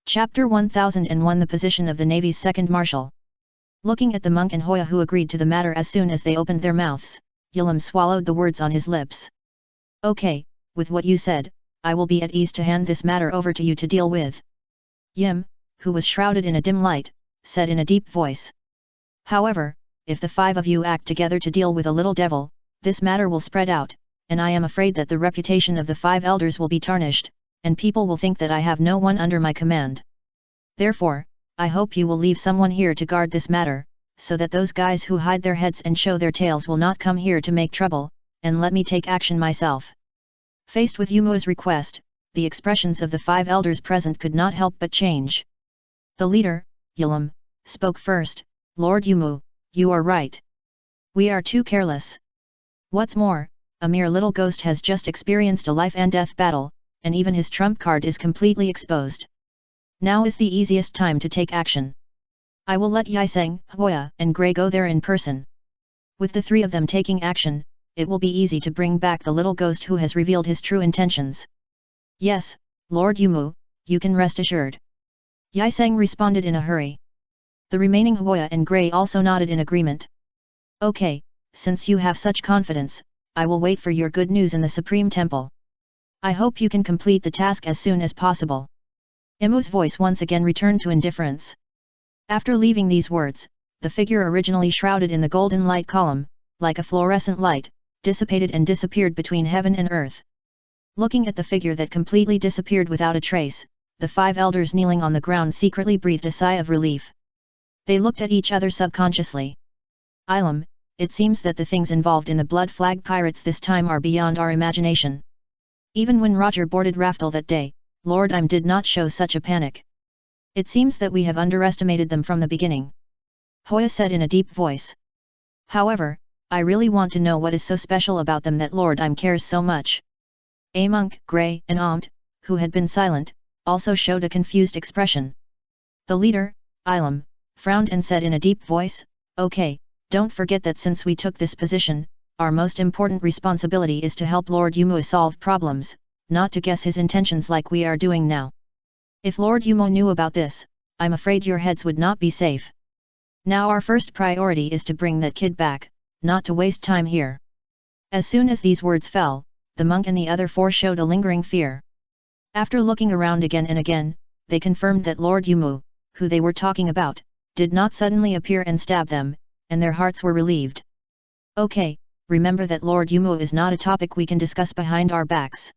Chapter 1001 The position of the Navy's second marshal. Looking at the monk and Hoya who agreed to the matter as soon as they opened their mouths, Yilam swallowed the words on his lips. Okay, with what you said, I will be at ease to hand this matter over to you to deal with. Yim, who was shrouded in a dim light, said in a deep voice. However, if the five of you act together to deal with a little devil, this matter will spread out, and I am afraid that the reputation of the five elders will be tarnished, and people will think that I have no one under my command. Therefore, I hope you will leave someone here to guard this matter, so that those guys who hide their heads and show their tails will not come here to make trouble, and let me take action myself. Faced with Yumu's request, the expressions of the five elders present could not help but change. The leader, Yilam, spoke first. Lord Yumu, you are right. We are too careless. What's more, a mere little ghost has just experienced a life and death battle, and even his trump card is completely exposed. Now is the easiest time to take action. I will let Yiseng, Hoya, and Gray go there in person. With the three of them taking action, it will be easy to bring back the little ghost who has revealed his true intentions. Yes, Lord Yumu, you can rest assured. Yiseng responded in a hurry. The remaining Hoya and Gray also nodded in agreement. Okay, since you have such confidence, I will wait for your good news in the Supreme Temple. I hope you can complete the task as soon as possible. Imu's voice once again returned to indifference. After leaving these words, the figure originally shrouded in the golden light column, like a fluorescent light, dissipated and disappeared between heaven and earth. Looking at the figure that completely disappeared without a trace, the five elders kneeling on the ground secretly breathed a sigh of relief. They looked at each other subconsciously. Yilam, it seems that the things involved in the Blood Flag pirates this time are beyond our imagination. Even when Roger boarded Raftel that day, Lord Im did not show such a panic. It seems that we have underestimated them from the beginning. Hoya said in a deep voice. However, I really want to know what is so special about them that Lord Im cares so much. A monk, Gray, and Amt, who had been silent, also showed a confused expression. The leader, Yilam, frowned and said in a deep voice, Okay, don't forget that since we took this position, our most important responsibility is to help Lord Yumu solve problems, not to guess his intentions like we are doing now. If Lord Yumu knew about this, I'm afraid your heads would not be safe. Now our first priority is to bring that kid back, not to waste time here. As soon as these words fell, the monk and the other four showed a lingering fear. After looking around again and again, they confirmed that Lord Yumu, who they were talking about, did not suddenly appear and stab them, and their hearts were relieved. Okay, remember that Lord Yumu is not a topic we can discuss behind our backs.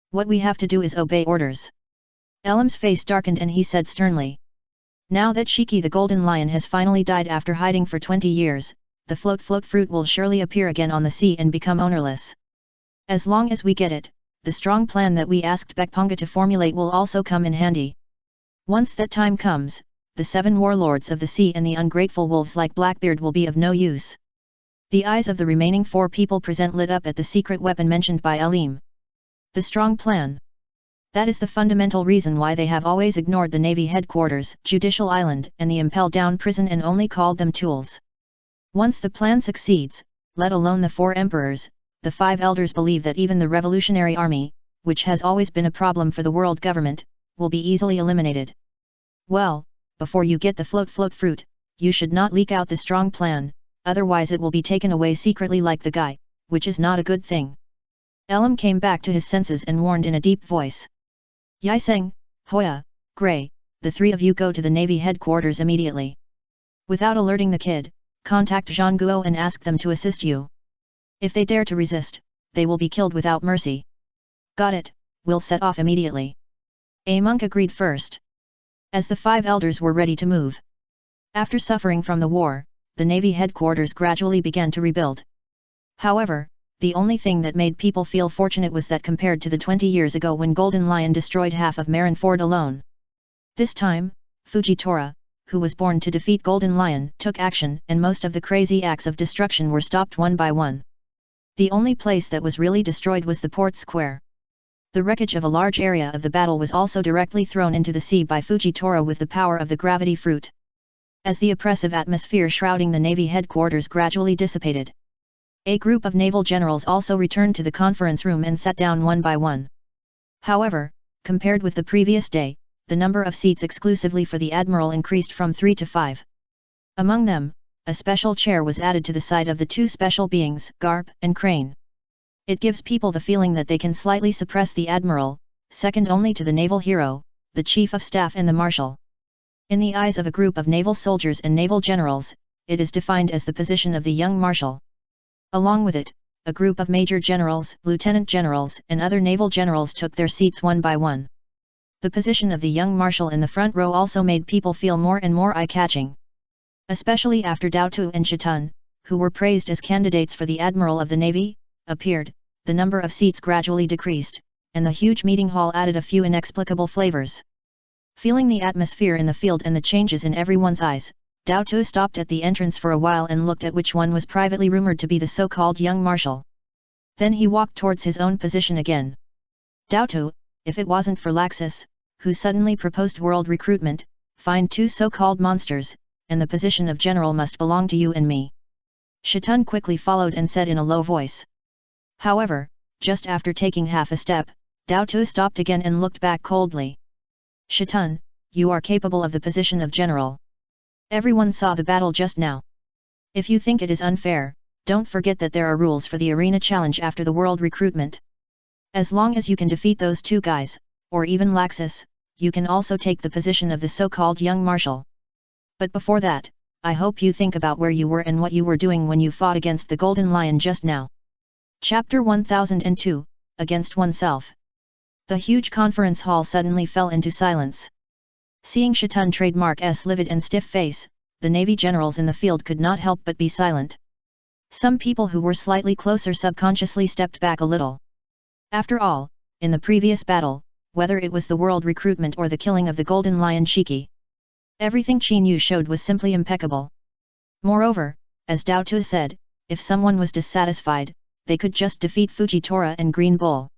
What we have to do is obey orders. Elam's face darkened and he said sternly. Now that Shiki the Golden Lion has finally died after hiding for 20 years, the float fruit will surely appear again on the sea and become ownerless. As long as we get it, the strong plan that we asked Bekponga to formulate will also come in handy. Once that time comes, the 7 warlords of the sea and the ungrateful wolves like Blackbeard will be of no use. The eyes of the remaining 4 people present lit up at the secret weapon mentioned by Alim. The strong plan. That is the fundamental reason why they have always ignored the Navy headquarters, Judicial Island, and the Impel Down prison and only called them tools. Once the plan succeeds, let alone the 4 emperors, the 5 elders believe that even the Revolutionary Army, which has always been a problem for the world government, will be easily eliminated. Well, before you get the float fruit, you should not leak out the strong plan, otherwise it will be taken away secretly like the guy, which is not a good thing. Elam came back to his senses and warned in a deep voice. Yiseng, Hoya, Gray, the 3 of you go to the Navy headquarters immediately. Without alerting the kid, contact Zhangguo and ask them to assist you. If they dare to resist, they will be killed without mercy. Got it, we'll set off immediately. A monk agreed first. As the 5 elders were ready to move. After suffering from the war, the Navy headquarters gradually began to rebuild. However, the only thing that made people feel fortunate was that compared to the 20 years ago when Golden Lion destroyed half of Marineford alone. This time, Fujitora, who was born to defeat Golden Lion, took action and most of the crazy acts of destruction were stopped one by one. The only place that was really destroyed was the port square. The wreckage of a large area of the battle was also directly thrown into the sea by Fujitora with the power of the gravity fruit. As the oppressive atmosphere shrouding the Navy headquarters gradually dissipated, a group of naval generals also returned to the conference room and sat down one by one. However, compared with the previous day, the number of seats exclusively for the admiral increased from 3 to 5. Among them, a special chair was added to the side of the two special beings, Garp and Crane. It gives people the feeling that they can slightly suppress the admiral, second only to the naval hero, the chief of staff and the marshal. In the eyes of a group of naval soldiers and naval generals, it is defined as the position of the young marshal. Along with it, a group of major generals, lieutenant generals, and other naval generals took their seats one by one. The position of the young marshal in the front row also made people feel more and more eye-catching. Especially after Daotu and Shitun, who were praised as candidates for the Admiral of the Navy, appeared, the number of seats gradually decreased, and the huge meeting hall added a few inexplicable flavors. Feeling the atmosphere in the field and the changes in everyone's eyes, Daotu stopped at the entrance for a while and looked at which one was privately rumored to be the so-called young marshal. Then he walked towards his own position again. Daotu, if it wasn't for Laxus, who suddenly proposed world recruitment, find two so-called monsters, and the position of general must belong to you and me. Shitun quickly followed and said in a low voice. However, just after taking half a step, Daotu stopped again and looked back coldly. Shitun, you are capable of the position of general. Everyone saw the battle just now. If you think it is unfair, don't forget that there are rules for the arena challenge after the world recruitment. As long as you can defeat those two guys, or even Laxus, you can also take the position of the so-called young marshal. But before that, I hope you think about where you were and what you were doing when you fought against the Golden Lion just now. Chapter 1002, Against Oneself. The huge conference hall suddenly fell into silence. Seeing Shitun trademark's livid and stiff face, the Navy generals in the field could not help but be silent. Some people who were slightly closer subconsciously stepped back a little. After all, in the previous battle, whether it was the world recruitment or the killing of the Golden Lion Shiki, everything Qin Yu showed was simply impeccable. Moreover, as Daotu said, if someone was dissatisfied, they could just defeat Fujitora and Green Bull.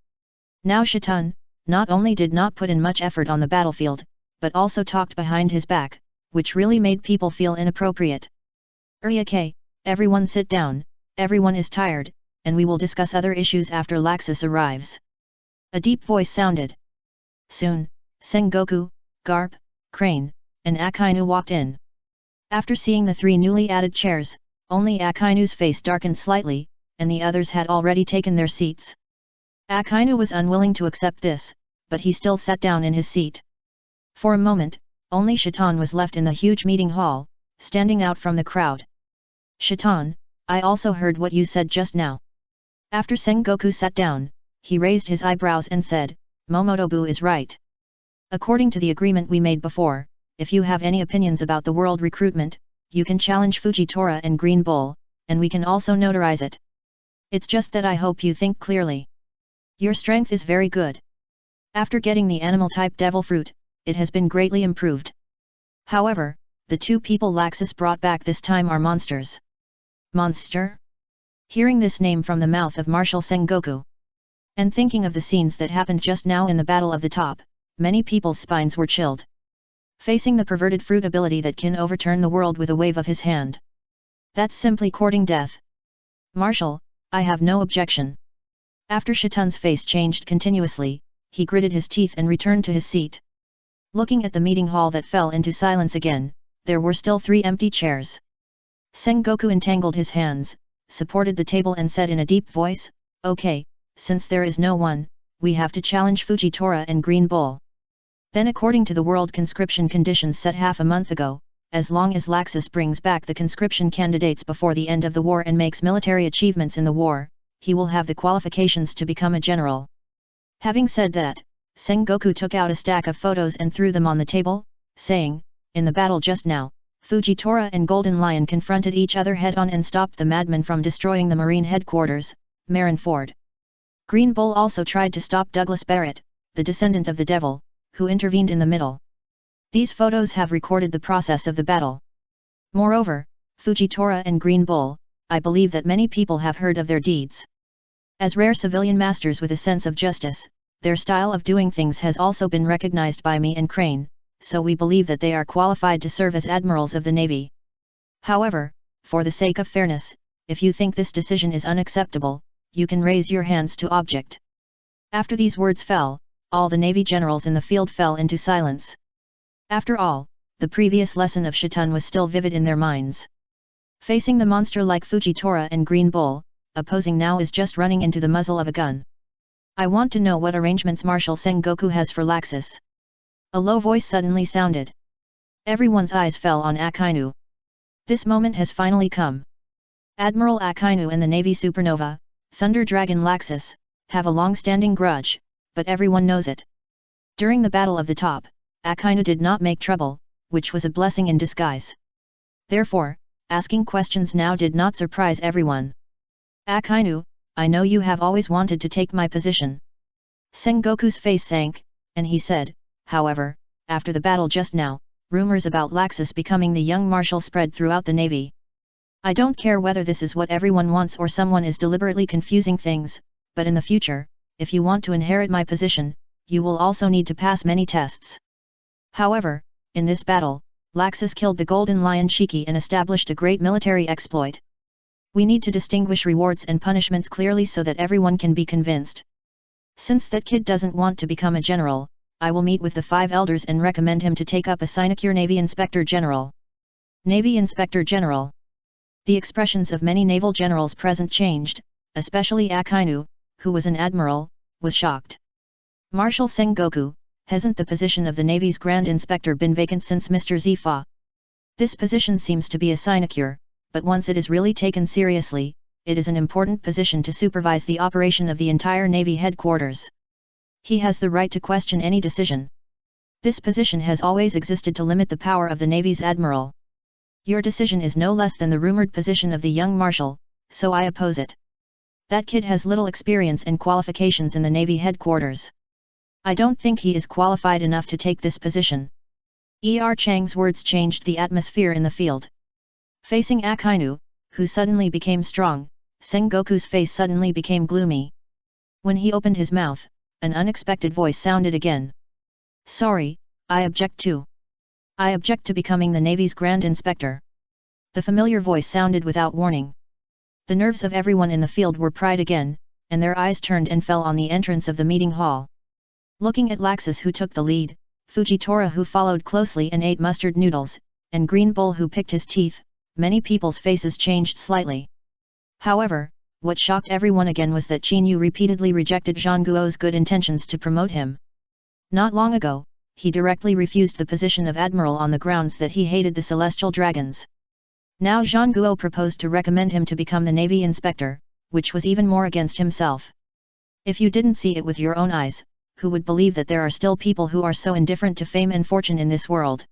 Now Shitun, not only did not put in much effort on the battlefield, but also talked behind his back, which really made people feel inappropriate. Okay, everyone sit down, everyone is tired, and we will discuss other issues after Laxus arrives. A deep voice sounded. Soon, Sengoku, Garp, Crane, and Akainu walked in. After seeing the three newly added chairs, only Akainu's face darkened slightly, and the others had already taken their seats. Akainu was unwilling to accept this, but he still sat down in his seat. For a moment, only Shitun was left in the huge meeting hall, standing out from the crowd. Shitun, I also heard what you said just now. After Sengoku sat down, he raised his eyebrows and said, Momotobu is right. According to the agreement we made before, if you have any opinions about the world recruitment, you can challenge Fujitora and Green Bull, and we can also notarize it. It's just that I hope you think clearly. Your strength is very good. After getting the animal-type devil fruit, it has been greatly improved. However, the two people Laxus brought back this time are monsters. Monster? Hearing this name from the mouth of Marshal Sengoku, and thinking of the scenes that happened just now in the Battle of the Top, many people's spines were chilled. Facing the perverted fruit ability that can overturn the world with a wave of his hand. That's simply courting death. Marshal, I have no objection. After Shitun's face changed continuously, he gritted his teeth and returned to his seat. Looking at the meeting hall that fell into silence again, there were still 3 empty chairs. Sengoku entangled his hands, supported the table and said in a deep voice, Okay, since there is no one, we have to challenge Fujitora and Green Bull. Then according to the world conscription conditions set half a month ago, as long as Laxus brings back the conscription candidates before the end of the war and makes military achievements in the war, he will have the qualifications to become a general. Having said that, Sengoku took out a stack of photos and threw them on the table, saying, in the battle just now, Fujitora and Golden Lion confronted each other head-on and stopped the madman from destroying the Marine headquarters, Marineford. Green Bull also tried to stop Douglas Barrett, the descendant of the devil, who intervened in the middle. These photos have recorded the process of the battle. Moreover, Fujitora and Green Bull, I believe that many people have heard of their deeds. As rare civilian masters with a sense of justice, their style of doing things has also been recognized by me and Crane, so we believe that they are qualified to serve as admirals of the Navy. However, for the sake of fairness, if you think this decision is unacceptable, you can raise your hands to object. After these words fell, all the Navy generals in the field fell into silence. After all, the previous lesson of Shitun was still vivid in their minds. Facing the monster like Fujitora and Green Bull, opposing now is just running into the muzzle of a gun. I want to know what arrangements Marshal Sengoku has for Laxus. A low voice suddenly sounded. Everyone's eyes fell on Akainu. This moment has finally come. Admiral Akainu and the Navy Supernova, Thunder Dragon Laxus, have a long-standing grudge, but everyone knows it. During the Battle of the Top, Akainu did not make trouble, which was a blessing in disguise. Therefore, asking questions now did not surprise everyone. Akainu, I know you have always wanted to take my position. Sengoku's face sank, and he said, however, after the battle just now, rumors about Laxus becoming the young marshal spread throughout the Navy. I don't care whether this is what everyone wants or someone is deliberately confusing things, but in the future, if you want to inherit my position, you will also need to pass many tests. However, in this battle, Laxus killed the Golden Lion Shiki and established a great military exploit. We need to distinguish rewards and punishments clearly so that everyone can be convinced. Since that kid doesn't want to become a general, I will meet with the 5 elders and recommend him to take up a sinecure Navy Inspector General. Navy Inspector General. The expressions of many naval generals present changed, especially Akainu, who was an admiral, was shocked. Marshal Sengoku, hasn't the position of the Navy's Grand Inspector been vacant since Mr. Zifa? This position seems to be a sinecure, but once it is really taken seriously, it is an important position to supervise the operation of the entire Navy headquarters. He has the right to question any decision. This position has always existed to limit the power of the Navy's admiral. Your decision is no less than the rumored position of the young marshal, so I oppose it. That kid has little experience and qualifications in the Navy headquarters. I don't think he is qualified enough to take this position. Chang's words changed the atmosphere in the field. Facing Akainu, who suddenly became strong, Sengoku's face suddenly became gloomy. When he opened his mouth, an unexpected voice sounded again. Sorry, I object to. I object to becoming the Navy's Grand Inspector. The familiar voice sounded without warning. The nerves of everyone in the field were pried again, and their eyes turned and fell on the entrance of the meeting hall. Looking at Laxus who took the lead, Fujitora who followed closely and ate mustard noodles, and Green Bull who picked his teeth, many people's faces changed slightly. However, what shocked everyone again was that Chinyu repeatedly rejected Zhangguo's good intentions to promote him. Not long ago, he directly refused the position of admiral on the grounds that he hated the celestial dragons. Now Zhangguo proposed to recommend him to become the Navy Inspector, which was even more against himself. If you didn't see it with your own eyes, who would believe that there are still people who are so indifferent to fame and fortune in this world?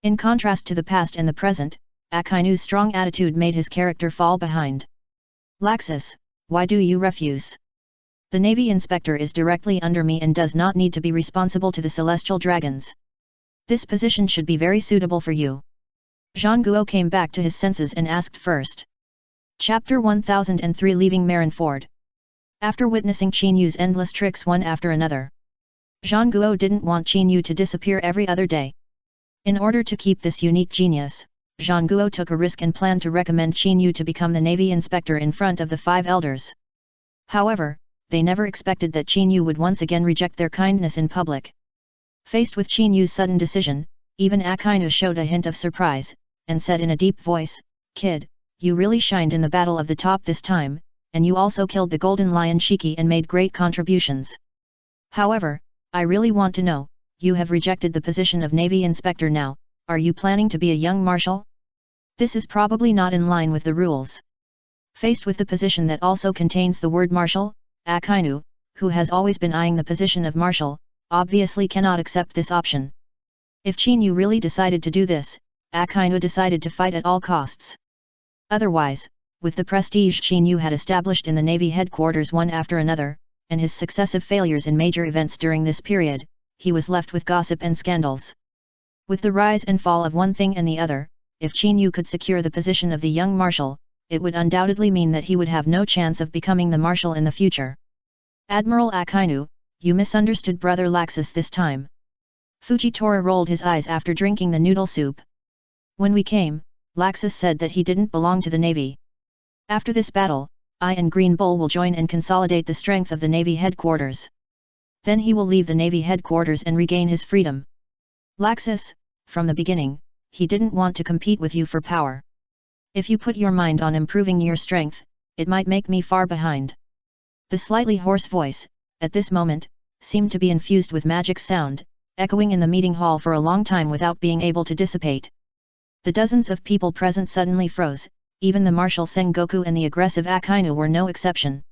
In contrast to the past and the present, Akainu's strong attitude made his character fall behind. Laxus, why do you refuse? The Navy Inspector is directly under me and does not need to be responsible to the celestial dragons. This position should be very suitable for you. Zhangguo came back to his senses and asked first. Chapter 1003 Leaving Marineford. After witnessing Chinyu's endless tricks one after another, Zhangguo didn't want Chinyu to disappear every other day. In order to keep this unique genius, Zhangguo took a risk and planned to recommend Chinyu to become the Navy Inspector in front of the 5 elders. However, they never expected that Chinyu would once again reject their kindness in public. Faced with Chinyu's sudden decision, even Akainu showed a hint of surprise, and said in a deep voice, "Kid, you really shined in the Battle of the Top this time, and you also killed the Golden Lion Shiki and made great contributions. However, I really want to know, you have rejected the position of Navy Inspector now, are you planning to be a young marshal? This is probably not in line with the rules." Faced with the position that also contains the word marshal, Akainu, who has always been eyeing the position of marshal, obviously cannot accept this option. If Chinyu really decided to do this, Akainu decided to fight at all costs. Otherwise, with the prestige Chinyu had established in the Navy headquarters one after another, and his successive failures in major events during this period, he was left with gossip and scandals. With the rise and fall of one thing and the other, if Chinyu could secure the position of the young marshal, it would undoubtedly mean that he would have no chance of becoming the marshal in the future. Admiral Akainu, you misunderstood Brother Laxus this time. Fujitora rolled his eyes after drinking the noodle soup. When we came, Laxus said that he didn't belong to the Navy. After this battle, I and Green Bull will join and consolidate the strength of the Navy headquarters. Then he will leave the Navy headquarters and regain his freedom. Laxus, from the beginning, he didn't want to compete with you for power. If you put your mind on improving your strength, it might make me far behind. The slightly hoarse voice, at this moment, seemed to be infused with magic sound, echoing in the meeting hall for a long time without being able to dissipate. The dozens of people present suddenly froze, even the martial Sengoku and the aggressive Akainu were no exception.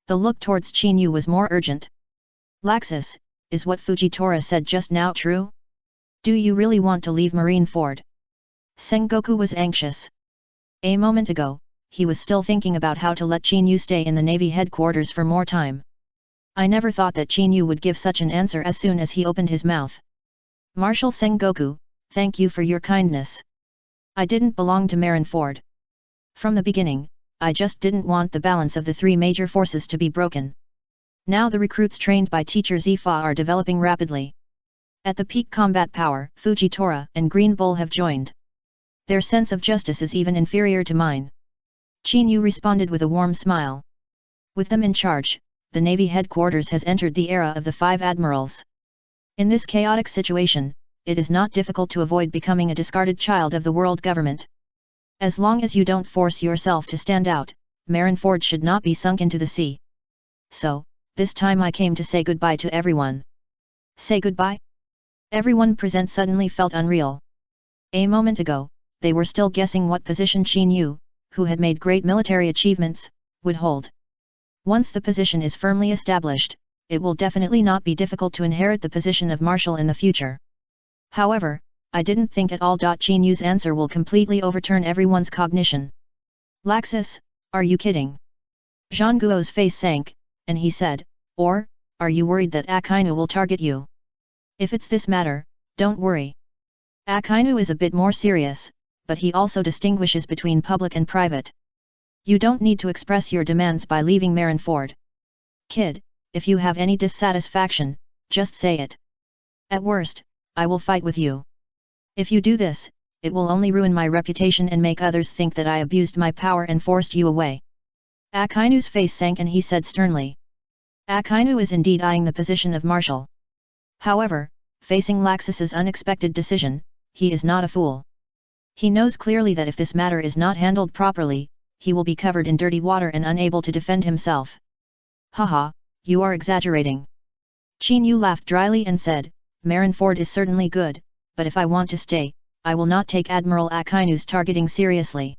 The look towards Chinyu was more urgent. Laxus, is what Fujitora said just now true? Do you really want to leave Marineford? Sengoku was anxious. A moment ago, he was still thinking about how to let Chinyu stay in the Navy headquarters for more time. I never thought that Chinyu would give such an answer as soon as he opened his mouth. Marshal Sengoku, thank you for your kindness. I didn't belong to Marineford. From the beginning, I just didn't want the balance of the three major forces to be broken. Now the recruits trained by teacher Zifa are developing rapidly. At the peak combat power, Fujitora and Green Bull have joined. Their sense of justice is even inferior to mine. Chinyu responded with a warm smile. With them in charge, the Navy headquarters has entered the era of the 5 admirals. In this chaotic situation, it is not difficult to avoid becoming a discarded child of the world government. As long as you don't force yourself to stand out, Marineford should not be sunk into the sea. So, this time I came to say goodbye to everyone. Say goodbye? Everyone present suddenly felt unreal. A moment ago, they were still guessing what position Chinyu, who had made great military achievements, would hold. Once the position is firmly established, it will definitely not be difficult to inherit the position of marshal in the future. However, I didn't think at all. Chinyu's answer will completely overturn everyone's cognition. Laxus, are you kidding? Zhangguo's face sank, and he said, or, are you worried that Akainu will target you? If it's this matter, don't worry. Akainu is a bit more serious, but he also distinguishes between public and private. You don't need to express your demands by leaving Marineford. Kid, if you have any dissatisfaction, just say it. At worst, I will fight with you. If you do this, it will only ruin my reputation and make others think that I abused my power and forced you away. Akainu's face sank and he said sternly. Akainu is indeed eyeing the position of marshal. However, facing Laxus's unexpected decision, he is not a fool. He knows clearly that if this matter is not handled properly, he will be covered in dirty water and unable to defend himself. Haha, you are exaggerating. Chinyu laughed dryly and said, Marineford is certainly good, but if I want to stay, I will not take Admiral Akainu's targeting seriously.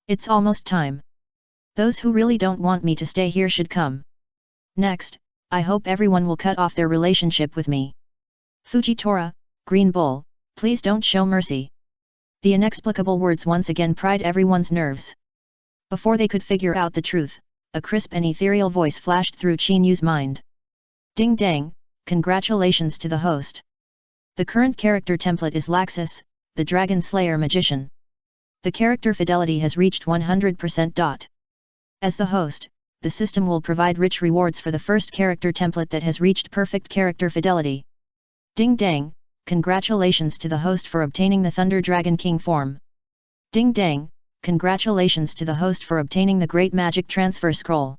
It's almost time. Those who really don't want me to stay here should come. Next, I hope everyone will cut off their relationship with me. Fujitora, Green Bull, please don't show mercy. The inexplicable words once again pried everyone's nerves. Before they could figure out the truth, a crisp and ethereal voice flashed through Chinyu's mind. Ding dang, congratulations to the host. The current character template is Laxus, the Dragon Slayer magician. The character fidelity has reached 100%. As the host, the system will provide rich rewards for the first character template that has reached perfect character fidelity. Ding dang, congratulations to the host for obtaining the Thunder Dragon King form. Ding dang, congratulations to the host for obtaining the Great Magic Transfer Scroll.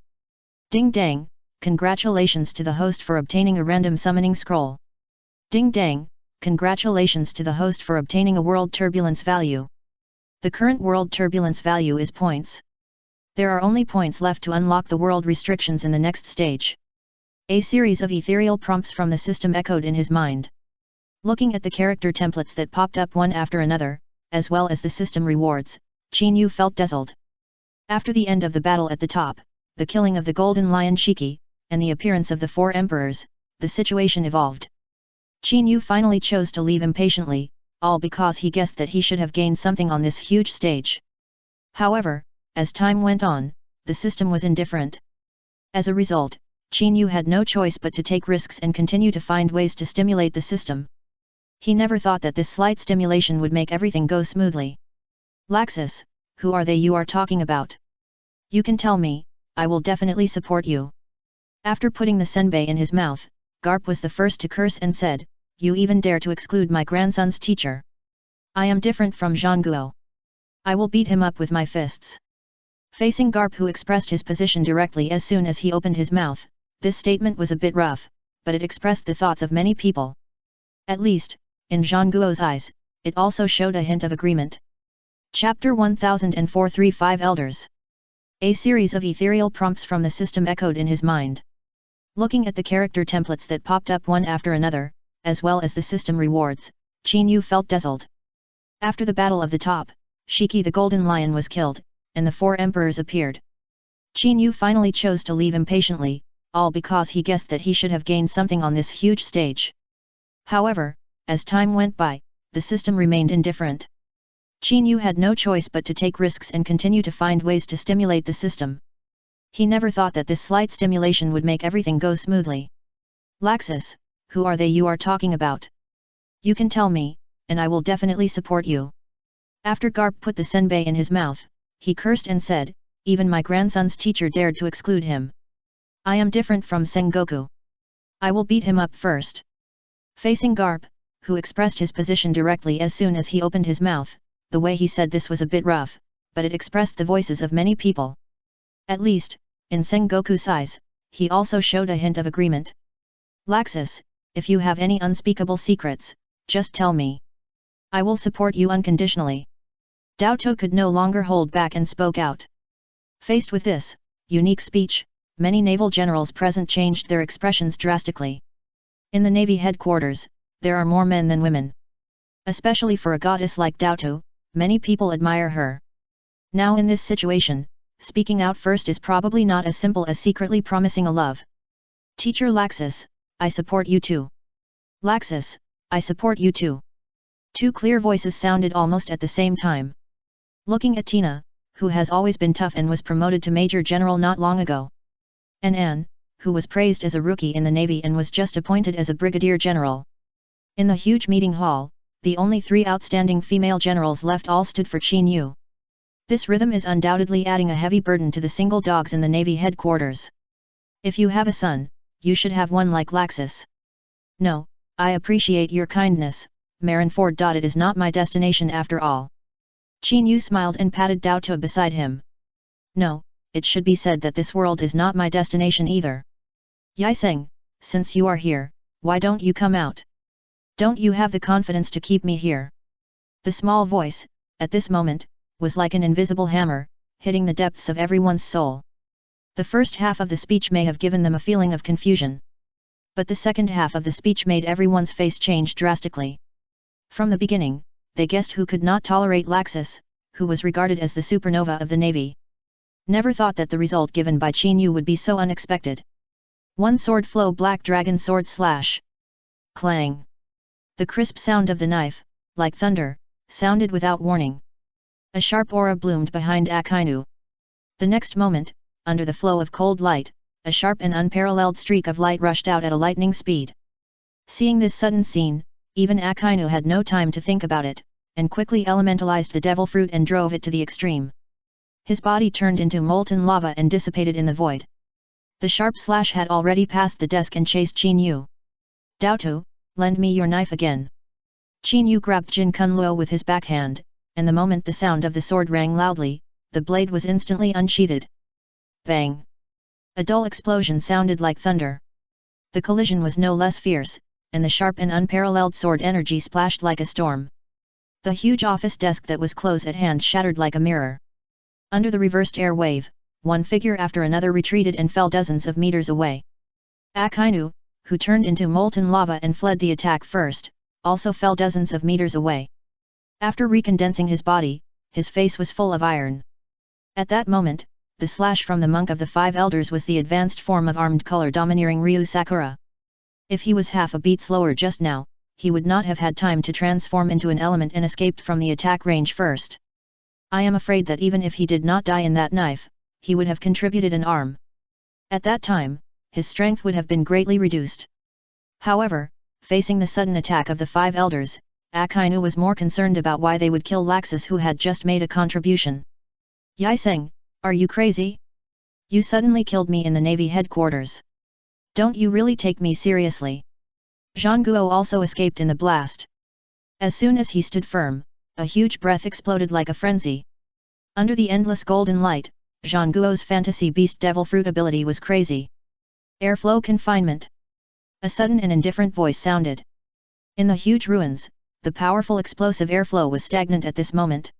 Ding dang, congratulations to the host for obtaining a Random Summoning Scroll. Ding dang, congratulations to the host for obtaining a World Turbulence value. The current World Turbulence value is points. There are only points left to unlock the world restrictions in the next stage. A series of ethereal prompts from the system echoed in his mind. Looking at the character templates that popped up one after another, as well as the system rewards, Chinyu felt dazzled. After the end of the battle at the top, the killing of the Golden Lion Shiki, and the appearance of the 4 emperors, the situation evolved. Chinyu finally chose to leave impatiently, all because he guessed that he should have gained something on this huge stage. However, as time went on, the system was indifferent. As a result, Chinyu had no choice but to take risks and continue to find ways to stimulate the system. He never thought that this slight stimulation would make everything go smoothly. Laxus, who are they you are talking about? You can tell me, I will definitely support you. After putting the senbei in his mouth, Garp was the first to curse and said, you even dare to exclude my grandson's teacher. I am different from Zhangguo. I will beat him up with my fists. Facing Garp, who expressed his position directly as soon as he opened his mouth, this statement was a bit rough, but it expressed the thoughts of many people. At least, in Zhangguo's eyes, it also showed a hint of agreement. Chapter 1004-35 Elders. A series of ethereal prompts from the system echoed in his mind. Looking at the character templates that popped up one after another, as well as the system rewards, Qin Yu felt dazzled. After the Battle of the Top, Shiki the Golden Lion was killed, and the 4 emperors appeared. Qin Yu finally chose to leave impatiently, all because he guessed that he should have gained something on this huge stage. However, as time went by, the system remained indifferent. Qin Yu had no choice but to take risks and continue to find ways to stimulate the system. He never thought that this slight stimulation would make everything go smoothly. Laxus, who are they you are talking about? You can tell me, and I will definitely support you. After Garp put the senbei in his mouth, he cursed and said, even my grandson's teacher dared to exclude him. I am different from Sengoku. I will beat him up first. Facing Garp, who expressed his position directly as soon as he opened his mouth, the way he said this was a bit rough, but it expressed the voices of many people. At least, in Sengoku's eyes, he also showed a hint of agreement. Laxus, if you have any unspeakable secrets, just tell me. I will support you unconditionally. Naruto could no longer hold back and spoke out. Faced with this unique speech, many naval generals present changed their expressions drastically. In the Navy headquarters, there are more men than women. Especially for a goddess like Naruto, many people admire her. Now in this situation, speaking out first is probably not as simple as secretly promising a love. Teacher Laxus, I support you too. Laxus, I support you too. 2 clear voices sounded almost at the same time. Looking at Tina, who has always been tough and was promoted to Major General not long ago. And Anne, who was praised as a rookie in the Navy and was just appointed as a Brigadier General. In the huge meeting hall, the only 3 outstanding female generals left all stood for Qin Yu. This rhythm is undoubtedly adding a heavy burden to the single dogs in the Navy headquarters. If you have a son, you should have one like Laxus. No, I appreciate your kindness, Marineford. It is not my destination after all. Qin Yu smiled and patted Naruto beside him. No, it should be said that this world is not my destination either. Yaiseng, since you are here, why don't you come out? Don't you have the confidence to keep me here? The small voice, at this moment, was like an invisible hammer, hitting the depths of everyone's soul. The first half of the speech may have given them a feeling of confusion. But the second half of the speech made everyone's face change drastically. From the beginning, they guessed who could not tolerate Laxus, who was regarded as the supernova of the Navy. Never thought that the result given by Qin Yu would be so unexpected. One sword flow black dragon sword slash. Clang. The crisp sound of the knife, like thunder, sounded without warning. A sharp aura bloomed behind Akainu. The next moment, under the flow of cold light, a sharp and unparalleled streak of light rushed out at a lightning speed. Seeing this sudden scene, even Akainu had no time to think about it, and quickly elementalized the devil fruit and drove it to the extreme. His body turned into molten lava and dissipated in the void. The sharp slash had already passed the desk and chased Qin Yu. Naruto, lend me your knife again. Qin Yu grabbed Jin Kunluo with his backhand, and the moment the sound of the sword rang loudly, the blade was instantly unsheathed. Bang! A dull explosion sounded like thunder. The collision was no less fierce, and the sharp and unparalleled sword energy splashed like a storm. The huge office desk that was close at hand shattered like a mirror. Under the reversed air wave, one figure after another retreated and fell dozens of meters away. Akainu, who turned into molten lava and fled the attack first, also fell dozens of meters away. After recondensing his body, his face was full of iron. At that moment, the slash from the monk of the 5 elders was the advanced form of armed color domineering Ryu Sakura. If he was half a beat slower just now, he would not have had time to transform into an element and escaped from the attack range first. I am afraid that even if he did not die in that knife, he would have contributed an arm. At that time, his strength would have been greatly reduced. However, facing the sudden attack of the 5 elders, Akainu was more concerned about why they would kill Laxus, who had just made a contribution. Yaiseng, are you crazy? You suddenly killed me in the Navy headquarters. Don't you really take me seriously? Zhangguo also escaped in the blast. As soon as he stood firm, a huge breath exploded like a frenzy. Under the endless golden light, Zhangguo's fantasy beast devil fruit ability was crazy. Airflow confinement. A sudden and indifferent voice sounded. In the huge ruins, the powerful explosive airflow was stagnant at this moment.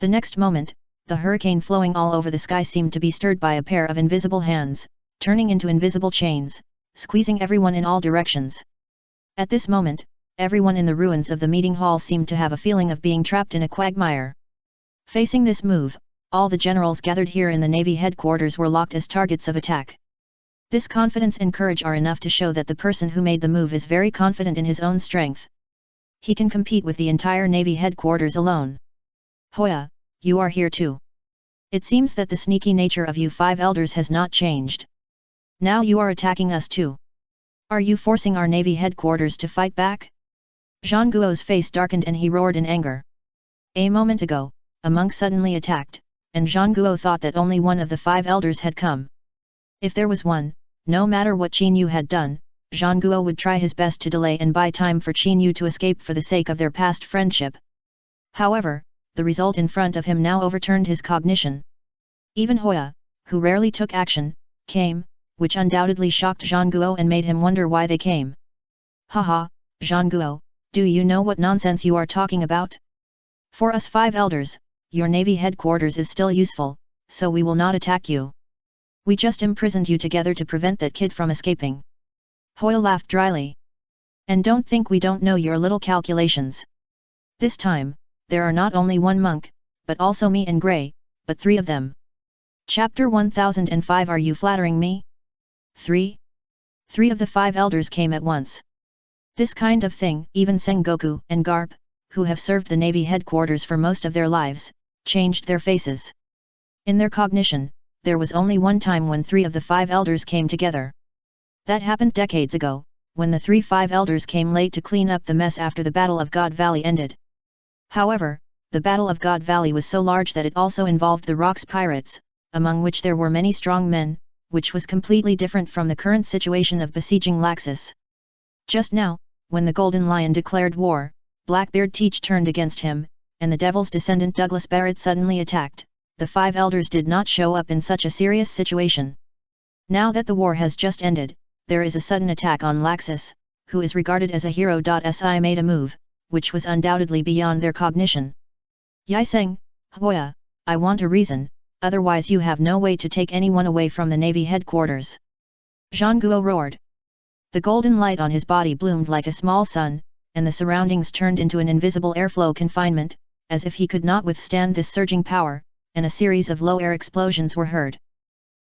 The next moment, the hurricane flowing all over the sky seemed to be stirred by a pair of invisible hands, turning into invisible chains, squeezing everyone in all directions. At this moment, everyone in the ruins of the meeting hall seemed to have a feeling of being trapped in a quagmire. Facing this move, all the generals gathered here in the Navy headquarters were locked as targets of attack. This confidence and courage are enough to show that the person who made the move is very confident in his own strength. He can compete with the entire Navy headquarters alone. Hoya, you are here too. It seems that the sneaky nature of you 5 elders has not changed. Now you are attacking us too. Are you forcing our Navy headquarters to fight back? Zhang Guo's face darkened and he roared in anger. A moment ago, a monk suddenly attacked, and Zhang Guo thought that only one of the 5 elders had come. If there was one, no matter what Qin Yu had done, Zhang Guo would try his best to delay and buy time for Qin Yu to escape for the sake of their past friendship. However, the result in front of him now overturned his cognition. Even Hoya, who rarely took action, came, which undoubtedly shocked Zhang Guo and made him wonder why they came. Haha, Zhang Guo, do you know what nonsense you are talking about? For us 5 elders, your Navy headquarters is still useful, so we will not attack you. We just imprisoned you together to prevent that kid from escaping. Hoya laughed dryly. And don't think we don't know your little calculations. This time, there are not only one monk, but also me and Gray, but 3 of them. Chapter 1005. Are you flattering me? 3 of the 5 elders came at once. This kind of thing, even Sengoku and Garp, who have served the Navy headquarters for most of their lives, changed their faces. In their cognition, there was only one time when 3 of the 5 elders came together. That happened decades ago, when the 5 elders came late to clean up the mess after the Battle of God Valley ended. However, the Battle of God Valley was so large that it also involved the Rocks pirates, among which there were many strong men, which was completely different from the current situation of besieging Laxus. Just now, when the Golden Lion declared war, Blackbeard Teach turned against him, and the Devil's descendant Douglas Barrett suddenly attacked. The 5 elders did not show up in such a serious situation. Now that the war has just ended, there is a sudden attack on Laxus, who is regarded as a hero. Si made a move, which was undoubtedly beyond their cognition. Yiseng, Hoya, I want a reason, otherwise you have no way to take anyone away from the Navy headquarters. Zhang Guo roared. The golden light on his body bloomed like a small sun, and the surroundings turned into an invisible airflow confinement, as if he could not withstand this surging power, and a series of low air explosions were heard.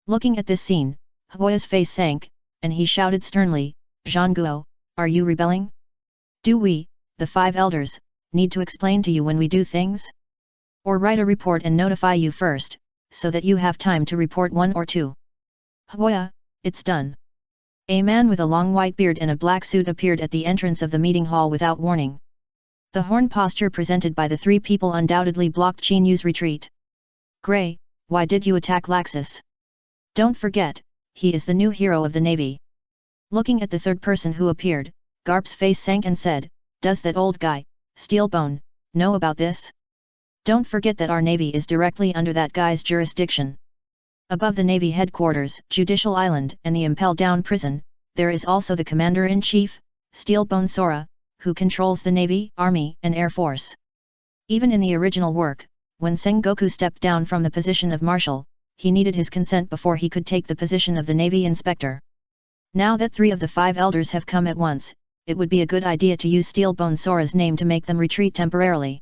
Looking at this scene, Hoya's face sank, and he shouted sternly, Zhang Guo, are you rebelling? Do we, the 5 elders, need to explain to you when we do things? Or write a report and notify you first, so that you have time to report 1 or 2? Hoya, it's done. A man with a long white beard and a black suit appeared at the entrance of the meeting hall without warning. The horn posture presented by the 3 people undoubtedly blocked Qin Yu's retreat. Gray, why did you attack Laxus? Don't forget, he is the new hero of the Navy. Looking at the 3rd person who appeared, Garp's face sank and said, does that old guy, Steelbone, know about this? Don't forget that our Navy is directly under that guy's jurisdiction. Above the Navy headquarters, Judicial Island, and the Impel Down prison, there is also the Commander-in-Chief, Steelbone Sora, who controls the Navy, Army, and Air Force. Even in the original work, when Sengoku stepped down from the position of Marshal, he needed his consent before he could take the position of the Navy Inspector. Now that 3 of the 5 elders have come at once, it would be a good idea to use Steelbone Sora's name to make them retreat temporarily.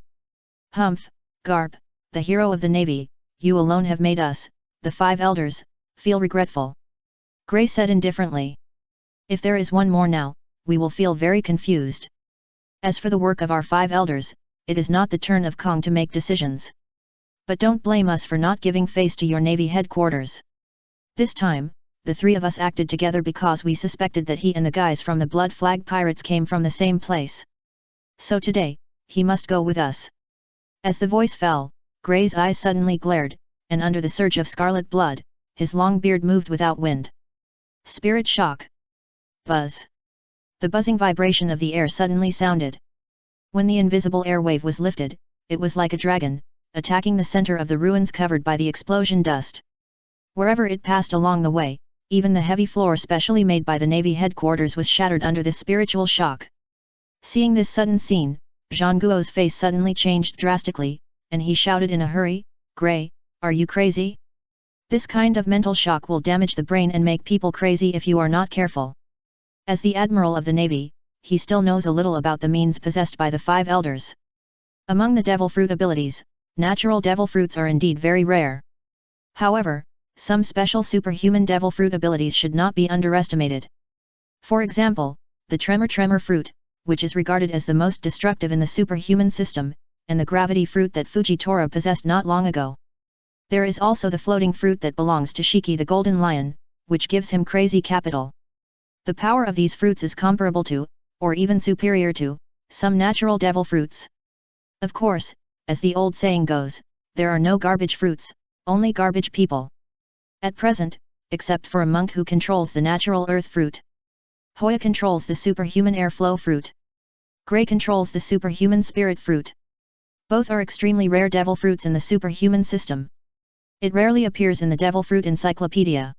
Humph, Garp, the hero of the Navy, you alone have made us, the 5 elders, feel regretful. Gray said indifferently. If there is one more now, we will feel very confused. As for the work of our 5 elders, it is not the turn of Kong to make decisions. But don't blame us for not giving face to your Navy headquarters. This time, the 3 of us acted together because we suspected that he and the guys from the Blood Flag Pirates came from the same place. So today, he must go with us. As the voice fell, Gray's eyes suddenly glared, and under the surge of scarlet blood, his long beard moved without wind. Spirit shock. Buzz. The buzzing vibration of the air suddenly sounded. When the invisible airwave was lifted, it was like a dragon, attacking the center of the ruins covered by the explosion dust. Wherever it passed along the way, even the heavy floor specially made by the Navy headquarters was shattered under this spiritual shock. Seeing this sudden scene, Zhang Guo's face suddenly changed drastically, and he shouted in a hurry, "Gray, are you crazy? This kind of mental shock will damage the brain and make people crazy if you are not careful." As the Admiral of the Navy, he still knows a little about the means possessed by the 5 elders. Among the devil fruit abilities, natural devil fruits are indeed very rare. However, some special superhuman devil fruit abilities should not be underestimated. For example, the tremor fruit, which is regarded as the most destructive in the superhuman system, and the gravity fruit that Fujitora possessed not long ago. There is also the floating fruit that belongs to Shiki the Golden Lion, which gives him crazy capital. The power of these fruits is comparable to, or even superior to, some natural devil fruits. Of course, as the old saying goes, there are no garbage fruits, only garbage people. At present, except for a monk who controls the natural earth fruit. Hoya controls the superhuman airflow fruit. Gray controls the superhuman spirit fruit. Both are extremely rare devil fruits in the superhuman system. It rarely appears in the devil fruit encyclopedia.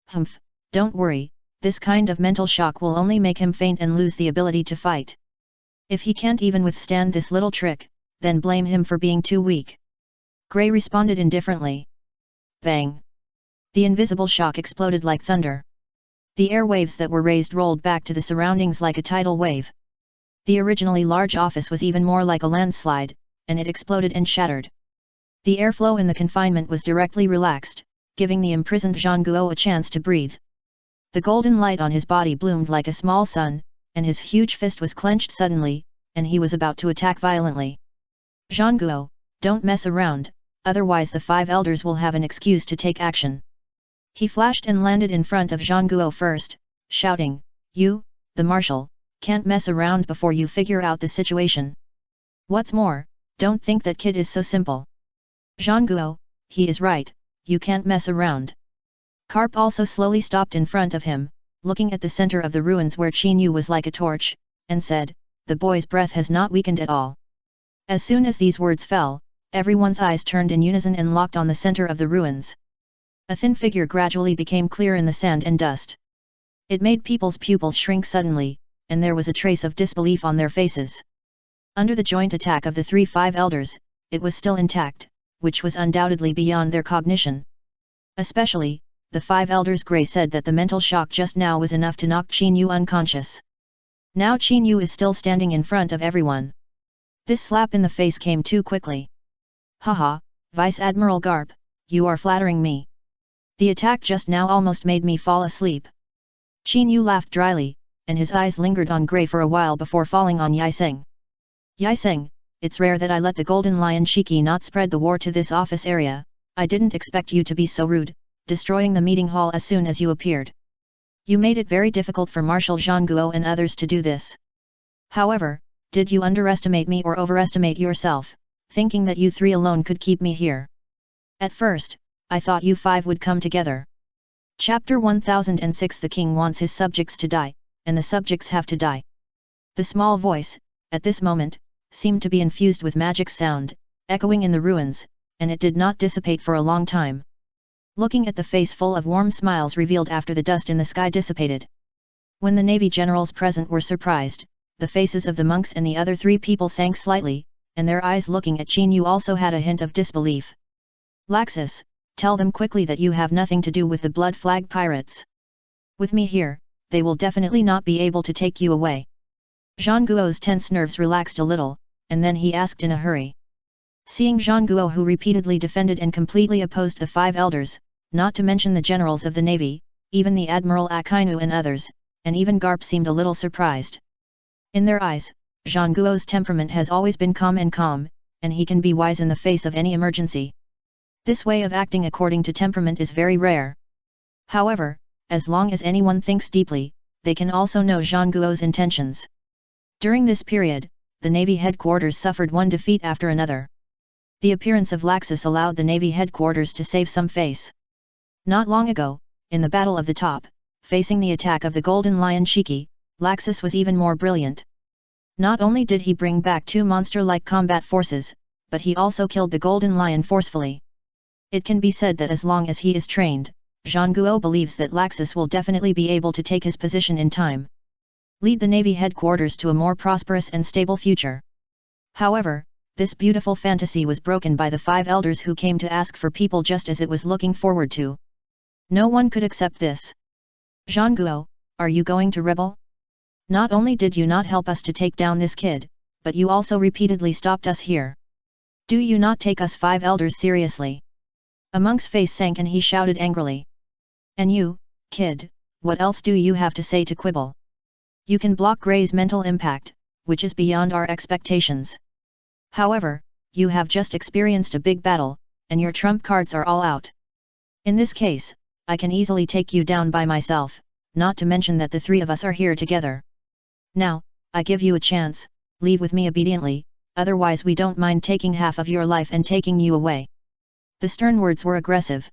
Humph, don't worry, this kind of mental shock will only make him faint and lose the ability to fight. If he can't even withstand this little trick, then blame him for being too weak. Gray responded indifferently. Bang! The invisible shock exploded like thunder. The airwaves that were raised rolled back to the surroundings like a tidal wave. The originally large office was even more like a landslide, and it exploded and shattered. The airflow in the confinement was directly relaxed, giving the imprisoned Zhang Guo a chance to breathe. The golden light on his body bloomed like a small sun, and his huge fist was clenched suddenly, and he was about to attack violently. Zhang Guo, don't mess around, otherwise the 5 elders will have an excuse to take action. He flashed and landed in front of Zhang Guo first, shouting, "You, the marshal, can't mess around before you figure out the situation. What's more, don't think that kid is so simple." Zhang Guo, he is right, you can't mess around. Carp also slowly stopped in front of him, looking at the center of the ruins where Qin Yu was like a torch, and said, "The boy's breath has not weakened at all." As soon as these words fell, everyone's eyes turned in unison and locked on the center of the ruins. A thin figure gradually became clear in the sand and dust. It made people's pupils shrink suddenly, and there was a trace of disbelief on their faces. Under the joint attack of the 5 elders, it was still intact, which was undoubtedly beyond their cognition. Especially, the 5 elders Gray said that the mental shock just now was enough to knock Qin Yu unconscious. Now Qin Yu is still standing in front of everyone. This slap in the face came too quickly. Haha, Vice Admiral Garp, you are flattering me. The attack just now almost made me fall asleep. Qin Yu laughed dryly, and his eyes lingered on Gray for a while before falling on Yiseng. Yiseng, it's rare that I let the Golden Lion Shiki not spread the war to this office area. I didn't expect you to be so rude, destroying the meeting hall as soon as you appeared. You made it very difficult for Marshal Zhang Guo and others to do this. However, did you underestimate me or overestimate yourself, thinking that you 3 alone could keep me here? At first, I thought you 5 would come together. Chapter 1006 The king wants his subjects to die, and the subjects have to die. The small voice, at this moment, seemed to be infused with magic sound, echoing in the ruins, and it did not dissipate for a long time. Looking at the face full of warm smiles revealed after the dust in the sky dissipated. When the navy generals present were surprised, the faces of the monks and the other 3 people sank slightly, and their eyes looking at Qin Yu also had a hint of disbelief. Laxus, tell them quickly that you have nothing to do with the Blood Flag pirates. With me here, they will definitely not be able to take you away. Zhang Guo's tense nerves relaxed a little, and then he asked in a hurry. Seeing Zhang Guo who repeatedly defended and completely opposed the 5 elders, not to mention the generals of the navy, even the Admiral Akainu and others, and even Garp seemed a little surprised. In their eyes, Zhang Guo's temperament has always been calm, and he can be wise in the face of any emergency. This way of acting according to temperament is very rare. However, as long as anyone thinks deeply, they can also know Zhang Guo's intentions. During this period, the Navy headquarters suffered one defeat after another. The appearance of Laxus allowed the Navy headquarters to save some face. Not long ago, in the Battle of the Top, facing the attack of the Golden Lion Shiki, Laxus was even more brilliant. Not only did he bring back 2 monster-like combat forces, but he also killed the Golden Lion forcefully. It can be said that as long as he is trained, Zhang Guo believes that Laxus will definitely be able to take his position in time. Lead the Navy headquarters to a more prosperous and stable future. However, this beautiful fantasy was broken by the 5 elders who came to ask for people just as it was looking forward to. No one could accept this. Zhangguo, are you going to rebel? Not only did you not help us to take down this kid, but you also repeatedly stopped us here. Do you not take us 5 elders seriously? A monk's face sank and he shouted angrily. And you, kid, what else do you have to say to quibble? You can block Gray's mental impact, which is beyond our expectations. However, you have just experienced a big battle, and your trump cards are all out. In this case, I can easily take you down by myself, not to mention that the 3 of us are here together. Now, I give you a chance, leave with me obediently, otherwise we don't mind taking half of your life and taking you away. The stern words were aggressive.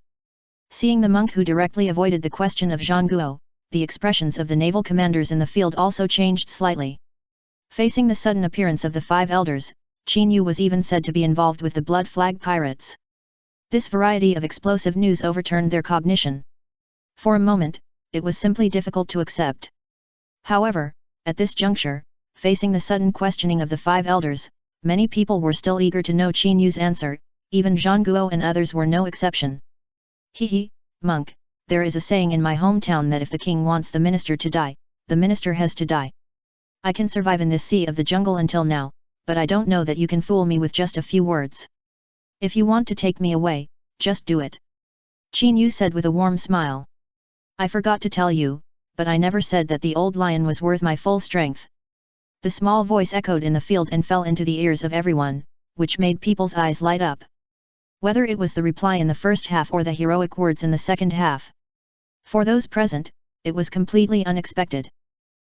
Seeing the monk who directly avoided the question of Zhangguo, the expressions of the naval commanders in the field also changed slightly. Facing the sudden appearance of the 5 elders, Qin Yu was even said to be involved with the Blood Flag pirates. This variety of explosive news overturned their cognition. For a moment, it was simply difficult to accept. However, at this juncture, facing the sudden questioning of the 5 elders, many people were still eager to know Qin Yu's answer, even Zhangguo and others were no exception. Hehe, monk, there is a saying in my hometown that if the king wants the minister to die, the minister has to die. I can survive in this sea of the jungle until now, but I don't know that you can fool me with just a few words. If you want to take me away, just do it. Qin Yu said with a warm smile. I forgot to tell you, but I never said that the old lion was worth my full strength. The small voice echoed in the field and fell into the ears of everyone, which made people's eyes light up. Whether it was the reply in the first half or the heroic words in the second half. For those present, it was completely unexpected.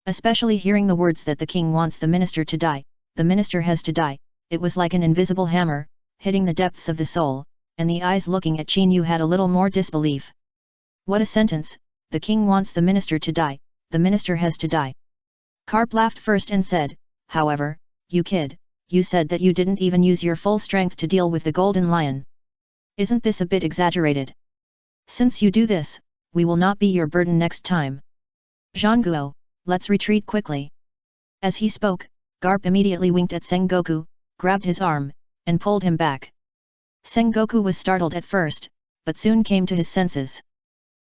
Especially hearing the words that the king wants the minister to die, the minister has to die, it was like an invisible hammer, hitting the depths of the soul, and the eyes looking at Qin Yu had a little more disbelief. What a sentence, the king wants the minister to die, the minister has to die. Carp laughed first and said, however, you kid, you said that you didn't even use your full strength to deal with the golden lion. Isn't this a bit exaggerated? Since you do this, we will not be your burden next time. Zhangguo, let's retreat quickly. As he spoke, Garp immediately winked at Sengoku, grabbed his arm, and pulled him back. Sengoku was startled at first, but soon came to his senses.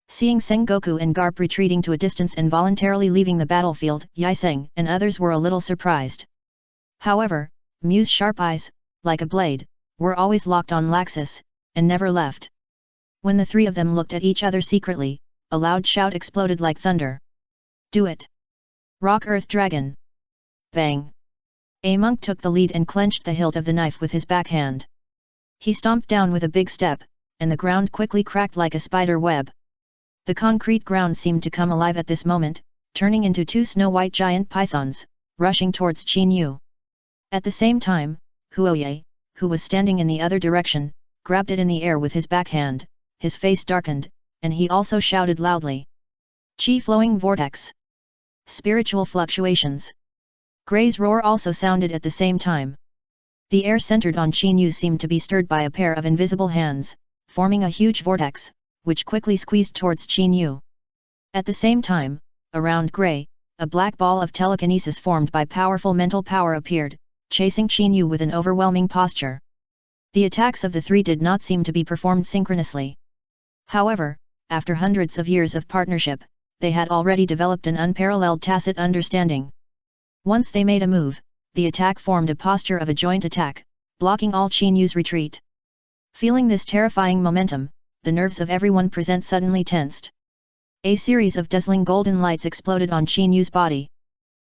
Seeing Sengoku and Garp retreating to a distance and voluntarily leaving the battlefield, Yiseng and others were a little surprised. However, Mu's sharp eyes, like a blade, were always locked on Laxus, and never left. When the 3 of them looked at each other secretly, a loud shout exploded like thunder. Do it! Rock Earth Dragon! Bang! A monk took the lead and clenched the hilt of the knife with his backhand. He stomped down with a big step, and the ground quickly cracked like a spider web. The concrete ground seemed to come alive at this moment, turning into 2 snow-white giant pythons, rushing towards Qin Yu. At the same time, Huoye, who was standing in the other direction, grabbed it in the air with his backhand, his face darkened, and he also shouted loudly. Qi flowing vortex! Spiritual fluctuations! Gray's roar also sounded at the same time. The air centered on Qin Yu seemed to be stirred by a pair of invisible hands, forming a huge vortex, which quickly squeezed towards Qin Yu. At the same time, around Gray, a black ball of telekinesis formed by powerful mental power appeared, chasing Qin Yu with an overwhelming posture. The attacks of the 3 did not seem to be performed synchronously. However, after hundreds of years of partnership, they had already developed an unparalleled tacit understanding. Once they made a move, the attack formed a posture of a joint attack, blocking all Qin Yu's retreat. Feeling this terrifying momentum, the nerves of everyone present suddenly tensed. A series of dazzling golden lights exploded on Qin Yu's body.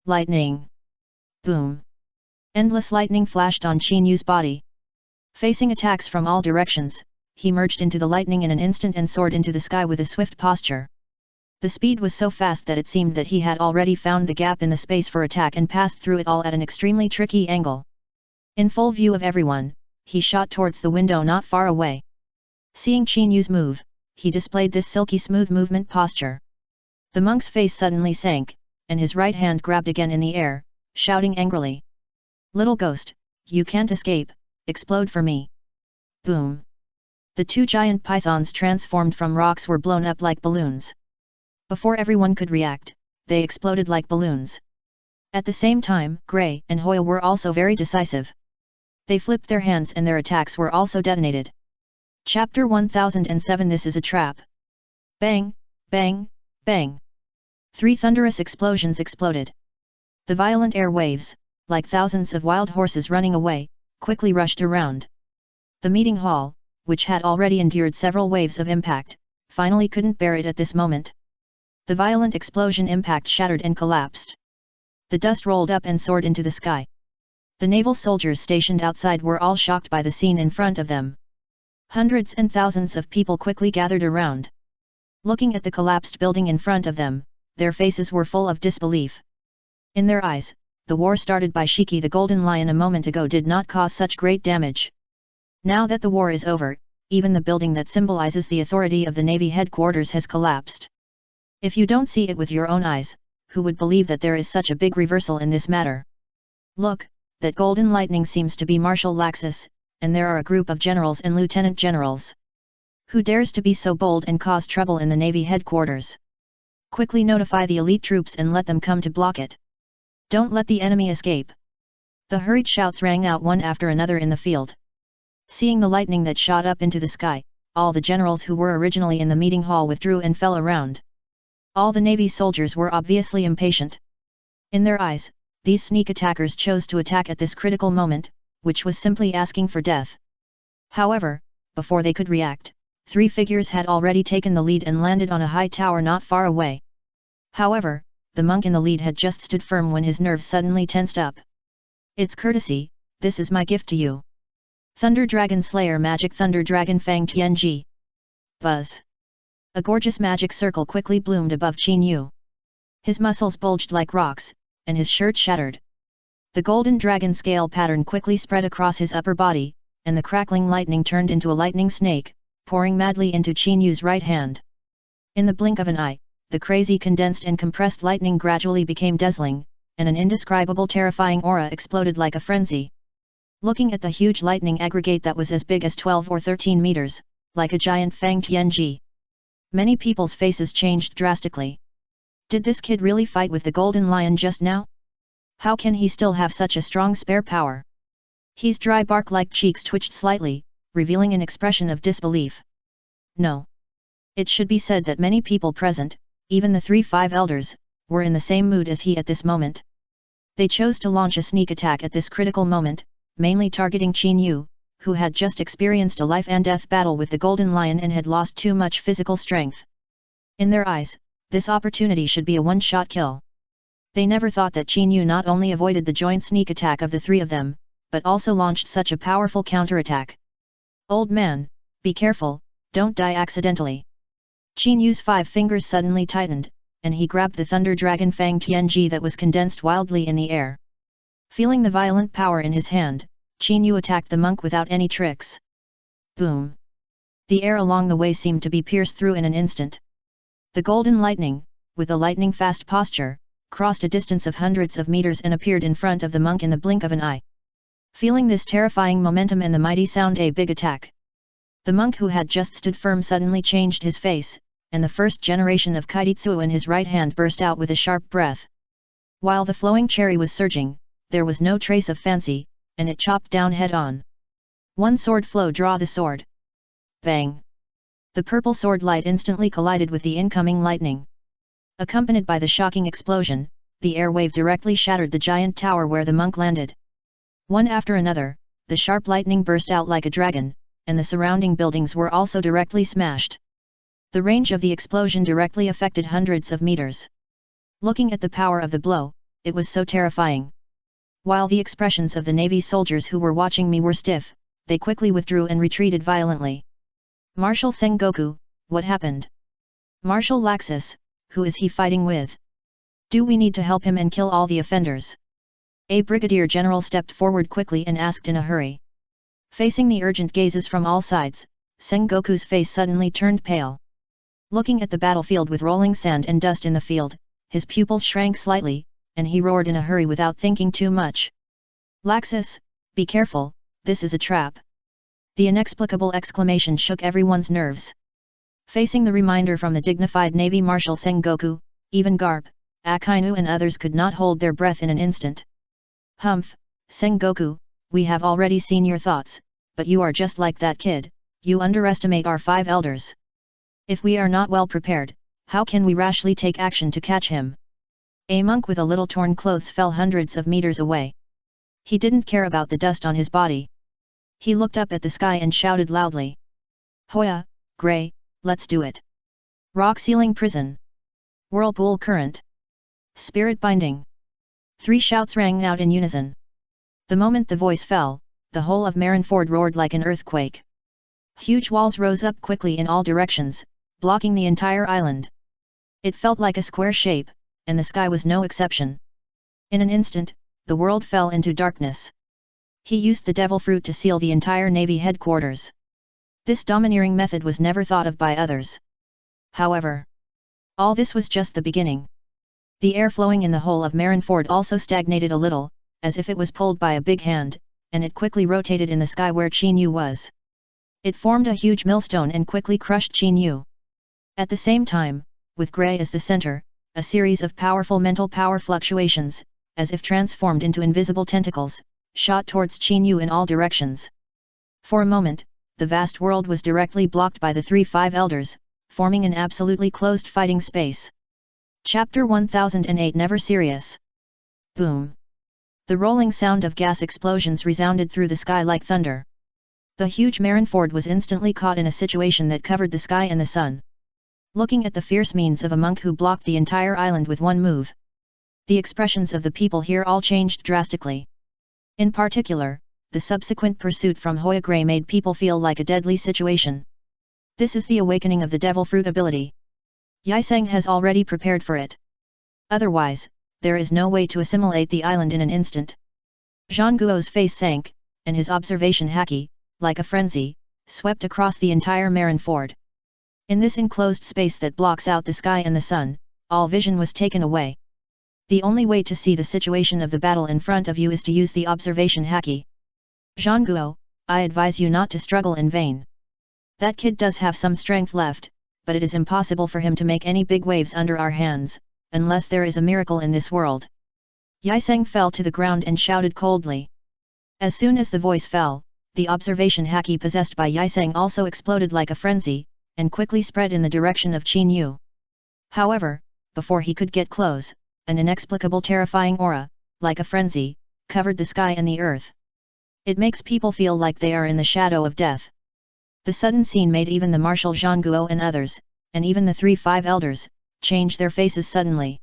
Lightning! Boom! Endless lightning flashed on Qin Yu's body. Facing attacks from all directions, he merged into the lightning in an instant and soared into the sky with a swift posture. The speed was so fast that it seemed that he had already found the gap in the space for attack and passed through it all at an extremely tricky angle. In full view of everyone, he shot towards the window not far away. Seeing Qin Yu's move, he displayed this silky smooth movement posture. The monk's face suddenly sank, and his right hand grabbed again in the air, shouting angrily. Little ghost, you can't escape, explode for me. Boom! The 2 giant pythons transformed from rocks were blown up like balloons. Before everyone could react, they exploded like balloons. At the same time, Gray and Hoya were also very decisive. They flipped their hands and their attacks were also detonated. Chapter 1007 This is a trap. Bang, bang, bang. 3 thunderous explosions exploded. The violent air waves, like thousands of wild horses running away, quickly rushed around. The meeting hall, which had already endured several waves of impact, finally couldn't bear it at this moment. The violent explosion impact shattered and collapsed. The dust rolled up and soared into the sky. The naval soldiers stationed outside were all shocked by the scene in front of them. Hundreds and thousands of people quickly gathered around. Looking at the collapsed building in front of them, their faces were full of disbelief. In their eyes, the war started by Shiki the Golden Lion a moment ago did not cause such great damage. Now that the war is over, even the building that symbolizes the authority of the Navy headquarters has collapsed. If you don't see it with your own eyes, who would believe that there is such a big reversal in this matter? Look, that golden lightning seems to be Marshal Laxus, and there are a group of generals and lieutenant generals. Who dares to be so bold and cause trouble in the Navy headquarters? Quickly notify the elite troops and let them come to block it. Don't let the enemy escape. The hurried shouts rang out one after another in the field. Seeing the lightning that shot up into the sky, all the generals who were originally in the meeting hall withdrew and fell around. All the Navy soldiers were obviously impatient. In their eyes, these sneak attackers chose to attack at this critical moment, which was simply asking for death. However, before they could react, 3 figures had already taken the lead and landed on a high tower not far away. However, the monk in the lead had just stood firm when his nerves suddenly tensed up. It's courtesy, this is my gift to you. Thunder Dragon Slayer Magic Thunder Dragon Fang Tianji. Buzz. A gorgeous magic circle quickly bloomed above Qin Yu. His muscles bulged like rocks, and his shirt shattered. The golden dragon scale pattern quickly spread across his upper body, and the crackling lightning turned into a lightning snake, pouring madly into Qin Yu's right hand. In the blink of an eye, the crazy condensed and compressed lightning gradually became dazzling, and an indescribable terrifying aura exploded like a frenzy. Looking at the huge lightning aggregate that was as big as 12 or 13 meters, like a giant Fang Tianji. Many people's faces changed drastically. Did this kid really fight with the Golden Lion just now? How can he still have such a strong spare power? His dry bark-like cheeks twitched slightly, revealing an expression of disbelief. No. It should be said that many people present, even the 3-5 elders, were in the same mood as he at this moment. They chose to launch a sneak attack at this critical moment, mainly targeting Qin Yu, who had just experienced a life-and-death battle with the Golden Lion and had lost too much physical strength. In their eyes, this opportunity should be a one-shot kill. They never thought that Qin Yu not only avoided the joint sneak attack of the 3 of them, but also launched such a powerful counterattack. Old man, be careful, don't die accidentally. Qin Yu's 5 fingers suddenly tightened, and he grabbed the Thunder Dragon Fang Tianji that was condensed wildly in the air. Feeling the violent power in his hand, Qin Yu attacked the monk without any tricks. Boom! The air along the way seemed to be pierced through in an instant. The golden lightning, with a lightning-fast posture, crossed a distance of hundreds of meters and appeared in front of the monk in the blink of an eye. Feeling this terrifying momentum and the mighty sound a big attack. The monk who had just stood firm suddenly changed his face, and the first generation of Kaititsu in his right hand burst out with a sharp breath. While the flowing cherry was surging, there was no trace of fancy, and it chopped down head-on. One sword flow draw the sword. Bang! The purple sword light instantly collided with the incoming lightning. Accompanied by the shocking explosion, the air wave directly shattered the giant tower where the monk landed. One after another, the sharp lightning burst out like a dragon, and the surrounding buildings were also directly smashed. The range of the explosion directly affected hundreds of meters. Looking at the power of the blow, it was so terrifying. While the expressions of the Navy soldiers who were watching me were stiff, they quickly withdrew and retreated violently. Marshal Sengoku, what happened? Marshal Laxus, who is he fighting with? Do we need to help him and kill all the offenders? A brigadier general stepped forward quickly and asked in a hurry. Facing the urgent gazes from all sides, Sengoku's face suddenly turned pale. Looking at the battlefield with rolling sand and dust in the field, his pupils shrank slightly, and he roared in a hurry without thinking too much. Laxus, be careful, this is a trap. The inexplicable exclamation shook everyone's nerves. Facing the reminder from the dignified Navy Marshal Sengoku, even Garp, Akainu and others could not hold their breath in an instant. Humph, Sengoku, we have already seen your thoughts, but you are just like that kid, you underestimate our 5 elders. If we are not well prepared, how can we rashly take action to catch him? A monk with a little torn clothes fell hundreds of meters away. He didn't care about the dust on his body. He looked up at the sky and shouted loudly. Hoya, Gray, let's do it. Rock ceiling prison. Whirlpool current. Spirit binding. 3 shouts rang out in unison. The moment the voice fell, the whole of Marineford roared like an earthquake. Huge walls rose up quickly in all directions, blocking the entire island. It felt like a square shape, and the sky was no exception. In an instant, the world fell into darkness. He used the devil fruit to seal the entire navy headquarters. This domineering method was never thought of by others. However, all this was just the beginning. The air flowing in the whole of Marineford also stagnated a little, as if it was pulled by a big hand, and it quickly rotated in the sky where Qin Yu was. It formed a huge millstone and quickly crushed Qin Yu. At the same time, with Gray as the center, a series of powerful mental power fluctuations, as if transformed into invisible tentacles, shot towards Qin Yu in all directions. For a moment, the vast world was directly blocked by the 3-5 elders, forming an absolutely closed fighting space. Chapter 1008 Never Serious. Boom. The rolling sound of gas explosions resounded through the sky like thunder. The huge Marineford was instantly caught in a situation that covered the sky and the sun. Looking at the fierce means of a monk who blocked the entire island with one move. The expressions of the people here all changed drastically. In particular, the subsequent pursuit from Hoya Gray made people feel like a deadly situation. This is the awakening of the devil fruit ability. Yiseng has already prepared for it. Otherwise, there is no way to assimilate the island in an instant. Zhang Guo's face sank, and his observation haki, like a frenzy, swept across the entire Marineford. In this enclosed space that blocks out the sky and the sun, all vision was taken away. The only way to see the situation of the battle in front of you is to use the observation haki. Zhang Guo, I advise you not to struggle in vain. That kid does have some strength left, but it is impossible for him to make any big waves under our hands, unless there is a miracle in this world. Yiseng fell to the ground and shouted coldly. As soon as the voice fell, the observation haki possessed by Yiseng also exploded like a frenzy, and quickly spread in the direction of Qin Yu. However, before he could get close, an inexplicable terrifying aura, like a frenzy, covered the sky and the earth. It makes people feel like they are in the shadow of death. The sudden scene made even the martial Zhang Guo and others, and even the 3-5 elders, change their faces suddenly.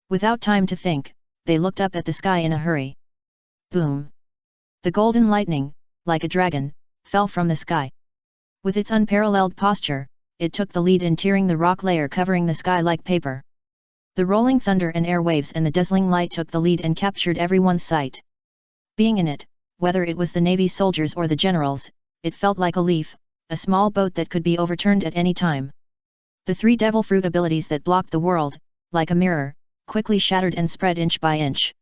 Without time to think, they looked up at the sky in a hurry. Boom! The golden lightning, like a dragon, fell from the sky. With its unparalleled posture, it took the lead in tearing the rock layer covering the sky like paper. The rolling thunder and air waves and the dazzling light took the lead and captured everyone's sight. Being in it, whether it was the Navy soldiers or the generals, it felt like a leaf, a small boat that could be overturned at any time. The 3 devil fruit abilities that blocked the world, like a mirror, quickly shattered and spread inch by inch.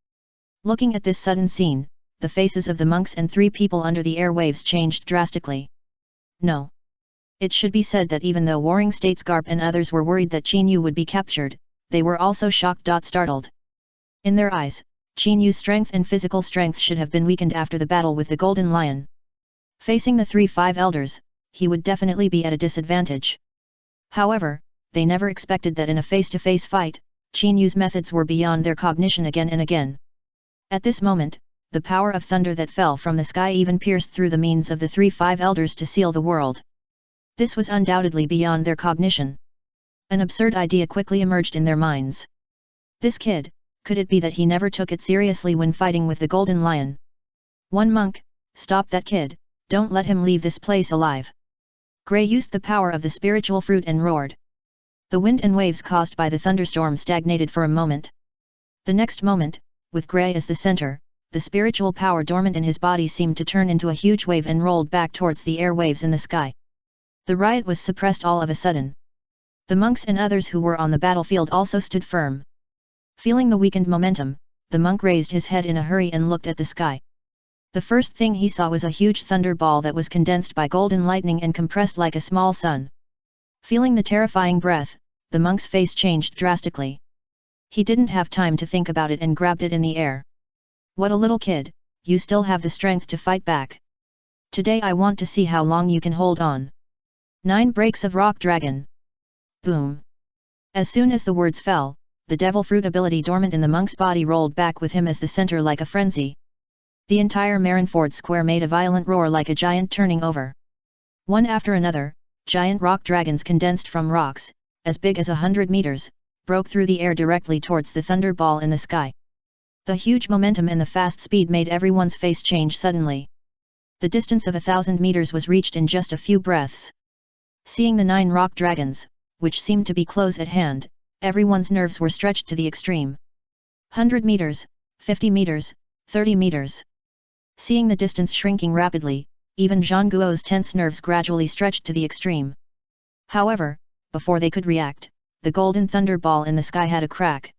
Looking at this sudden scene, the faces of the monks and 3 people under the airwaves changed drastically. No. It should be said that even though Warring States Garp and others were worried that Qin Yu would be captured, they were also shocked. Startled. In their eyes, Qin Yu's strength and physical strength should have been weakened after the battle with the Golden Lion. Facing the 3-5 elders, he would definitely be at a disadvantage. However, they never expected that in a face-to-face fight, Qin Yu's methods were beyond their cognition again and again. At this moment, the power of thunder that fell from the sky even pierced through the means of the 3-5 elders to seal the world. This was undoubtedly beyond their cognition. An absurd idea quickly emerged in their minds. This kid, could it be that he never took it seriously when fighting with the Golden Lion? One monk, stop that kid, don't let him leave this place alive. Gray used the power of the spiritual fruit and roared. The wind and waves caused by the thunderstorm stagnated for a moment. The next moment, with Gray as the center, the spiritual power dormant in his body seemed to turn into a huge wave and rolled back towards the air waves in the sky. The riot was suppressed all of a sudden. The monks and others who were on the battlefield also stood firm. Feeling the weakened momentum, the monk raised his head in a hurry and looked at the sky. The first thing he saw was a huge thunder ball that was condensed by golden lightning and compressed like a small sun. Feeling the terrifying breath, the monk's face changed drastically. He didn't have time to think about it and grabbed it in the air. What a little kid, you still have the strength to fight back. Today I want to see how long you can hold on. 9 breaks of Rock Dragon. Boom. As soon as the words fell, the devil fruit ability dormant in the monk's body rolled back with him as the center like a frenzy. The entire Marineford square made a violent roar like a giant turning over. One after another, giant rock dragons condensed from rocks, as big as 100 meters, broke through the air directly towards the thunder ball in the sky. The huge momentum and the fast speed made everyone's face change suddenly. The distance of 1,000 meters was reached in just a few breaths. Seeing the 9 rock dragons, which seemed to be close at hand, everyone's nerves were stretched to the extreme. 100 meters, 50 meters, 30 meters. Seeing the distance shrinking rapidly, even Zhang Guo's tense nerves gradually stretched to the extreme. However, before they could react, the golden thunder ball in the sky had a crack.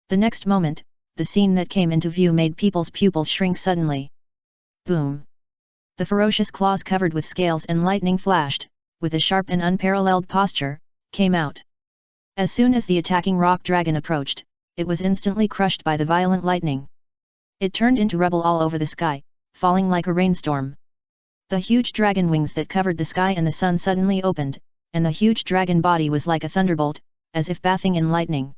The next moment, the scene that came into view made people's pupils shrink suddenly. Boom! The ferocious claws covered with scales and lightning flashed, with a sharp and unparalleled posture, came out. As soon as the attacking rock dragon approached, it was instantly crushed by the violent lightning. It turned into rubble all over the sky, falling like a rainstorm. The huge dragon wings that covered the sky and the sun suddenly opened, and the huge dragon body was like a thunderbolt, as if bathing in lightning.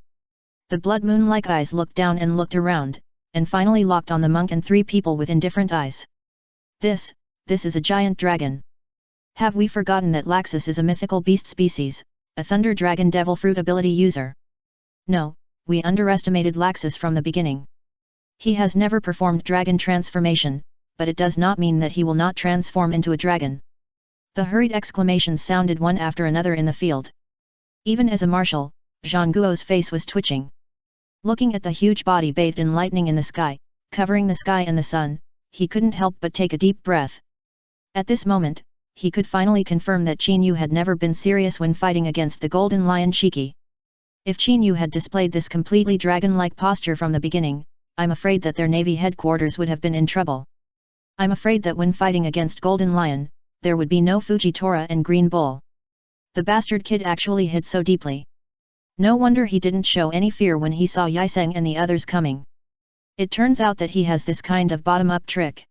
The blood moon-like eyes looked down and looked around, and finally locked on the monk and 3 people with indifferent eyes. This is a giant dragon. Have we forgotten that Laxus is a mythical beast species, a thunder dragon devil fruit ability user? No, we underestimated Laxus from the beginning. He has never performed dragon transformation, but it does not mean that he will not transform into a dragon. The hurried exclamations sounded one after another in the field. Even as a marshal, Zhang Guo's face was twitching. Looking at the huge body bathed in lightning in the sky, covering the sky and the sun, he couldn't help but take a deep breath. At this moment, he could finally confirm that Qin Yu had never been serious when fighting against the Golden Lion Shiki. If Qin Yu had displayed this completely dragon-like posture from the beginning, I'm afraid that their navy headquarters would have been in trouble. I'm afraid that when fighting against Golden Lion, there would be no Fujitora and Green Bull. The bastard kid actually hid so deeply. No wonder he didn't show any fear when he saw Yiseng and the others coming. It turns out that he has this kind of bottom-up trick.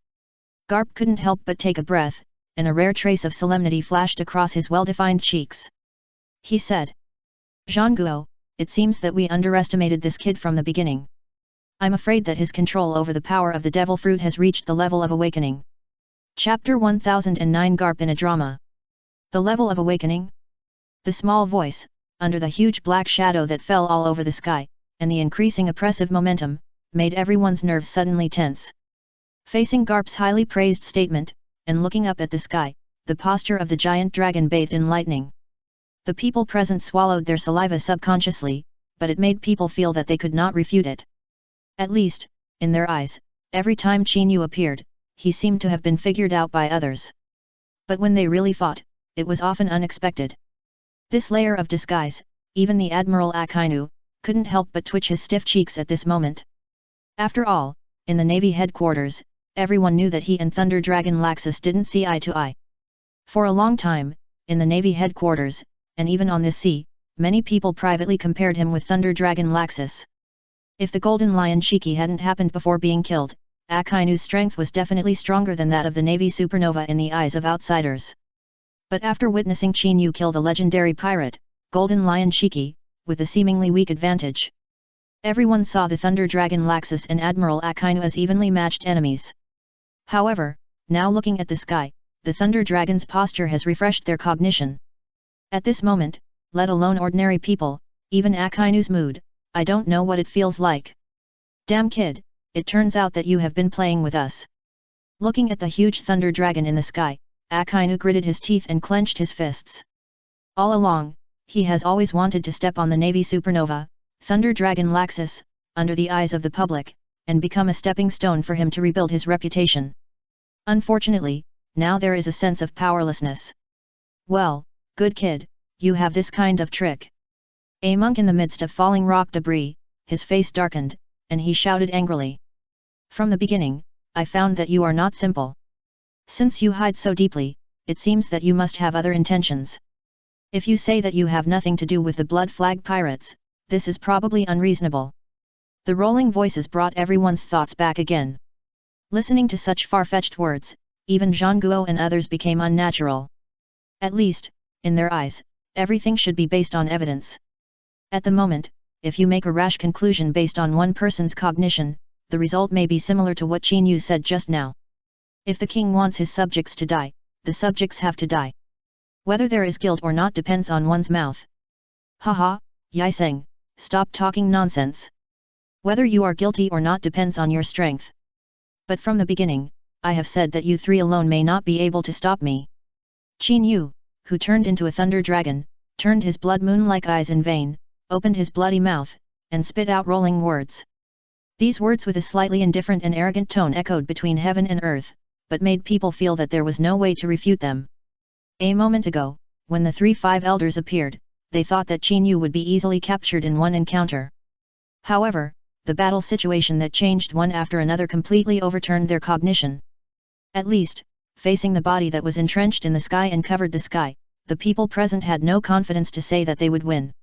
Garp couldn't help but take a breath, and a rare trace of solemnity flashed across his well-defined cheeks. He said, "Zhang Guo, it seems that we underestimated this kid from the beginning. I'm afraid that his control over the power of the devil fruit has reached the level of awakening." Chapter 1009 Garp in a Drama. The level of awakening? The small voice, under the huge black shadow that fell all over the sky, and the increasing oppressive momentum, made everyone's nerves suddenly tense. Facing Garp's highly praised statement, and looking up at the sky, the posture of the giant dragon bathed in lightning. The people present swallowed their saliva subconsciously, but it made people feel that they could not refute it. At least, in their eyes, every time Qin Yu appeared, he seemed to have been figured out by others. But when they really fought, it was often unexpected. This layer of disguise, even the Admiral Akainu, couldn't help but twitch his stiff cheeks at this moment. After all, in the Navy headquarters, everyone knew that he and Thunder Dragon Laxus didn't see eye to eye. For a long time, in the Navy headquarters, and even on this sea, many people privately compared him with Thunder Dragon Laxus. If the Golden Lion Shiki hadn't happened before being killed, Akainu's strength was definitely stronger than that of the Navy supernova in the eyes of outsiders. But after witnessing Qin Yu kill the legendary pirate, Golden Lion Shiki, with a seemingly weak advantage, everyone saw the Thunder Dragon Laxus and Admiral Akainu as evenly matched enemies. However, now looking at the sky, the Thunder Dragon's posture has refreshed their cognition. At this moment, let alone ordinary people, even Akainu's mood, I don't know what it feels like. Damn kid, it turns out that you have been playing with us. Looking at the huge Thunder Dragon in the sky, Akainu gritted his teeth and clenched his fists. All along, he has always wanted to step on the Navy supernova, Thunder Dragon Laxus, under the eyes of the public, and become a stepping stone for him to rebuild his reputation. Unfortunately, now there is a sense of powerlessness. Well, good kid, you have this kind of trick. A monk in the midst of falling rock debris, his face darkened, and he shouted angrily. From the beginning, I found that you are not simple. Since you hide so deeply, it seems that you must have other intentions. If you say that you have nothing to do with the Blood Flag pirates, this is probably unreasonable. The rolling voices brought everyone's thoughts back again. Listening to such far-fetched words, even Zhang Guo and others became unnatural. At least, in their eyes, everything should be based on evidence. At the moment, if you make a rash conclusion based on one person's cognition, the result may be similar to what Qin Yu said just now. If the king wants his subjects to die, the subjects have to die. Whether there is guilt or not depends on one's mouth. Haha, Yiseng, stop talking nonsense. Whether you are guilty or not depends on your strength. But from the beginning, I have said that you three alone may not be able to stop me. Qin Yu, who turned into a thunder dragon, turned his blood moon-like eyes in vain, opened his bloody mouth, and spit out rolling words. These words with a slightly indifferent and arrogant tone echoed between heaven and earth, but made people feel that there was no way to refute them. A moment ago, when the 3-5 elders appeared, they thought that Qin Yu would be easily captured in one encounter. However, the battle situation that changed one after another completely overturned their cognition. At least, facing the body that was entrenched in the sky and covered the sky, the people present had no confidence to say that they would win.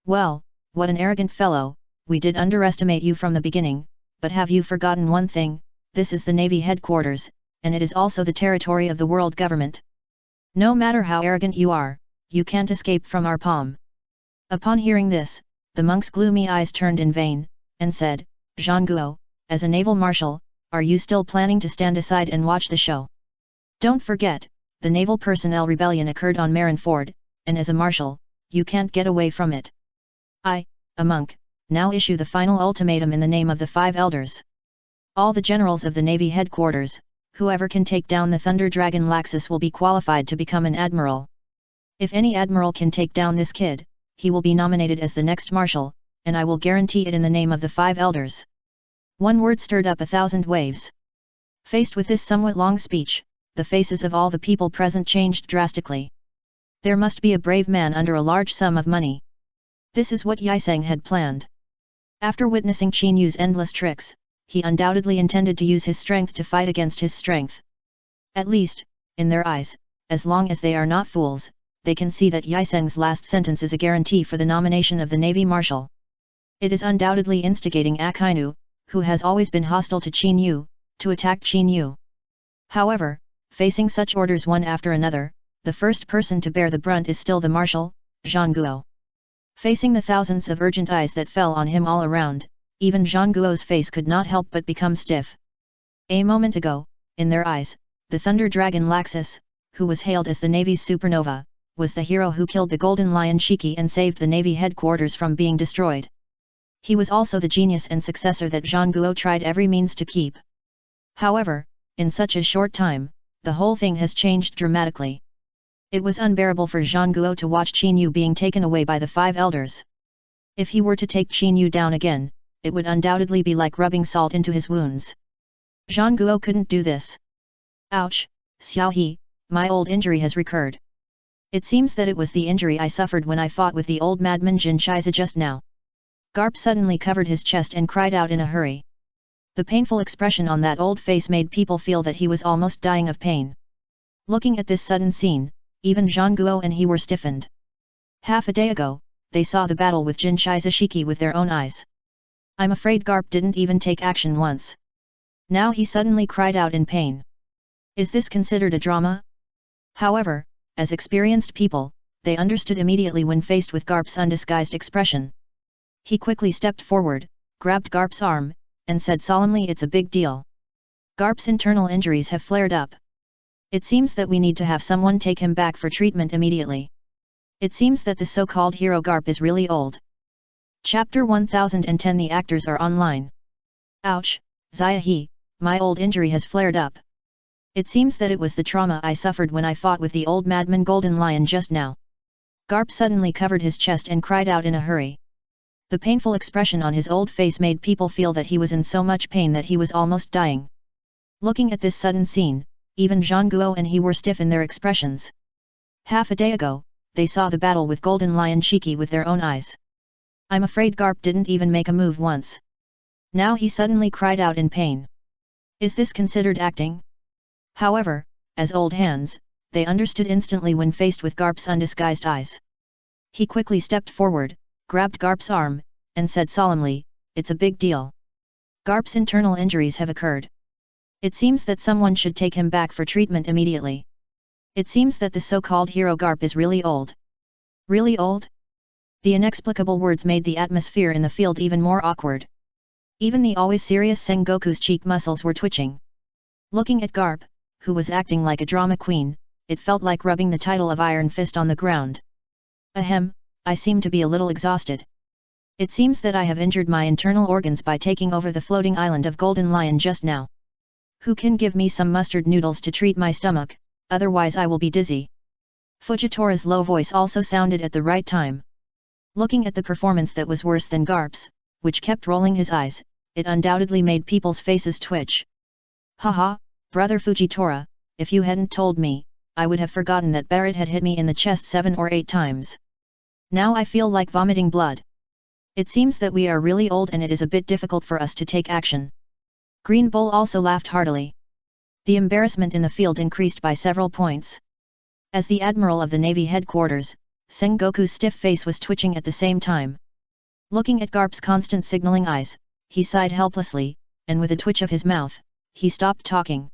Well, what an arrogant fellow, we did underestimate you from the beginning, but have you forgotten one thing? This is the Navy headquarters, and it is also the territory of the world government. No matter how arrogant you are, you can't escape from our palm. Upon hearing this, the monk's gloomy eyes turned in vain, and said, Zhang Guo, as a naval marshal, are you still planning to stand aside and watch the show? Don't forget, the naval personnel rebellion occurred on Marineford, and as a marshal, you can't get away from it. I, a monk, now issue the final ultimatum in the name of the 5 elders. All the generals of the Navy headquarters, whoever can take down the Thunder Dragon Laxus will be qualified to become an admiral. If any admiral can take down this kid, he will be nominated as the next marshal, and I will guarantee it in the name of the 5 elders. One word stirred up 1,000 waves. Faced with this somewhat long speech, the faces of all the people present changed drastically. There must be a brave man under a large sum of money. This is what Yiseng had planned. After witnessing Qin Yu's endless tricks, he undoubtedly intended to use his strength to fight against his strength. At least, in their eyes, as long as they are not fools, they can see that Yiseng's last sentence is a guarantee for the nomination of the Navy Marshal. It is undoubtedly instigating Akainu, who has always been hostile to Qin Yu, to attack Qin Yu. However, facing such orders one after another, the first person to bear the brunt is still the Marshal, Zhang Guo. Facing the thousands of urgent eyes that fell on him all around, even Zhang Guo's face could not help but become stiff. A moment ago, in their eyes, the Thunder Dragon Laxus, who was hailed as the Navy's supernova, was the hero who killed the Golden Lion Shiki and saved the Navy headquarters from being destroyed. He was also the genius and successor that Zhang Guo tried every means to keep. However, in such a short time, the whole thing has changed dramatically. It was unbearable for Zhang Guo to watch Qin Yu being taken away by the 5 elders. If he were to take Qin Yu down again, it would undoubtedly be like rubbing salt into his wounds. Zhang Guo couldn't do this. Ouch, Xiao He, my old injury has recurred. It seems that it was the injury I suffered when I fought with the old madman Jin Shiza just now. Garp suddenly covered his chest and cried out in a hurry. The painful expression on that old face made people feel that he was almost dying of pain. Looking at this sudden scene, even Zhang Guo and he were stiffened. Half a day ago, they saw the battle with Jin Shiza Shiki with their own eyes. I'm afraid Garp didn't even take action once. Now he suddenly cried out in pain. Is this considered a drama? However, as experienced people, they understood immediately when faced with Garp's undisguised expression. He quickly stepped forward, grabbed Garp's arm, and said solemnly, it's a big deal. Garp's internal injuries have flared up. It seems that we need to have someone take him back for treatment immediately. It seems that the so-called hero Garp is really old. Chapter 1010. The actors are online. Ouch, Xia He, my old injury has flared up. It seems that it was the trauma I suffered when I fought with the old madman Golden Lion just now. Garp suddenly covered his chest and cried out in a hurry. The painful expression on his old face made people feel that he was in so much pain that he was almost dying. Looking at this sudden scene, even Zhang Guo and he were stiff in their expressions. Half a day ago, they saw the battle with Golden Lion Shiki with their own eyes. I'm afraid Garp didn't even make a move once. Now he suddenly cried out in pain. Is this considered acting? However, as old hands, they understood instantly when faced with Garp's undisguised eyes. He quickly stepped forward, grabbed Garp's arm, and said solemnly, it's a big deal. Garp's internal injuries have occurred. It seems that someone should take him back for treatment immediately. It seems that the so-called hero Garp is really old. Really old? The inexplicable words made the atmosphere in the field even more awkward. Even the always serious Sengoku's cheek muscles were twitching. Looking at Garp, who was acting like a drama queen, it felt like rubbing the title of Iron Fist on the ground. Ahem, I seem to be a little exhausted. It seems that I have injured my internal organs by taking over the floating island of Golden Lion just now. Who can give me some mustard noodles to treat my stomach, otherwise I will be dizzy. Fujitora's low voice also sounded at the right time. Looking at the performance that was worse than Garp's, which kept rolling his eyes, it undoubtedly made people's faces twitch. Haha, brother Fujitora, if you hadn't told me, I would have forgotten that Barrett had hit me in the chest 7 or 8 times. Now I feel like vomiting blood. It seems that we are really old and it is a bit difficult for us to take action. Green Bull also laughed heartily. The embarrassment in the field increased by several points. As the Admiral of the Navy headquarters, Sengoku's stiff face was twitching at the same time. Looking at Garp's constant signaling eyes, he sighed helplessly, and with a twitch of his mouth, he stopped talking.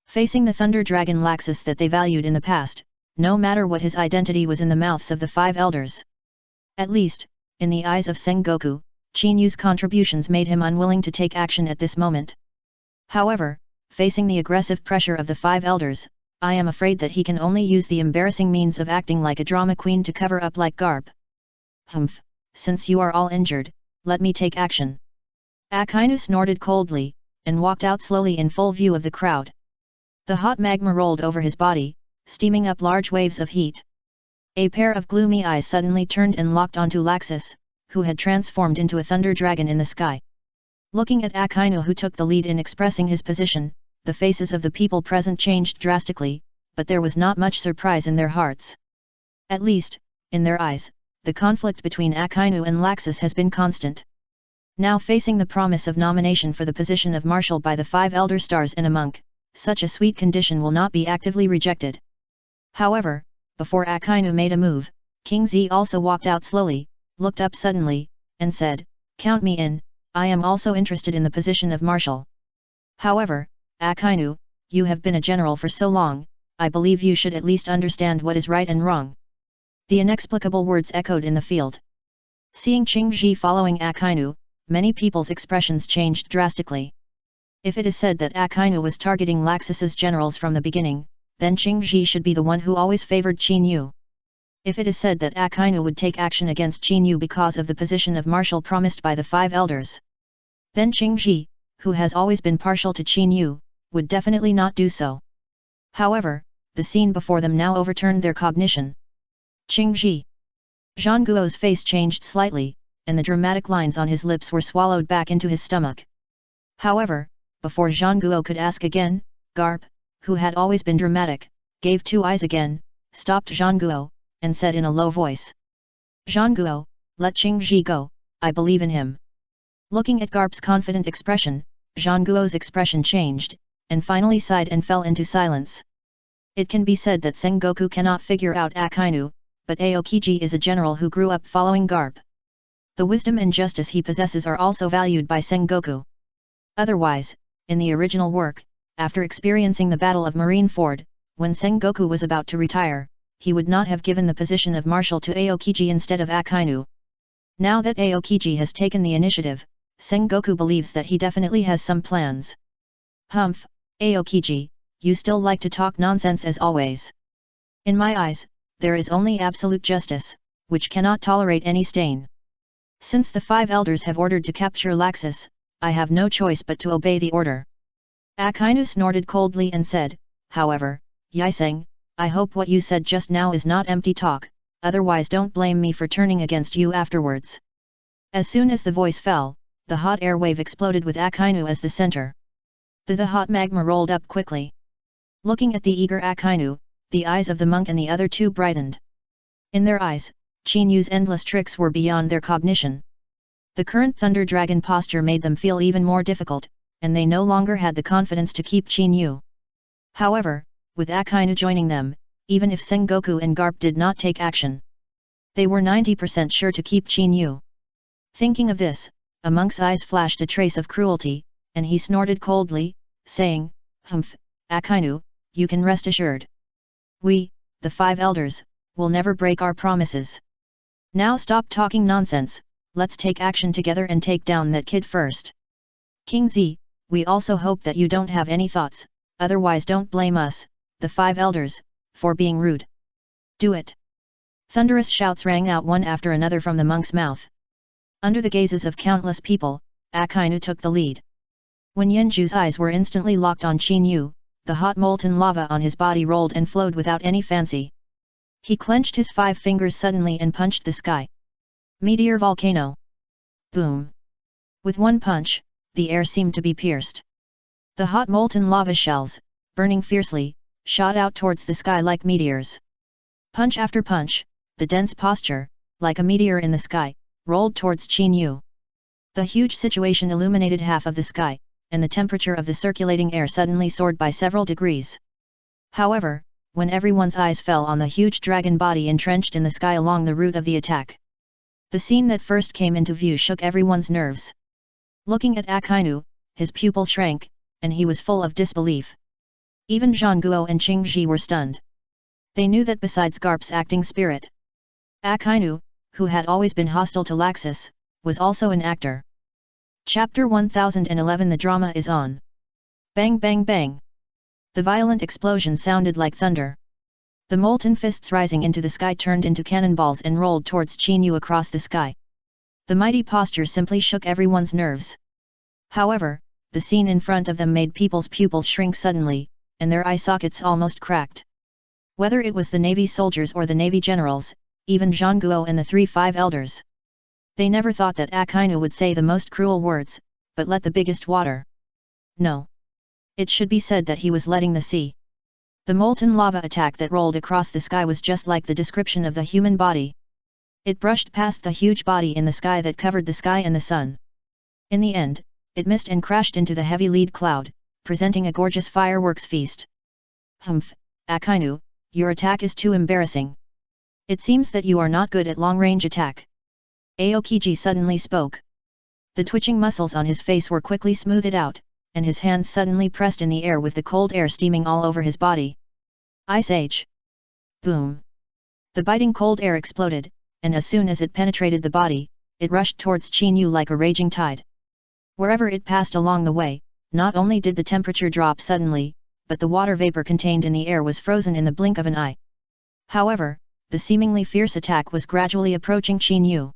Facing the Thunder Dragon Laxus that they valued in the past, no matter what his identity was in the mouths of the 5 elders. At least, in the eyes of Sengoku, Chinyu's contributions made him unwilling to take action at this moment. However, facing the aggressive pressure of the 5 elders, I am afraid that he can only use the embarrassing means of acting like a drama queen to cover up like Garp. Humph, since you are all injured, let me take action. Akainu snorted coldly, and walked out slowly in full view of the crowd. The hot magma rolled over his body, steaming up large waves of heat. A pair of gloomy eyes suddenly turned and locked onto Laxus, who had transformed into a thunder dragon in the sky. Looking at Akainu, who took the lead in expressing his position, the faces of the people present changed drastically, but there was not much surprise in their hearts. At least, in their eyes, the conflict between Akainu and Laxus has been constant. Now facing the promise of nomination for the position of Marshal by the 5 Elder Stars and a monk, such a sweet condition will not be actively rejected. However, before Akainu made a move, King Z also walked out slowly, looked up suddenly, and said, "Count me in, I am also interested in the position of Marshal." However, Akainu, you have been a general for so long, I believe you should at least understand what is right and wrong. The inexplicable words echoed in the field. Seeing Qingji following Akainu, many people's expressions changed drastically. If it is said that Akainu was targeting Laxus's generals from the beginning, then Qingji should be the one who always favored Qinyu. If it is said that Akainu would take action against Qinyu because of the position of Marshal promised by the 5 elders, then Qingji, who has always been partial to Qinyu, would definitely not do so. However, the scene before them now overturned their cognition. Qingji. Zhang Guo's face changed slightly, and the dramatic lines on his lips were swallowed back into his stomach. However, before Zhang Guo could ask again, Garp, who had always been dramatic, gave 2 eyes again, stopped Zhang Guo, and said in a low voice, "Zhang Guo, let Qingji go, I believe in him." Looking at Garp's confident expression, Zhang Guo's expression changed, and finally sighed and fell into silence. It can be said that Sengoku cannot figure out Akainu, but Aokiji is a general who grew up following Garp. The wisdom and justice he possesses are also valued by Sengoku. Otherwise, in the original work, after experiencing the Battle of Marineford, when Sengoku was about to retire, he would not have given the position of Marshal to Aokiji instead of Akainu. Now that Aokiji has taken the initiative, Sengoku believes that he definitely has some plans. Humph, Aokiji, you still like to talk nonsense as always. In my eyes, there is only absolute justice, which cannot tolerate any stain. Since the 5 elders have ordered to capture Laxus, I have no choice but to obey the order. Akainu snorted coldly and said, "However, Yiseng, I hope what you said just now is not empty talk, otherwise don't blame me for turning against you afterwards." As soon as the voice fell, the hot air wave exploded with Akainu as the center. The hot magma rolled up quickly. Looking at the eager Akainu, the eyes of the monk and the other 2 brightened. In their eyes, Chinyu's endless tricks were beyond their cognition. The current Thunder Dragon posture made them feel even more difficult, and they no longer had the confidence to keep Qinyu. However, with Akainu joining them, even if Sengoku and Garp did not take action, they were 90% sure to keep Qinyu. Thinking of this, a monk's eyes flashed a trace of cruelty, and he snorted coldly, saying, Humph, Akainu, you can rest assured. We, the 5 elders, will never break our promises. Now stop talking nonsense, let's take action together and take down that kid first. King Z, we also hope that you don't have any thoughts, otherwise don't blame us, the 5 elders, for being rude. Do it. Thunderous shouts rang out one after another from the monk's mouth. Under the gazes of countless people, Akainu took the lead. When Yinju's eyes were instantly locked on Qin Yu, the hot molten lava on his body rolled and flowed without any fancy. He clenched his 5 fingers suddenly and punched the sky. Meteor volcano. Boom. With one punch, the air seemed to be pierced. The hot molten lava shells, burning fiercely, shot out towards the sky like meteors. Punch after punch, the dense posture, like a meteor in the sky, rolled towards Qin Yu. The huge situation illuminated half of the sky, and the temperature of the circulating air suddenly soared by several degrees. However, when everyone's eyes fell on the huge dragon body entrenched in the sky along the route of the attack, the scene that first came into view shook everyone's nerves. Looking at Akainu, his pupil shrank, and he was full of disbelief. Even Zhang Guo and Qing Ji were stunned. They knew that besides Garp's acting spirit, Akainu, who had always been hostile to Laxus, was also an actor. Chapter 1011 The drama is on. Bang bang bang. The violent explosion sounded like thunder. The molten fists rising into the sky turned into cannonballs and rolled towards Qin Yu across the sky. The mighty posture simply shook everyone's nerves. However, the scene in front of them made people's pupils shrink suddenly, and their eye sockets almost cracked. Whether it was the Navy soldiers or the Navy generals, even Zhang Guo and the 3-5 elders, they never thought that Akainu would say the most cruel words, but let the biggest water. No. It should be said that he was letting the sea. The molten lava attack that rolled across the sky was just like the description of the human body. It brushed past the huge body in the sky that covered the sky and the sun. In the end, it missed and crashed into the heavy lead cloud, presenting a gorgeous fireworks feast. Humph, Akainu, your attack is too embarrassing. It seems that you are not good at long-range attack. Aokiji suddenly spoke. The twitching muscles on his face were quickly smoothed out, and his hands suddenly pressed in the air with the cold air steaming all over his body. Ice Age. Boom. The biting cold air exploded, and as soon as it penetrated the body, it rushed towards Qin Yu like a raging tide. Wherever it passed along the way, not only did the temperature drop suddenly, but the water vapor contained in the air was frozen in the blink of an eye. However, the seemingly fierce attack was gradually approaching Qin Yu.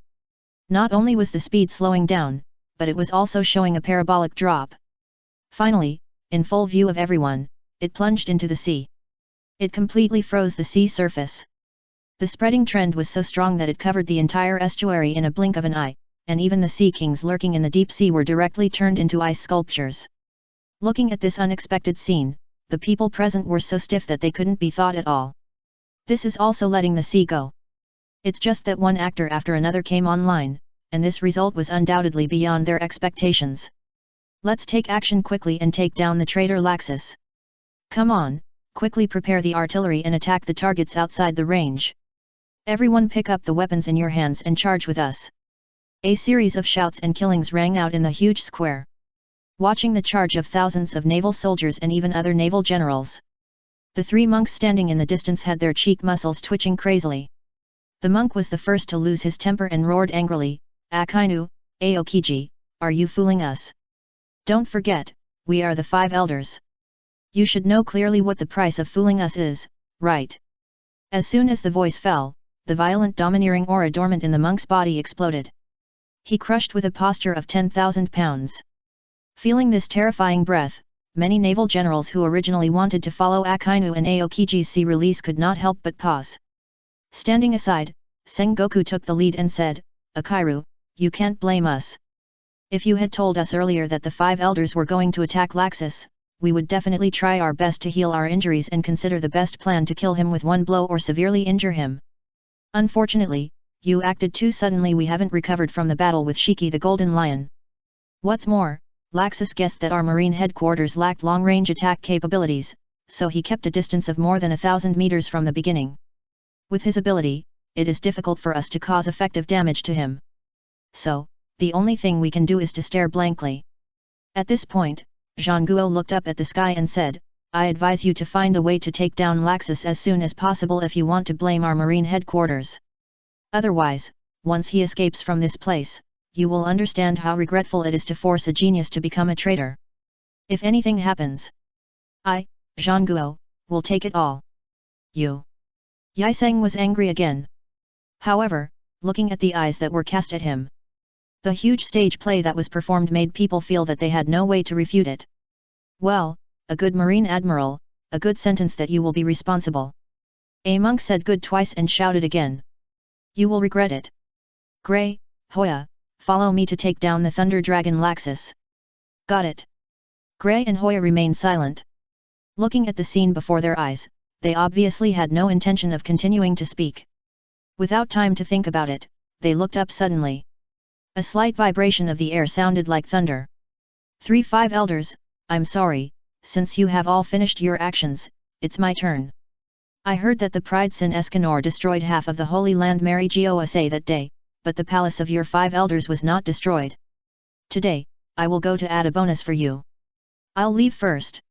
Not only was the speed slowing down, but it was also showing a parabolic drop. Finally, in full view of everyone, it plunged into the sea. It completely froze the sea surface. The spreading trend was so strong that it covered the entire estuary in a blink of an eye, and even the sea kings lurking in the deep sea were directly turned into ice sculptures. Looking at this unexpected scene, the people present were so stiff that they couldn't be thought at all. This is also letting the sea go. It's just that one actor after another came online, and this result was undoubtedly beyond their expectations. Let's take action quickly and take down the traitor Laxus. Come on, quickly prepare the artillery and attack the targets outside the range. Everyone pick up the weapons in your hands and charge with us. A series of shouts and killings rang out in the huge square. Watching the charge of thousands of naval soldiers and even other naval generals, the 3 monks standing in the distance had their cheek muscles twitching crazily. The monk was the first to lose his temper and roared angrily, Akainu, Aokiji, are you fooling us? Don't forget, we are the 5 elders. You should know clearly what the price of fooling us is, right? As soon as the voice fell, the violent domineering aura dormant in the monk's body exploded. He crushed with a posture of 10,000 pounds. Feeling this terrifying breath, many naval generals who originally wanted to follow Akainu and Aokiji's sea release could not help but pause. Standing aside, Sengoku took the lead and said, Akairu, you can't blame us. If you had told us earlier that the 5 elders were going to attack Laxus, we would definitely try our best to heal our injuries and consider the best plan to kill him with one blow or severely injure him. Unfortunately, you acted too suddenly. We haven't recovered from the battle with Shiki the Golden Lion. What's more, Laxus guessed that our marine headquarters lacked long-range attack capabilities, so he kept a distance of more than 1,000 meters from the beginning. With his ability, it is difficult for us to cause effective damage to him. So, the only thing we can do is to stare blankly. At this point, Zhang Guo looked up at the sky and said, I advise you to find a way to take down Laxus as soon as possible if you want to blame our marine headquarters. Otherwise, once he escapes from this place, you will understand how regretful it is to force a genius to become a traitor. If anything happens, I, Zhang Guo, will take it all. You. Yiseng was angry again. However, looking at the eyes that were cast at him, the huge stage play that was performed made people feel that they had no way to refute it. Well, a good marine admiral, a good sentence that you will be responsible. A monk said good twice and shouted again. You will regret it. Gray, Hoya, follow me to take down the thunder dragon Laxus. Got it. Gray and Hoya remained silent. Looking at the scene before their eyes, they obviously had no intention of continuing to speak. Without time to think about it, they looked up suddenly. A slight vibration of the air sounded like thunder. 3-5 elders, I'm sorry, since you have all finished your actions, it's my turn. I heard that the Pride Sin Escanor destroyed half of the Holy Land Mary Gosa that day, but the palace of your 5 elders was not destroyed. Today, I will go to add a bonus for you. I'll leave first.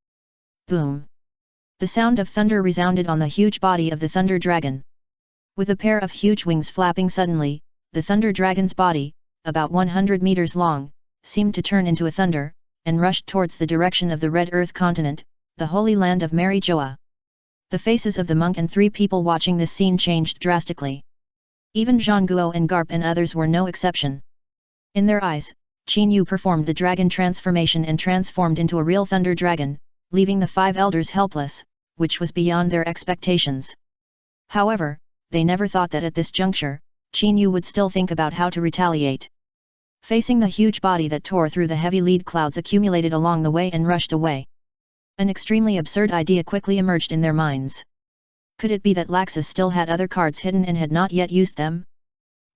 Boom. The sound of thunder resounded on the huge body of the thunder dragon. With a pair of huge wings flapping suddenly, the thunder dragon's body, about 100 meters long, seemed to turn into a thunder, and rushed towards the direction of the Red Earth continent, the Holy Land of Mary Joa. The faces of the monk and 3 people watching this scene changed drastically. Even Zhang Guo and Garp and others were no exception. In their eyes, Qin Yu performed the dragon transformation and transformed into a real thunder dragon, leaving the 5 elders helpless, which was beyond their expectations. However, they never thought that at this juncture, Qin Yu would still think about how to retaliate. Facing the huge body that tore through the heavy lead clouds accumulated along the way and rushed away. An extremely absurd idea quickly emerged in their minds. Could it be that Laxus still had other cards hidden and had not yet used them?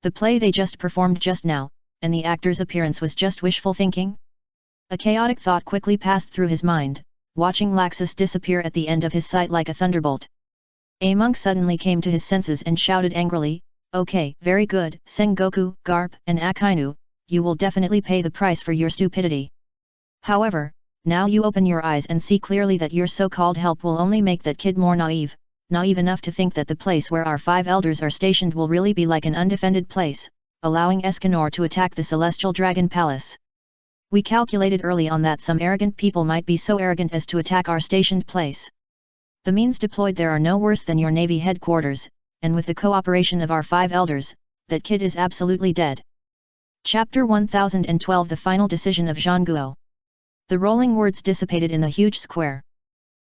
The play they just performed just now, and the actor's appearance was just wishful thinking? A chaotic thought quickly passed through his mind, watching Laxus disappear at the end of his sight like a thunderbolt. A monk suddenly came to his senses and shouted angrily, "Okay, very good, Sengoku, Garp, and Akainu, you will definitely pay the price for your stupidity. However, now you open your eyes and see clearly that your so-called help will only make that kid more naive enough to think that the place where our 5 elders are stationed will really be like an undefended place, allowing Escanor to attack the Celestial Dragon Palace. We calculated early on that some arrogant people might be so arrogant as to attack our stationed place. The means deployed there are no worse than your Navy headquarters, and with the cooperation of our 5 elders, that kid is absolutely dead." Chapter 1012 The Final Decision of Zhang Guo. The rolling words dissipated in the huge square.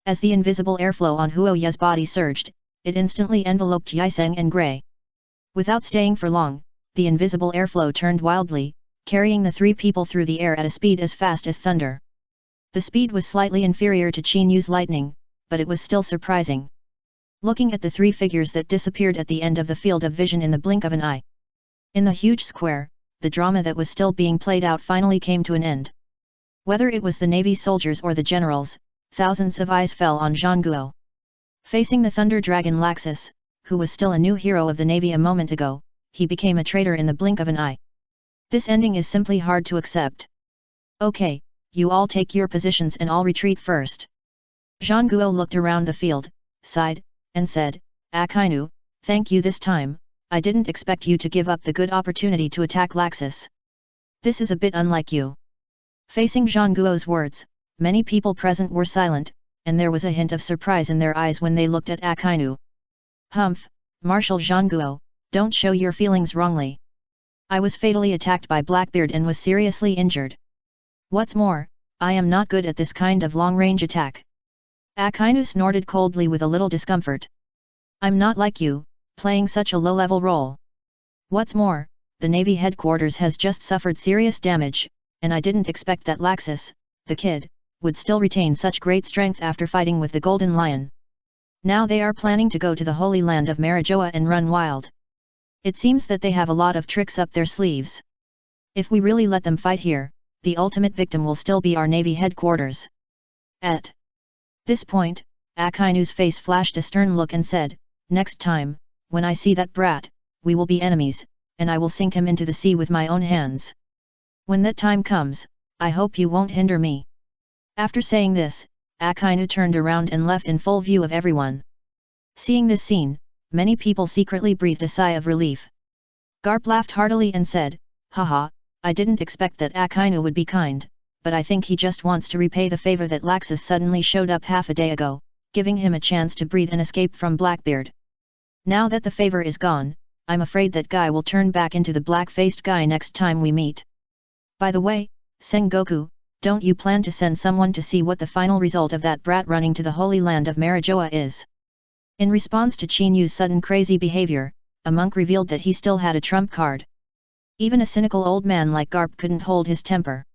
As the invisible airflow on Huo Ye's body surged, it instantly enveloped Yiseng and Gray. Without staying for long, the invisible airflow turned wildly, carrying the 3 people through the air at a speed as fast as thunder. The speed was slightly inferior to Qin Yu's lightning, but it was still surprising. Looking at the 3 figures that disappeared at the end of the field of vision in the blink of an eye. In the huge square, the drama that was still being played out finally came to an end. Whether it was the Navy soldiers or the generals, thousands of eyes fell on Zhang Guo. Facing the Thunder Dragon Laxus, who was still a new hero of the Navy a moment ago, he became a traitor in the blink of an eye. This ending is simply hard to accept. Okay, you all take your positions and I'll retreat first. Zhang Guo looked around the field, sighed, and said, "Akainu, thank you this time, I didn't expect you to give up the good opportunity to attack Laxus. This is a bit unlike you." Facing Zhang Guo's words, many people present were silent, and there was a hint of surprise in their eyes when they looked at Akainu. "Humph, Marshal Zhang Guo, don't show your feelings wrongly. I was fatally attacked by Blackbeard and was seriously injured. What's more, I am not good at this kind of long-range attack." Akainu snorted coldly with a little discomfort. "I'm not like you, playing such a low-level role. What's more, the Navy headquarters has just suffered serious damage, and I didn't expect that Laxus, the kid, would still retain such great strength after fighting with the Golden Lion. Now they are planning to go to the Holy Land of Marijoa and run wild. It seems that they have a lot of tricks up their sleeves. If we really let them fight here, the ultimate victim will still be our Navy headquarters." At this point, Akainu's face flashed a stern look and said, "Next time, when I see that brat, we will be enemies, and I will sink him into the sea with my own hands. When that time comes, I hope you won't hinder me." After saying this, Akainu turned around and left in full view of everyone. Seeing this scene, many people secretly breathed a sigh of relief. Garp laughed heartily and said, "Haha, I didn't expect that Akainu would be kind, but I think he just wants to repay the favor that Laxus suddenly showed up half a day ago, giving him a chance to breathe and escape from Blackbeard. Now that the favor is gone, I'm afraid that guy will turn back into the black-faced guy next time we meet. By the way, Sengoku, don't you plan to send someone to see what the final result of that brat running to the Holy Land of Marijoa is?" In response to Chinyu's sudden crazy behavior, a monk revealed that he still had a trump card. Even a cynical old man like Garp couldn't hold his temper.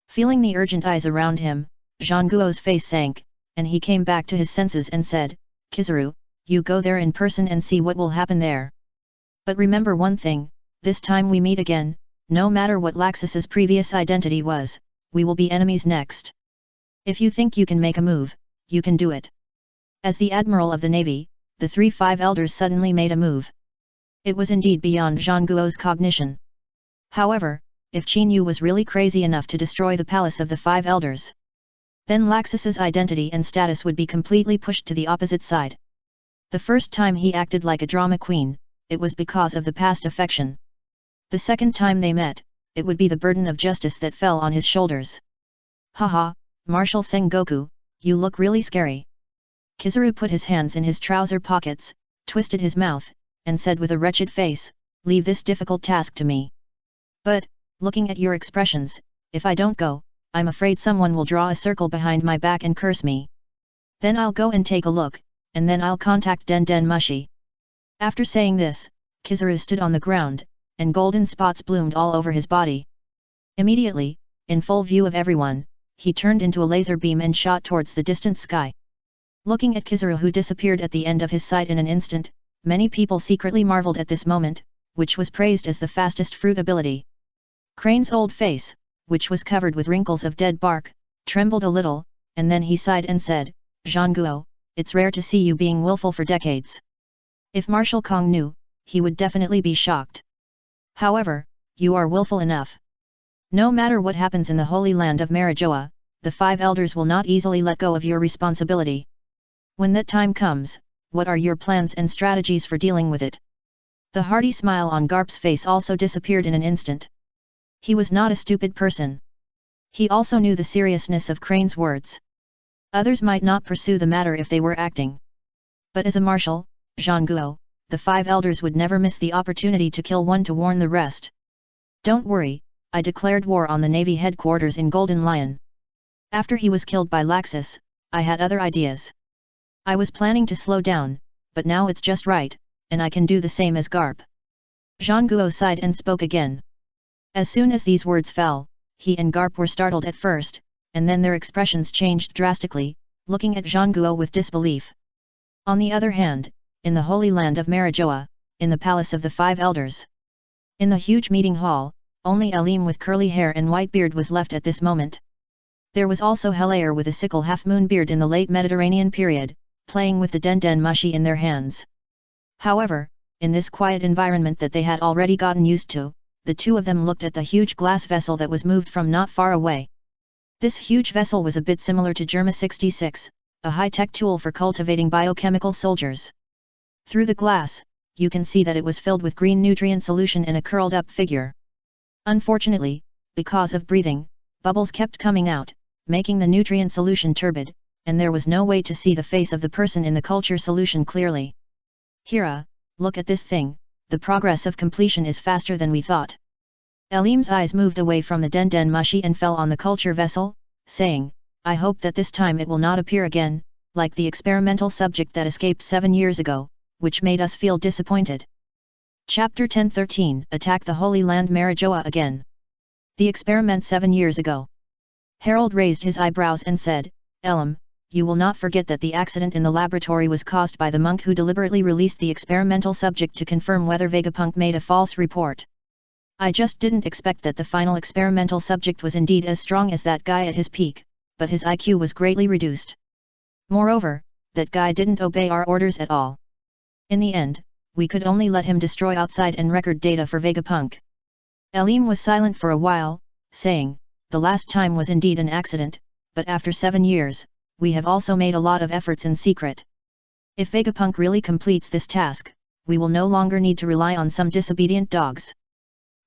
Feeling the urgent eyes around him, Zhangguo's face sank, and he came back to his senses and said, "Kizaru, you go there in person and see what will happen there. But remember one thing, this time we meet again, no matter what Laxus's previous identity was, we will be enemies next. If you think you can make a move, you can do it." As the Admiral of the Navy, the 3-5 elders suddenly made a move. It was indeed beyond Zhangguo's cognition. However, if Chinyu was really crazy enough to destroy the palace of the 5 elders, then Laxus's identity and status would be completely pushed to the opposite side. The first time he acted like a drama queen, it was because of the past affection. The second time they met, it would be the burden of justice that fell on his shoulders. "Haha, Marshal Sengoku, you look really scary." Kizaru put his hands in his trouser pockets, twisted his mouth, and said with a wretched face, "Leave this difficult task to me. But, looking at your expressions, if I don't go, I'm afraid someone will draw a circle behind my back and curse me. Then I'll go and take a look, and then I'll contact Den Den Mushi." After saying this, Kizaru stood on the ground, and golden spots bloomed all over his body. Immediately, in full view of everyone, he turned into a laser beam and shot towards the distant sky. Looking at Kizaru, who disappeared at the end of his sight in an instant, many people secretly marveled at this moment, which was praised as the fastest fruit ability. Crane's old face, which was covered with wrinkles of dead bark, trembled a little, and then he sighed and said, "Zhangguo, it's rare to see you being willful for decades. If Marshal Kong knew, he would definitely be shocked. However, you are willful enough. No matter what happens in the Holy Land of Marijoa, the 5 elders will not easily let go of your responsibility. When that time comes, what are your plans and strategies for dealing with it?" The hearty smile on Garp's face also disappeared in an instant. He was not a stupid person. He also knew the seriousness of Crane's words. Others might not pursue the matter if they were acting. But as a marshal, Zhangguo, the 5 elders would never miss the opportunity to kill one to warn the rest. "Don't worry, I declared war on the Navy headquarters in Golden Lion. After he was killed by Laxus, I had other ideas. I was planning to slow down, but now it's just right, and I can do the same as Garp." Zhangguo sighed and spoke again. As soon as these words fell, he and Garp were startled at first, and then their expressions changed drastically, looking at Zhangguo with disbelief. On the other hand, in the Holy Land of Marijoa, in the palace of the 5 elders, in the huge meeting hall, only Elim with curly hair and white beard was left at this moment. There was also Helaer with a sickle half-moon beard in the late Mediterranean period, playing with the Den Den Mushi in their hands. However, in this quiet environment that they had already gotten used to, the two of them looked at the huge glass vessel that was moved from not far away. This huge vessel was a bit similar to Germa 66, a high-tech tool for cultivating biochemical soldiers. Through the glass, you can see that it was filled with green nutrient solution in a curled-up figure. Unfortunately, because of breathing, bubbles kept coming out, making the nutrient solution turbid, and there was no way to see the face of the person in the culture solution clearly. "Hira, look at this thing, the progress of completion is faster than we thought." Elim's eyes moved away from the Den Den Mushi and fell on the culture vessel, saying, "I hope that this time it will not appear again, like the experimental subject that escaped 7 years ago, which made us feel disappointed." Chapter 10-13 Attack the Holy Land Marijoa again. The experiment 7 years ago. Harold raised his eyebrows and said, "Elim, you will not forget that the accident in the laboratory was caused by the monk who deliberately released the experimental subject to confirm whether Vegapunk made a false report. I just didn't expect that the final experimental subject was indeed as strong as that guy at his peak, but his IQ was greatly reduced. Moreover, that guy didn't obey our orders at all. In the end, we could only let him destroy outside and record data for Vegapunk." Elim was silent for a while, saying, "The last time was indeed an accident, but after 7 years, we have also made a lot of efforts in secret. If Vegapunk really completes this task, we will no longer need to rely on some disobedient dogs.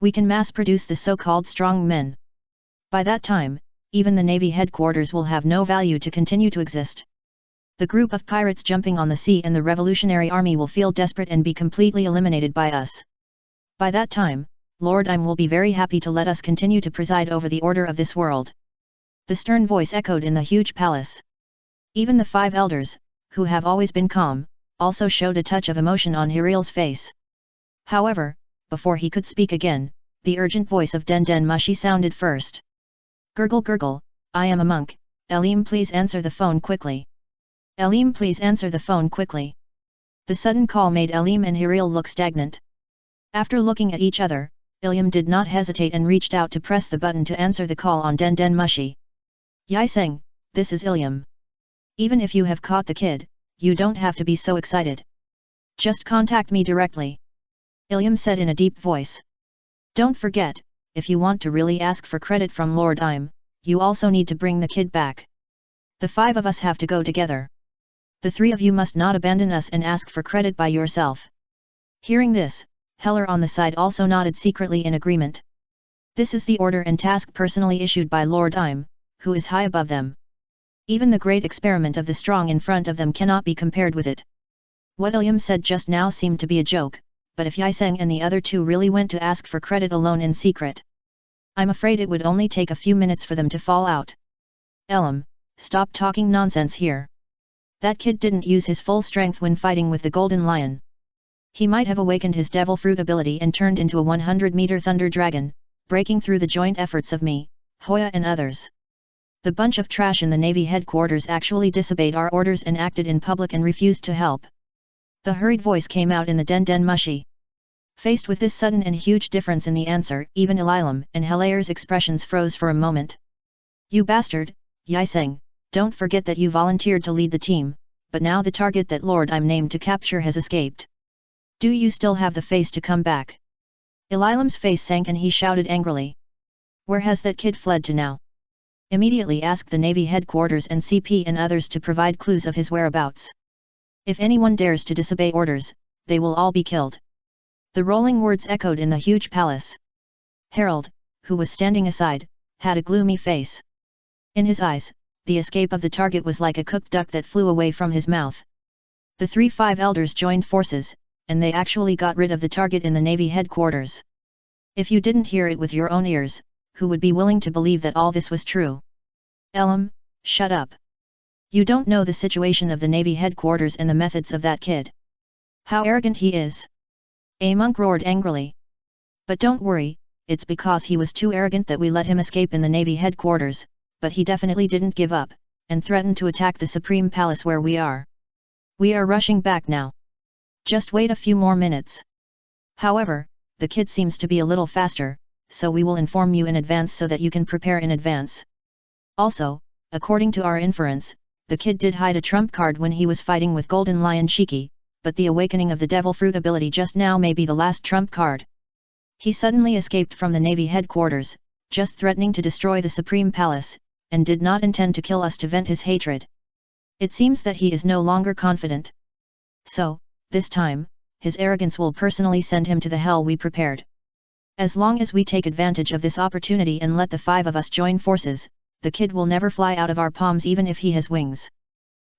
We can mass-produce the so-called strong men. By that time, even the Navy headquarters will have no value to continue to exist. The group of pirates jumping on the sea and the Revolutionary Army will feel desperate and be completely eliminated by us. By that time, Lord Im will be very happy to let us continue to preside over the order of this world. The stern voice echoed in the huge palace. Even the 5 elders, who have always been calm, also showed a touch of emotion on Hiriel's face. However, before he could speak again, the urgent voice of Den Den Mushi sounded first. Gurgle gurgle, I am a monk, Elim please answer the phone quickly. Elim please answer the phone quickly. The sudden call made Elim and Hiriel look stagnant. After looking at each other, Ilium did not hesitate and reached out to press the button to answer the call on Den Den Mushi. Yiseng, this is Ilium. Even if you have caught the kid, you don't have to be so excited. Just contact me directly. Ilium said in a deep voice. Don't forget, if you want to really ask for credit from Lord Im, you also need to bring the kid back. The 5 of us have to go together. The 3 of you must not abandon us and ask for credit by yourself. Hearing this, Heller on the side also nodded secretly in agreement. This is the order and task personally issued by Lord Im, who is high above them. Even the great experiment of the strong in front of them cannot be compared with it. What Ilium said just now seemed to be a joke, but if Yiseng and the other 2 really went to ask for credit alone in secret, I'm afraid it would only take a few minutes for them to fall out. Elim, stop talking nonsense here. That kid didn't use his full strength when fighting with the Golden Lion. He might have awakened his devil fruit ability and turned into a 100-meter thunder dragon, breaking through the joint efforts of me, Hoya and others. The bunch of trash in the Navy headquarters actually disobeyed our orders and acted in public and refused to help. The hurried voice came out in the Den Den Mushi. Faced with this sudden and huge difference in the answer, even Ilium and Helaer's expressions froze for a moment. You bastard, Yiseng, don't forget that you volunteered to lead the team, but now the target that Lord Im named to capture has escaped. Do you still have the face to come back? Ilium's face sank and he shouted angrily. Where has that kid fled to now? Immediately ask the Navy headquarters and CP and others to provide clues of his whereabouts. If anyone dares to disobey orders, they will all be killed. The rolling words echoed in the huge palace. Harold, who was standing aside, had a gloomy face. In his eyes, the escape of the target was like a cooked duck that flew away from his mouth. The 3-5 elders joined forces, and they actually got rid of the target in the Navy headquarters. If you didn't hear it with your own ears, who would be willing to believe that all this was true? Elim, shut up. You don't know the situation of the Navy headquarters and the methods of that kid. How arrogant he is. A monk roared angrily. But don't worry, it's because he was too arrogant that we let him escape in the Navy headquarters, but he definitely didn't give up, and threatened to attack the Supreme Palace where we are. We are rushing back now. Just wait a few more minutes. However, the kid seems to be a little faster, so we will inform you in advance so that you can prepare in advance. Also, according to our inference, the kid did hide a trump card when he was fighting with Golden Lion Shiki, but the awakening of the Devil Fruit ability just now may be the last trump card. He suddenly escaped from the Navy headquarters, just threatening to destroy the Supreme Palace, and did not intend to kill us to vent his hatred. It seems that he is no longer confident. So, this time, his arrogance will personally send him to the hell we prepared. As long as we take advantage of this opportunity and let the 5 of us join forces, the kid will never fly out of our palms even if he has wings.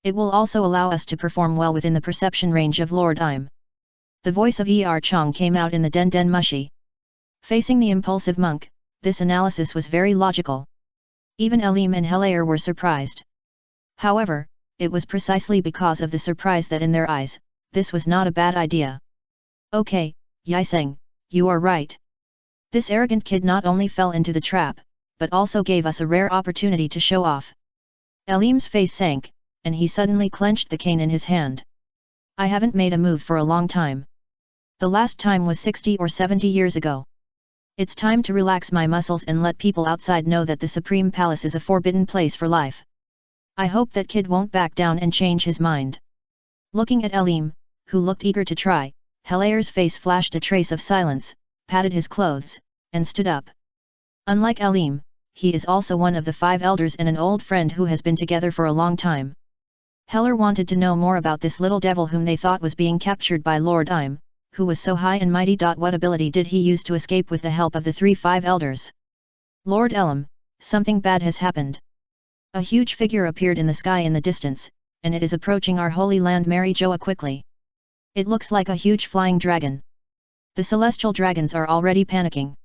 It will also allow us to perform well within the perception range of Lord Im. The voice of Er Chong came out in the Den Den Mushi. Facing the impulsive monk, this analysis was very logical. Even Elim and Helaer were surprised. However, it was precisely because of the surprise that in their eyes, this was not a bad idea. Okay, Yiseng, you are right. This arrogant kid not only fell into the trap, but also gave us a rare opportunity to show off. Elim's face sank, and he suddenly clenched the cane in his hand. I haven't made a move for a long time. The last time was 60 or 70 years ago. It's time to relax my muscles and let people outside know that the Supreme Palace is a forbidden place for life. I hope that kid won't back down and change his mind. Looking at Elim, who looked eager to try, Helaer's face flashed a trace of silence, patted his clothes, and stood up. Unlike Elim, he is also one of the 5 elders and an old friend who has been together for a long time. Heller wanted to know more about this little devil whom they thought was being captured by Lord Im, who was so high and mighty. What ability did he use to escape with the help of the 5 elders? Lord Elam, something bad has happened. A huge figure appeared in the sky in the distance, and it is approaching our holy land Mary Joa quickly. It looks like a huge flying dragon. The celestial dragons are already panicking.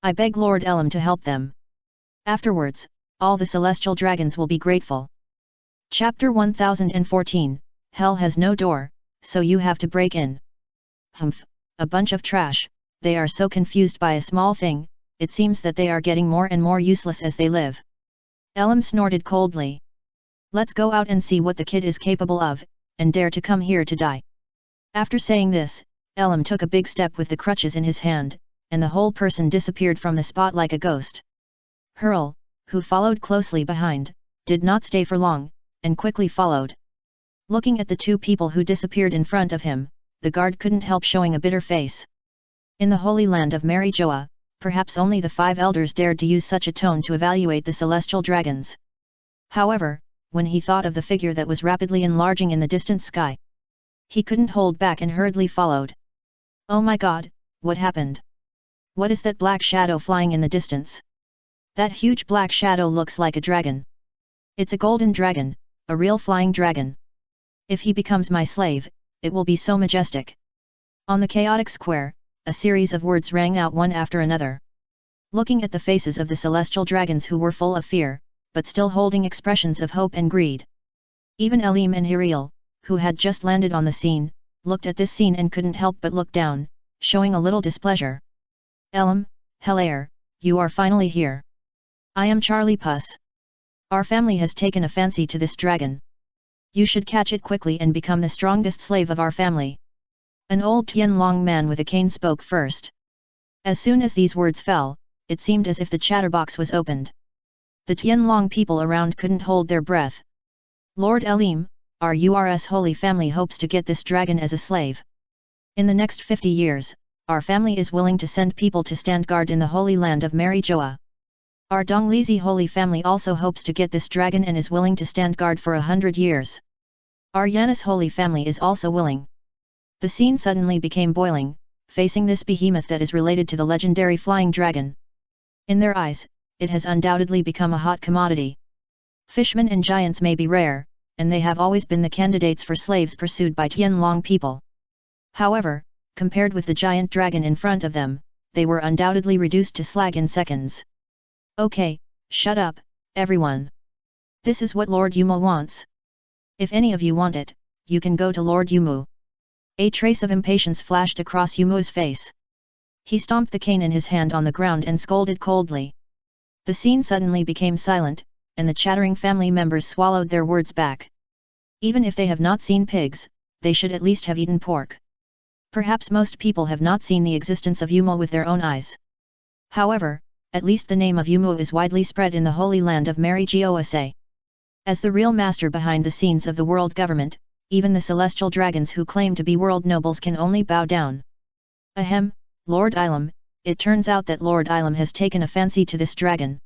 I beg Lord Elam to help them. Afterwards, all the celestial dragons will be grateful. Chapter 1014, Hell has no door, so you have to break in. Humph, a bunch of trash, they are so confused by a small thing, it seems that they are getting more and more useless as they live. Elam snorted coldly. Let's go out and see what the kid is capable of, and dare to come here to die. After saying this, Elam took a big step with the crutches in his hand, and the whole person disappeared from the spot like a ghost. Hurl, who followed closely behind, did not stay for long, and quickly followed. Looking at the 2 people who disappeared in front of him, the guard couldn't help showing a bitter face. In the holy land of Mary Joa, perhaps only the 5 elders dared to use such a tone to evaluate the celestial dragons. However, when he thought of the figure that was rapidly enlarging in the distant sky, he couldn't hold back and hurriedly followed. Oh my god, what happened? What is that black shadow flying in the distance? That huge black shadow looks like a dragon. It's a golden dragon, a real flying dragon. If he becomes my slave, it will be so majestic. On the chaotic square, a series of words rang out one after another. Looking at the faces of the celestial dragons who were full of fear, but still holding expressions of hope and greed. Even Elim and Hiriel, who had just landed on the scene, looked at this scene and couldn't help but look down, showing a little displeasure. Elim, Helair, you are finally here. I am Charlie Puss. Our family has taken a fancy to this dragon. You should catch it quickly and become the strongest slave of our family. An old Tianlong man with a cane spoke first. As soon as these words fell, it seemed as if the chatterbox was opened. The Tianlong people around couldn't hold their breath. Lord Elim, our URS Holy Family hopes to get this dragon as a slave. In the next 50 years, our family is willing to send people to stand guard in the holy land of Mary Joa. Our Donglizi Holy Family also hopes to get this dragon and is willing to stand guard for 100 years. Our Yanis Holy Family is also willing. The scene suddenly became boiling, facing this behemoth that is related to the legendary flying dragon. In their eyes, it has undoubtedly become a hot commodity. Fishmen and giants may be rare, and they have always been the candidates for slaves pursued by Tianlong people. However, compared with the giant dragon in front of them, they were undoubtedly reduced to slag in seconds. Okay, shut up, everyone. This is what Lord Yumo wants. If any of you want it, you can go to Lord Yumu. A trace of impatience flashed across Yumu's face. He stomped the cane in his hand on the ground and scolded coldly. The scene suddenly became silent, and the chattering family members swallowed their words back. Even if they have not seen pigs, they should at least have eaten pork. Perhaps most people have not seen the existence of Yumo with their own eyes. However, at least the name of Yumo is widely spread in the holy land of Mary Joa. As the real master behind the scenes of the world government, even the celestial dragons who claim to be world nobles can only bow down. Ahem, Lord Ilam, it turns out that Lord Ilam has taken a fancy to this dragon.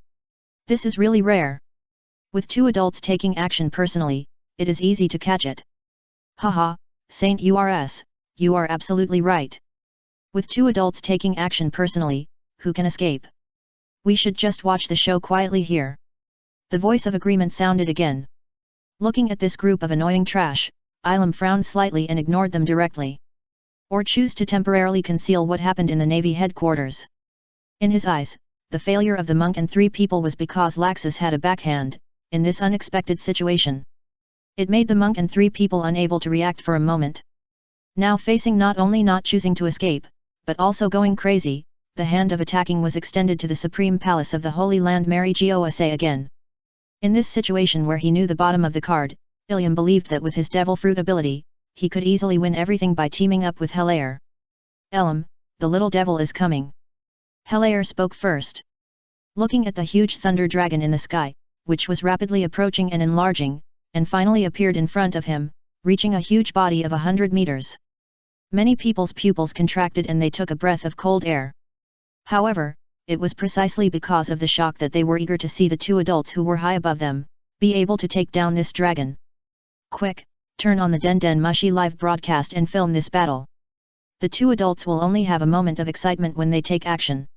This is really rare. With 2 adults taking action personally, it is easy to catch it. Haha, Saint Urs, you are absolutely right. With 2 adults taking action personally, who can escape? We should just watch the show quietly here. The voice of agreement sounded again. Looking at this group of annoying trash, Ilam frowned slightly and ignored them directly. Or choose to temporarily conceal what happened in the Navy headquarters. In his eyes, the failure of the monk and 3 people was because Laxus had a backhand, in this unexpected situation. It made the monk and 3 people unable to react for a moment. Now facing not only not choosing to escape, but also going crazy, the hand of attacking was extended to the supreme palace of the Holy Land Mary Joa again. In this situation where he knew the bottom of the card, Ilium believed that with his devil fruit ability, he could easily win everything by teaming up with Helair. Elim, the little devil is coming. Helair spoke first. Looking at the huge thunder dragon in the sky, which was rapidly approaching and enlarging, and finally appeared in front of him, reaching a huge body of 100 meters. Many people's pupils contracted and they took a breath of cold air. However, it was precisely because of the shock that they were eager to see the two adults who were high above them, be able to take down this dragon. Quick, turn on the Den Den Mushi live broadcast and film this battle. The two adults will only have a moment of excitement when they take action.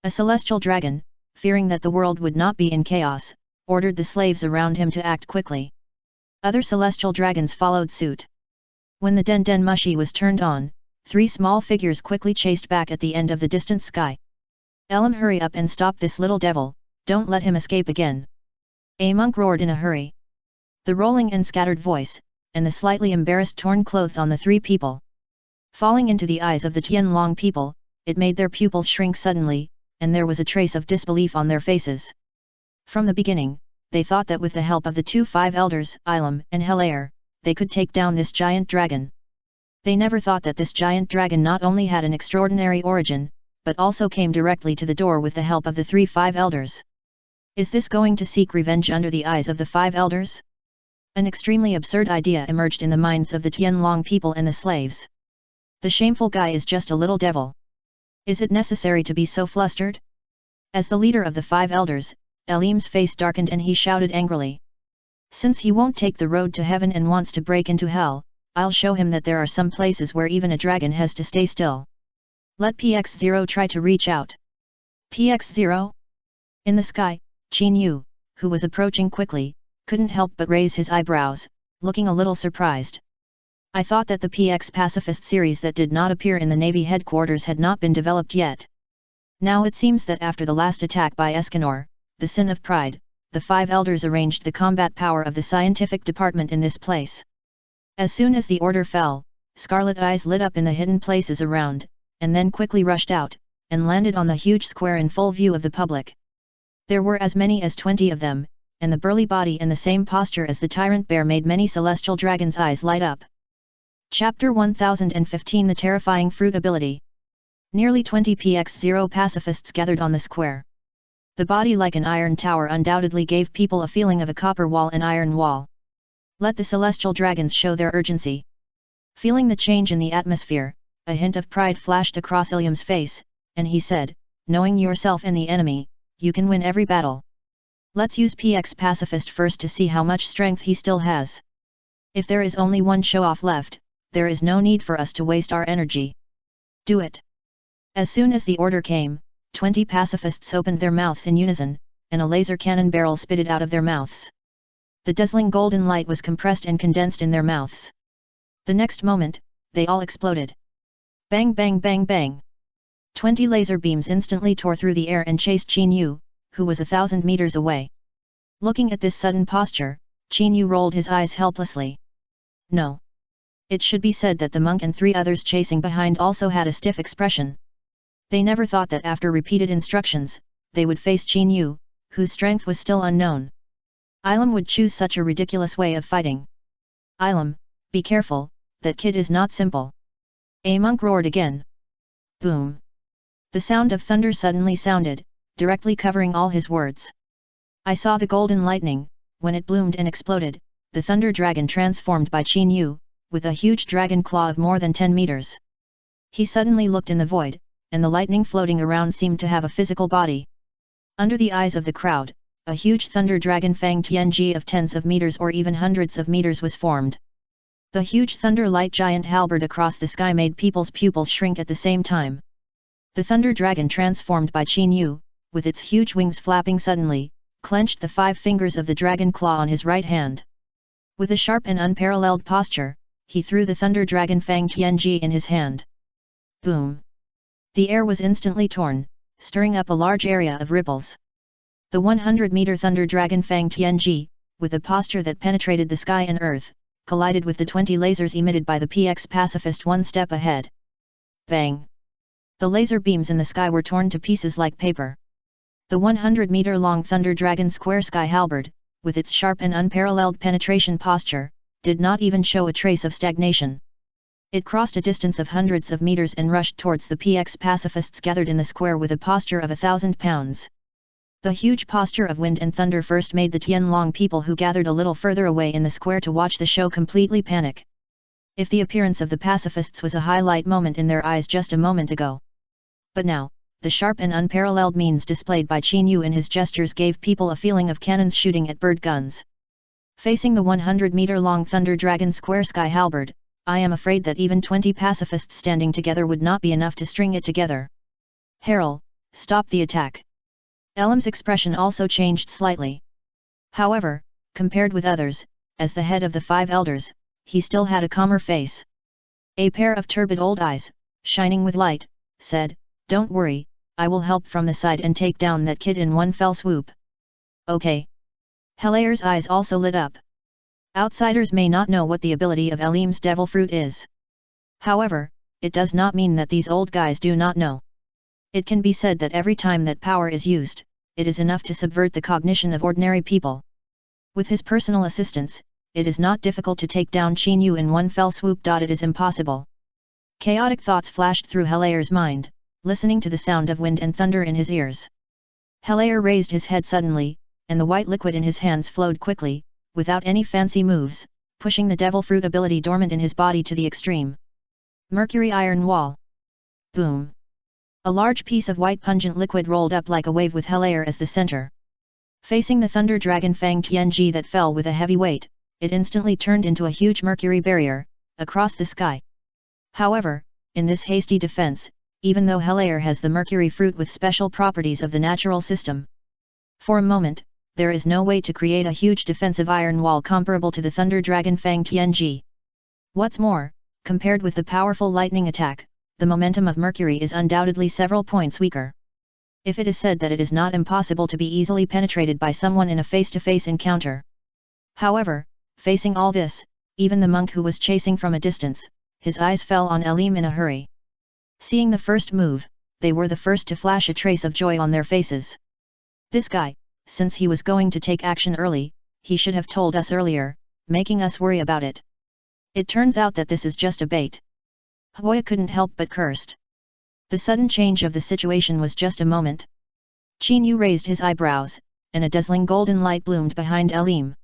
A celestial dragon, fearing that the world would not be in chaos, ordered the slaves around him to act quickly. Other celestial dragons followed suit. When the Den Den Mushi was turned on, 3 small figures quickly chased back at the end of the distant sky. Elam, hurry up and stop this little devil, don't let him escape again. A monk roared in a hurry. The rolling and scattered voice, and the slightly embarrassed torn clothes on the 3 people. Falling into the eyes of the Tianlong people, it made their pupils shrink suddenly, and there was a trace of disbelief on their faces. From the beginning, they thought that with the help of the 2 Five Elders, Ilam and Helair, they could take down this giant dragon. They never thought that this giant dragon not only had an extraordinary origin, but also came directly to the door with the help of the 3 Five Elders. Is this going to seek revenge under the eyes of the 5 Elders? An extremely absurd idea emerged in the minds of the Tianlong people and the slaves. The shameful guy is just a little devil. Is it necessary to be so flustered? As the leader of the 5 Elders, Elim's face darkened and he shouted angrily. Since he won't take the road to heaven and wants to break into hell, I'll show him that there are some places where even a dragon has to stay still. Let PX0 try to reach out. PX0? In the sky, Qin Yu, who was approaching quickly, couldn't help but raise his eyebrows, looking a little surprised. I thought that the PX Pacifist series that did not appear in the Navy headquarters had not been developed yet. Now it seems that after the last attack by Escanor, the Sin of Pride, the 5 Elders arranged the combat power of the scientific department in this place. As soon as the order fell, scarlet eyes lit up in the hidden places around, and then quickly rushed out, and landed on the huge square in full view of the public. There were as many as 20 of them, and the burly body in the same posture as the tyrant bear made many celestial dragons' eyes light up. Chapter 1015 The Terrifying Fruit Ability. Nearly 20 PX0 pacifists gathered on the square. The body like an iron tower undoubtedly gave people a feeling of a copper wall and iron wall. Let the celestial dragons show their urgency. Feeling the change in the atmosphere, a hint of pride flashed across Iliam's face, and he said, knowing yourself and the enemy, you can win every battle. Let's use PX Pacifist first to see how much strength he still has. If there is only one show-off left, there is no need for us to waste our energy. Do it. As soon as the order came, 20 pacifists opened their mouths in unison, and a laser cannon barrel spitted out of their mouths. The dazzling golden light was compressed and condensed in their mouths. The next moment, they all exploded. Bang bang bang bang. 20 laser beams instantly tore through the air and chased Qin Yu, who was 1,000 meters away. Looking at this sudden posture, Qin Yu rolled his eyes helplessly. No. It should be said that the monk and 3 others chasing behind also had a stiff expression. They never thought that after repeated instructions, they would face Qin Yu, whose strength was still unknown. Ilam would choose such a ridiculous way of fighting. Ilam, be careful, that kid is not simple. A monk roared again. Boom. The sound of thunder suddenly sounded, directly covering all his words. I saw the golden lightning, when it bloomed and exploded, the thunder dragon transformed by Qin Yu, with a huge dragon claw of more than 10 meters. He suddenly looked in the void, and the lightning floating around seemed to have a physical body. Under the eyes of the crowd, a huge thunder dragon Fang Tianji of tens of meters or even hundreds of meters was formed. The huge thunder light giant halberd across the sky made people's pupils shrink at the same time. The thunder dragon transformed by Qin Yu, with its huge wings flapping suddenly, clenched the 5 fingers of the dragon claw on his right hand. With a sharp and unparalleled posture, he threw the thunder dragon Fang Tianji in his hand. Boom! The air was instantly torn, stirring up a large area of ripples. The 100-meter thunder dragon Fang Tianji, with a posture that penetrated the sky and earth, collided with the 20 lasers emitted by the PX Pacifist one step ahead. Bang! The laser beams in the sky were torn to pieces like paper. The 100-meter-long thunder dragon square sky halberd, with its sharp and unparalleled penetration posture, did not even show a trace of stagnation. It crossed a distance of hundreds of meters and rushed towards the PX pacifists gathered in the square with a posture of 1,000 pounds. The huge posture of wind and thunder first made the Tianlong people who gathered a little further away in the square to watch the show completely panic. If the appearance of the pacifists was a highlight moment in their eyes just a moment ago. But now, the sharp and unparalleled means displayed by Qin Yu in his gestures gave people a feeling of cannons shooting at bird guns. Facing the 100-meter-long Thunder Dragon square sky halberd, I am afraid that even 20 pacifists standing together would not be enough to string it together. Harrel, stop the attack. Elam's expression also changed slightly. However, compared with others, as the head of the 5 elders, he still had a calmer face. A pair of turbid old eyes, shining with light, said, "Don't worry, I will help from the side and take down that kid in one fell swoop." Okay. Helaer's eyes also lit up. Outsiders may not know what the ability of Elim's devil fruit is. However, it does not mean that these old guys do not know. It can be said that every time that power is used, it is enough to subvert the cognition of ordinary people. With his personal assistance, it is not difficult to take down Qin Yu in one fell swoop. It is impossible. Chaotic thoughts flashed through Helaer's mind, listening to the sound of wind and thunder in his ears. Helaer raised his head suddenly, and the white liquid in his hands flowed quickly, without any fancy moves, pushing the devil fruit ability dormant in his body to the extreme. Mercury iron wall. Boom. A large piece of white pungent liquid rolled up like a wave with Helaer as the center. Facing the thunder dragon Fang Tianji that fell with a heavy weight, it instantly turned into a huge mercury barrier, across the sky. However, in this hasty defense, even though Helaer has the mercury fruit with special properties of the natural system, for a moment, there is no way to create a huge defensive iron wall comparable to the thunder dragon Fang Tianji. What's more, compared with the powerful lightning attack, the momentum of mercury is undoubtedly several points weaker. If it is said that it is not impossible to be easily penetrated by someone in a face-to-face encounter. However, facing all this, even the monk who was chasing from a distance, his eyes fell on Elim in a hurry. Seeing the first move, they were the first to flash a trace of joy on their faces. This guy, since he was going to take action early, he should have told us earlier, making us worry about it. It turns out that this is just a bait. Hoya couldn't help but cursed. The sudden change of the situation was just a moment. Qin Yu raised his eyebrows, and a dazzling golden light bloomed behind Elim.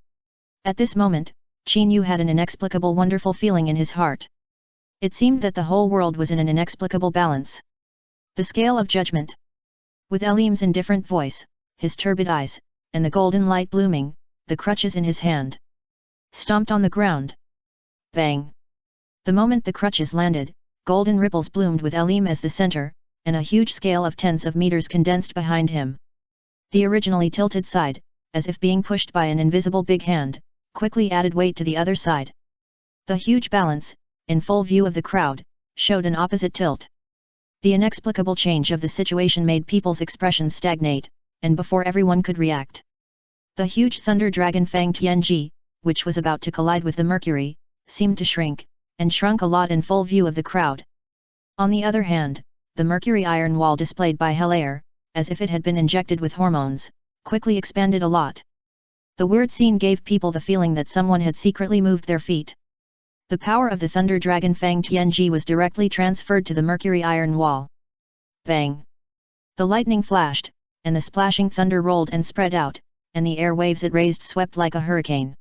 At this moment, Qin Yu had an inexplicable wonderful feeling in his heart. It seemed that the whole world was in an inexplicable balance. The scale of judgment. With Elim's indifferent voice, his turbid eyes, and the golden light blooming, the crutches in his hand stomped on the ground. Bang! The moment the crutches landed, golden ripples bloomed with Elim as the center, and a huge scale of tens of meters condensed behind him. The originally tilted side, as if being pushed by an invisible big hand, quickly added weight to the other side. The huge balance, in full view of the crowd, showed an opposite tilt. The inexplicable change of the situation made people's expressions stagnate, and before everyone could react, the huge thunder dragon Fang Tianji, which was about to collide with the mercury, seemed to shrink, and shrunk a lot in full view of the crowd. On the other hand, the mercury iron wall displayed by Helaer, as if it had been injected with hormones, quickly expanded a lot. The weird scene gave people the feeling that someone had secretly moved their feet. The power of the thunder dragon Fang Tianji was directly transferred to the mercury iron wall. Bang! The lightning flashed, and the splashing thunder rolled and spread out, and the air waves it raised swept like a hurricane.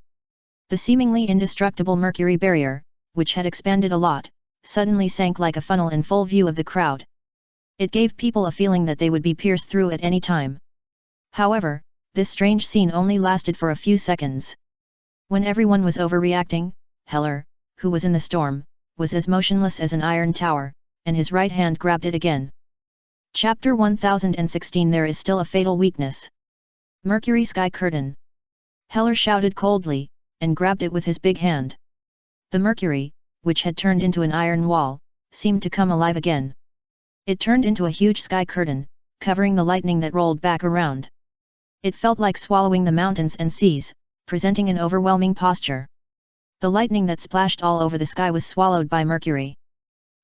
The seemingly indestructible mercury barrier, which had expanded a lot, suddenly sank like a funnel in full view of the crowd. It gave people a feeling that they would be pierced through at any time. However, this strange scene only lasted for a few seconds. When everyone was overreacting, Heller, who was in the storm, was as motionless as an iron tower, and his right hand grabbed it again. Chapter 1016 There is still a fatal weakness. Mercury Sky Curtain. Heller shouted coldly, and grabbed it with his big hand. The mercury, which had turned into an iron wall, seemed to come alive again. It turned into a huge sky curtain, covering the lightning that rolled back around. It felt like swallowing the mountains and seas, presenting an overwhelming posture. The lightning that splashed all over the sky was swallowed by mercury.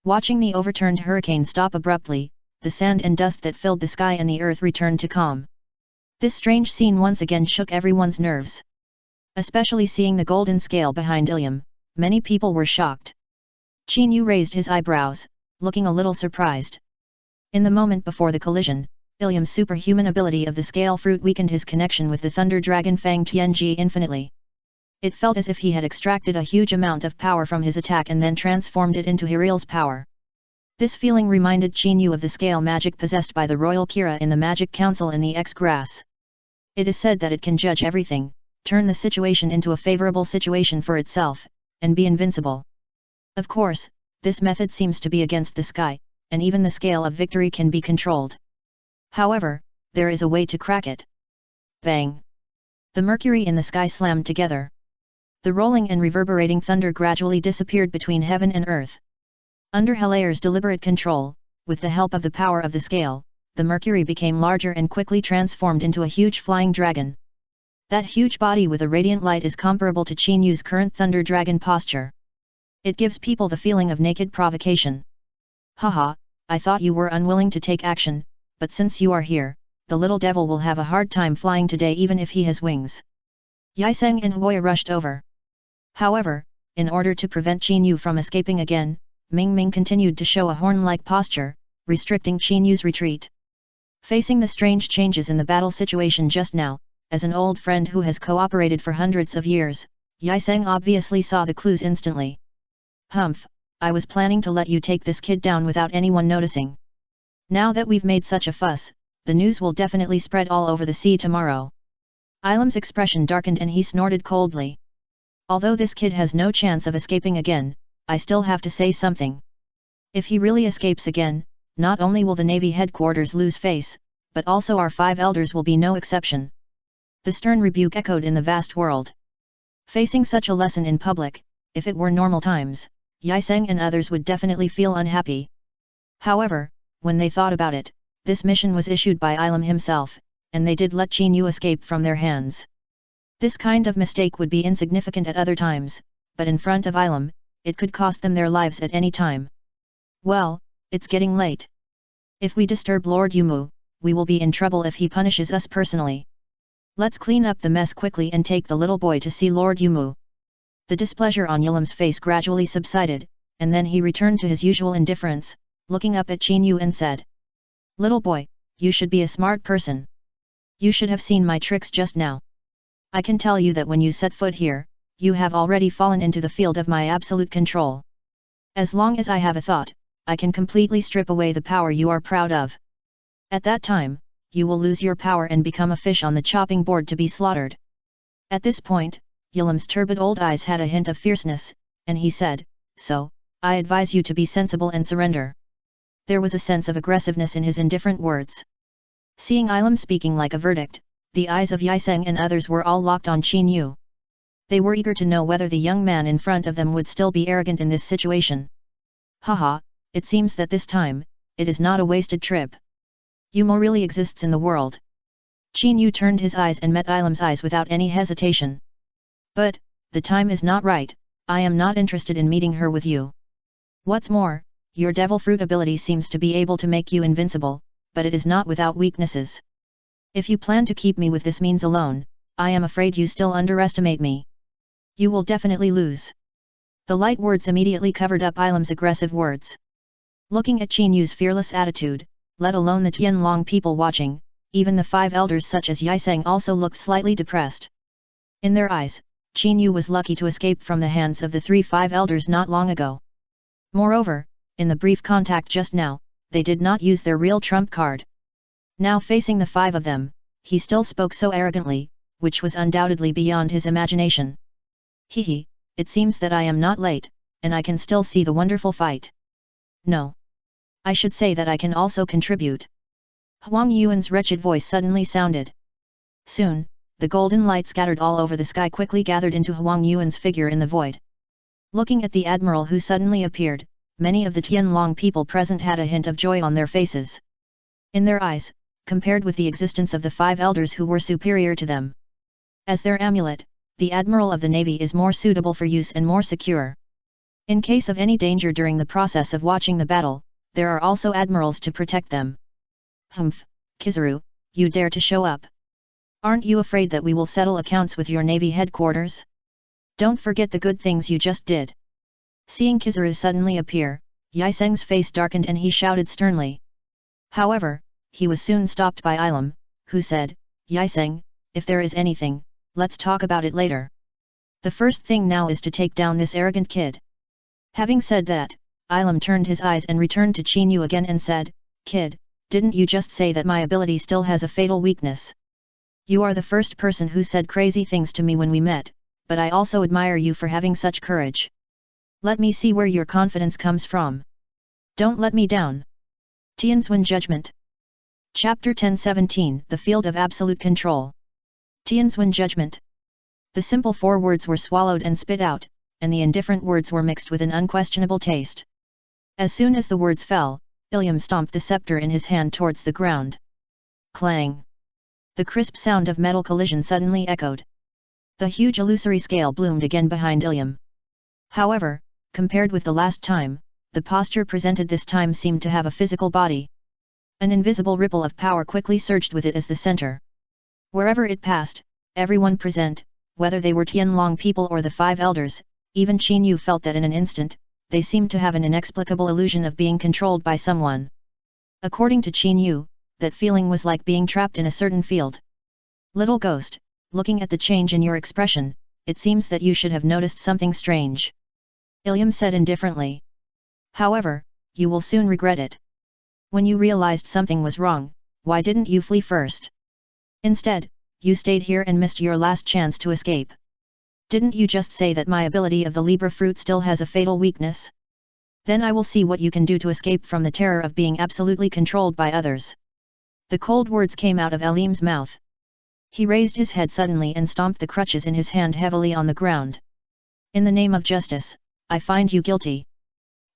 Watching the overturned hurricane stop abruptly, the sand and dust that filled the sky and the earth returned to calm. This strange scene once again shook everyone's nerves. Especially seeing the golden scale behind Ilium, many people were shocked. Qin Yu raised his eyebrows, looking a little surprised. In the moment before the collision, Ilium's superhuman ability of the scale fruit weakened his connection with the thunder dragon Fang Tianji infinitely. It felt as if he had extracted a huge amount of power from his attack and then transformed it into Hiriel's power. This feeling reminded Qin of the scale magic possessed by the Royal Kira in the Magic Council in the X-Grass. It is said that it can judge everything, turn the situation into a favorable situation for itself, and be invincible. Of course, this method seems to be against the sky, and even the scale of victory can be controlled. However, there is a way to crack it. Bang! The mercury in the sky slammed together. The rolling and reverberating thunder gradually disappeared between heaven and earth. Under Helair's deliberate control, with the help of the power of the scale, the mercury became larger and quickly transformed into a huge flying dragon. That huge body with a radiant light is comparable to Qinyu's current thunder dragon posture. It gives people the feeling of naked provocation. Haha, I thought you were unwilling to take action, but since you are here, the little devil will have a hard time flying today even if he has wings. Yiseng and Huoya rushed over. However, in order to prevent Qinyu from escaping again, Mingming continued to show a horn-like posture, restricting Qinyu's retreat. Facing the strange changes in the battle situation just now, as an old friend who has cooperated for hundreds of years, Yiseng obviously saw the clues instantly. Humph, I was planning to let you take this kid down without anyone noticing. Now that we've made such a fuss, the news will definitely spread all over the sea tomorrow. Ilam's expression darkened and he snorted coldly. Although this kid has no chance of escaping again, I still have to say something. If he really escapes again, not only will the Navy headquarters lose face, but also our 5 elders will be no exception. The stern rebuke echoed in the vast world. Facing such a lesson in public, if it were normal times, Yiseng and others would definitely feel unhappy. However, when they thought about it, this mission was issued by Ilam himself, and they did let Qinyu escape from their hands. This kind of mistake would be insignificant at other times, but in front of Ilam, it could cost them their lives at any time. Well, it's getting late. If we disturb Lord Yumu, we will be in trouble if he punishes us personally. Let's clean up the mess quickly and take the little boy to see Lord Yumu. The displeasure on Yilam's face gradually subsided, and then he returned to his usual indifference, looking up at Qinyu and said, "Little boy, you should be a smart person. You should have seen my tricks just now. I can tell you that when you set foot here, you have already fallen into the field of my absolute control. As long as I have a thought, I can completely strip away the power you are proud of. At that time, you will lose your power and become a fish on the chopping board to be slaughtered." At this point, Yilam's turbid old eyes had a hint of fierceness, and he said, "So, I advise you to be sensible and surrender." There was a sense of aggressiveness in his indifferent words. Seeing Ilam speaking like a verdict, the eyes of Yiseng and others were all locked on Qinyu. They were eager to know whether the young man in front of them would still be arrogant in this situation. Haha, it seems that this time, it is not a wasted trip. Yumo really exists in the world. Qinyu turned his eyes and met Ilam's eyes without any hesitation. "But, the time is not right, I am not interested in meeting her with you. What's more, your devil fruit ability seems to be able to make you invincible, but it is not without weaknesses. If you plan to keep me with this means alone, I am afraid you still underestimate me. You will definitely lose." The light words immediately covered up Ilam's aggressive words. Looking at Qinyu's fearless attitude, let alone the Tianlong people watching, even the 5 elders such as Yiseng also looked slightly depressed. In their eyes, Qinyu was lucky to escape from the hands of the 5 elders not long ago. Moreover, in the brief contact just now, they did not use their real trump card. Now facing the 5 of them, he still spoke so arrogantly, which was undoubtedly beyond his imagination. "Hehe, it seems that I am not late, and I can still see the wonderful fight. No. I should say that I can also contribute." Huang Yuan's wretched voice suddenly sounded. Soon, the golden light scattered all over the sky quickly gathered into Huang Yuan's figure in the void. Looking at the admiral who suddenly appeared, many of the Tianlong people present had a hint of joy on their faces. In their eyes, compared with the existence of the 5 elders who were superior to them. As their amulet, the admiral of the navy is more suitable for use and more secure. In case of any danger during the process of watching the battle, there are also admirals to protect them. "Humph, Kizaru, you dare to show up? Aren't you afraid that we will settle accounts with your navy headquarters? Don't forget the good things you just did." Seeing Kizaru suddenly appear, Yiseng's face darkened and he shouted sternly. However, he was soon stopped by Ilam, who said, "Yiseng, if there is anything, let's talk about it later. The first thing now is to take down this arrogant kid." Having said that, Ilum turned his eyes and returned to Qin Yu again and said, "Kid, didn't you just say that my ability still has a fatal weakness? You are the first person who said crazy things to me when we met, but I also admire you for having such courage. Let me see where your confidence comes from. Don't let me down." Tianxuan Judgment. Chapter 10:17 The Field of Absolute Control. Tianxuan Judgment. The simple 4 words were swallowed and spit out, and the indifferent words were mixed with an unquestionable taste. As soon as the words fell, Ilum stomped the scepter in his hand towards the ground. Clang! The crisp sound of metal collision suddenly echoed. The huge illusory scale bloomed again behind Ilum. However, compared with the last time, the posture presented this time seemed to have a physical body. An invisible ripple of power quickly surged with it as the center. Wherever it passed, everyone present, whether they were Tianlong people or the 5 elders, even Qin Yu felt that in an instant, they seemed to have an inexplicable illusion of being controlled by someone. According to Qin Yu, that feeling was like being trapped in a certain field. "Little ghost, looking at the change in your expression, it seems that you should have noticed something strange," Ilum said indifferently. "However, you will soon regret it. When you realized something was wrong, why didn't you flee first? Instead, you stayed here and missed your last chance to escape. Didn't you just say that my ability of the Libra fruit still has a fatal weakness? Then I will see what you can do to escape from the terror of being absolutely controlled by others." The cold words came out of Ilum's mouth. He raised his head suddenly and stomped the crutches in his hand heavily on the ground. "In the name of justice, I find you guilty."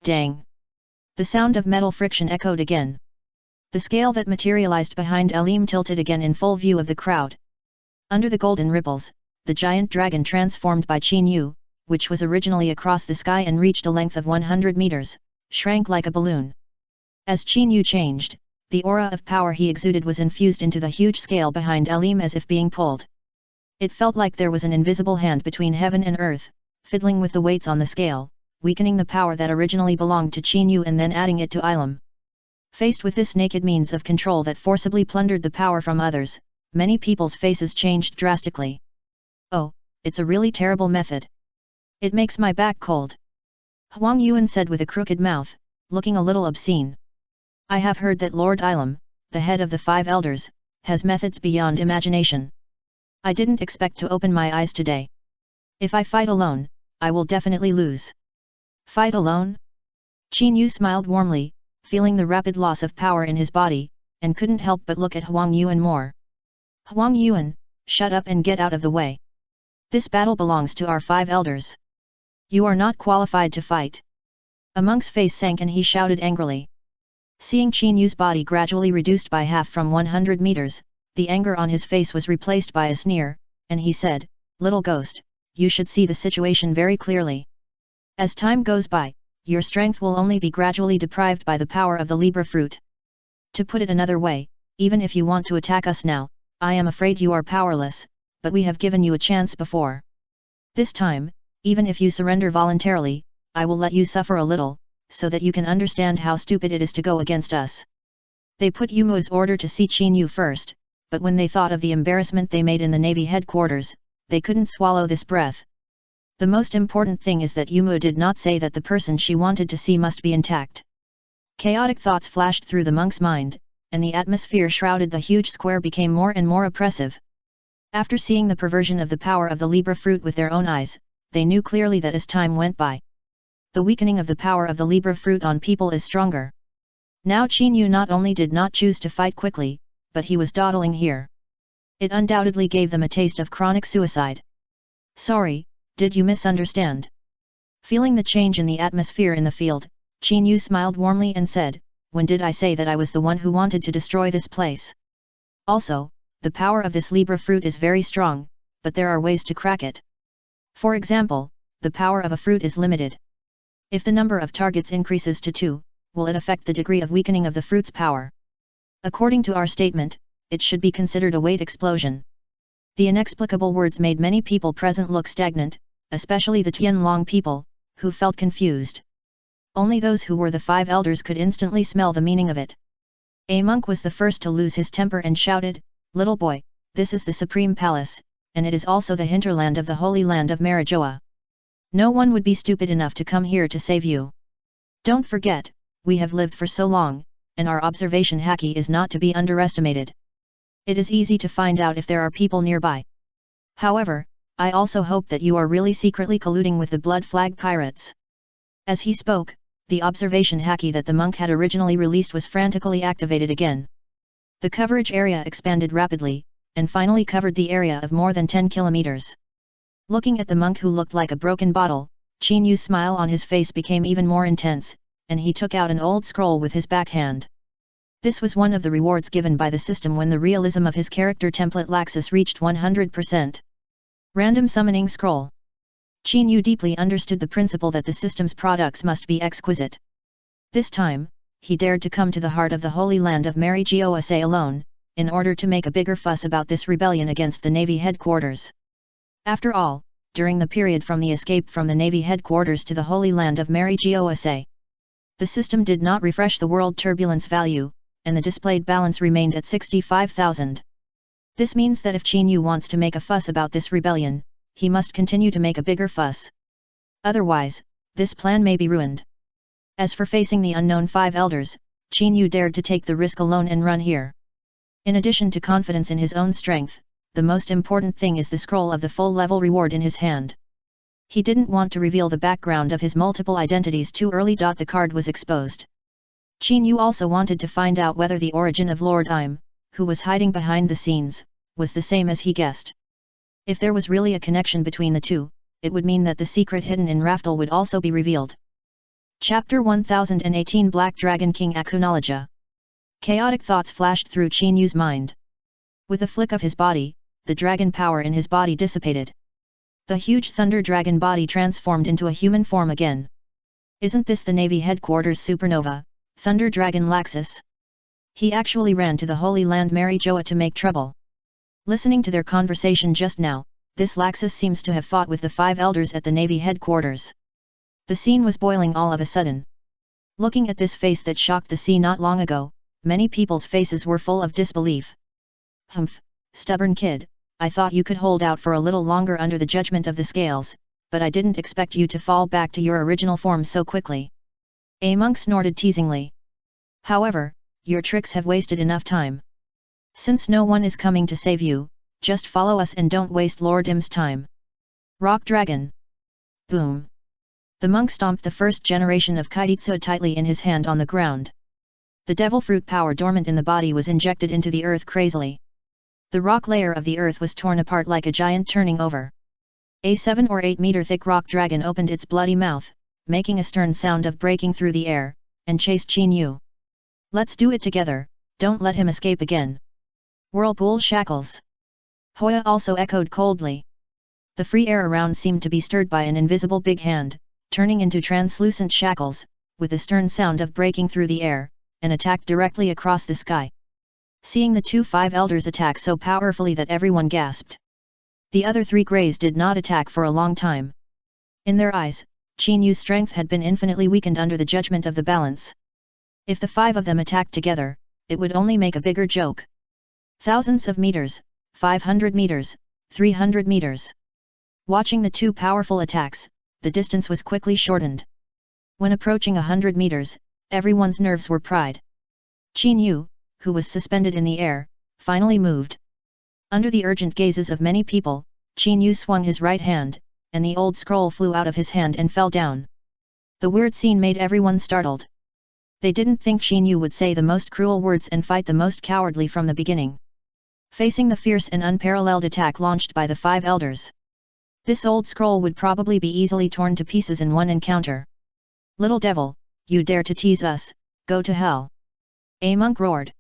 Dang! The sound of metal friction echoed again. The scale that materialized behind Ilum tilted again in full view of the crowd. Under the golden ripples, the giant dragon transformed by Qin Yu, which was originally across the sky and reached a length of 100 meters, shrank like a balloon. As Qin Yu changed, the aura of power he exuded was infused into the huge scale behind Ilum as if being pulled. It felt like there was an invisible hand between heaven and earth, fiddling with the weights on the scale, weakening the power that originally belonged to Qin Yu and then adding it to Ilum. Faced with this naked means of control that forcibly plundered the power from others, many people's faces changed drastically. "Oh, it's a really terrible method. It makes my back cold," Huang Yuan said with a crooked mouth, looking a little obscene. "I have heard that Lord Ilum, the head of the 5 elders, has methods beyond imagination. I didn't expect to open my eyes today. If I fight alone, I will definitely lose." "Fight alone?" Qin Yu smiled warmly, feeling the rapid loss of power in his body, and couldn't help but look at Huang Yuan more. "Huang Yuan, shut up and get out of the way. This battle belongs to our 5 elders. You are not qualified to fight." A monk's face sank and he shouted angrily. Seeing Qin Yu's body gradually reduced by half from 100 meters, the anger on his face was replaced by a sneer, and he said, "Little ghost, you should see the situation very clearly. As time goes by, your strength will only be gradually deprived by the power of the Libra fruit. To put it another way, even if you want to attack us now, I am afraid you are powerless, but we have given you a chance before. This time, even if you surrender voluntarily, I will let you suffer a little, so that you can understand how stupid it is to go against us." They put Yumu's order to see Qin Yu first, but when they thought of the embarrassment they made in the Navy headquarters, they couldn't swallow this breath. The most important thing is that Yumu did not say that the person she wanted to see must be intact. Chaotic thoughts flashed through the monk's mind, and the atmosphere shrouded the huge square became more and more oppressive. After seeing the perversion of the power of the Libra fruit with their own eyes, they knew clearly that as time went by, the weakening of the power of the Libra fruit on people is stronger. Now Qin Yu not only did not choose to fight quickly, but he was dawdling here. It undoubtedly gave them a taste of chronic suicide. "Sorry, did you misunderstand?" Feeling the change in the atmosphere in the field, Qin Yu smiled warmly and said, "When did I say that I was the one who wanted to destroy this place? Also, the power of this Libra fruit is very strong, but there are ways to crack it. For example, the power of a fruit is limited. If the number of targets increases to 2, will it affect the degree of weakening of the fruit's power? According to our statement, it should be considered a weight explosion." The inexplicable words made many people present look stagnant, especially the Tianlong people, who felt confused. Only those who were the 5 elders could instantly smell the meaning of it. A monk was the first to lose his temper and shouted, "Little boy, this is the Supreme Palace, and it is also the hinterland of the Holy Land of Marijoa. No one would be stupid enough to come here to save you. Don't forget, we have lived for so long, and our observation haki is not to be underestimated. It is easy to find out if there are people nearby. However, I also hope that you are really secretly colluding with the Blood Flag pirates. As he spoke, the observation haki that the monk had originally released was frantically activated again. The coverage area expanded rapidly, and finally covered the area of more than 10 kilometers. Looking at the monk who looked like a broken bottle, Qin Yu's smile on his face became even more intense, and he took out an old scroll with his backhand. This was one of the rewards given by the system when the realism of his character template Laxus reached 100%. Random Summoning Scroll. Qin Yu deeply understood the principle that the system's products must be exquisite. This time, he dared to come to the heart of the Holy Land of Mary Gosa alone, in order to make a bigger fuss about this rebellion against the Navy headquarters. After all, during the period from the escape from the Navy headquarters to the Holy Land of Mary Gosa, the system did not refresh the world turbulence value, and the displayed balance remained at 65,000. This means that if Qin Yu wants to make a fuss about this rebellion, he must continue to make a bigger fuss. Otherwise, this plan may be ruined. As for facing the unknown 5 elders, Qin Yu dared to take the risk alone and run here. In addition to confidence in his own strength, the most important thing is the scroll of the full-level reward in his hand. He didn't want to reveal the background of his multiple identities too early. The card was exposed. Qin Yu also wanted to find out whether the origin of Lord Im, who was hiding behind the scenes, was the same as he guessed. If there was really a connection between the two, it would mean that the secret hidden in Raftel would also be revealed. Chapter 1018 Black Dragon King Akunologia. Chaotic thoughts flashed through Qin Yu's mind. With a flick of his body, the dragon power in his body dissipated. The huge thunder dragon body transformed into a human form again. Isn't this the Navy headquarters supernova, Thunder Dragon Laxus? He actually ran to the Holy Land Mary Joa to make trouble. Listening to their conversation just now, this Laxus seems to have fought with the 5 elders at the Navy headquarters. The scene was boiling all of a sudden. Looking at this face that shocked the sea not long ago, many people's faces were full of disbelief. Humph, stubborn kid, I thought you could hold out for a little longer under the judgment of the scales, but I didn't expect you to fall back to your original form so quickly. A monk snorted teasingly. However, your tricks have wasted enough time. Since no one is coming to save you, just follow us and don't waste Lord Im's time. Rock Dragon. Boom. The monk stomped the first generation of Kaitsu tightly in his hand on the ground. The devil fruit power dormant in the body was injected into the earth crazily. The rock layer of the earth was torn apart like a giant turning over. A 7 or 8 meter thick rock dragon opened its bloody mouth, making a stern sound of breaking through the air, and chased Qin Yu. Let's do it together, don't let him escape again. Whirlpool shackles. Hoya also echoed coldly. The free air around seemed to be stirred by an invisible big hand, turning into translucent shackles, with a stern sound of breaking through the air, and attacked directly across the sky. Seeing the 2 5 elders attack so powerfully that everyone gasped. The other 3 greys did not attack for a long time. In their eyes, Qin Yu's strength had been infinitely weakened under the judgment of the balance. If the 5 of them attacked together, it would only make a bigger joke. Thousands of meters, 500 meters, 300 meters. Watching the 2 powerful attacks, the distance was quickly shortened. When approaching 100 meters, everyone's nerves were pried. Qin Yu, who was suspended in the air, finally moved. Under the urgent gazes of many people, Qin Yu swung his right hand, and the old scroll flew out of his hand and fell down. The weird scene made everyone startled. They didn't think Qin Yu would say the most cruel words and fight the most cowardly from the beginning. Facing the fierce and unparalleled attack launched by the 5 elders, this old scroll would probably be easily torn to pieces in one encounter. Little devil, you dare to tease us, go to hell! A monk roared.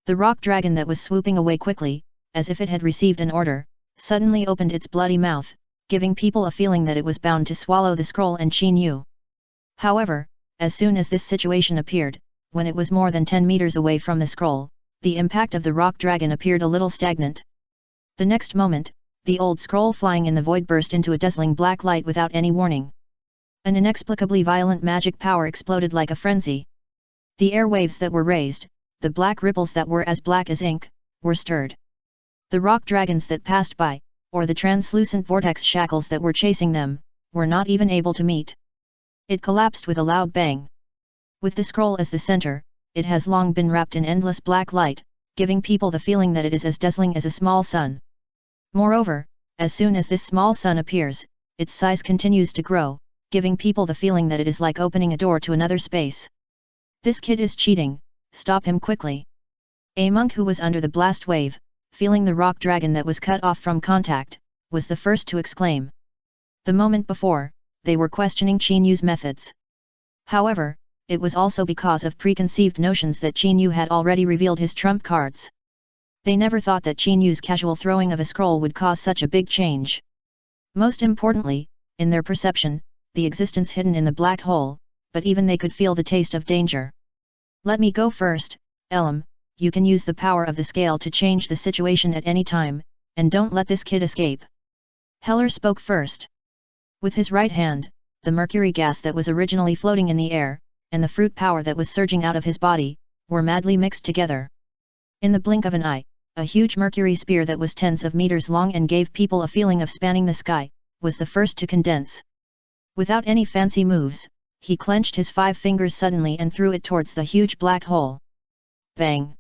The rock dragon that was swooping away quickly, as if it had received an order, suddenly opened its bloody mouth, giving people a feeling that it was bound to swallow the scroll and Qin Yu. However, as soon as this situation appeared, when it was more than 10 meters away from the scroll, the impact of the rock dragon appeared a little stagnant. The next moment, the old scroll flying in the void burst into a dazzling black light without any warning. An inexplicably violent magic power exploded like a frenzy. The airwaves that were raised, the black ripples that were as black as ink, were stirred. The rock dragons that passed by, or the translucent vortex shackles that were chasing them, were not even able to meet. It collapsed with a loud bang. With the scroll as the center, it has long been wrapped in endless black light, giving people the feeling that it is as dazzling as a small sun. Moreover, as soon as this small sun appears, its size continues to grow, giving people the feeling that it is like opening a door to another space. This kid is cheating, stop him quickly. A monk who was under the blast wave, feeling the rock dragon that was cut off from contact, was the first to exclaim. The moment before, they were questioning Qin Yu's methods. However, it was also because of preconceived notions that Qin Yu had already revealed his trump cards. They never thought that Qin Yu's casual throwing of a scroll would cause such a big change. Most importantly, in their perception, the existence hidden in the black hole, but even they could feel the taste of danger. Let me go first, Elam, you can use the power of the scale to change the situation at any time, and don't let this kid escape. Heller spoke first. With his right hand, the mercury gas that was originally floating in the air, and the fruit power that was surging out of his body, were madly mixed together. In the blink of an eye, a huge mercury spear that was tens of meters long and gave people a feeling of spanning the sky, was the first to condense. Without any fancy moves, he clenched his 5 fingers suddenly and threw it towards the huge black hole. Bang!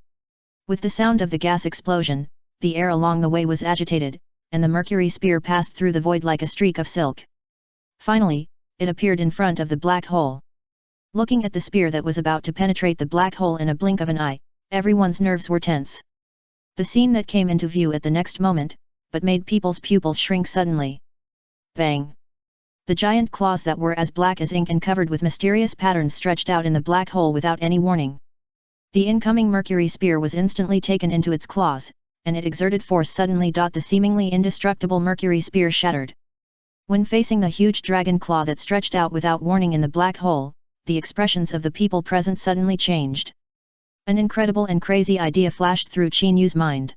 With the sound of the gas explosion, the air along the way was agitated, and the mercury spear passed through the void like a streak of silk. Finally, it appeared in front of the black hole. Looking at the spear that was about to penetrate the black hole in a blink of an eye, everyone's nerves were tense. The scene that came into view at the next moment, but made people's pupils shrink suddenly. Bang! The giant claws that were as black as ink and covered with mysterious patterns stretched out in the black hole without any warning. The incoming mercury spear was instantly taken into its claws, and it exerted force suddenly. The seemingly indestructible mercury spear shattered. When facing the huge dragon claw that stretched out without warning in the black hole, the expressions of the people present suddenly changed. An incredible and crazy idea flashed through Qin Yu's mind.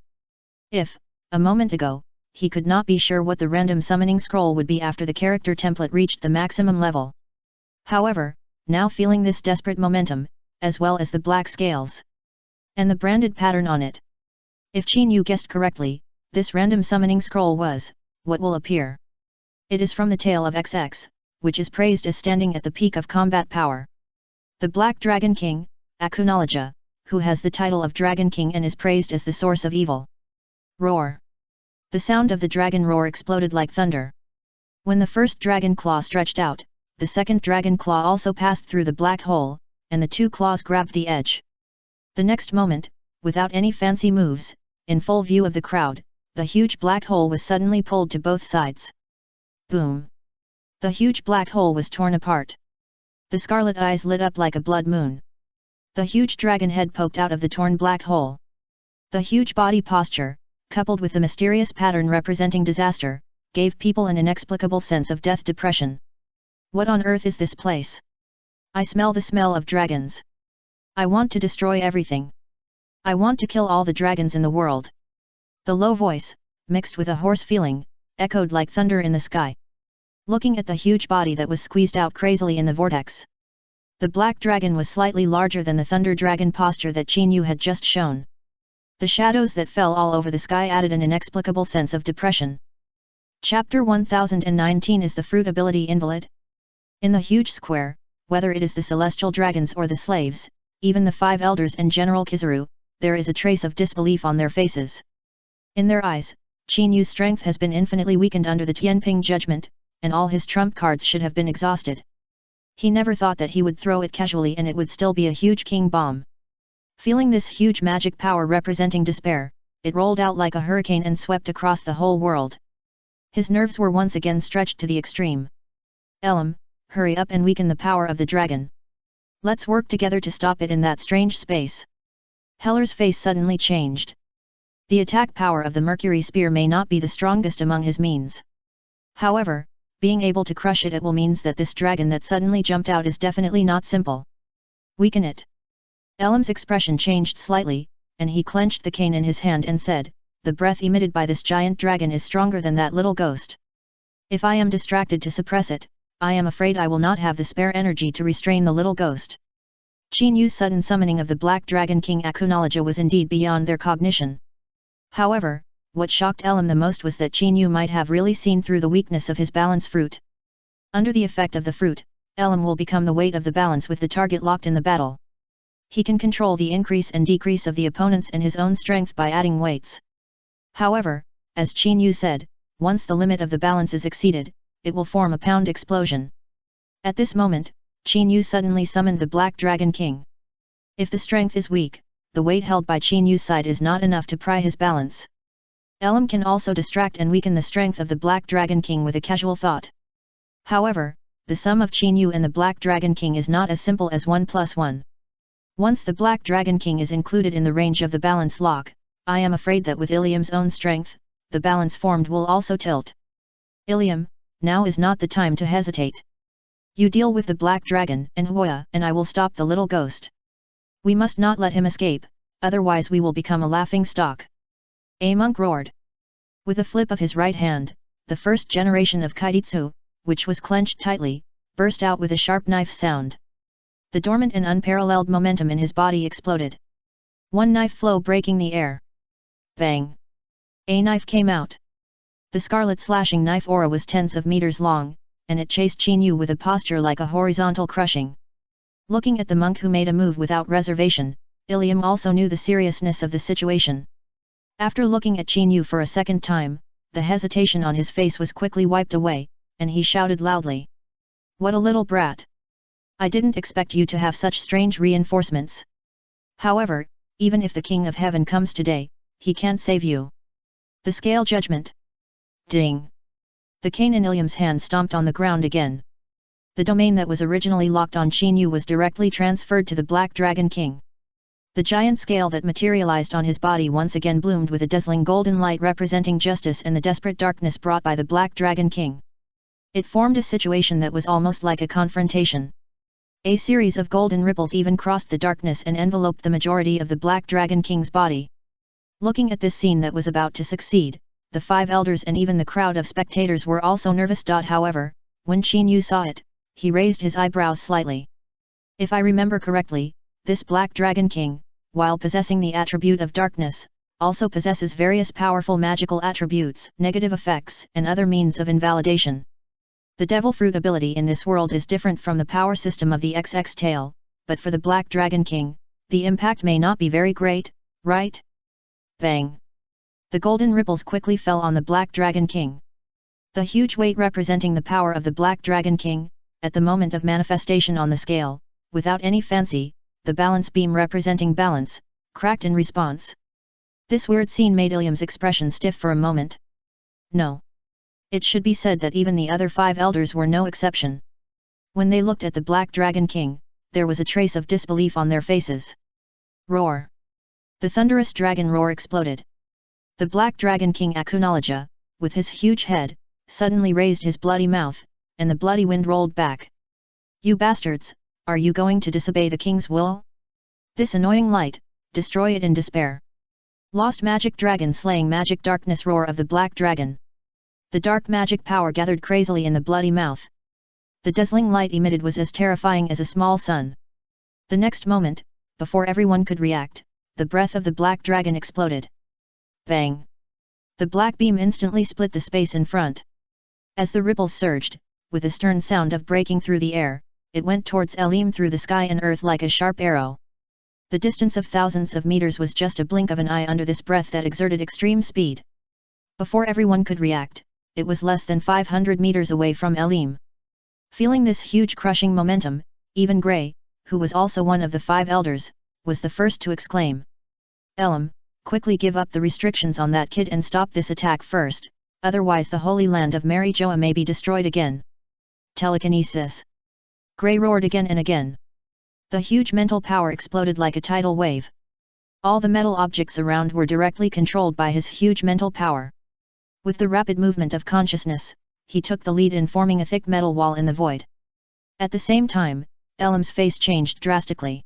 If, a moment ago, he could not be sure what the random summoning scroll would be after the character template reached the maximum level. However, now feeling this desperate momentum, as well as the black scales, and the branded pattern on it. If Qin Yu guessed correctly, this random summoning scroll was, what will appear. It is from the tale of XX, which is praised as standing at the peak of combat power. The Black Dragon King, Akunologia, who has the title of Dragon King and is praised as the source of evil. Roar! The sound of the dragon roar exploded like thunder. When the first dragon claw stretched out, the second dragon claw also passed through the black hole, and the 2 claws grabbed the edge. The next moment, without any fancy moves, in full view of the crowd, the huge black hole was suddenly pulled to both sides. Boom! The huge black hole was torn apart. The scarlet eyes lit up like a blood moon. The huge dragon head poked out of the torn black hole. The huge body posture, coupled with the mysterious pattern representing disaster, gave people an inexplicable sense of death depression. What on earth is this place? I smell the smell of dragons. I want to destroy everything. I want to kill all the dragons in the world. The low voice, mixed with a hoarse feeling, echoed like thunder in the sky. Looking at the huge body that was squeezed out crazily in the vortex. The black dragon was slightly larger than the thunder dragon posture that Qin Yu had just shown. The shadows that fell all over the sky added an inexplicable sense of depression. Chapter 1019 is the fruit ability invalid? In the huge square, whether it is the celestial dragons or the slaves, even the 5 elders and General Kizaru, there is a trace of disbelief on their faces. In their eyes, Qin Yu's strength has been infinitely weakened under the Tianping judgment, and all his trump cards should have been exhausted. He never thought that he would throw it casually and it would still be a huge king bomb. Feeling this huge magic power representing despair, it rolled out like a hurricane and swept across the whole world. His nerves were once again stretched to the extreme. Elam, hurry up and weaken the power of the dragon. Let's work together to stop it in that strange space. Heller's face suddenly changed. The attack power of the mercury spear may not be the strongest among his means. However, being able to crush it will means that this dragon that suddenly jumped out is definitely not simple. Weaken it. Elam's expression changed slightly, and he clenched the cane in his hand and said, "The breath emitted by this giant dragon is stronger than that little ghost. If I am distracted to suppress it, I am afraid I will not have the spare energy to restrain the little ghost." Qin Yu's sudden summoning of the Black Dragon King Akunologia was indeed beyond their cognition. However, what shocked Elam the most was that Qin Yu might have really seen through the weakness of his balance fruit. Under the effect of the fruit, Elim will become the weight of the balance with the target locked in the battle. He can control the increase and decrease of the opponents and his own strength by adding weights. However, as Qin Yu said, once the limit of the balance is exceeded, it will form a pound explosion. At this moment, Qin Yu suddenly summoned the Black Dragon King. If the strength is weak, the weight held by Qin Yu's side is not enough to pry his balance. Elim can also distract and weaken the strength of the Black Dragon King with a casual thought. However, the sum of Qin Yu and the Black Dragon King is not as simple as 1 plus 1. Once the Black Dragon King is included in the range of the balance lock, I am afraid that with Ilium's own strength, the balance formed will also tilt. Ilium, now is not the time to hesitate. You deal with the Black Dragon and Hoya, and I will stop the little ghost. We must not let him escape, otherwise we will become a laughing stock. A monk roared. With a flip of his right hand, the first generation of Kaiditsu, which was clenched tightly, burst out with a sharp knife sound. The dormant and unparalleled momentum in his body exploded. One knife flow breaking the air. Bang! A knife came out. The scarlet slashing knife aura was tens of meters long, and it chased Qin Yu with a posture like a horizontal crushing. Looking at the monk who made a move without reservation, Ilium also knew the seriousness of the situation. After looking at Qin Yu for a second time, the hesitation on his face was quickly wiped away, and he shouted loudly. What a little brat! I didn't expect you to have such strange reinforcements. However, even if the King of Heaven comes today, he can't save you. The scale judgment. Ding! The cane in Ilium's hand stomped on the ground again. The domain that was originally locked on Qin Yu was directly transferred to the Black Dragon King. The giant scale that materialized on his body once again bloomed with a dazzling golden light representing justice and the desperate darkness brought by the Black Dragon King. It formed a situation that was almost like a confrontation. A series of golden ripples even crossed the darkness and enveloped the majority of the Black Dragon King's body. Looking at this scene that was about to succeed, the 5 elders and even the crowd of spectators were also nervous. However, when Qin Yu saw it, he raised his eyebrows slightly. If I remember correctly, this Black Dragon King, while possessing the attribute of darkness, also possesses various powerful magical attributes, negative effects, and other means of invalidation. The Devil Fruit ability in this world is different from the power system of the XX tail, but for the Black Dragon King, the impact may not be very great, right? Bang! The golden ripples quickly fell on the Black Dragon King. The huge weight representing the power of the Black Dragon King, at the moment of manifestation on the scale, without any fancy, the balance beam representing balance, cracked in response. This weird scene made Ilium's expression stiff for a moment. No. It should be said that even the other 5 elders were no exception. When they looked at the Black Dragon King, there was a trace of disbelief on their faces. Roar! The thunderous dragon roar exploded. The Black Dragon King Akunalaja, with his huge head, suddenly raised his bloody mouth, and the bloody wind rolled back. You bastards, are you going to disobey the king's will? This annoying light, destroy it in despair. Lost magic dragon slaying magic darkness roar of the Black Dragon. The dark magic power gathered crazily in the bloody mouth. The dazzling light emitted was as terrifying as a small sun. The next moment, before everyone could react, the breath of the Black Dragon exploded. Bang! The black beam instantly split the space in front. As the ripples surged, with a stern sound of breaking through the air, it went towards Elim through the sky and earth like a sharp arrow. The distance of thousands of meters was just a blink of an eye under this breath that exerted extreme speed. Before everyone could react, it was less than 500 meters away from Elim. Feeling this huge crushing momentum, even Gray, who was also one of the 5 elders, was the first to exclaim. Elim, quickly give up the restrictions on that kid and stop this attack first, otherwise the holy land of Mary Joa may be destroyed again. Telekinesis! Gray roared again and again. The huge mental power exploded like a tidal wave. All the metal objects around were directly controlled by his huge mental power. With the rapid movement of consciousness, he took the lead in forming a thick metal wall in the void. At the same time, Elim's face changed drastically.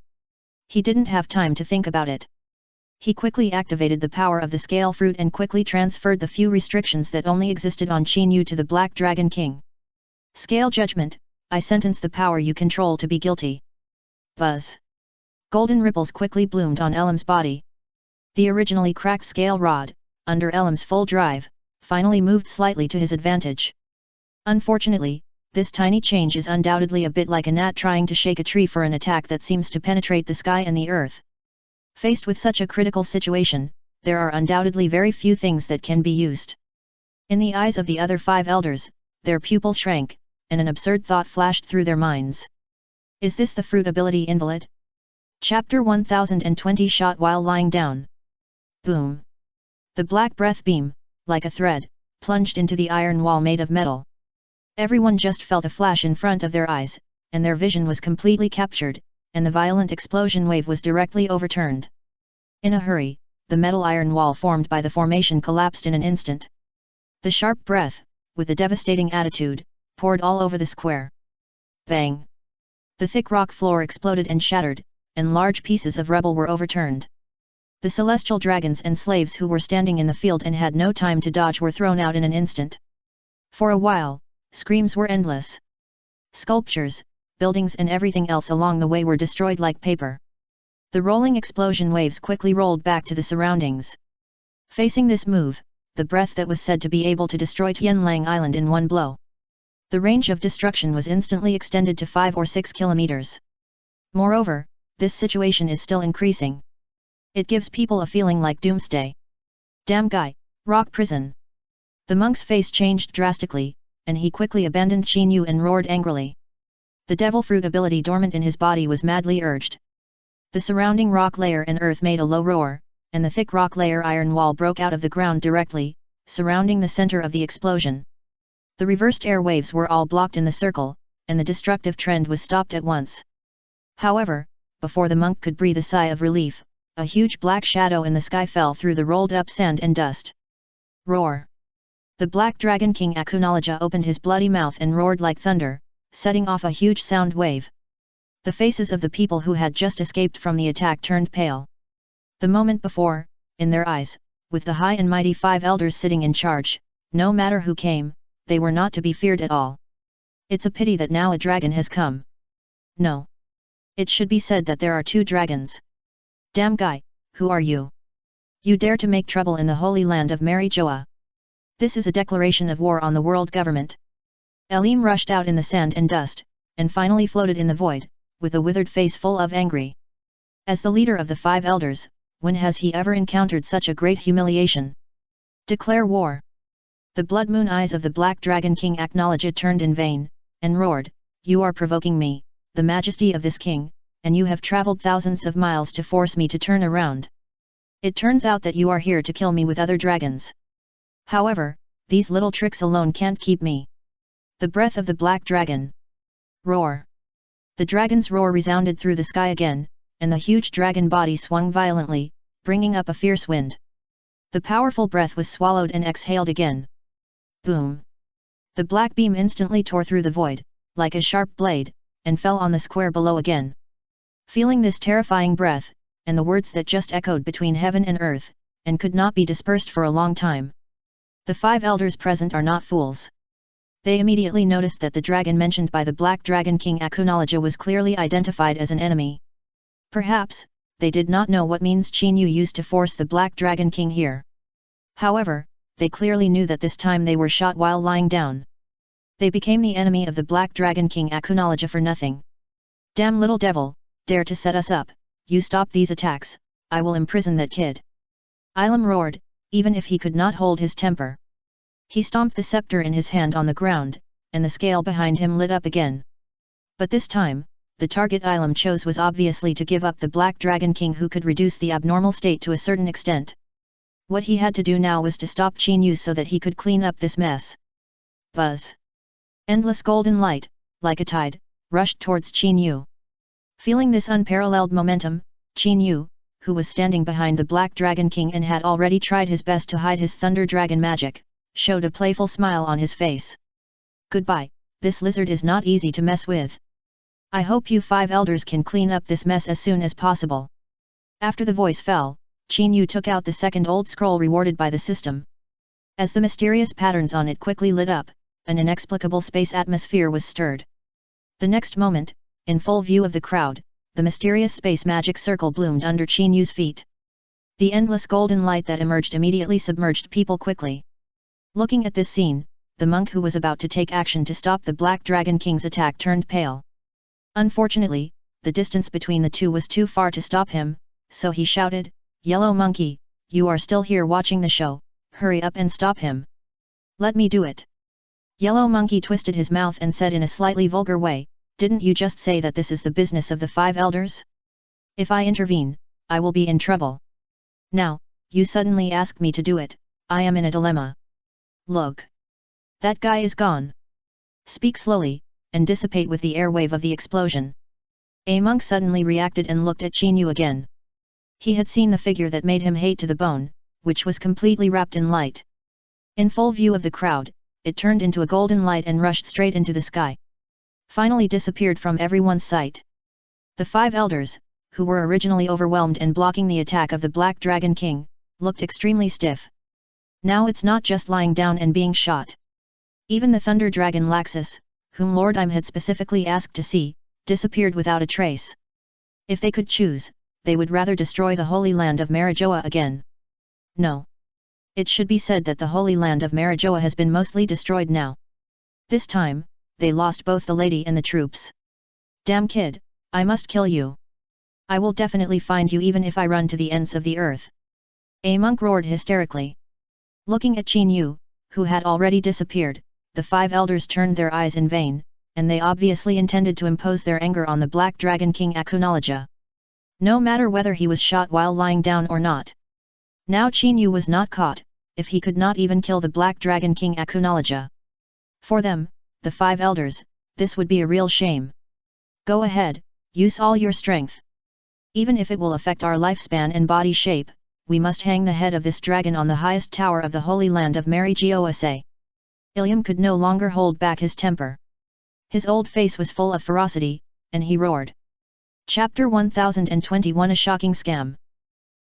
He didn't have time to think about it. He quickly activated the power of the scale fruit and quickly transferred the few restrictions that only existed on Qin Yu to the Black Dragon King. Scale judgment, I sentence the power you control to be guilty. Buzz! Golden ripples quickly bloomed on Elim's body. The originally cracked scale rod, under Elim's full drive, finally moved slightly to his advantage. Unfortunately, This tiny change is undoubtedly a bit like a gnat trying to shake a tree for an attack that seems to penetrate the sky and the earth. Faced with such a critical situation, there are undoubtedly very few things that can be used. In the eyes of the other 5 elders, their pupils shrank, and an absurd thought flashed through their minds. Is this the fruit ability invalid? Chapter 1020 Shot while lying down. Boom! The black breath beam, like a thread, plunged into the iron wall made of metal. Everyone just felt a flash in front of their eyes, and their vision was completely captured, and the violent explosion wave was directly overturned. In a hurry, the metal iron wall formed by the formation collapsed in an instant. The sharp breath, with a devastating attitude, poured all over the square. Bang! The thick rock floor exploded and shattered, and large pieces of rubble were overturned. The celestial dragons and slaves who were standing in the field and had no time to dodge were thrown out in an instant. For a while, screams were endless. Sculptures, buildings and everything else along the way were destroyed like paper. The rolling explosion waves quickly rolled back to the surroundings. Facing this move, the breath that was said to be able to destroy Tianlang Island in one blow. The range of destruction was instantly extended to 5 or 6 kilometers. Moreover, this situation is still increasing. It gives people a feeling like doomsday. Damn guy, rock prison. The monk's face changed drastically, and he quickly abandoned Qin Yu and roared angrily. The devil fruit ability dormant in his body was madly urged. The surrounding rock layer and earth made a low roar, and the thick rock layer iron wall broke out of the ground directly, surrounding the center of the explosion. The reversed air waves were all blocked in the circle, and the destructive trend was stopped at once. However, before the monk could breathe a sigh of relief, a huge black shadow in the sky fell through the rolled-up sand and dust. Roar! The Black Dragon King Akunalaja opened his bloody mouth and roared like thunder, setting off a huge sound wave. The faces of the people who had just escaped from the attack turned pale. The moment before, in their eyes, with the high and mighty 5 elders sitting in charge, no matter who came, they were not to be feared at all. It's a pity that now a dragon has come. No. It should be said that there are 2 dragons. Damn guy, who are you? You dare to make trouble in the holy land of Mary Joa. This is a declaration of war on the world government. Elim rushed out in the sand and dust, and finally floated in the void, with a withered face full of angry. As the leader of the 5 elders, when has he ever encountered such a great humiliation? Declare war! The blood moon eyes of the Black Dragon King Acknowledge it turned in vain, and roared, You are provoking me, the majesty of this king, and you have traveled thousands of miles to force me to turn around. It turns out that you are here to kill me with other dragons. However, these little tricks alone can't keep me. The breath of the Black Dragon. Roar! The dragon's roar resounded through the sky again, and the huge dragon body swung violently, bringing up a fierce wind. The powerful breath was swallowed and exhaled again. Boom! The black beam instantly tore through the void, like a sharp blade, and fell on the square below again. Feeling this terrifying breath, and the words that just echoed between heaven and earth, and could not be dispersed for a long time. The 5 elders present are not fools. They immediately noticed that the dragon mentioned by the Black Dragon King Akunalaja was clearly identified as an enemy. Perhaps, they did not know what means Qin Yu used to force the Black Dragon King here. However, they clearly knew that this time they were shot while lying down. They became the enemy of the Black Dragon King Akunalaja for nothing. Damn little devil, dare to set us up, you stop these attacks, I will imprison that kid. Ilum roared, even if he could not hold his temper. He stomped the scepter in his hand on the ground, and the scale behind him lit up again. But this time, the target Ilum chose was obviously to give up the Black Dragon King who could reduce the abnormal state to a certain extent. What he had to do now was to stop Qin Yu so that he could clean up this mess. Buzz! Endless golden light, like a tide, rushed towards Qin Yu. Feeling this unparalleled momentum, Qin Yu, who was standing behind the Black Dragon King and had already tried his best to hide his Thunder Dragon magic, showed a playful smile on his face. Goodbye, this lizard is not easy to mess with. I hope you 5 elders can clean up this mess as soon as possible. After the voice fell, Qin Yu took out the second old scroll rewarded by the system. As the mysterious patterns on it quickly lit up, an inexplicable space atmosphere was stirred. The next moment, in full view of the crowd, the mysterious space magic circle bloomed under Qin Yu's feet. The endless golden light that emerged immediately submerged people quickly. Looking at this scene, the monk who was about to take action to stop the Black Dragon King's attack turned pale. Unfortunately, the distance between the two was too far to stop him, so he shouted, "Yellow Monkey, you are still here watching the show, hurry up and stop him." "Let me do it." Yellow Monkey twisted his mouth and said in a slightly vulgar way, "Didn't you just say that this is the business of the 5 elders? If I intervene, I will be in trouble. Now, you suddenly ask me to do it, I am in a dilemma. Look. That guy is gone. Speak slowly, and dissipate with the airwave of the explosion." A monk suddenly reacted and looked at Chinyu again. He had seen the figure that made him hate to the bone, which was completely wrapped in light. In full view of the crowd, it turned into a golden light and rushed straight into the sky. Finally disappeared from everyone's sight. The 5 elders, who were originally overwhelmed and blocking the attack of the Black Dragon King, looked extremely stiff. Now it's not just lying down and being shot. Even the Thunder Dragon Laxus, whom Lord Im had specifically asked to see, disappeared without a trace. If they could choose, they would rather destroy the Holy Land of Marijoa again. No. It should be said that the Holy Land of Marijoa has been mostly destroyed now. This time, they lost both the lady and the troops. "Damn kid, I must kill you. I will definitely find you even if I run to the ends of the earth." A monk roared hysterically. Looking at Chinyu, who had already disappeared, the 5 elders turned their eyes in vain, and they obviously intended to impose their anger on the Black Dragon King Akunalaja. No matter whether he was shot while lying down or not. Now Chinyu was not caught, if he could not even kill the Black Dragon King Akunalaja. For them, the 5 elders, this would be a real shame. "Go ahead, use all your strength. Even if it will affect our lifespan and body shape, we must hang the head of this dragon on the highest tower of the Holy Land of Marijoa." Ilyam could no longer hold back his temper. His old face was full of ferocity, and he roared. Chapter 1021 A Shocking Scam.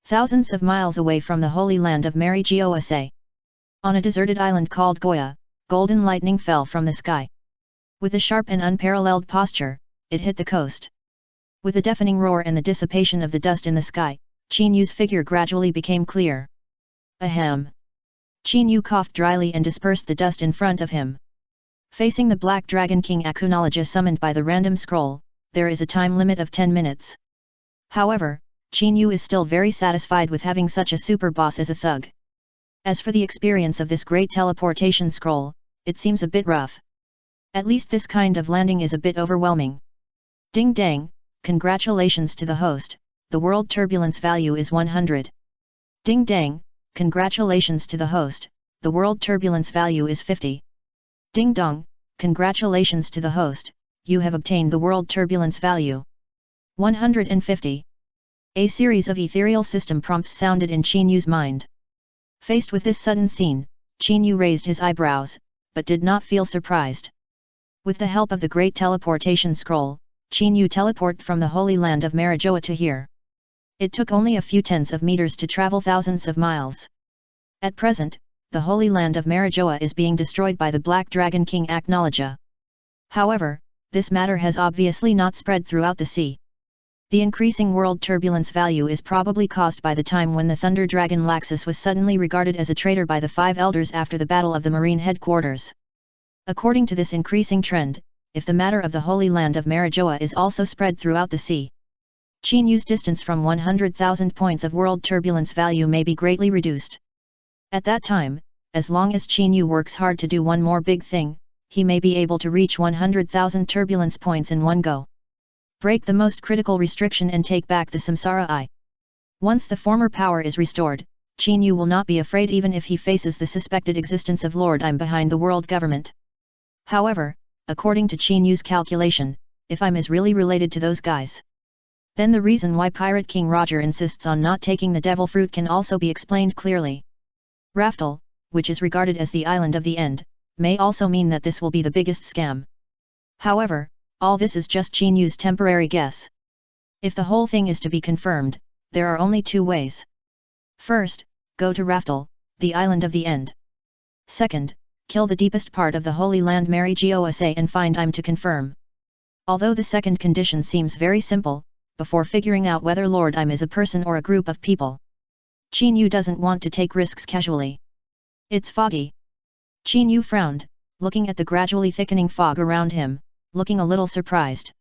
Thousands of miles away from the Holy Land of Marijoa, on a deserted island called Goya, golden lightning fell from the sky. With a sharp and unparalleled posture, it hit the coast. With a deafening roar and the dissipation of the dust in the sky, Chinyu's figure gradually became clear. Ahem. Chinyu coughed dryly and dispersed the dust in front of him. Facing the Black Dragon King Akunalaja summoned by the random scroll, there is a time limit of 10 minutes. However, Chinyu is still very satisfied with having such a super boss as a thug. As for the experience of this great teleportation scroll, it seems a bit rough. At least this kind of landing is a bit overwhelming. Ding dang, congratulations to the host, the world turbulence value is 100. Ding dang, congratulations to the host, the world turbulence value is 50. Ding dong, congratulations to the host, you have obtained the world turbulence value 150. A series of ethereal system prompts sounded in Chinyu's mind. Faced with this sudden scene, Chinyu raised his eyebrows, but did not feel surprised. With the help of the great teleportation scroll, Chinyu teleported from the Holy Land of Marijoa to here. It took only a few tens of meters to travel thousands of miles. At present, the Holy Land of Marijoa is being destroyed by the Black Dragon King Akunalaja. However, this matter has obviously not spread throughout the sea. The increasing world turbulence value is probably caused by the time when the Thunder Dragon Laxus was suddenly regarded as a traitor by the 5 elders after the Battle of the Marine Headquarters. According to this increasing trend, if the matter of the Holy Land of Marijoa is also spread throughout the sea, Chinyu's distance from 100,000 points of world turbulence value may be greatly reduced. At that time, as long as Chinyu works hard to do one more big thing, he may be able to reach 100,000 turbulence points in one go. Break the most critical restriction and take back the Samsara Eye. Once the former power is restored, Chinyu will not be afraid even if he faces the suspected existence of Lord Im behind the world government. However, according to Chinyu's calculation, if Im is really related to those guys, then the reason why Pirate King Roger insists on not taking the devil fruit can also be explained clearly. Raftel, which is regarded as the island of the end, may also mean that this will be the biggest scam. However, all this is just Chinyu's temporary guess. If the whole thing is to be confirmed, there are only 2 ways. First, go to Raftel, the island of the end. Second, kill the deepest part of the Holy Land Marijoa and find Im to confirm. Although the second condition seems very simple, before figuring out whether Lord Im is a person or a group of people, Chinyu doesn't want to take risks casually. It's foggy. Chinyu frowned, looking at the gradually thickening fog around him, looking a little surprised.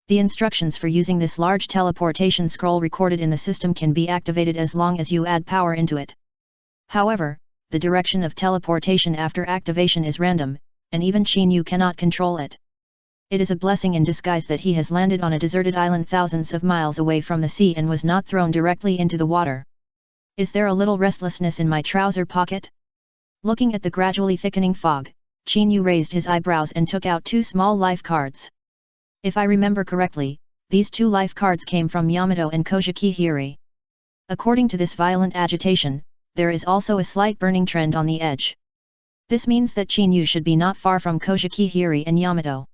The instructions for using this large teleportation scroll recorded in the system can be activated as long as you add power into it. However, the direction of teleportation after activation is random, and even Chinyu cannot control it. It is a blessing in disguise that he has landed on a deserted island thousands of miles away from the sea and was not thrown directly into the water. Is there a little restlessness in my trouser pocket? Looking at the gradually thickening fog, Chinyu raised his eyebrows and took out 2 small life cards. If I remember correctly, these 2 life cards came from Yamato and Kojiki Hiri. According to this violent agitation, there is also a slight burning trend on the edge. This means that Chinyu should be not far from Kojiki Hiri and Yamato.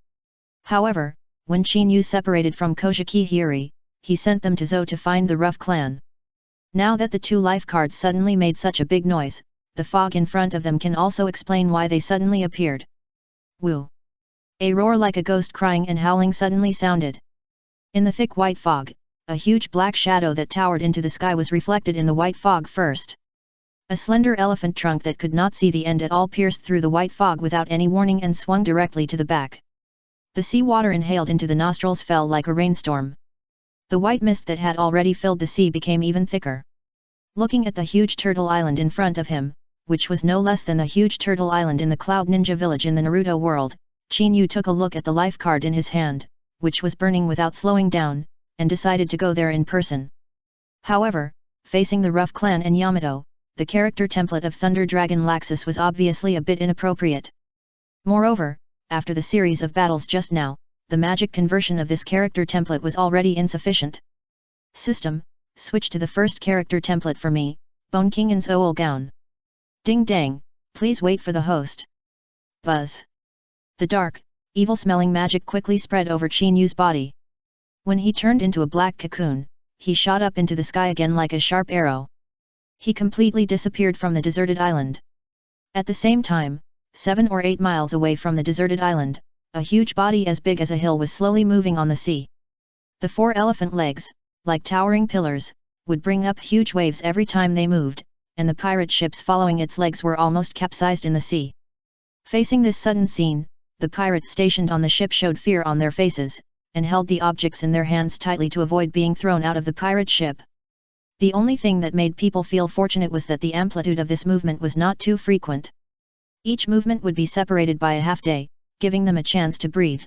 However, when Chinyu separated from Kojiki Hiri, he sent them to Zou to find the Rough Clan. Now that the 2 life cards suddenly made such a big noise, the fog in front of them can also explain why they suddenly appeared. Woo! A roar like a ghost crying and howling suddenly sounded. In the thick white fog, a huge black shadow that towered into the sky was reflected in the white fog first. A slender elephant trunk that could not see the end at all pierced through the white fog without any warning and swung directly to the back. The sea water inhaled into the nostrils fell like a rainstorm. The white mist that had already filled the sea became even thicker. Looking at the huge turtle island in front of him, which was no less than the huge turtle island in the Cloud Ninja village in the Naruto world, Chinyu took a look at the life card in his hand, which was burning without slowing down, and decided to go there in person. However, facing the Rough Clan and Yamato, the character template of Thunder Dragon Laxus was obviously a bit inappropriate. Moreover, after the series of battles just now, the magic conversion of this character template was already insufficient. System, switch to the first character template for me, Bone King and Zoul Gown. Ding dang, please wait for the host. Buzz. The dark, evil-smelling magic quickly spread over Chinyu's body. When he turned into a black cocoon, he shot up into the sky again like a sharp arrow. He completely disappeared from the deserted island. At the same time, 7 or 8 miles away from the deserted island, a huge body as big as a hill was slowly moving on the sea. The 4 elephant legs, like towering pillars, would bring up huge waves every time they moved, and the pirate ships following its legs were almost capsized in the sea. Facing this sudden scene, the pirates stationed on the ship showed fear on their faces, and held the objects in their hands tightly to avoid being thrown out of the pirate ship. The only thing that made people feel fortunate was that the amplitude of this movement was not too frequent. Each movement would be separated by a half day, giving them a chance to breathe.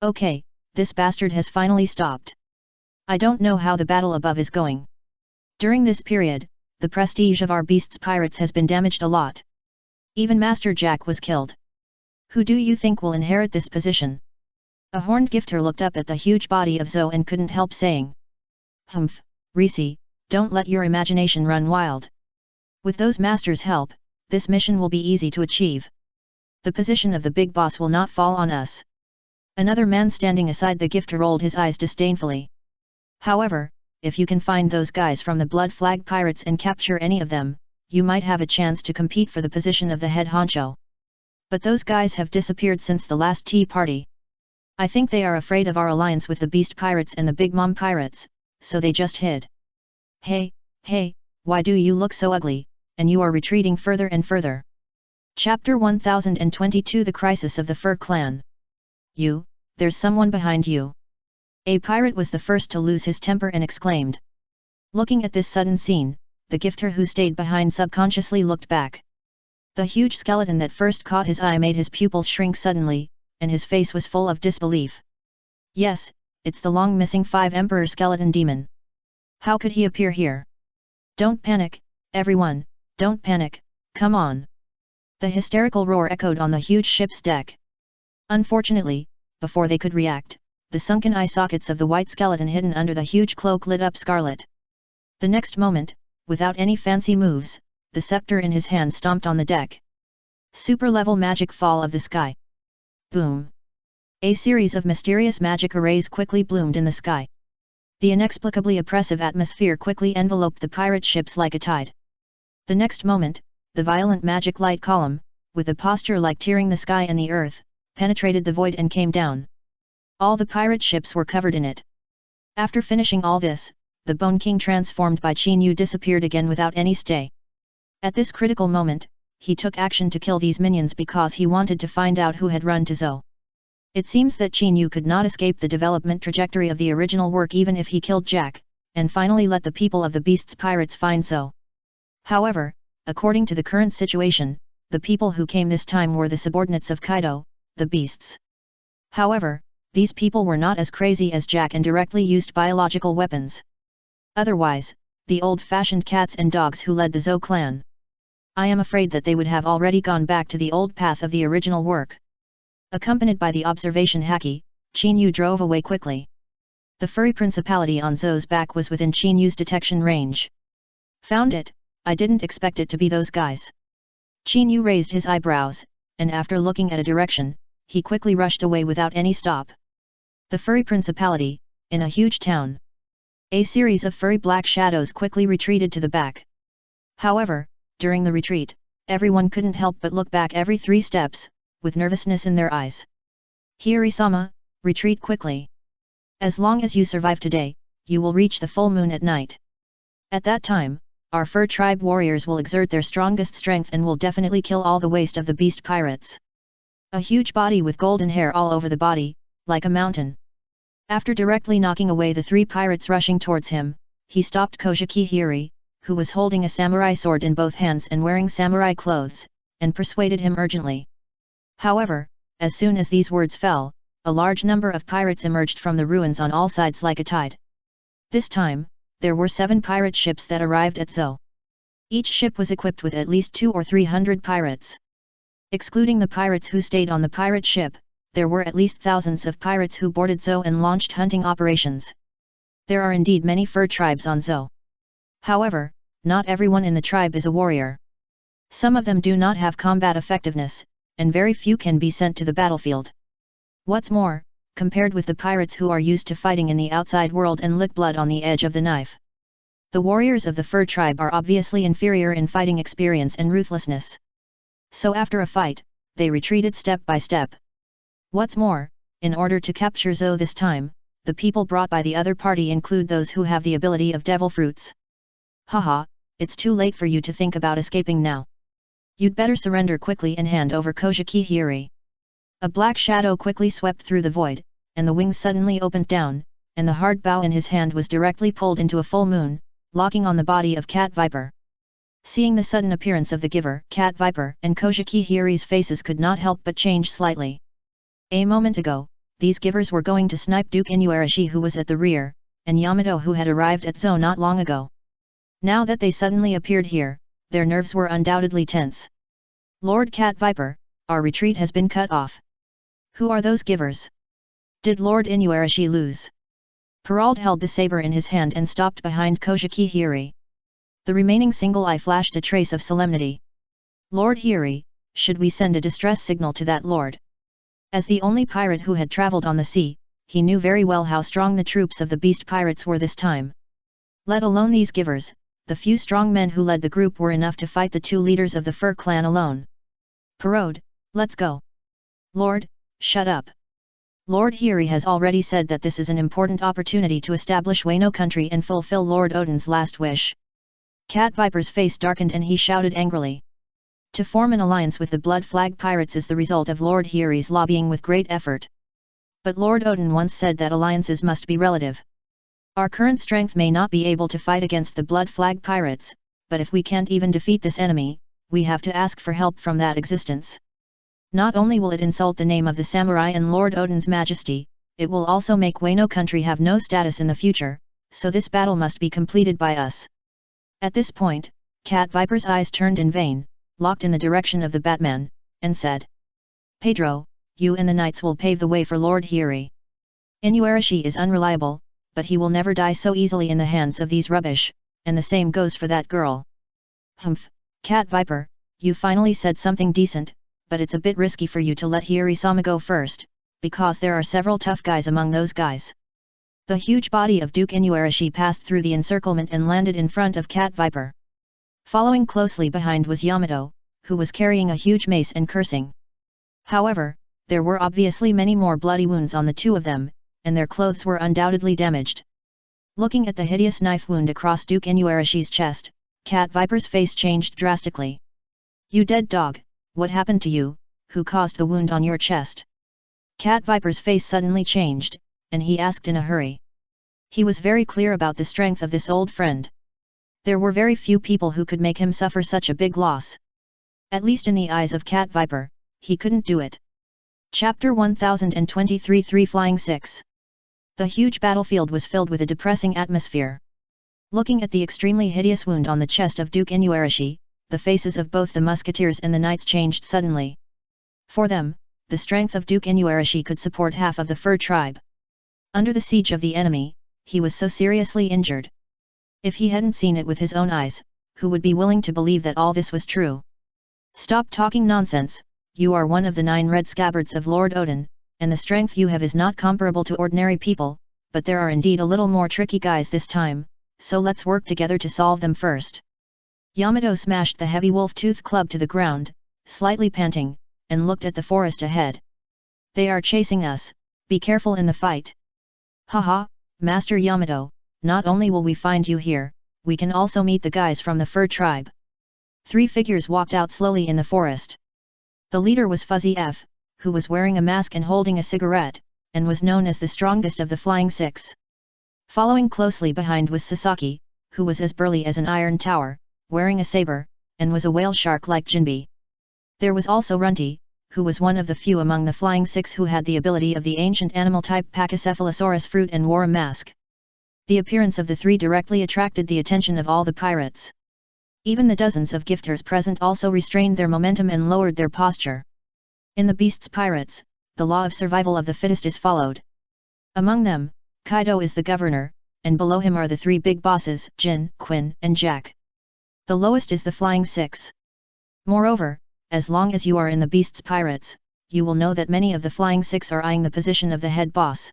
Okay, this bastard has finally stopped. I don't know how the battle above is going. During this period, the prestige of our beasts pirates has been damaged a lot. Even Master Jack was killed. Who do you think will inherit this position? A horned gifter looked up at the huge body of Zou and couldn't help saying. Humph, Reese, don't let your imagination run wild. With those masters' help, this mission will be easy to achieve. The position of the big boss will not fall on us. Another man standing aside the gifter rolled his eyes disdainfully. However, if you can find those guys from the Blood Flag Pirates and capture any of them, you might have a chance to compete for the position of the head honcho. But those guys have disappeared since the last tea party. I think they are afraid of our alliance with the Beast Pirates and the Big Mom Pirates, so they just hid. Hey, why do you look so ugly, and you are retreating further and further? Chapter 1022 The Crisis of the Fur Clan. There's someone behind you. A pirate was the first to lose his temper and exclaimed. Looking at this sudden scene, the gifter who stayed behind subconsciously looked back. The huge skeleton that first caught his eye made his pupils shrink suddenly, and his face was full of disbelief. Yes, it's the long-missing 5 Emperor Skeleton Demon. How could he appear here? Don't panic, everyone, don't panic, come on. The hysterical roar echoed on the huge ship's deck. Unfortunately, before they could react, the sunken eye sockets of the white skeleton hidden under the huge cloak lit up scarlet. The next moment, without any fancy moves, the scepter in his hand stomped on the deck. Super-level magic fall of the sky. Boom! A series of mysterious magic arrays quickly bloomed in the sky. The inexplicably oppressive atmosphere quickly enveloped the pirate ships like a tide. The next moment, the violent magic light column, with a posture like tearing the sky and the earth, penetrated the void and came down. All the pirate ships were covered in it. After finishing all this, the Bone King transformed by Chinyu disappeared again without any stay. At this critical moment, he took action to kill these minions because he wanted to find out who had run to Zou. It seems that Qin Yu could not escape the development trajectory of the original work even if he killed Jack, and finally let the people of the Beasts Pirates find Zou. However, according to the current situation, the people who came this time were the subordinates of Kaido, the Beasts. However, these people were not as crazy as Jack and directly used biological weapons. Otherwise, the old-fashioned cats and dogs who led the Zou clan. I am afraid that they would have already gone back to the old path of the original work. Accompanied by the observation Haki, Qin Yu drove away quickly. The furry principality on Zou's back was within Qin Yu's detection range. Found it, I didn't expect it to be those guys. Qin Yu raised his eyebrows, and after looking at a direction, he quickly rushed away without any stop. The furry principality, in a huge town. A series of furry black shadows quickly retreated to the back. However, during the retreat, everyone couldn't help but look back every 3 steps, with nervousness in their eyes. Hiri-sama, retreat quickly. As long as you survive today, you will reach the full moon at night. At that time, our fur tribe warriors will exert their strongest strength and will definitely kill all the waste of the beast pirates. A huge body with golden hair all over the body, like a mountain. After directly knocking away the 3 pirates rushing towards him, he stopped Kojiki Hiri, who was holding a samurai sword in both hands and wearing samurai clothes, and persuaded him urgently. However, as soon as these words fell, a large number of pirates emerged from the ruins on all sides like a tide. This time, there were 7 pirate ships that arrived at Zou. Each ship was equipped with at least 200 or 300 pirates. Excluding the pirates who stayed on the pirate ship, there were at least thousands of pirates who boarded Zou and launched hunting operations. There are indeed many fur tribes on Zou. However, not everyone in the tribe is a warrior. Some of them do not have combat effectiveness, and very few can be sent to the battlefield. What's more, compared with the pirates who are used to fighting in the outside world and lick blood on the edge of the knife, the warriors of the fur tribe are obviously inferior in fighting experience and ruthlessness. So after a fight, they retreated step by step. What's more, in order to capture Zou this time, the people brought by the other party include those who have the ability of devil fruits. Haha, it's too late for you to think about escaping now. You'd better surrender quickly and hand over Kojiki Hiri. A black shadow quickly swept through the void, and the wings suddenly opened down, and the hard bow in his hand was directly pulled into a full moon, locking on the body of Cat Viper. Seeing the sudden appearance of the giver, Cat Viper, and Kojiki Hiri's faces could not help but change slightly. A moment ago, these givers were going to snipe Duke Inuarashi who was at the rear, and Yamato who had arrived at Zou not long ago. Now that they suddenly appeared here, their nerves were undoubtedly tense. Lord Cat Viper, our retreat has been cut off. Who are those givers? Did Lord Inuarashi lose? Perald held the saber in his hand and stopped behind Kojiki Hiri. The remaining single eye flashed a trace of solemnity. Lord Hiri, should we send a distress signal to that lord? As the only pirate who had traveled on the sea, he knew very well how strong the troops of the beast pirates were this time. Let alone these givers, the few strong men who led the group were enough to fight the 2 leaders of the fur clan alone. Perode, let's go. Lord, shut up. Lord Hiri has already said that this is an important opportunity to establish Wano country and fulfill Lord Odin's last wish. Cat Viper's face darkened and he shouted angrily. To form an alliance with the Blood Flag Pirates is the result of Lord Hiri's lobbying with great effort. But Lord Odin once said that alliances must be relative. Our current strength may not be able to fight against the Blood Flag Pirates, but if we can't even defeat this enemy, we have to ask for help from that existence. Not only will it insult the name of the samurai and Lord Odin's majesty, it will also make Wano country have no status in the future, so this battle must be completed by us. At this point, Cat Viper's eyes turned in vain, locked in the direction of the Batman, and said, Pedro, you and the knights will pave the way for Lord Hiri. Inuarashi is unreliable, but he will never die so easily in the hands of these rubbish, and the same goes for that girl. Humph, Cat Viper, you finally said something decent, but it's a bit risky for you to let Hiri-sama go first, because there are several tough guys among those guys. The huge body of Duke Inuarashi passed through the encirclement and landed in front of Cat Viper. Following closely behind was Yamato, who was carrying a huge mace and cursing. However, there were obviously many more bloody wounds on the 2 of them, and their clothes were undoubtedly damaged. Looking at the hideous knife wound across Duke Inuarashi's chest, Cat Viper's face changed drastically. You dead dog, what happened to you, who caused the wound on your chest? Cat Viper's face suddenly changed, and he asked in a hurry. He was very clear about the strength of this old friend. There were very few people who could make him suffer such a big loss. At least in the eyes of Cat Viper, he couldn't do it. Chapter 1023 3 Flying 6. The huge battlefield was filled with a depressing atmosphere. Looking at the extremely hideous wound on the chest of Duke Inuarashi, the faces of both the musketeers and the knights changed suddenly. For them, the strength of Duke Inuarashi could support half of the fur tribe. Under the siege of the enemy, he was so seriously injured. If he hadn't seen it with his own eyes, who would be willing to believe that all this was true? Stop talking nonsense, you are one of the 9 red scabbards of Lord Odin, and the strength you have is not comparable to ordinary people, but there are indeed a little more tricky guys this time, so let's work together to solve them first. Yamato smashed the heavy wolf-tooth club to the ground, slightly panting, and looked at the forest ahead. They are chasing us, be careful in the fight. Haha, Master Yamato, not only will we find you here, we can also meet the guys from the fur tribe. 3 figures walked out slowly in the forest. The leader was Fuzzy F, who was wearing a mask and holding a cigarette, and was known as the strongest of the Flying 6. Following closely behind was Sasaki, who was as burly as an iron tower, wearing a saber, and was a whale shark like Jinbe. There was also Runty, who was one of the few among the Flying 6 who had the ability of the ancient animal type Pachycephalosaurus fruit and wore a mask. The appearance of the 3 directly attracted the attention of all the pirates. Even the dozens of gifters present also restrained their momentum and lowered their posture. In the beasts' pirates, the law of survival of the fittest is followed. Among them, Kaido is the governor, and below him are the 3 big bosses, Jin, Quinn, and Jack. The lowest is the Flying 6. Moreover, as long as you are in the beasts' pirates, you will know that many of the Flying 6 are eyeing the position of the head boss.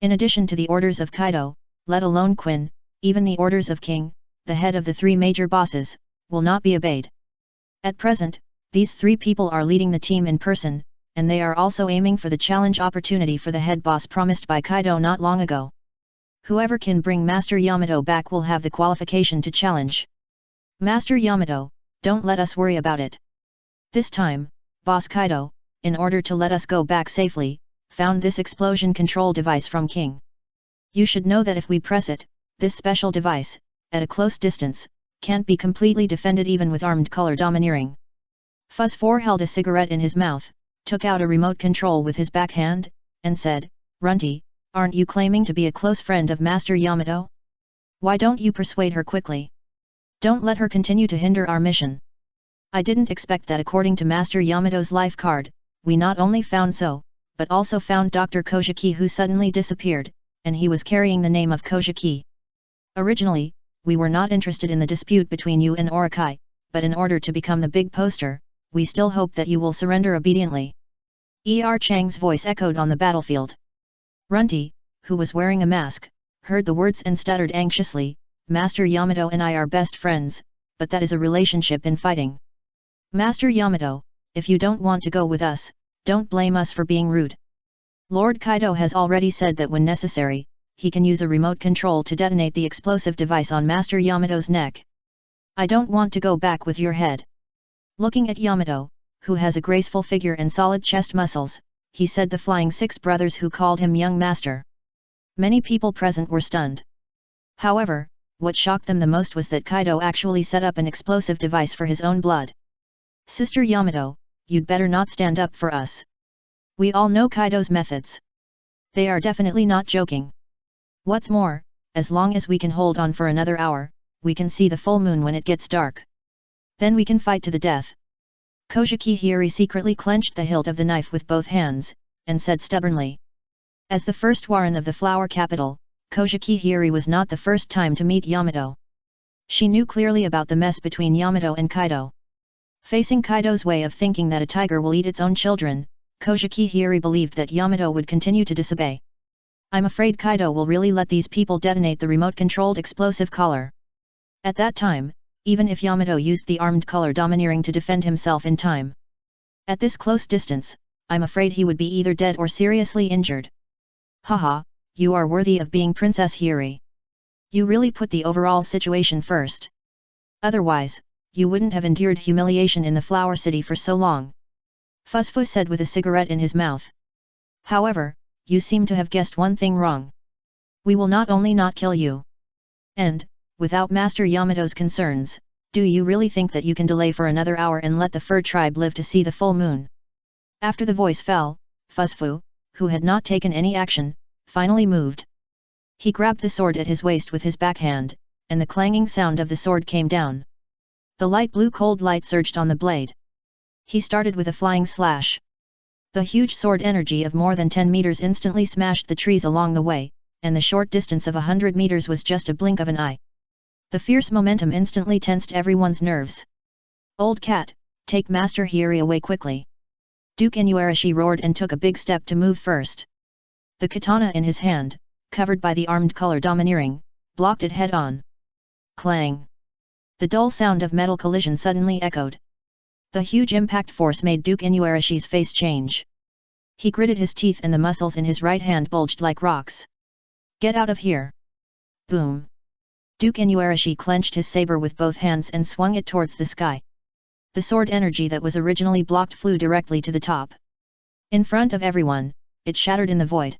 In addition to the orders of Kaido, let alone Quinn, even the orders of King, the head of the 3 major bosses, will not be obeyed. At present, these 3 people are leading the team in person, and they are also aiming for the challenge opportunity for the head boss promised by Kaido not long ago. Whoever can bring Master Yamato back will have the qualification to challenge. Master Yamato, don't let us worry about it. This time, Boss Kaido, in order to let us go back safely, found this explosion control device from King. You should know that if we press it, this special device, at a close distance, can't be completely defended even with armed color domineering. Fuzz 4 held a cigarette in his mouth, took out a remote control with his backhand, and said, Runty, aren't you claiming to be a close friend of Master Yamato? Why don't you persuade her quickly? Don't let her continue to hinder our mission. I didn't expect that according to Master Yamato's life card, we not only found So, but also found Dr. Kojiki who suddenly disappeared, and he was carrying the name of Kojiki. Originally, we were not interested in the dispute between you and Orakai, but in order to become the big poster, we still hope that you will surrender obediently. Chang's voice echoed on the battlefield. Runty, who was wearing a mask, heard the words and stuttered anxiously, Master Yamato and I are best friends, but that is a relationship in fighting. Master Yamato, if you don't want to go with us, don't blame us for being rude. Lord Kaido has already said that when necessary, he can use a remote control to detonate the explosive device on Master Yamato's neck. I don't want to go back with your head. Looking at Yamato, who has a graceful figure and solid chest muscles, he said the Flying 6 brothers who called him young master. Many people present were stunned. However, what shocked them the most was that Kaido actually set up an explosive device for his own blood. Sister Yamato, you'd better not stand up for us. We all know Kaido's methods. They are definitely not joking. What's more, as long as we can hold on for another hour, we can see the full moon when it gets dark. Then we can fight to the death. Kojiki Hiri secretly clenched the hilt of the knife with both hands, and said stubbornly. As the first Warren of the Flower Capital, Kojiki Hiri was not the first time to meet Yamato. She knew clearly about the mess between Yamato and Kaido. Facing Kaido's way of thinking that a tiger will eat its own children, Kojiki Hiri believed that Yamato would continue to disobey. I'm afraid Kaido will really let these people detonate the remote-controlled explosive collar. At that time, even if Yamato used the armed color domineering to defend himself in time. At this close distance, I'm afraid he would be either dead or seriously injured. Haha, you are worthy of being Princess Hiri. You really put the overall situation first. Otherwise, you wouldn't have endured humiliation in the Flower City for so long. Fusfu said with a cigarette in his mouth. However, you seem to have guessed one thing wrong. We will not only not kill you. And, without Master Yamato's concerns, do you really think that you can delay for another hour and let the Fur tribe live to see the full moon? After the voice fell, Fusfu, who had not taken any action, finally moved. He grabbed the sword at his waist with his backhand, and the clanging sound of the sword came down. The light blue cold light surged on the blade. He started with a flying slash. The huge sword energy of more than 10 meters instantly smashed the trees along the way, and the short distance of 100 meters was just a blink of an eye. The fierce momentum instantly tensed everyone's nerves. Old cat, take Master Hiri away quickly. Duke Inuarashi roared and took a big step to move first. The katana in his hand, covered by the armed color domineering, blocked it head-on. Clang! The dull sound of metal collision suddenly echoed. The huge impact force made Duke Inuarashi's face change. He gritted his teeth and the muscles in his right hand bulged like rocks. Get out of here! Boom! Duke Inuarashi clenched his saber with both hands and swung it towards the sky. The sword energy that was originally blocked flew directly to the top. In front of everyone, it shattered in the void.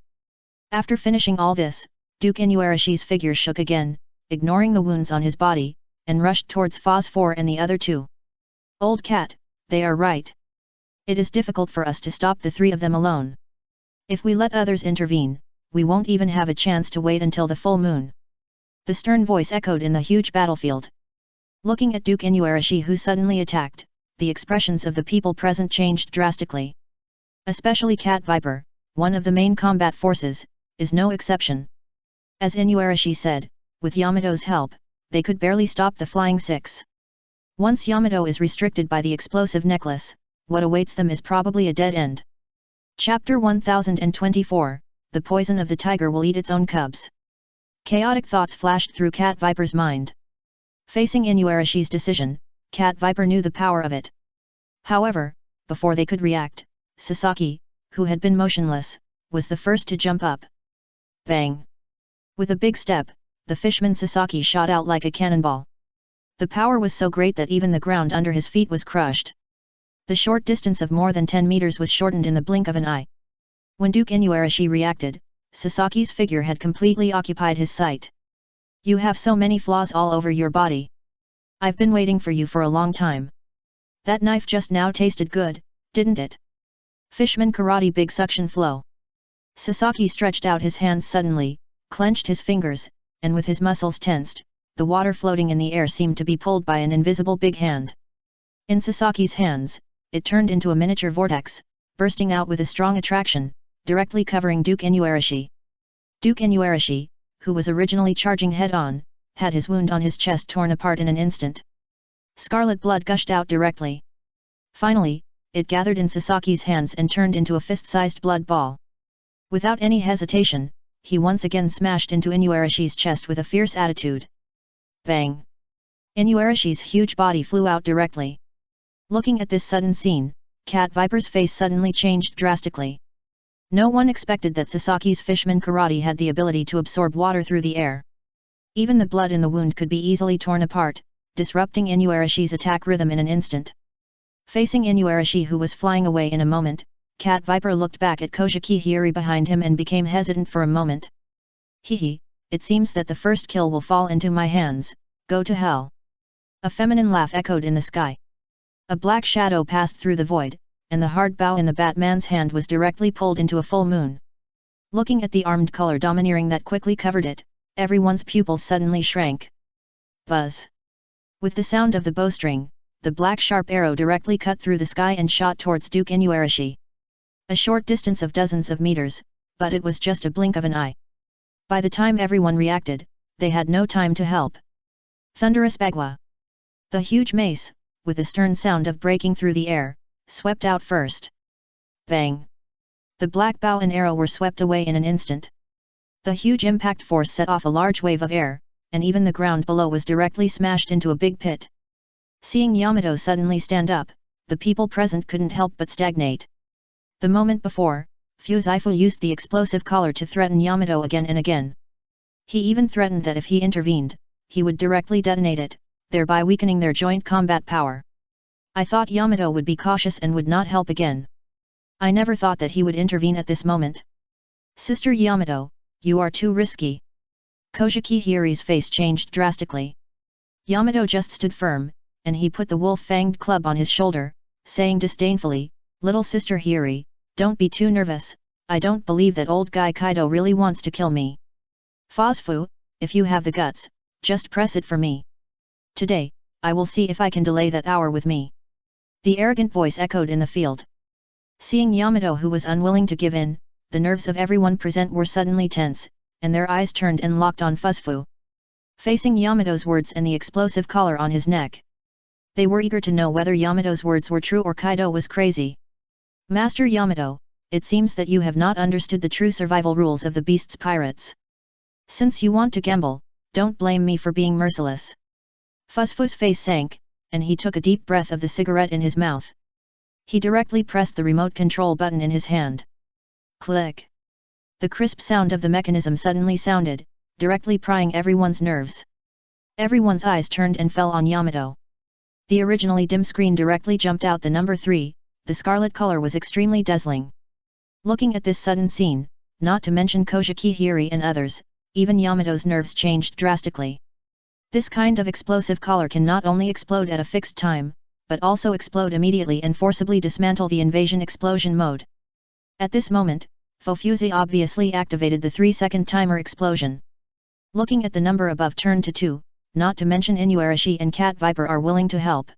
After finishing all this, Duke Inuarashi's figure shook again, ignoring the wounds on his body, and rushed towards Phosphor and the other two. Old cat, they are right. It is difficult for us to stop the three of them alone. If we let others intervene, we won't even have a chance to wait until the full moon. The stern voice echoed in the huge battlefield. Looking at Duke Inuarashi who suddenly attacked, the expressions of the people present changed drastically. Especially Cat Viper, one of the main combat forces, is no exception. As Inuarashi said, with Yamato's help, they could barely stop the Flying Six. Once Yamato is restricted by the explosive necklace, what awaits them is probably a dead end. Chapter 1024, The Poison of the Tiger Will Eat Its Own Cubs. Chaotic thoughts flashed through Cat Viper's mind. Facing Inuarashi's decision, Cat Viper knew the power of it. However, before they could react, Sasaki, who had been motionless, was the first to jump up. Bang! With a big step, the fishman Sasaki shot out like a cannonball. The power was so great that even the ground under his feet was crushed. The short distance of more than 10 meters was shortened in the blink of an eye. When Duke Inuarashi reacted, Sasaki's figure had completely occupied his sight. You have so many flaws all over your body. I've been waiting for you for a long time. That knife just now tasted good, didn't it? Fishman Karate Big Suction Flow. Sasaki stretched out his hands suddenly, clenched his fingers, and with his muscles tensed, the water floating in the air seemed to be pulled by an invisible big hand. In Sasaki's hands, it turned into a miniature vortex, bursting out with a strong attraction, directly covering Duke Inuarashi. Duke Inuarashi, who was originally charging head-on, had his wound on his chest torn apart in an instant. Scarlet blood gushed out directly. Finally, it gathered in Sasaki's hands and turned into a fist-sized blood ball. Without any hesitation, he once again smashed into Inuarashi's chest with a fierce attitude. Bang! Inuarashi's huge body flew out directly. Looking at this sudden scene, Cat Viper's face suddenly changed drastically. No one expected that Sasaki's fishman karate had the ability to absorb water through the air. Even the blood in the wound could be easily torn apart, disrupting Inuarashi's attack rhythm in an instant. Facing Inuarashi who was flying away in a moment, Cat Viper looked back at Kojiki Hiri behind him and became hesitant for a moment. Hehe, it seems that the first kill will fall into my hands, go to hell. A feminine laugh echoed in the sky. A black shadow passed through the void, and the hard bow in the Batman's hand was directly pulled into a full moon. Looking at the armed color domineering that quickly covered it, everyone's pupils suddenly shrank. Buzz! With the sound of the bowstring, the black sharp arrow directly cut through the sky and shot towards Duke Inuarashi. A short distance of dozens of meters, but it was just a blink of an eye. By the time everyone reacted, they had no time to help. Thunderous Bagua! The huge mace, with the stern sound of breaking through the air, swept out first. Bang! The black bow and arrow were swept away in an instant. The huge impact force set off a large wave of air, and even the ground below was directly smashed into a big pit. Seeing Yamato suddenly stand up, the people present couldn't help but stagnate. The moment before, Fuzaifu used the explosive collar to threaten Yamato again and again. He even threatened that if he intervened, he would directly detonate it, thereby weakening their joint combat power. I thought Yamato would be cautious and would not help again. I never thought that he would intervene at this moment. Sister Yamato, you are too risky. Kojiki Hiri's face changed drastically. Yamato just stood firm, and he put the wolf-fanged club on his shoulder, saying disdainfully, "Little sister Hiri, don't be too nervous, I don't believe that old guy Kaido really wants to kill me. Fosfu, if you have the guts, just press it for me. Today, I will see if I can delay that hour with me." The arrogant voice echoed in the field. Seeing Yamato who was unwilling to give in, the nerves of everyone present were suddenly tense, and their eyes turned and locked on Fosfu. Facing Yamato's words and the explosive collar on his neck, they were eager to know whether Yamato's words were true or Kaido was crazy. "Master Yamato, it seems that you have not understood the true survival rules of the beast's pirates. Since you want to gamble, don't blame me for being merciless." Fosfu's face sank, and he took a deep breath of the cigarette in his mouth. He directly pressed the remote control button in his hand. Click! The crisp sound of the mechanism suddenly sounded, directly prying everyone's nerves. Everyone's eyes turned and fell on Yamato. The originally dim screen directly jumped out the number 3, the scarlet color was extremely dazzling. Looking at this sudden scene, not to mention Kojiki Hiri and others, even Yamato's nerves changed drastically. This kind of explosive collar can not only explode at a fixed time, but also explode immediately and forcibly dismantle the invasion explosion mode. At this moment, Fofuzi obviously activated the 3-second timer explosion. Looking at the number above turned to 2, not to mention Inuarashi and Cat Viper are willing to help.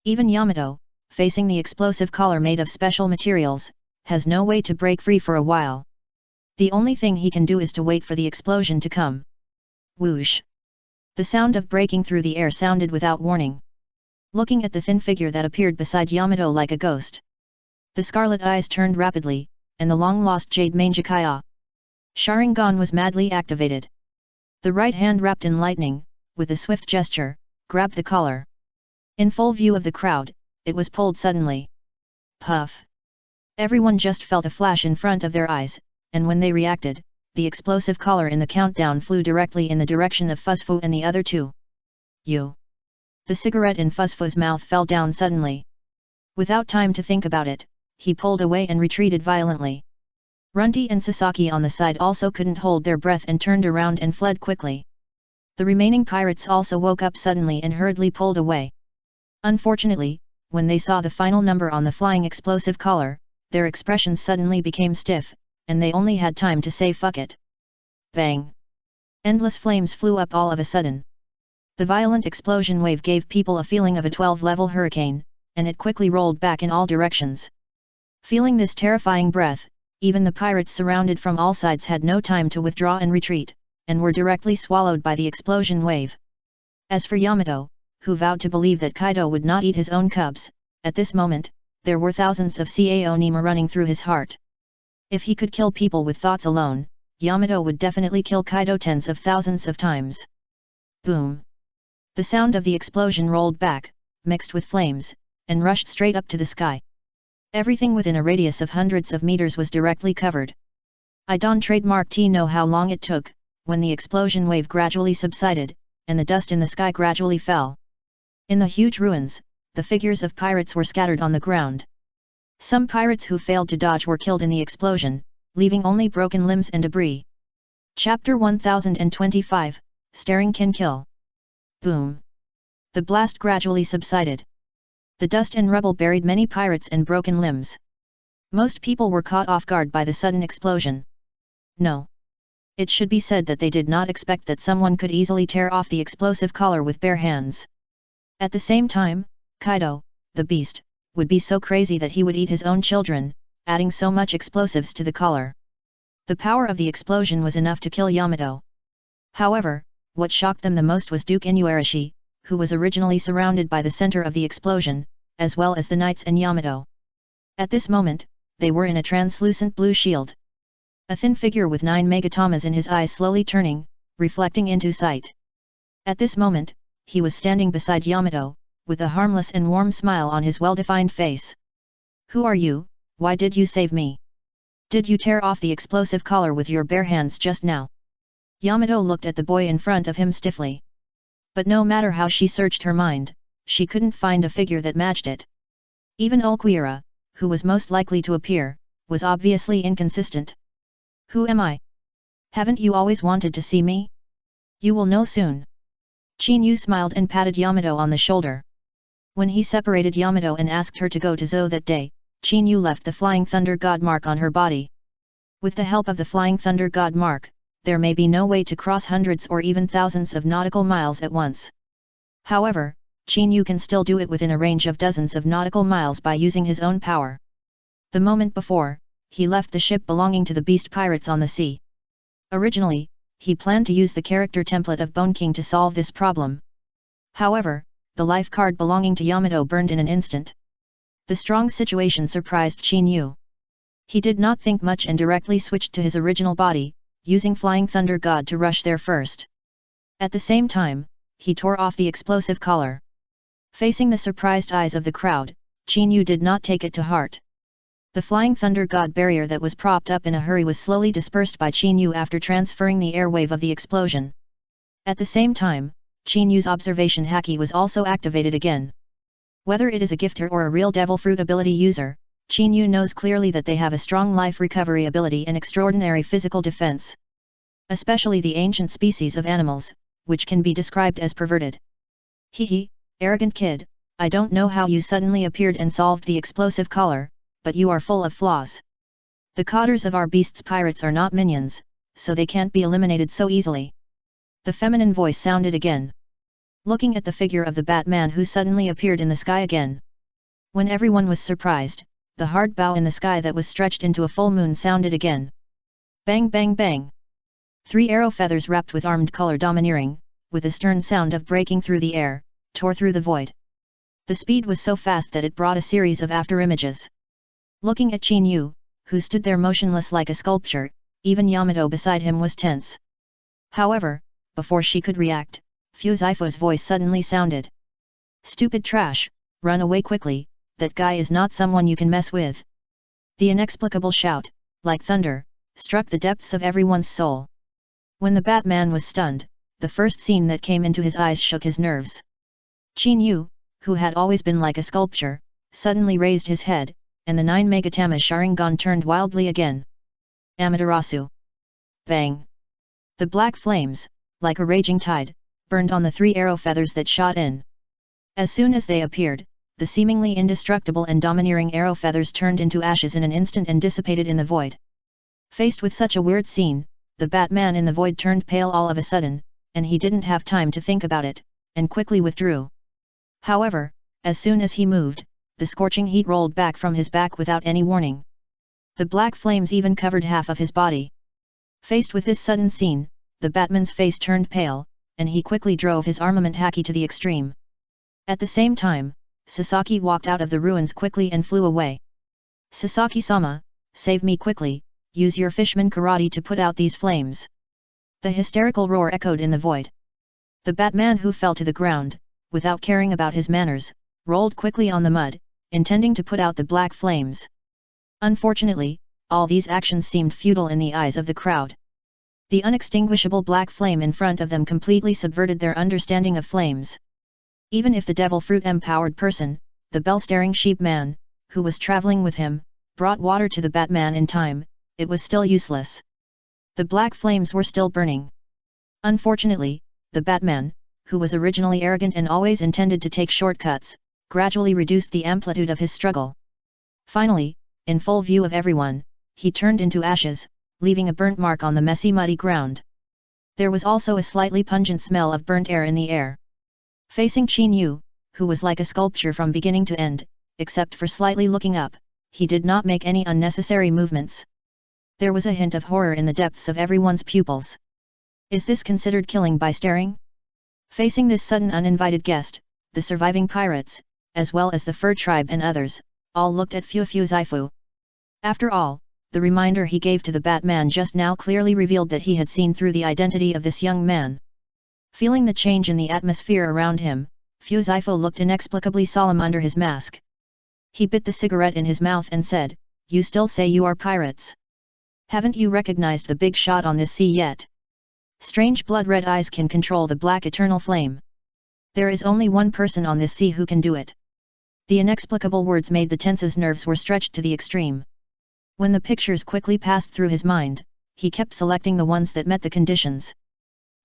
Even Yamato, facing the explosive collar made of special materials, has no way to break free for a while. The only thing he can do is to wait for the explosion to come. Whoosh! The sound of breaking through the air sounded without warning. Looking at the thin figure that appeared beside Yamato like a ghost, the scarlet eyes turned rapidly, and the long-lost Jade Mangekaya Sharingan was madly activated. The right hand wrapped in lightning, with a swift gesture, grabbed the collar. In full view of the crowd, it was pulled suddenly. Puff! Everyone just felt a flash in front of their eyes, and when they reacted, the explosive collar in the countdown flew directly in the direction of Fosfu and the other two. You! The cigarette in Fosfu's mouth fell down suddenly. Without time to think about it, he pulled away and retreated violently. Runty and Sasaki on the side also couldn't hold their breath and turned around and fled quickly. The remaining pirates also woke up suddenly and hurriedly pulled away. Unfortunately, when they saw the final number on the flying explosive collar, their expressions suddenly became stiff, and they only had time to say "fuck it." Bang! Endless flames flew up all of a sudden. The violent explosion wave gave people a feeling of a 12-level hurricane, and it quickly rolled back in all directions. Feeling this terrifying breath, even the pirates surrounded from all sides had no time to withdraw and retreat, and were directly swallowed by the explosion wave. As for Yamato, who vowed to believe that Kaido would not eat his own cubs, at this moment, there were thousands of Cao Nima running through his heart. If he could kill people with thoughts alone, Yamato would definitely kill Kaido tens of thousands of times. Boom! The sound of the explosion rolled back, mixed with flames, and rushed straight up to the sky. Everything within a radius of hundreds of meters was directly covered. I don't trademark know how long it took, when the explosion wave gradually subsided, and the dust in the sky gradually fell. In the huge ruins, the figures of pirates were scattered on the ground. Some pirates who failed to dodge were killed in the explosion, leaving only broken limbs and debris. Chapter 1025, Staring Can Kill. Boom! The blast gradually subsided. The dust and rubble buried many pirates and broken limbs. Most people were caught off guard by the sudden explosion. No. It should be said that they did not expect that someone could easily tear off the explosive collar with bare hands. At the same time, Kaido, the beast, would be so crazy that he would eat his own children, adding so much explosives to the collar. The power of the explosion was enough to kill Yamato. However, what shocked them the most was Duke Inuarashi, who was originally surrounded by the center of the explosion, as well as the knights and Yamato. At this moment, they were in a translucent blue shield. A thin figure with 9 megatamas in his eyes slowly turning, reflecting into sight. At this moment, he was standing beside Yamato, with a harmless and warm smile on his well-defined face. "Who are you? Why did you save me? Did you tear off the explosive collar with your bare hands just now?" Yamato looked at the boy in front of him stiffly. But no matter how she searched her mind, she couldn't find a figure that matched it. Even Ulquiera, who was most likely to appear, was obviously inconsistent. Who am I? Haven't you always wanted to see me? You will know soon. Chinyu smiled and patted Yamato on the shoulder. When he separated Yamato and asked her to go to Zou that day, Chinyu left the Flying Thunder God mark on her body. With the help of the Flying Thunder God mark, there may be no way to cross hundreds or even thousands of nautical miles at once. However, Chinyu can still do it within a range of dozens of nautical miles by using his own power. The moment before, he left the ship belonging to the beast pirates on the sea. Originally, he planned to use the character template of Bone King to solve this problem. However, the life card belonging to Yamato burned in an instant. The strong situation surprised Chinyu. He did not think much and directly switched to his original body, using Flying Thunder God to rush there first. At the same time, he tore off the explosive collar. Facing the surprised eyes of the crowd, Chinyu did not take it to heart. The Flying Thunder God barrier that was propped up in a hurry was slowly dispersed by Chinyu after transferring the airwave of the explosion. At the same time, Chinyu's observation haki was also activated again. Whether it is a gifter or a real devil fruit ability user, Chinyu knows clearly that they have a strong life recovery ability and extraordinary physical defense. Especially the ancient species of animals, which can be described as perverted. Hehe, arrogant kid, I don't know how you suddenly appeared and solved the explosive collar, but you are full of flaws. The codders of our beasts pirates are not minions, so they can't be eliminated so easily. The feminine voice sounded again. Looking at the figure of the Batman who suddenly appeared in the sky again. When everyone was surprised, the hard bow in the sky that was stretched into a full moon sounded again. Bang bang bang. 3 arrow feathers wrapped with armed color domineering, with a stern sound of breaking through the air, tore through the void. The speed was so fast that it brought a series of after-images. Looking at Chinyu, who stood there motionless like a sculpture, even Yamato beside him was tense. However, before she could react, Fuzaifu's voice suddenly sounded. Stupid trash, run away quickly, that guy is not someone you can mess with. The inexplicable shout, like thunder, struck the depths of everyone's soul. When the Batman was stunned, the first scene that came into his eyes shook his nerves. Chinyu, who had always been like a sculpture, suddenly raised his head, and the 9 Megatama Sharingan turned wildly again. Amaterasu. Bang! The black flames, like a raging tide, burned on the 3 arrow feathers that shot in. As soon as they appeared, the seemingly indestructible and domineering arrow feathers turned into ashes in an instant and dissipated in the void. Faced with such a weird scene, the Batman in the void turned pale all of a sudden, and he didn't have time to think about it, and quickly withdrew. However, as soon as he moved, the scorching heat rolled back from his back without any warning. The black flames even covered half of his body. Faced with this sudden scene, the Batman's face turned pale, and he quickly drove his armament haki to the extreme. At the same time, Sasaki walked out of the ruins quickly and flew away. Sasaki-sama, save me quickly, use your fishman karate to put out these flames. The hysterical roar echoed in the void. The Batman who fell to the ground, without caring about his manners, rolled quickly on the mud, intending to put out the black flames. Unfortunately, all these actions seemed futile in the eyes of the crowd. The unextinguishable black flame in front of them completely subverted their understanding of flames. Even if the devil fruit-empowered person, the bell-staring sheep man, who was traveling with him, brought water to the Batman in time, it was still useless. The black flames were still burning. Unfortunately, the Batman, who was originally arrogant and always intended to take shortcuts, gradually reduced the amplitude of his struggle. Finally, in full view of everyone, he turned into ashes, leaving a burnt mark on the messy muddy ground. There was also a slightly pungent smell of burnt air in the air. Facing Chinyu, who was like a sculpture from beginning to end, except for slightly looking up, he did not make any unnecessary movements. There was a hint of horror in the depths of everyone's pupils. Is this considered killing by staring? Facing this sudden uninvited guest, the surviving pirates, as well as the fur tribe and others, all looked at Fuzaifu. After all, the reminder he gave to the Batman just now clearly revealed that he had seen through the identity of this young man. Feeling the change in the atmosphere around him, Fuzaifu looked inexplicably solemn under his mask. He bit the cigarette in his mouth and said, "You still say you are pirates? Haven't you recognized the big shot on this sea yet? Strange blood-red eyes can control the black eternal flame. There is only one person on this sea who can do it. The inexplicable words made the tense's nerves were stretched to the extreme. When the pictures quickly passed through his mind, he kept selecting the ones that met the conditions.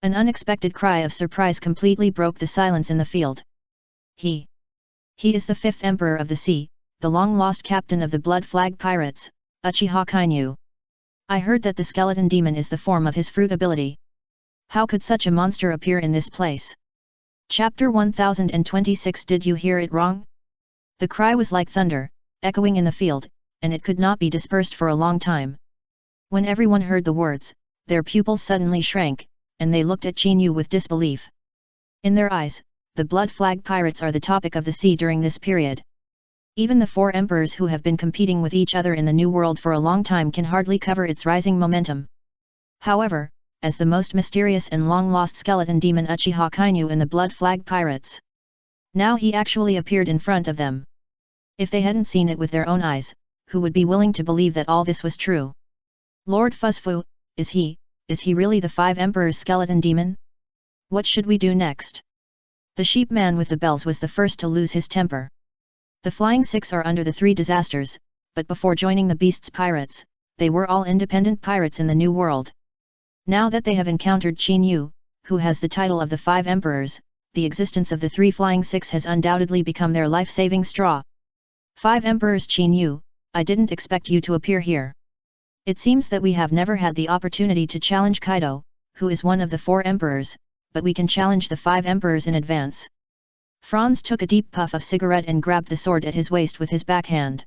An unexpected cry of surprise completely broke the silence in the field. He is the fifth emperor of the sea, the long-lost captain of the Blood Flag Pirates, Uchiha Kainu. I heard that the skeleton demon is the form of his fruit ability. How could such a monster appear in this place? Chapter 1026. Did you hear it wrong? The cry was like thunder, echoing in the field, and it could not be dispersed for a long time. When everyone heard the words, their pupils suddenly shrank, and they looked at Qin Yu with disbelief. In their eyes, the Blood Flag Pirates are the topic of the sea during this period. Even the four emperors who have been competing with each other in the New World for a long time can hardly cover its rising momentum. However, as the most mysterious and long-lost skeleton demon Uchiha Kainu in the Blood Flag Pirates, now he actually appeared in front of them. If they hadn't seen it with their own eyes, who would be willing to believe that all this was true? Lord Fuzzfu, is he really the five emperors' skeleton demon? What should we do next? The sheep man with the bells was the first to lose his temper. The Flying Six are under the three disasters, but before joining the Beast's pirates, they were all independent pirates in the New World. Now that they have encountered Qin Yu, who has the title of the Five Emperors, the existence of the three Flying Six has undoubtedly become their life-saving straw. Five Emperors. Qin Yu, I didn't expect you to appear here. It seems that we have never had the opportunity to challenge Kaido, who is one of the four emperors, but we can challenge the five emperors in advance. Franz took a deep puff of cigarette and grabbed the sword at his waist with his backhand.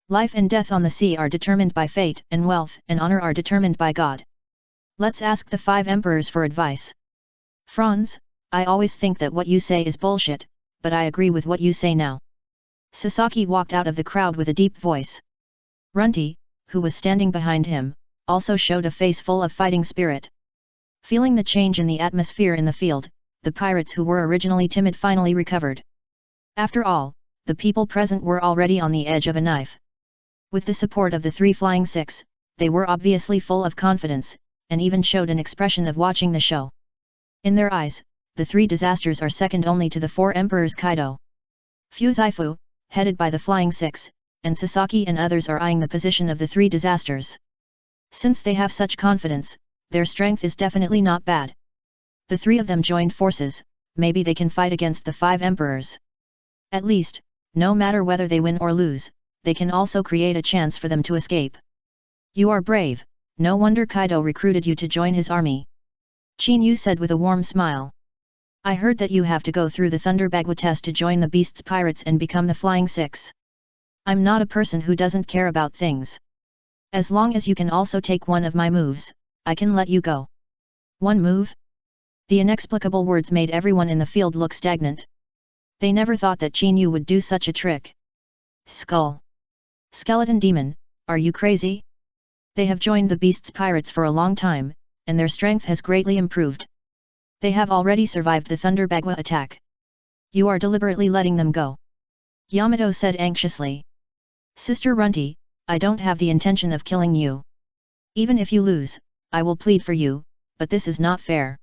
Life and death on the sea are determined by fate, and wealth and honor are determined by God. Let's ask the five emperors for advice. Franz, I always think that what you say is bullshit, but I agree with what you say now. Sasaki walked out of the crowd with a deep voice. Runty, who was standing behind him, also showed a face full of fighting spirit. Feeling the change in the atmosphere in the field, the pirates who were originally timid finally recovered. After all, the people present were already on the edge of a knife. With the support of the three Flying Six, they were obviously full of confidence, and even showed an expression of watching the show. In their eyes, the three disasters are second only to the four emperors. Kaido, Fuzaifu, headed by the Flying Six, and Sasaki and others are eyeing the position of the three disasters. Since they have such confidence, their strength is definitely not bad. The three of them joined forces, maybe they can fight against the five emperors. At least, no matter whether they win or lose, they can also create a chance for them to escape. You are brave, no wonder Kaido recruited you to join his army. Qin Yu said with a warm smile. I heard that you have to go through the Thunder Bagua test to join the Beast's pirates and become the Flying Six. I'm not a person who doesn't care about things. As long as you can also take one of my moves, I can let you go. One move? The inexplicable words made everyone in the field look stagnant. They never thought that Qin Yu would do such a trick. Skull. Skeleton Demon, are you crazy? They have joined the Beast's pirates for a long time, and their strength has greatly improved. They have already survived the Thunder Bagua attack. You are deliberately letting them go. Yamato said anxiously. Sister Runty, I don't have the intention of killing you. Even if you lose, I will plead for you, but this is not fair.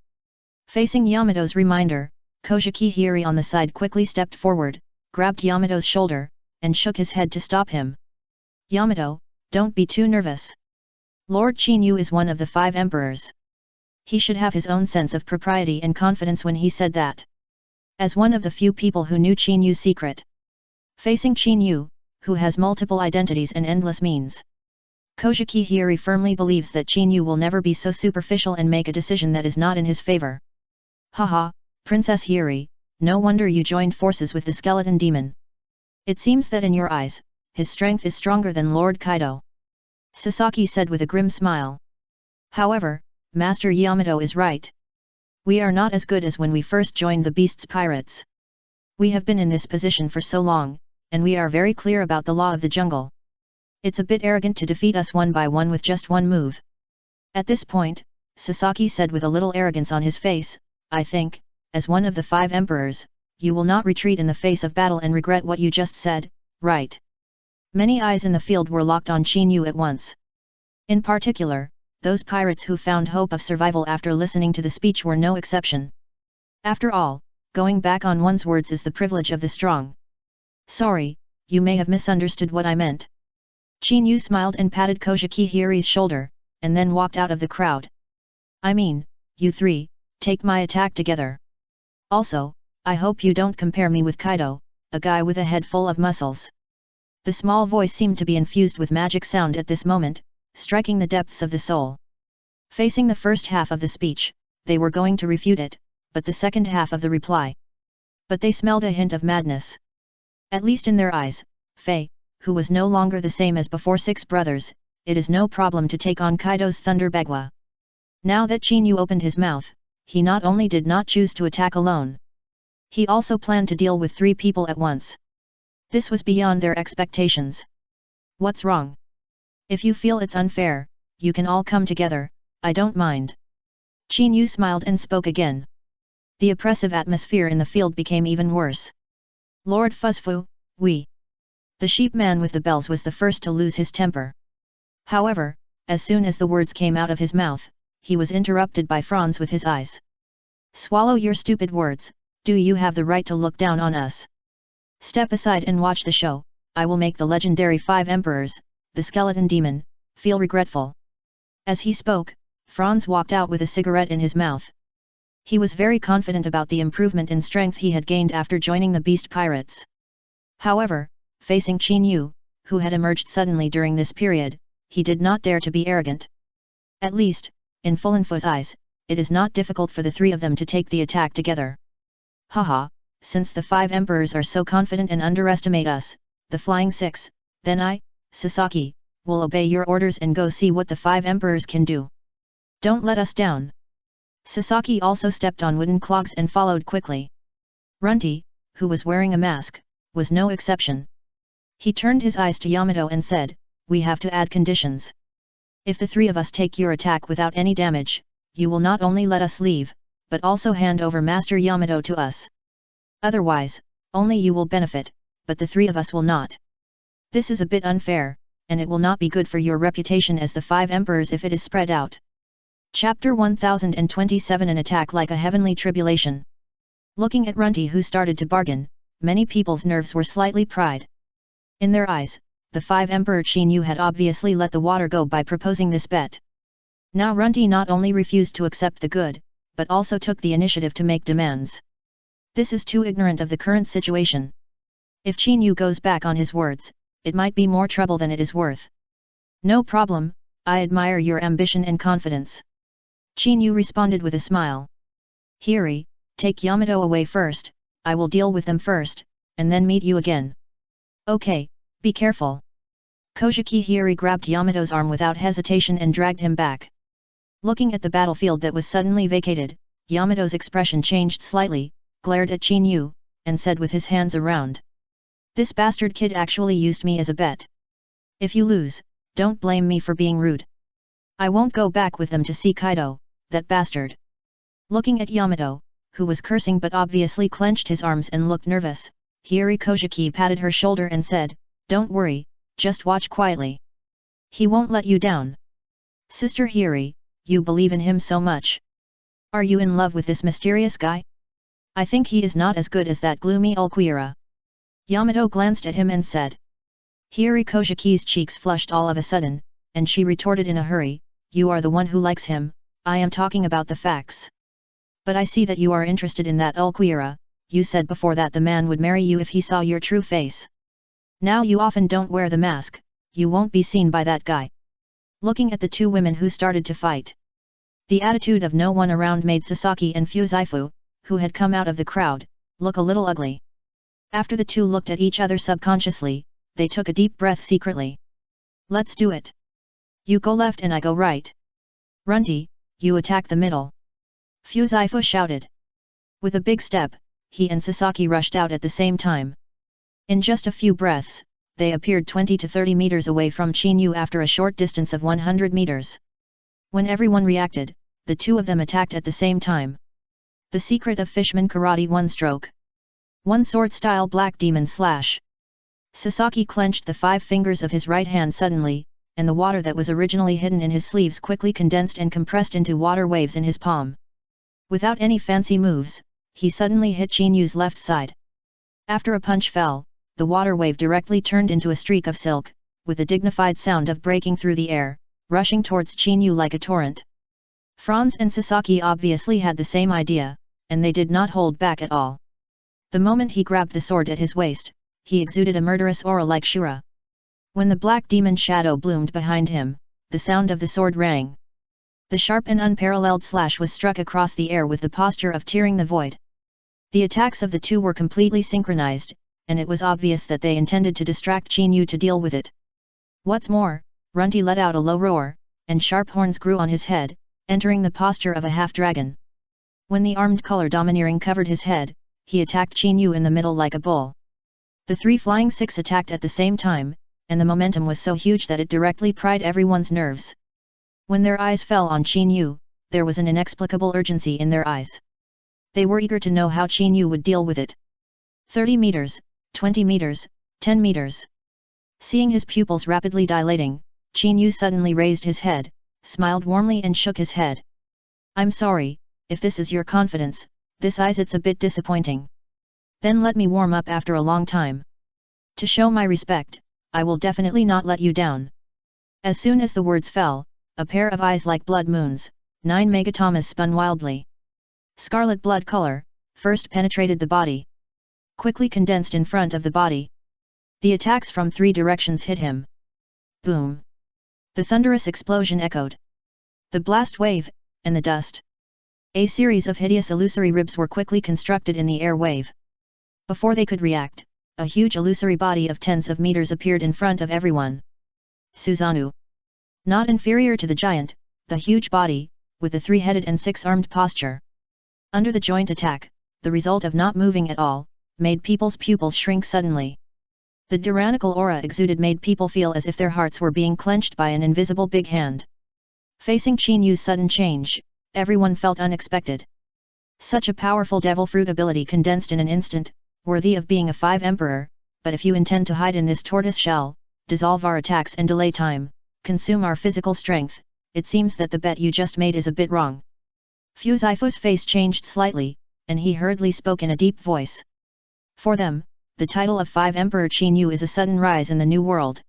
Facing Yamato's reminder, Kojiki Hiri on the side quickly stepped forward, grabbed Yamato's shoulder, and shook his head to stop him. Yamato, don't be too nervous. Lord Qin Yu is one of the five emperors. He should have his own sense of propriety and confidence when he said that. As one of the few people who knew Qin Yu's secret. Facing Qin Yu, who has multiple identities and endless means. Kojiki Hiri firmly believes that Qin Yu will never be so superficial and make a decision that is not in his favor. Haha, Princess Hiri, no wonder you joined forces with the skeleton demon. It seems that in your eyes, his strength is stronger than Lord Kaido. Sasaki said with a grim smile. However, Master Yamato is right. We are not as good as when we first joined the Beast's pirates. We have been in this position for so long, and we are very clear about the law of the jungle. It's a bit arrogant to defeat us one by one with just one move. At this point, Sasaki said with a little arrogance on his face, I think, as one of the five emperors, you will not retreat in the face of battle and regret what you just said, right? Many eyes in the field were locked on Qin Yu at once. In particular, those pirates who found hope of survival after listening to the speech were no exception. After all, going back on one's words is the privilege of the strong. Sorry, you may have misunderstood what I meant. Qin Yu smiled and patted Kojiki Hiri's shoulder, and then walked out of the crowd. I mean, you three, take my attack together. Also, I hope you don't compare me with Kaido, a guy with a head full of muscles. The small voice seemed to be infused with magic sound at this moment, striking the depths of the soul. Facing the first half of the speech, they were going to refute it, but the second half of the reply. But they smelled a hint of madness. At least in their eyes, Fei, who was no longer the same as before six brothers, it is no problem to take on Kaido's Thunder Bagua. Now that Qin Yu opened his mouth, he not only did not choose to attack alone. He also planned to deal with three people at once. This was beyond their expectations. What's wrong? If you feel it's unfair, you can all come together, I don't mind. Qin Yu smiled and spoke again. The oppressive atmosphere in the field became even worse. Lord Fuzfu, we. The sheep man with the bells was the first to lose his temper. However, as soon as the words came out of his mouth, he was interrupted by Franz with his eyes. Swallow your stupid words, do you have the right to look down on us? Step aside and watch the show, I will make the legendary 5 emperors, the skeleton demon, feel regretful. As he spoke, Franz walked out with a cigarette in his mouth. He was very confident about the improvement in strength he had gained after joining the Beast Pirates. However, facing Qin Yu, who had emerged suddenly during this period, he did not dare to be arrogant. At least, in Fulinfo's eyes, it is not difficult for the three of them to take the attack together. Haha, since the 5 emperors are so confident and underestimate us, the Flying Six, then I, Sasaki, will obey your orders and go see what the 5 emperors can do. Don't let us down. Sasaki also stepped on wooden clogs and followed quickly. Runty, who was wearing a mask, was no exception. He turned his eyes to Yamato and said, we have to add conditions. If the three of us take your attack without any damage, you will not only let us leave, but also hand over Master Yamato to us. Otherwise, only you will benefit, but the three of us will not. This is a bit unfair, and it will not be good for your reputation as the 5 emperors if it is spread out. Chapter 1027 An attack like a heavenly tribulation. Looking at Runty who started to bargain, many people's nerves were slightly pried. In their eyes, the 5 Emperor Qin Yu had obviously let the water go by proposing this bet. Now Runty not only refused to accept the good, but also took the initiative to make demands. This is too ignorant of the current situation. If Qin Yu goes back on his words, it might be more trouble than it is worth. No problem, I admire your ambition and confidence. Qin Yu responded with a smile. Hiri, take Yamato away first, I will deal with them first, and then meet you again. Okay, be careful. Kojiki Hiri grabbed Yamato's arm without hesitation and dragged him back. Looking at the battlefield that was suddenly vacated, Yamato's expression changed slightly, glared at Qin Yu, and said with his hands around. This bastard kid actually used me as a bet. If you lose, don't blame me for being rude. I won't go back with them to see Kaido, that bastard. Looking at Yamato, who was cursing but obviously clenched his arms and looked nervous, Hiri Kojiki patted her shoulder and said, don't worry, just watch quietly. He won't let you down. Sister Hiri, you believe in him so much. Are you in love with this mysterious guy? I think he is not as good as that gloomy Ulquiorra. Yamato glanced at him and said. Hiri Kojiki's cheeks flushed all of a sudden, and she retorted in a hurry, you are the one who likes him, I am talking about the facts. But I see that you are interested in that Ulquiorra, you said before that the man would marry you if he saw your true face. Now you often don't wear the mask, you won't be seen by that guy. Looking at the two women who started to fight. The attitude of no one around made Sasaki and Fuzaifu, who had come out of the crowd, look a little ugly. After the two looked at each other subconsciously, they took a deep breath secretly. Let's do it. You go left and I go right. Runty, you attack the middle. Fuzaifu shouted. With a big step, he and Sasaki rushed out at the same time. In just a few breaths, they appeared 20 to 30 meters away from Qin Yu after a short distance of 100 meters. When everyone reacted, the two of them attacked at the same time. The secret of Fishman Karate One Stroke. One sword style Black Demon Slash. Sasaki clenched the 5 fingers of his right hand suddenly, and the water that was originally hidden in his sleeves quickly condensed and compressed into water waves in his palm. Without any fancy moves, he suddenly hit Qin Yu's left side. After a punch fell, the water wave directly turned into a streak of silk, with a dignified sound of breaking through the air, rushing towards Qin Yu like a torrent. Franz and Sasaki obviously had the same idea, and they did not hold back at all. The moment he grabbed the sword at his waist, he exuded a murderous aura like Shura. When the black demon shadow bloomed behind him, the sound of the sword rang. The sharp and unparalleled slash was struck across the air with the posture of tearing the void. The attacks of the two were completely synchronized, and it was obvious that they intended to distract Qin Yu to deal with it. What's more, Runty let out a low roar, and sharp horns grew on his head, entering the posture of a half-dragon. When the armed color domineering covered his head, he attacked Qin Yu in the middle like a bull. The three flying six attacked at the same time, and the momentum was so huge that it directly pried everyone's nerves. When their eyes fell on Qin Yu, there was an inexplicable urgency in their eyes. They were eager to know how Qin Yu would deal with it. 30 meters, 20 meters, 10 meters. Seeing his pupils rapidly dilating, Qin Yu suddenly raised his head, smiled warmly and shook his head. I'm sorry, if this is your confidence, this it's a bit disappointing. Then let me warm up after a long time. To show my respect, I will definitely not let you down. As soon as the words fell, a pair of eyes like blood moons, 9 megatomas spun wildly. Scarlet blood color, first penetrated the body. Quickly condensed in front of the body. The attacks from three directions hit him. Boom! The thunderous explosion echoed. The blast wave, and the dust. A series of hideous illusory ribs were quickly constructed in the air wave. Before they could react, a huge illusory body of tens of meters appeared in front of everyone. Susanoo. Not inferior to the giant, the huge body, with the three-headed and six-armed posture. Under the joint attack, the result of not moving at all, made people's pupils shrink suddenly. The tyrannical aura exuded made people feel as if their hearts were being clenched by an invisible big hand. Facing Qin Yu's sudden change, everyone felt unexpected. Such a powerful devil fruit ability condensed in an instant, worthy of being a 5 emperor, but if you intend to hide in this tortoise shell, dissolve our attacks and delay time, consume our physical strength, it seems that the bet you just made is a bit wrong. Fu Zifu's face changed slightly, and he hurriedly spoke in a deep voice. For them, the title of 5 Emperor Qin Yu is a sudden rise in the new world.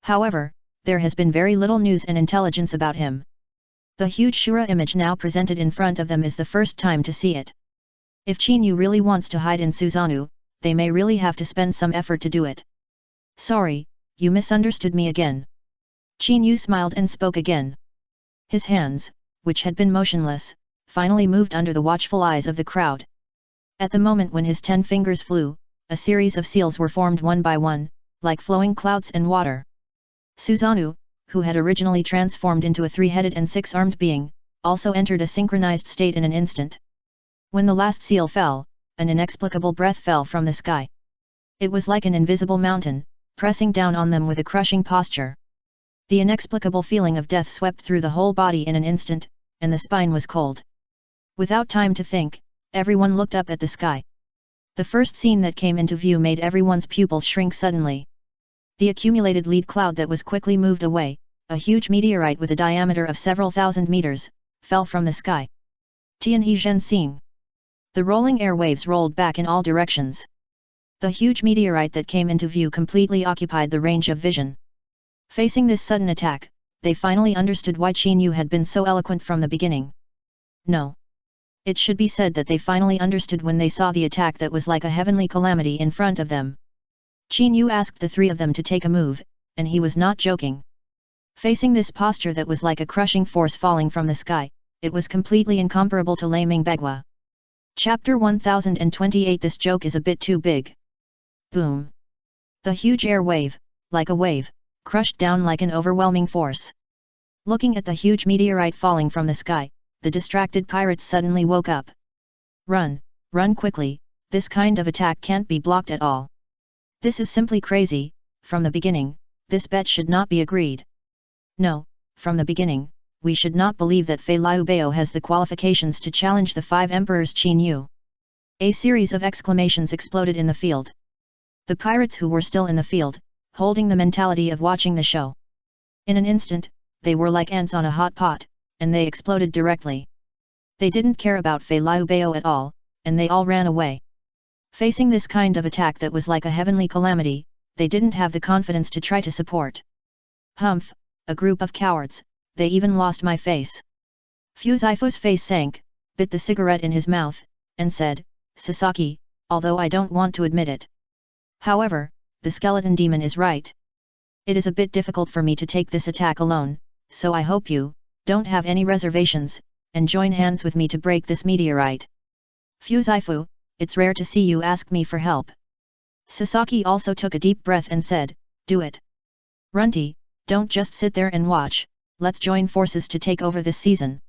However, there has been very little news and intelligence about him. The huge Shura image now presented in front of them is the first time to see it. If Qin Yu really wants to hide in Susanoo, they may really have to spend some effort to do it. Sorry, you misunderstood me again. Qin Yu smiled and spoke again. His hands, which had been motionless, finally moved under the watchful eyes of the crowd. At the moment when his 10 fingers flew, a series of seals were formed one by one, like flowing clouds and water. Susanoo, who had originally transformed into a 3-headed and 6-armed being, also entered a synchronized state in an instant. When the last seal fell, an inexplicable breath fell from the sky. It was like an invisible mountain, pressing down on them with a crushing posture. The inexplicable feeling of death swept through the whole body in an instant, and the spine was cold. Without time to think, everyone looked up at the sky. The first scene that came into view made everyone's pupils shrink suddenly. The accumulated lead cloud that was quickly moved away, a huge meteorite with a diameter of several thousand meters, fell from the sky. Tianhe Zhenxing. The rolling air waves rolled back in all directions. The huge meteorite that came into view completely occupied the range of vision. Facing this sudden attack, they finally understood why Qin Yu had been so eloquent from the beginning. No. It should be said that they finally understood when they saw the attack that was like a heavenly calamity in front of them. Qin Yu asked the three of them to take a move, and he was not joking. Facing this posture that was like a crushing force falling from the sky, it was completely incomparable to Lei Ming Begua. Chapter 1028. This joke is a bit too big. Boom. The huge air wave, like a wave, crushed down like an overwhelming force. Looking at the huge meteorite falling from the sky, the distracted pirates suddenly woke up. Run, run quickly, this kind of attack can't be blocked at all. This is simply crazy. From the beginning, this bet should not be agreed. No, from the beginning, we should not believe that Fei Liu Bao has the qualifications to challenge the 5 emperors Qin Yu. A series of exclamations exploded in the field. The pirates who were still in the field, holding the mentality of watching the show. In an instant, they were like ants on a hot pot, and they exploded directly. They didn't care about Fei Liu Bao at all, and they all ran away. Facing this kind of attack that was like a heavenly calamity, they didn't have the confidence to try to support. Humph, a group of cowards, they even lost my face. Fuzaifu's face sank, bit the cigarette in his mouth, and said, Sasaki, although I don't want to admit it. However, the skeleton demon is right. It is a bit difficult for me to take this attack alone, so I hope you don't have any reservations, and join hands with me to break this meteorite. Fuzaifu, it's rare to see you ask me for help. Sasaki also took a deep breath and said, do it. Runty, don't just sit there and watch, let's join forces to take over this season.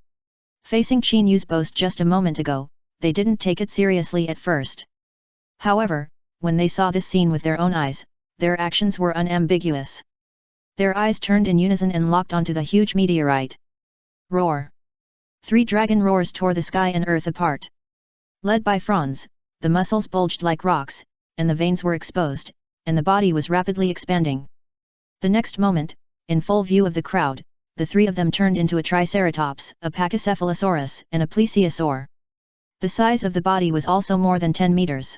Facing Chinyu's boast just a moment ago, they didn't take it seriously at first. However, when they saw this scene with their own eyes, their actions were unambiguous. Their eyes turned in unison and locked onto the huge meteorite. Roar! 3 dragon roars tore the sky and earth apart. Led by Franz, the muscles bulged like rocks, and the veins were exposed, and the body was rapidly expanding. The next moment, in full view of the crowd, the 3 of them turned into a Triceratops, a Pachycephalosaurus, and a Plesiosaur. The size of the body was also more than 10 meters.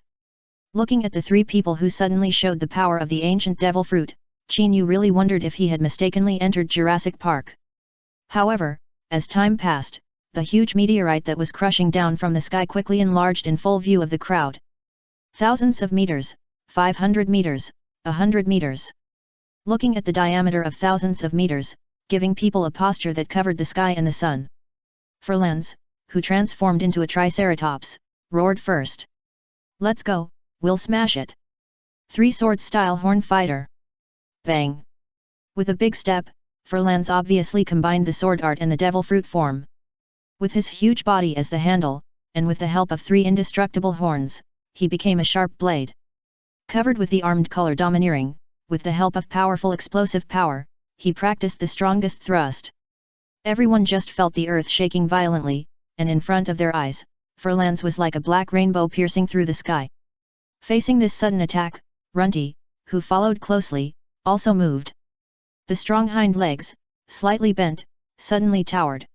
Looking at the 3 people who suddenly showed the power of the ancient devil fruit, Chinyu really wondered if he had mistakenly entered Jurassic Park. However, as time passed, the huge meteorite that was crushing down from the sky quickly enlarged in full view of the crowd. Thousands of meters, 500 meters, 100 meters. Looking at the diameter of thousands of meters, giving people a posture that covered the sky and the sun. Franz, who transformed into a Triceratops, roared first. Let's go, we'll smash it. 3-sword style horn fighter. Bang! With a big step, Franz obviously combined the sword art and the devil fruit form. With his huge body as the handle, and with the help of 3 indestructible horns, he became a sharp blade. Covered with the armed color domineering, with the help of powerful explosive power, he practiced the strongest thrust. Everyone just felt the earth shaking violently, and in front of their eyes, Franz was like a black rainbow piercing through the sky. Facing this sudden attack, Runty, who followed closely, also moved. The strong hind legs, slightly bent, suddenly towered.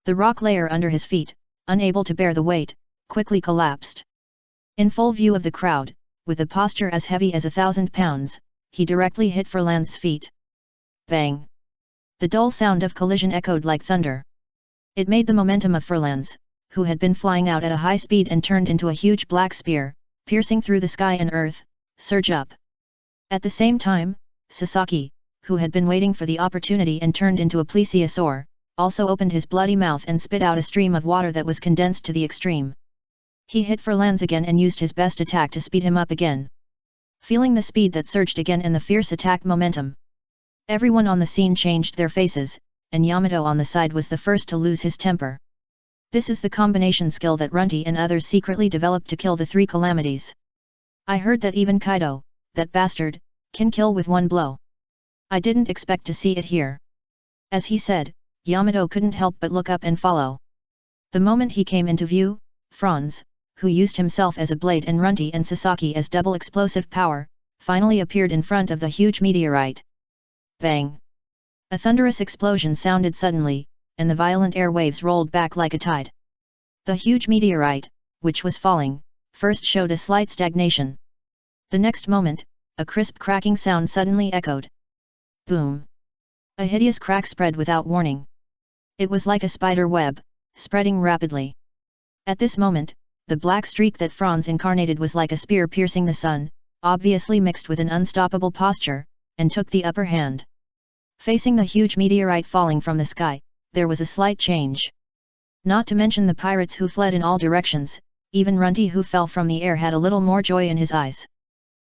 The rock layer under his feet, unable to bear the weight, quickly collapsed. In full view of the crowd, with a posture as heavy as 1,000 pounds, he directly hit Franz's feet. Bang! The dull sound of collision echoed like thunder. It made the momentum of Franz, who had been flying out at a high speed and turned into a huge black spear, piercing through the sky and earth, surge up. At the same time, Sasaki, who had been waiting for the opportunity and turned into a Plesiosaur, also opened his bloody mouth and spit out a stream of water that was condensed to the extreme. He hit Franz again and used his best attack to speed him up again. Feeling the speed that surged again and the fierce attack momentum, everyone on the scene changed their faces, and Yamato on the side was the first to lose his temper. This is the combination skill that Runty and others secretly developed to kill the 3 calamities. I heard that even Kaido, that bastard, can kill with one blow. I didn't expect to see it here. As he said, Yamato couldn't help but look up and follow. The moment he came into view, Franz, who used himself as a blade and Runty and Sasaki as double explosive power, finally appeared in front of the huge meteorite. Bang! A thunderous explosion sounded suddenly, and the violent air waves rolled back like a tide. The huge meteorite, which was falling, first showed a slight stagnation. The next moment, a crisp cracking sound suddenly echoed. Boom! A hideous crack spread without warning. It was like a spider web, spreading rapidly. At this moment, the black streak that Franz incarnated was like a spear piercing the sun, obviously mixed with an unstoppable posture, and took the upper hand. Facing the huge meteorite falling from the sky, there was a slight change. Not to mention the pirates who fled in all directions, even Runty who fell from the air had a little more joy in his eyes.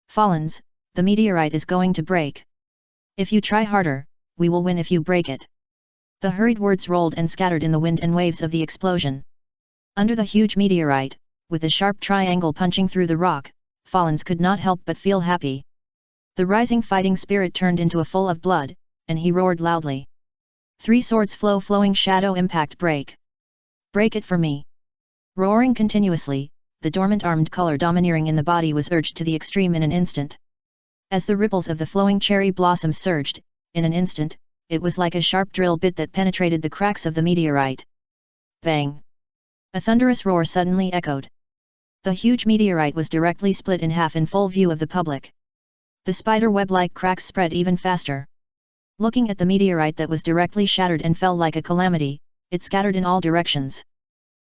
Fallens, the meteorite is going to break. If you try harder, we will win if you break it. The hurried words rolled and scattered in the wind and waves of the explosion. Under the huge meteorite, with a sharp triangle punching through the rock, Fallens could not help but feel happy. The rising fighting spirit turned into a full of blood, and he roared loudly. 3 swords flowing shadow impact break. Break it for me. Roaring continuously, the dormant armed color domineering in the body was urged to the extreme in an instant. As the ripples of the flowing cherry blossoms surged, in an instant, it was like a sharp drill bit that penetrated the cracks of the meteorite. Bang! A thunderous roar suddenly echoed. The huge meteorite was directly split in half in full view of the public. The spider web-like cracks spread even faster. Looking at the meteorite that was directly shattered and fell like a calamity, it scattered in all directions.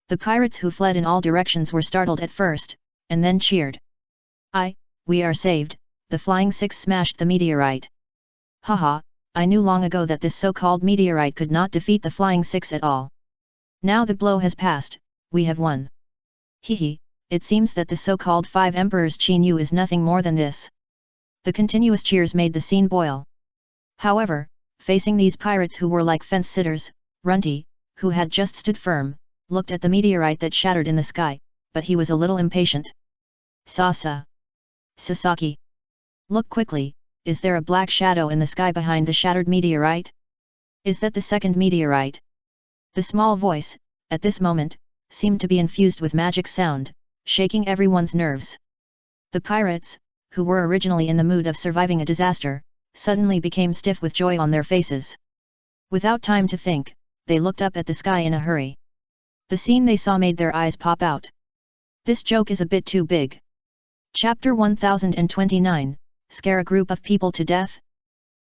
The pirates who fled in all directions were startled at first, and then cheered. We are saved, the Flying Six smashed the meteorite. Haha, I knew long ago that this so-called meteorite could not defeat the Flying Six at all. Now the blow has passed, we have won. Hehe, it seems that the so-called Five Emperors Chinyu is nothing more than this. The continuous cheers made the scene boil. However, facing these pirates who were like fence-sitters, Runty, who had just stood firm, looked at the meteorite that shattered in the sky, but he was a little impatient. Sasaki. Look quickly, is there a black shadow in the sky behind the shattered meteorite? Is that the second meteorite? The small voice, at this moment, seemed to be infused with magic sound, shaking everyone's nerves. The pirates, who were originally in the mood of surviving a disaster, suddenly became stiff with joy on their faces. Without time to think, they looked up at the sky in a hurry. The scene they saw made their eyes pop out. This joke is a bit too big. Chapter 1029, Scare a group of people to death?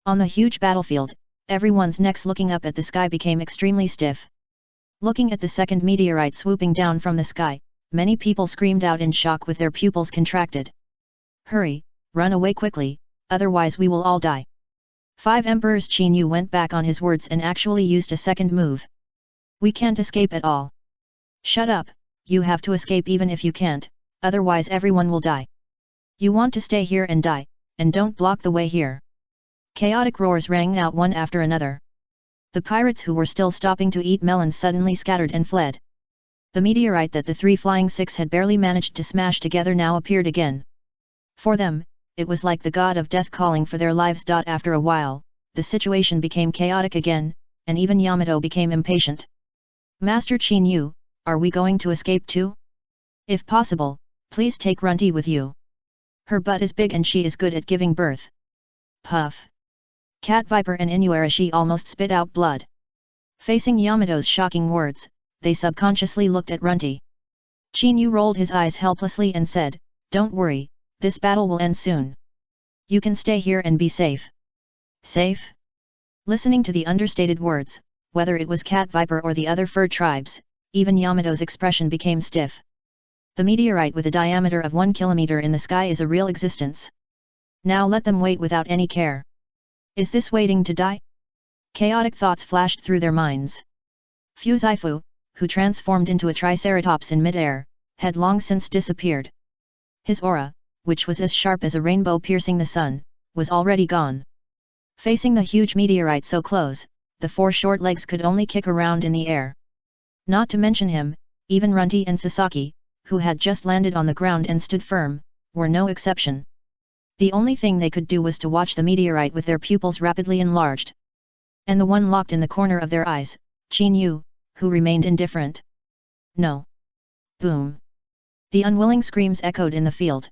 On the huge battlefield, everyone's necks looking up at the sky became extremely stiff. Looking at the second meteorite swooping down from the sky, many people screamed out in shock with their pupils contracted. Hurry, run away quickly, otherwise we will all die. Five Emperors Chinyu went back on his words and actually used a second move. We can't escape at all. Shut up, you have to escape even if you can't, otherwise everyone will die. You want to stay here and die, and don't block the way here. Chaotic roars rang out one after another. The pirates who were still stopping to eat melons suddenly scattered and fled. The meteorite that the three Flying Six had barely managed to smash together now appeared again. For them, it was like the god of death calling for their lives. After a while, the situation became chaotic again, and even Yamato became impatient. Master Chinyu, are we going to escape too? If possible, please take Runty with you. Her butt is big and she is good at giving birth. Puff. Cat Viper and Inuarashi almost spit out blood. Facing Yamato's shocking words, they subconsciously looked at Runty. Chinyu rolled his eyes helplessly and said, "Don't worry, this battle will end soon. You can stay here and be safe." Safe? Listening to the understated words, whether it was Cat Viper or the other fur tribes, even Yamato's expression became stiff. The meteorite with a diameter of 1 kilometer in the sky is a real existence. Now let them wait without any care. Is this waiting to die? Chaotic thoughts flashed through their minds. Fuzaifu, who transformed into a triceratops in mid-air, had long since disappeared. His aura, which was as sharp as a rainbow piercing the sun, was already gone. Facing the huge meteorite so close, the four short legs could only kick around in the air. Not to mention him, even Runty and Sasaki, who had just landed on the ground and stood firm, were no exception. The only thing they could do was to watch the meteorite with their pupils rapidly enlarged. And the one locked in the corner of their eyes, Chinyu, who remained indifferent. No. Boom. The unwilling screams echoed in the field.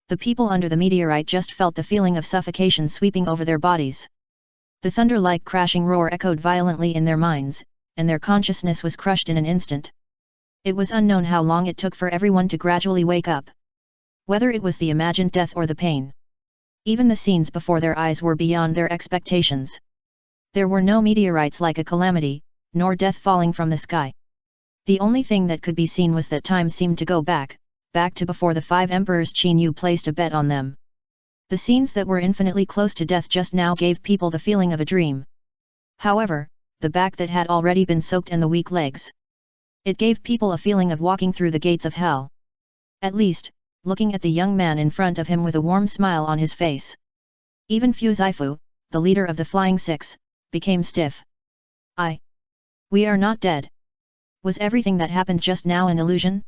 The people under the meteorite just felt the feeling of suffocation sweeping over their bodies. The thunder-like crashing roar echoed violently in their minds, and their consciousness was crushed in an instant. It was unknown how long it took for everyone to gradually wake up. Whether it was the imagined death or the pain. Even the scenes before their eyes were beyond their expectations. There were no meteorites like a calamity, nor death falling from the sky. The only thing that could be seen was that time seemed to go back to before the five emperors Chinyu placed a bet on them. The scenes that were infinitely close to death just now gave people the feeling of a dream. However, the back that had already been soaked and the weak legs. It gave people a feeling of walking through the gates of hell. At least, looking at the young man in front of him with a warm smile on his face. Even Fuzaifu, the leader of the Flying Six, became stiff. We are not dead. Was everything that happened just now an illusion?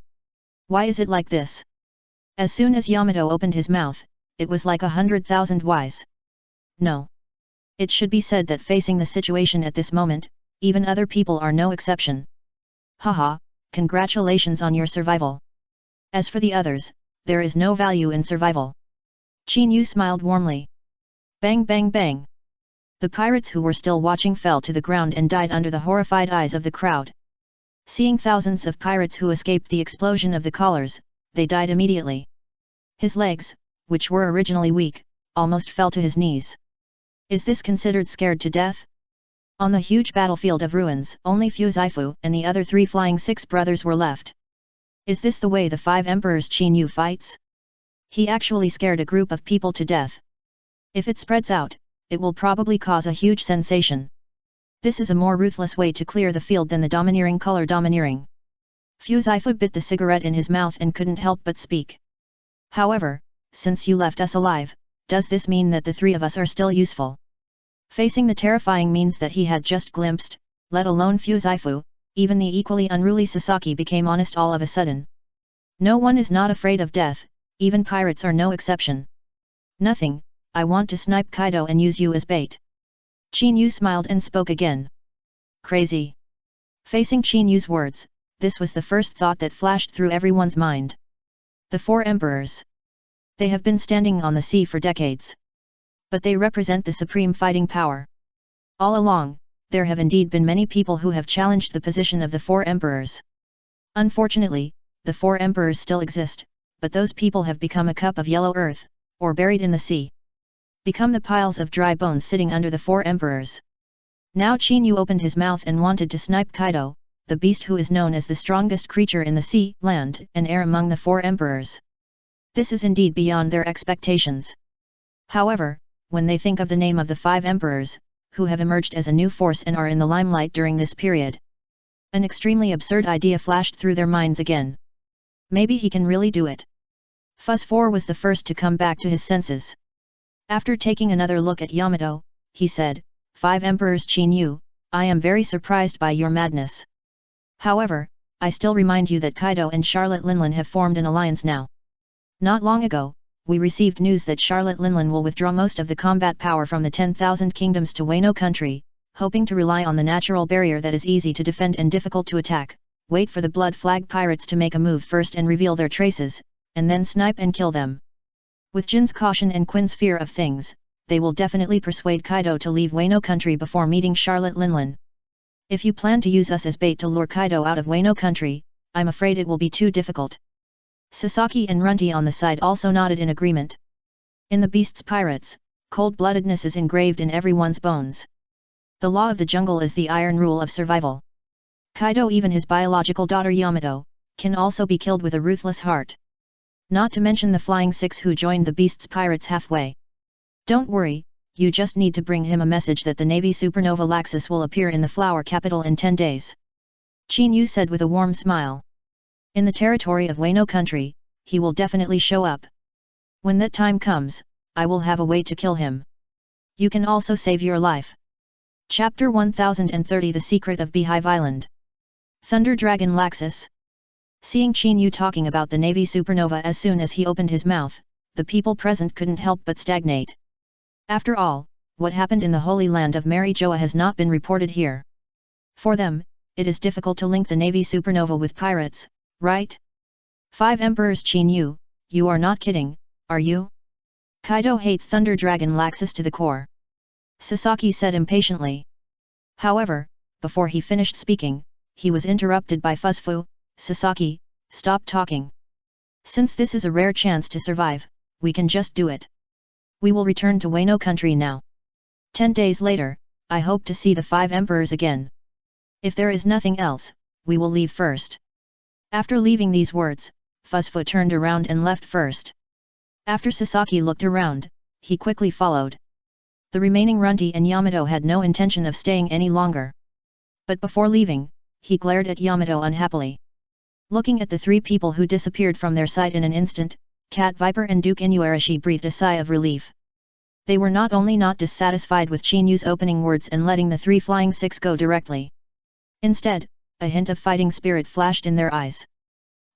Why is it like this? As soon as Yamato opened his mouth, it was like 100,000 whys. No. It should be said that facing the situation at this moment, even other people are no exception. Haha, congratulations on your survival. As for the others, there is no value in survival. Chinyu smiled warmly. Bang bang bang. The pirates who were still watching fell to the ground and died under the horrified eyes of the crowd. Seeing thousands of pirates who escaped the explosion of the collars, they died immediately. His legs, which were originally weak, almost fell to his knees. Is this considered scared to death? On the huge battlefield of ruins, only Fu Zifu and the other 3 flying 6 brothers were left. Is this the way the 5 emperors Qin Yu fights? He actually scared a group of people to death. If it spreads out, it will probably cause a huge sensation. This is a more ruthless way to clear the field than the domineering color domineering. Fu Zifu bit the cigarette in his mouth and couldn't help but speak. However, since you left us alive, does this mean that the 3 of us are still useful? Facing the terrifying means that he had just glimpsed, let alone Fu Zifu, even the equally unruly Sasaki became honest all of a sudden. No one is not afraid of death, even pirates are no exception. Nothing, I want to snipe Kaido and use you as bait. Qin Yu smiled and spoke again. Crazy. Facing Qin Yu's words, this was the first thought that flashed through everyone's mind. The 4 emperors. They have been standing on the sea for decades. But they represent the supreme fighting power. All along, there have indeed been many people who have challenged the position of the 4 emperors. Unfortunately, the 4 emperors still exist, but those people have become a cup of yellow earth, or buried in the sea. Become the piles of dry bones sitting under the 4 emperors. Now Qin Yu opened his mouth and wanted to snipe Kaido, the beast who is known as the strongest creature in the sea, land, and air among the 4 emperors. This is indeed beyond their expectations. However, when they think of the name of the 5 emperors, who have emerged as a new force and are in the limelight during this period, an extremely absurd idea flashed through their minds again. Maybe he can really do it. Fuzz 4 was the first to come back to his senses. After taking another look at Yamato, he said, 5 emperors Qin Yu, I am very surprised by your madness. However, I still remind you that Kaido and Charlotte Linlin have formed an alliance now. Not long ago, we received news that Charlotte Linlin will withdraw most of the combat power from the 10,000 kingdoms to Wano country, hoping to rely on the natural barrier that is easy to defend and difficult to attack, wait for the Blood Flag pirates to make a move first and reveal their traces, and then snipe and kill them. With Jin's caution and Quin's fear of things, they will definitely persuade Kaido to leave Wano country before meeting Charlotte Linlin. If you plan to use us as bait to lure Kaido out of Wano country, I'm afraid it will be too difficult. Sasaki and Runty on the side also nodded in agreement. In the beast's pirates, cold-bloodedness is engraved in everyone's bones. The law of the jungle is the iron rule of survival. Kaido, even his biological daughter Yamato, can also be killed with a ruthless heart. Not to mention the Flying 6 who joined the beast's pirates halfway. Don't worry, you just need to bring him a message that the Navy supernova Laxus will appear in the flower capital in 10 days. Qin Yu said with a warm smile. In the territory of Wano country, he will definitely show up. When that time comes, I will have a way to kill him. You can also save your life. Chapter 1030 The Secret of Beehive Island. Thunder Dragon Laxus. Seeing Qin Yu talking about the Navy supernova as soon as he opened his mouth, the people present couldn't help but stagnate. After all, what happened in the Holy Land of Mary Joa has not been reported here. For them, it is difficult to link the Navy supernova with pirates, right? 5 emperors Qin Yu, you are not kidding, are you? Kaido hates Thunder Dragon Laxus to the core. Sasaki said impatiently. However, before he finished speaking, he was interrupted by Fuzzfu. Sasaki, stop talking. Since this is a rare chance to survive, we can just do it. We will return to Wano country now. 10 days later, I hope to see the 5 emperors again. If there is nothing else, we will leave first. After leaving these words, Fuzzfu turned around and left first. After Sasaki looked around, he quickly followed. The remaining Runty and Yamato had no intention of staying any longer. But before leaving, he glared at Yamato unhappily. Looking at the 3 people who disappeared from their sight in an instant, Cat Viper and Duke Inuarashi breathed a sigh of relief. They were not only not dissatisfied with Qin Yu's opening words and letting the 3 Flying 6 go directly. Instead, a hint of fighting spirit flashed in their eyes.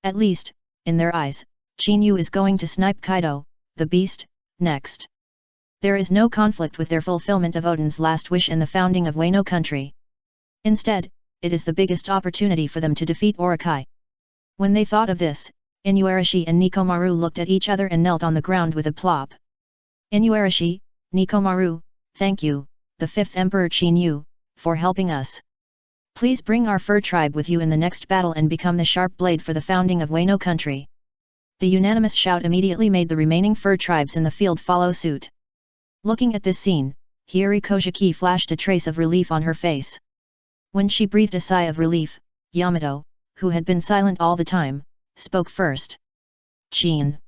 At least, in their eyes, Qin Yu is going to snipe Kaido, the beast, next. There is no conflict with their fulfillment of Odin's last wish and the founding of Wano country. Instead, it is the biggest opportunity for them to defeat Orokai. When they thought of this, Inuarashi and Nikomaru looked at each other and knelt on the ground with a plop. Inuarashi, Nikomaru, thank you, the 5th Emperor Qin Yu, for helping us. Please bring our fur tribe with you in the next battle and become the sharp blade for the founding of Wano country. The unanimous shout immediately made the remaining fur tribes in the field follow suit. Looking at this scene, Hiyori Kojiki flashed a trace of relief on her face. When she breathed a sigh of relief, Yamato, who had been silent all the time, spoke first. Chin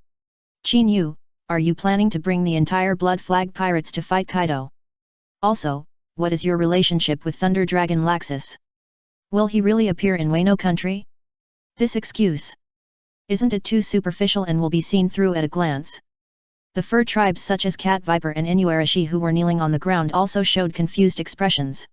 Yu, are you planning to bring the entire Blood Flag pirates to fight Kaido? Also, what is your relationship with Thunder Dragon Laxus? Will he really appear in Wano country? This excuse, isn't it too superficial and will be seen through at a glance? The fur tribes such as Cat Viper and Inuarashi who were kneeling on the ground also showed confused expressions.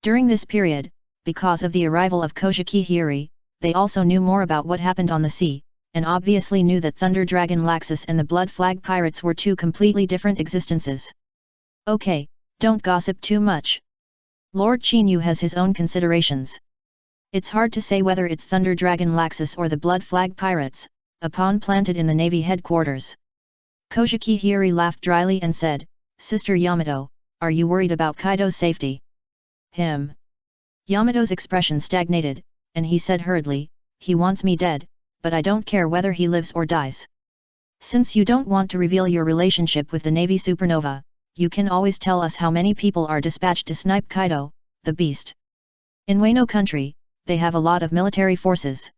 During this period, because of the arrival of Kojiki Hiyori, they also knew more about what happened on the sea, and obviously knew that Thunder Dragon Laxus and the Blood Flag pirates were two completely different existences. Okay, don't gossip too much. Lord Chinyu has his own considerations. It's hard to say whether it's Thunder Dragon Laxus or the Blood Flag pirates, a pawn planted in the Navy headquarters. Kojiki Hiyori laughed dryly and said, Sister Yamato, are you worried about Kaido's safety? Yamato's expression stagnated, and he said hurriedly, he wants me dead, but I don't care whether he lives or dies. Since you don't want to reveal your relationship with the Navy Supernova, you can always tell us how many people are dispatched to snipe Kaido, the beast. In Wano country, they have a lot of military forces.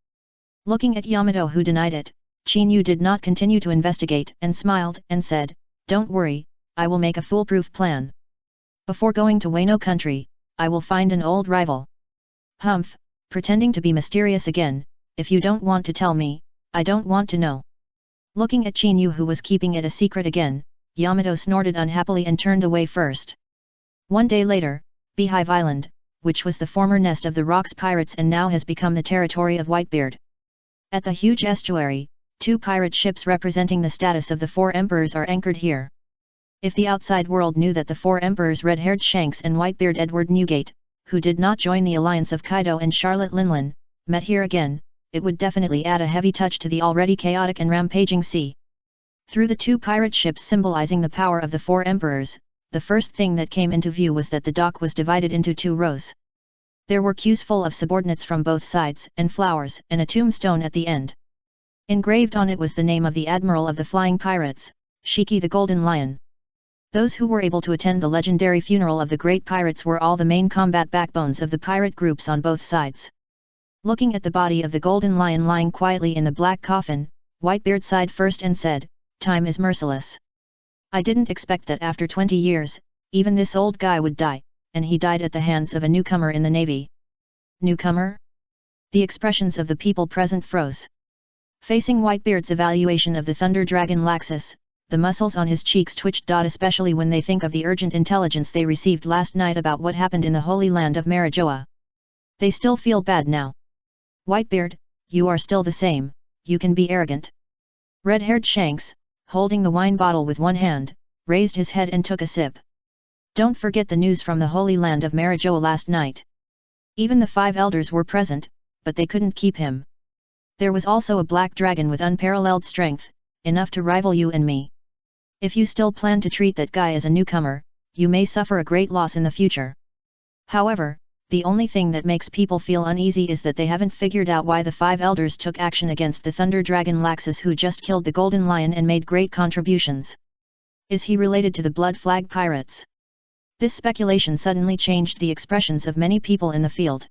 Looking at Yamato who denied it, Chinyu did not continue to investigate and smiled and said, don't worry, I will make a foolproof plan. Before going to Wano country, I will find an old rival. Humph, pretending to be mysterious again, if you don't want to tell me, I don't want to know. Looking at Chinyu who was keeping it a secret again, Yamato snorted unhappily and turned away first. One day later, Beehive Island, which was the former nest of the Rocks pirates and now has become the territory of Whitebeard. At the huge estuary, 2 pirate ships representing the status of the 4 emperors are anchored here. If the outside world knew that the 4 emperors red-haired Shanks and Whitebeard Edward Newgate, who did not join the alliance of Kaido and Charlotte Linlin, met here again, it would definitely add a heavy touch to the already chaotic and rampaging sea. Through the 2 pirate ships symbolizing the power of the 4 emperors, the first thing that came into view was that the dock was divided into 2 rows. There were queues full of subordinates from both sides and flowers and a tombstone at the end. Engraved on it was the name of the Admiral of the Flying Pirates, Shiki the Golden Lion. Those who were able to attend the legendary funeral of the great pirates were all the main combat backbones of the pirate groups on both sides. Looking at the body of the Golden Lion lying quietly in the black coffin, Whitebeard sighed first and said, time is merciless. I didn't expect that after 20 years, even this old guy would die, and he died at the hands of a newcomer in the Navy. Newcomer? The expressions of the people present froze. Facing Whitebeard's evaluation of the Thunder Dragon Laxus, the muscles on his cheeks twitched, especially when they think of the urgent intelligence they received last night about what happened in the Holy Land of Marijoa. They still feel bad now. Whitebeard, you are still the same, you can be arrogant. Red-haired Shanks, holding the wine bottle with one hand, raised his head and took a sip. Don't forget the news from the Holy Land of Marijoa last night. Even the 5 elders were present, but they couldn't keep him. There was also a black dragon with unparalleled strength, enough to rival you and me. If you still plan to treat that guy as a newcomer, you may suffer a great loss in the future. However, the only thing that makes people feel uneasy is that they haven't figured out why the 5 elders took action against the Thunder Dragon Laxus who just killed the Golden Lion and made great contributions. Is he related to the Blood Flag pirates? This speculation suddenly changed the expressions of many people in the field.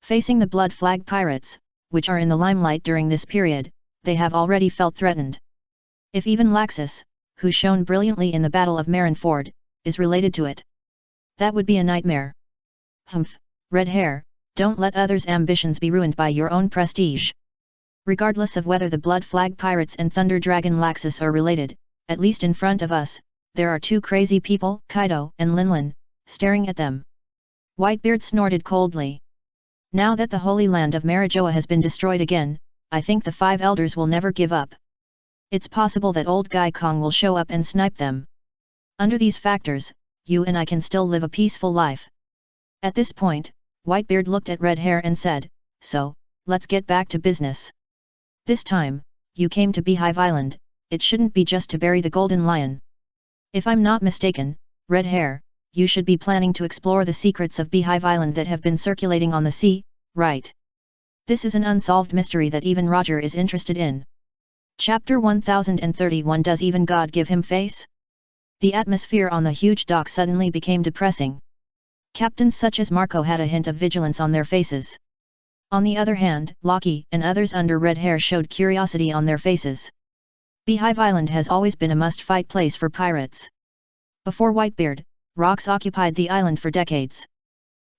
Facing the Blood Flag pirates, which are in the limelight during this period, they have already felt threatened. If even Laxus, who shone brilliantly in the Battle of Marineford, is related to it, that would be a nightmare. Humph, red hair, don't let others' ambitions be ruined by your own prestige. Regardless of whether the Blood Flag pirates and Thunder Dragon Laxus are related, at least in front of us, there are 2 crazy people, Kaido and Linlin, staring at them. Whitebeard snorted coldly. Now that the Holy Land of Marijoa has been destroyed again, I think the 5 elders will never give up. It's possible that old Guy Kong will show up and snipe them. Under these factors, you and I can still live a peaceful life. At this point, Whitebeard looked at Red Hair and said, so, let's get back to business. This time, you came to Beehive Island, it shouldn't be just to bury the Golden Lion. If I'm not mistaken, Red Hair, you should be planning to explore the secrets of Beehive Island that have been circulating on the sea, right? This is an unsolved mystery that even Roger is interested in. Chapter 1031. Does even God give him face? The atmosphere on the huge dock suddenly became depressing. Captains such as Marco had a hint of vigilance on their faces. On the other hand, Loki and others under red hair showed curiosity on their faces. Beehive Island has always been a must-fight place for pirates. Before Whitebeard, Rocks occupied the island for decades.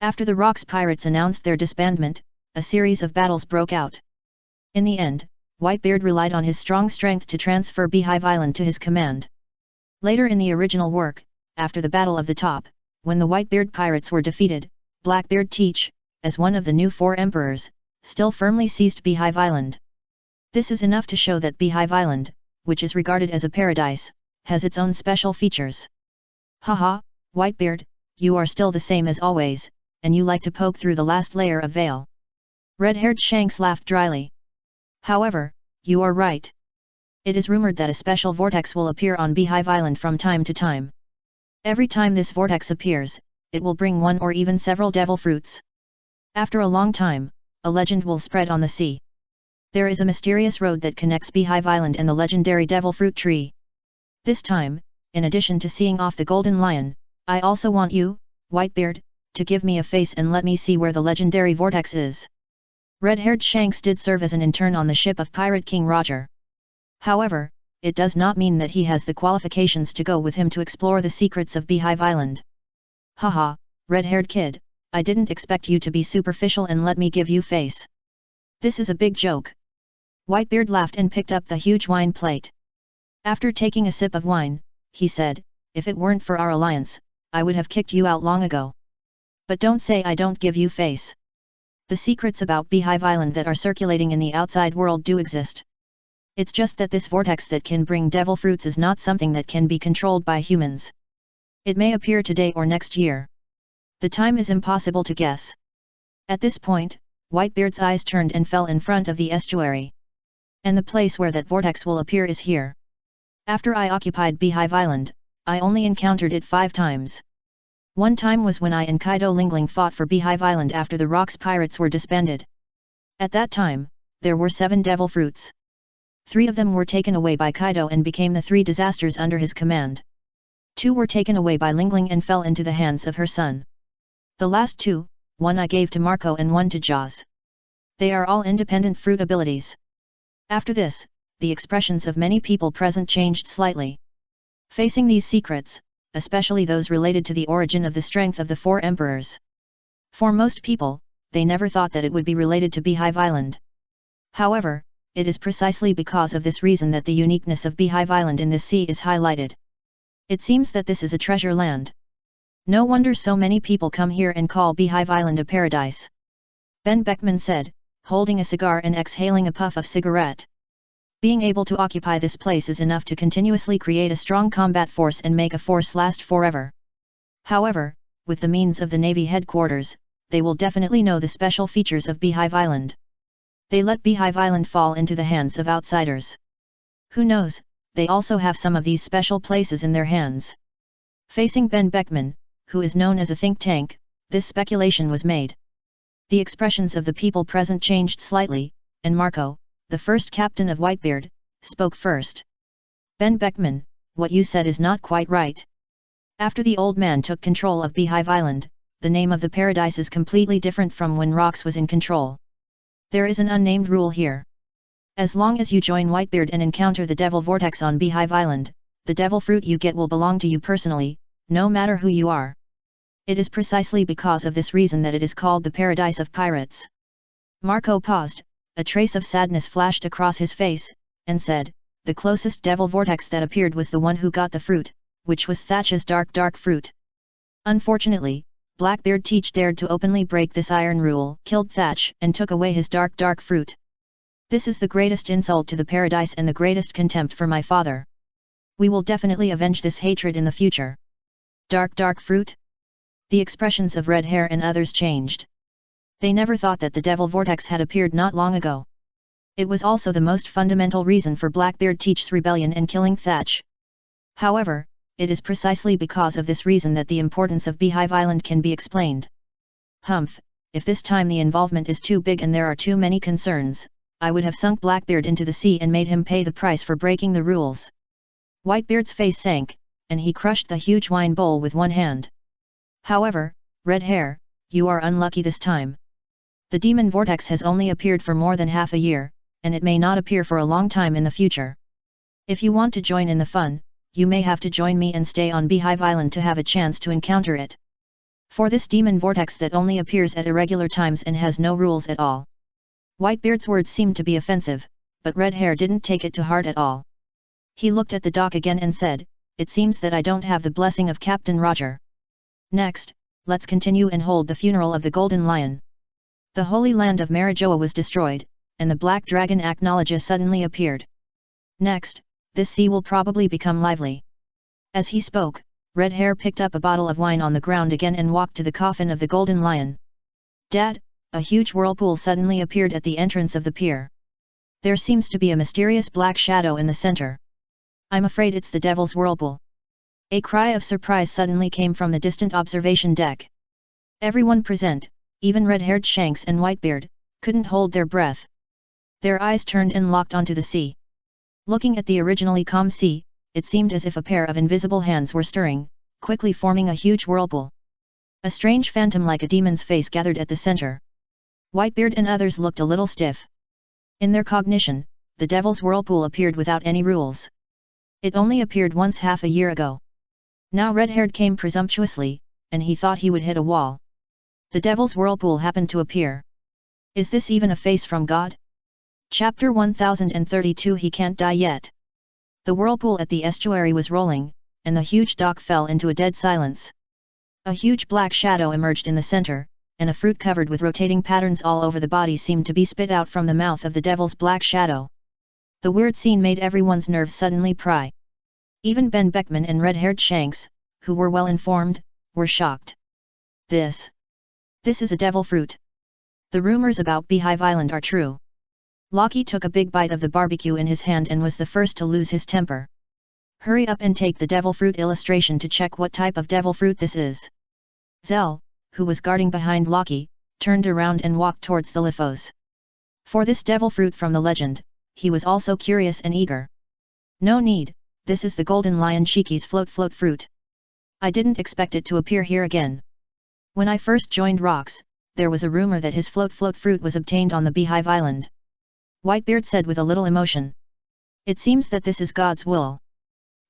After the Rocks pirates announced their disbandment, a series of battles broke out. In the end, Whitebeard relied on his strong strength to transfer Beehive Island to his command. Later in the original work, after the Battle of the Top, when the Whitebeard pirates were defeated, Blackbeard Teach, as one of the new 4 emperors, still firmly seized Beehive Island. This is enough to show that Beehive Island, which is regarded as a paradise, has its own special features. Haha, Whitebeard, you are still the same as always, and you like to poke through the last layer of veil. Red-haired Shanks laughed dryly. However, you are right. It is rumored that a special vortex will appear on Beehive Island from time to time. Every time this vortex appears, it will bring one or even several devil fruits. After a long time, a legend will spread on the sea. There is a mysterious road that connects Beehive Island and the legendary devil fruit tree. This time, in addition to seeing off the golden lion, I also want you, Whitebeard, to give me a face and let me see where the legendary vortex is. Red-haired Shanks did serve as an intern on the ship of Pirate King Roger. However, it does not mean that he has the qualifications to go with him to explore the secrets of Beehive Island. Haha, red-haired kid, I didn't expect you to be superficial and let me give you face. This is a big joke. Whitebeard laughed and picked up the huge wine plate. After taking a sip of wine, he said, if it weren't for our alliance, I would have kicked you out long ago. But don't say I don't give you face. The secrets about Beehive Island that are circulating in the outside world do exist. It's just that this vortex that can bring devil fruits is not something that can be controlled by humans. It may appear today or next year. The time is impossible to guess. At this point, Whitebeard's eyes turned and fell in front of the estuary. And the place where that vortex will appear is here. After I occupied Beehive Island, I only encountered it 5 times. One time was when I and Kaido Lingling fought for Beehive Island after the Rocks pirates were disbanded. At that time, there were 7 devil fruits. 3 of them were taken away by Kaido and became the 3 disasters under his command. 2 were taken away by Lingling and fell into the hands of her son. The last 2, one I gave to Marco and one to Jaws. They are all independent fruit abilities. After this, the expressions of many people present changed slightly. Facing these secrets, especially those related to the origin of the strength of the 4 emperors. For most people, they never thought that it would be related to Beehive Island. However, it is precisely because of this reason that the uniqueness of Beehive Island in this sea is highlighted. It seems that this is a treasure land. No wonder so many people come here and call Beehive Island a paradise. Ben Beckman said, holding a cigar and exhaling a puff of cigarette. Being able to occupy this place is enough to continuously create a strong combat force and make a force last forever. However, with the means of the Navy headquarters, they will definitely know the special features of Beehive Island. They let Beehive Island fall into the hands of outsiders. Who knows, they also have some of these special places in their hands. Facing Ben Beckman, who is known as a think tank, this speculation was made. The expressions of the people present changed slightly, and Marco, the first captain of Whitebeard, spoke first. Ben Beckman, what you said is not quite right. After the old man took control of Beehive Island, the name of the paradise is completely different from when Rocks was in control. There is an unnamed rule here. As long as you join Whitebeard and encounter the devil vortex on Beehive Island, the devil fruit you get will belong to you personally, no matter who you are. It is precisely because of this reason that it is called the Paradise of Pirates. Marco paused, a trace of sadness flashed across his face, and said, the closest devil vortex that appeared was the one who got the fruit, which was Thatch's dark fruit. Unfortunately, Blackbeard Teach dared to openly break this iron rule, killed Thatch, and took away his dark fruit. This is the greatest insult to the paradise and the greatest contempt for my father. We will definitely avenge this hatred in the future. Dark fruit? The expressions of Red Hair and others changed. They never thought that the devil vortex had appeared not long ago. It was also the most fundamental reason for Blackbeard Teach's rebellion and killing Thatch. However, it is precisely because of this reason that the importance of Beehive Island can be explained. Humph, if this time the involvement is too big and there are too many concerns, I would have sunk Blackbeard into the sea and made him pay the price for breaking the rules. Whitebeard's face sank, and he crushed the huge wine bowl with one hand. However, Red Hair, you are unlucky this time. The demon vortex has only appeared for more than half a year, and it may not appear for a long time in the future. If you want to join in the fun, you may have to join me and stay on Beehive Island to have a chance to encounter it. For this demon vortex that only appears at irregular times and has no rules at all. Whitebeard's words seemed to be offensive, but Red Hair didn't take it to heart at all. He looked at the dock again and said, "It seems that I don't have the blessing of Captain Roger. Next, let's continue and hold the funeral of the Golden Lion." The holy land of Marijoa was destroyed, and the black dragon Aknologia suddenly appeared. Next, this sea will probably become lively. As he spoke, Red Hair picked up a bottle of wine on the ground again and walked to the coffin of the Golden Lion. Dad, a huge whirlpool suddenly appeared at the entrance of the pier. There seems to be a mysterious black shadow in the center. I'm afraid it's the Devil's Whirlpool. A cry of surprise suddenly came from the distant observation deck. Everyone present, even red-haired Shanks and Whitebeard, couldn't hold their breath. Their eyes turned and locked onto the sea. Looking at the originally calm sea, it seemed as if a pair of invisible hands were stirring, quickly forming a huge whirlpool. A strange phantom like a demon's face gathered at the center. Whitebeard and others looked a little stiff. In their cognition, the Devil's Whirlpool appeared without any rules. It only appeared once half a year ago. Now red-haired came presumptuously, and he thought he would hit a wall. The Devil's Whirlpool happened to appear. Is this even a face from God? Chapter 1032 He Can't Die Yet. The whirlpool at the estuary was rolling, and the huge dock fell into a dead silence. A huge black shadow emerged in the center, and a fruit covered with rotating patterns all over the body seemed to be spit out from the mouth of the Devil's black shadow. The weird scene made everyone's nerves suddenly pry. Even Ben Beckman and red-haired Shanks, who were well informed, were shocked. This is a devil fruit. The rumors about Beehive Island are true. Loki took a big bite of the barbecue in his hand and was the first to lose his temper. Hurry up and take the devil fruit illustration to check what type of devil fruit this is. Zell, who was guarding behind Loki, turned around and walked towards the lithos. For this devil fruit from the legend, he was also curious and eager. No need, this is the Golden Lion Shiki's float fruit. I didn't expect it to appear here again. When I first joined Rocks, there was a rumor that his float fruit was obtained on the Beehive Island. Whitebeard said with a little emotion. It seems that this is God's will.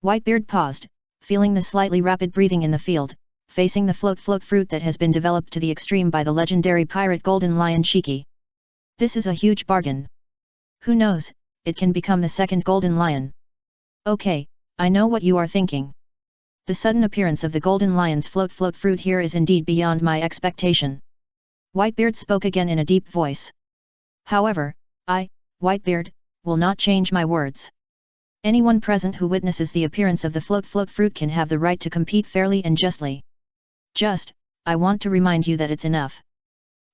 Whitebeard paused, feeling the slightly rapid breathing in the field, facing the float fruit that has been developed to the extreme by the legendary pirate Golden Lion Shiki. This is a huge bargain. Who knows, it can become the second Golden Lion. Okay, I know what you are thinking. The sudden appearance of the Golden Lion's float fruit here is indeed beyond my expectation. Whitebeard spoke again in a deep voice. However, I, Whitebeard, will not change my words. Anyone present who witnesses the appearance of the float fruit can have the right to compete fairly and justly. I want to remind you that it's enough.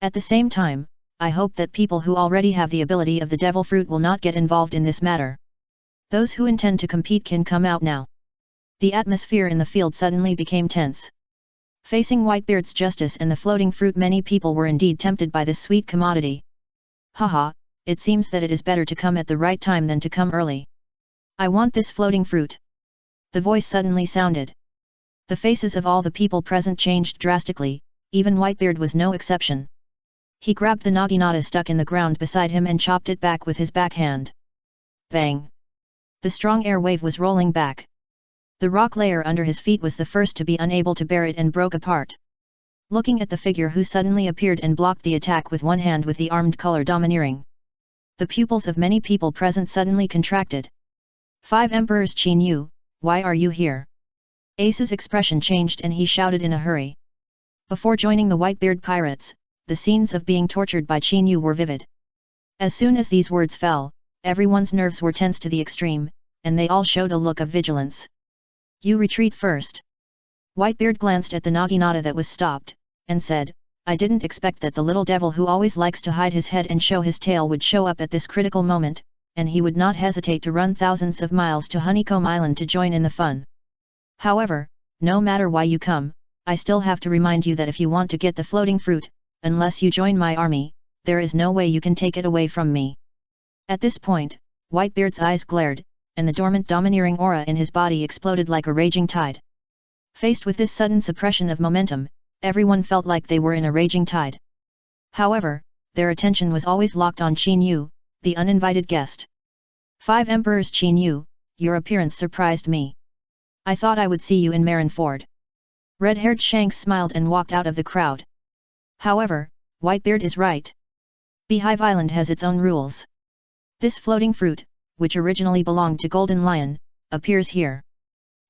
At the same time, I hope that people who already have the ability of the devil fruit will not get involved in this matter. Those who intend to compete can come out now. The atmosphere in the field suddenly became tense. Facing Whitebeard's justice and the floating fruit, many people were indeed tempted by this sweet commodity. Haha, it seems that it is better to come at the right time than to come early. I want this floating fruit. The voice suddenly sounded. The faces of all the people present changed drastically, even Whitebeard was no exception. He grabbed the naginata stuck in the ground beside him and chopped it back with his backhand. Bang! The strong air wave was rolling back. The rock layer under his feet was the first to be unable to bear it and broke apart. Looking at the figure who suddenly appeared and blocked the attack with one hand with the armed color domineering. The pupils of many people present suddenly contracted. 5 Emperors Qin Yu, why are you here? Ace's expression changed and he shouted in a hurry. Before joining the Whitebeard pirates, the scenes of being tortured by Qin Yu were vivid. As soon as these words fell, everyone's nerves were tense to the extreme, and they all showed a look of vigilance. You retreat first. Whitebeard glanced at the naginata that was stopped, and said, I didn't expect that the little devil who always likes to hide his head and show his tail would show up at this critical moment, and he would not hesitate to run thousands of miles to Honeycomb Island to join in the fun. However, no matter why you come, I still have to remind you that if you want to get the floating fruit, unless you join my army, there is no way you can take it away from me. At this point, Whitebeard's eyes glared, and the dormant domineering aura in his body exploded like a raging tide. Faced with this sudden suppression of momentum, everyone felt like they were in a raging tide. However, their attention was always locked on Qin Yu, the uninvited guest. 5 Emperors. Qin Yu, your appearance surprised me. I thought I would see you in Marineford. Red-haired Shanks smiled and walked out of the crowd. However, Whitebeard is right. Beehive Island has its own rules. This floating fruit, which originally belonged to Golden Lion, appears here.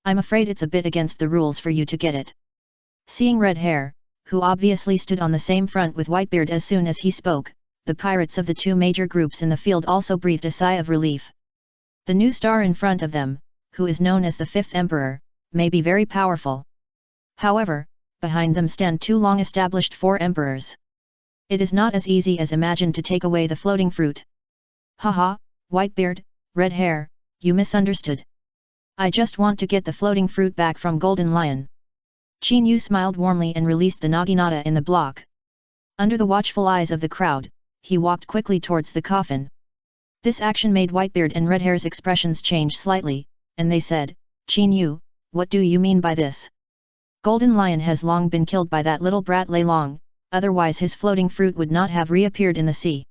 I'm afraid it's a bit against the rules for you to get it. Seeing Red Hair, who obviously stood on the same front with Whitebeard as soon as he spoke, the pirates of the 2 major groups in the field also breathed a sigh of relief. The new star in front of them, who is known as the 5th Emperor, may be very powerful. However, behind them stand 2 long-established 4 emperors. It is not as easy as imagined to take away the floating fruit. Haha, Whitebeard, Red Hair, you misunderstood. I just want to get the floating fruit back from Golden Lion. Qin Yu smiled warmly and released the naginata in the block. Under the watchful eyes of the crowd, he walked quickly towards the coffin. This action made Whitebeard and Red Hair's expressions change slightly, and they said, Qin Yu, what do you mean by this? Golden Lion has long been killed by that little brat Lei Long, otherwise his floating fruit would not have reappeared in the sea.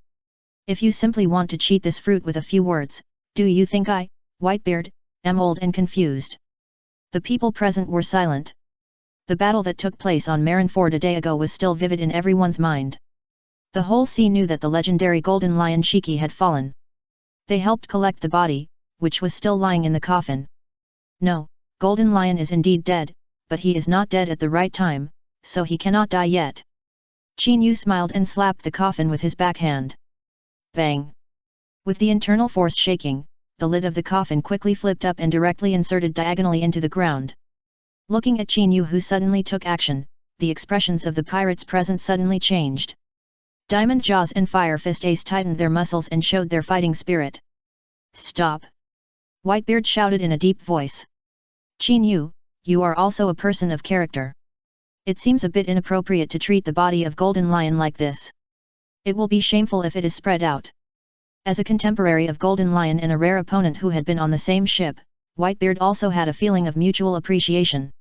If you simply want to cheat this fruit with a few words, do you think I, Whitebeard, am old and confused? The people present were silent. The battle that took place on Marineford a day ago was still vivid in everyone's mind. The whole sea knew that the legendary Golden Lion Shiki had fallen. They helped collect the body, which was still lying in the coffin. No, Golden Lion is indeed dead, but he is not dead at the right time, so he cannot die yet. Qin Yu smiled and slapped the coffin with his backhand. Bang! With the internal force shaking, the lid of the coffin quickly flipped up and directly inserted diagonally into the ground. Looking at Qin Yu, who suddenly took action, the expressions of the pirates present suddenly changed. Diamond Jaws and Fire Fist Ace tightened their muscles and showed their fighting spirit. Stop! Whitebeard shouted in a deep voice. Qin Yu, you are also a person of character. It seems a bit inappropriate to treat the body of Golden Lion like this. It will be shameful if it is spread out. As a contemporary of Golden Lion and a rare opponent who had been on the same ship, Whitebeard also had a feeling of mutual appreciation.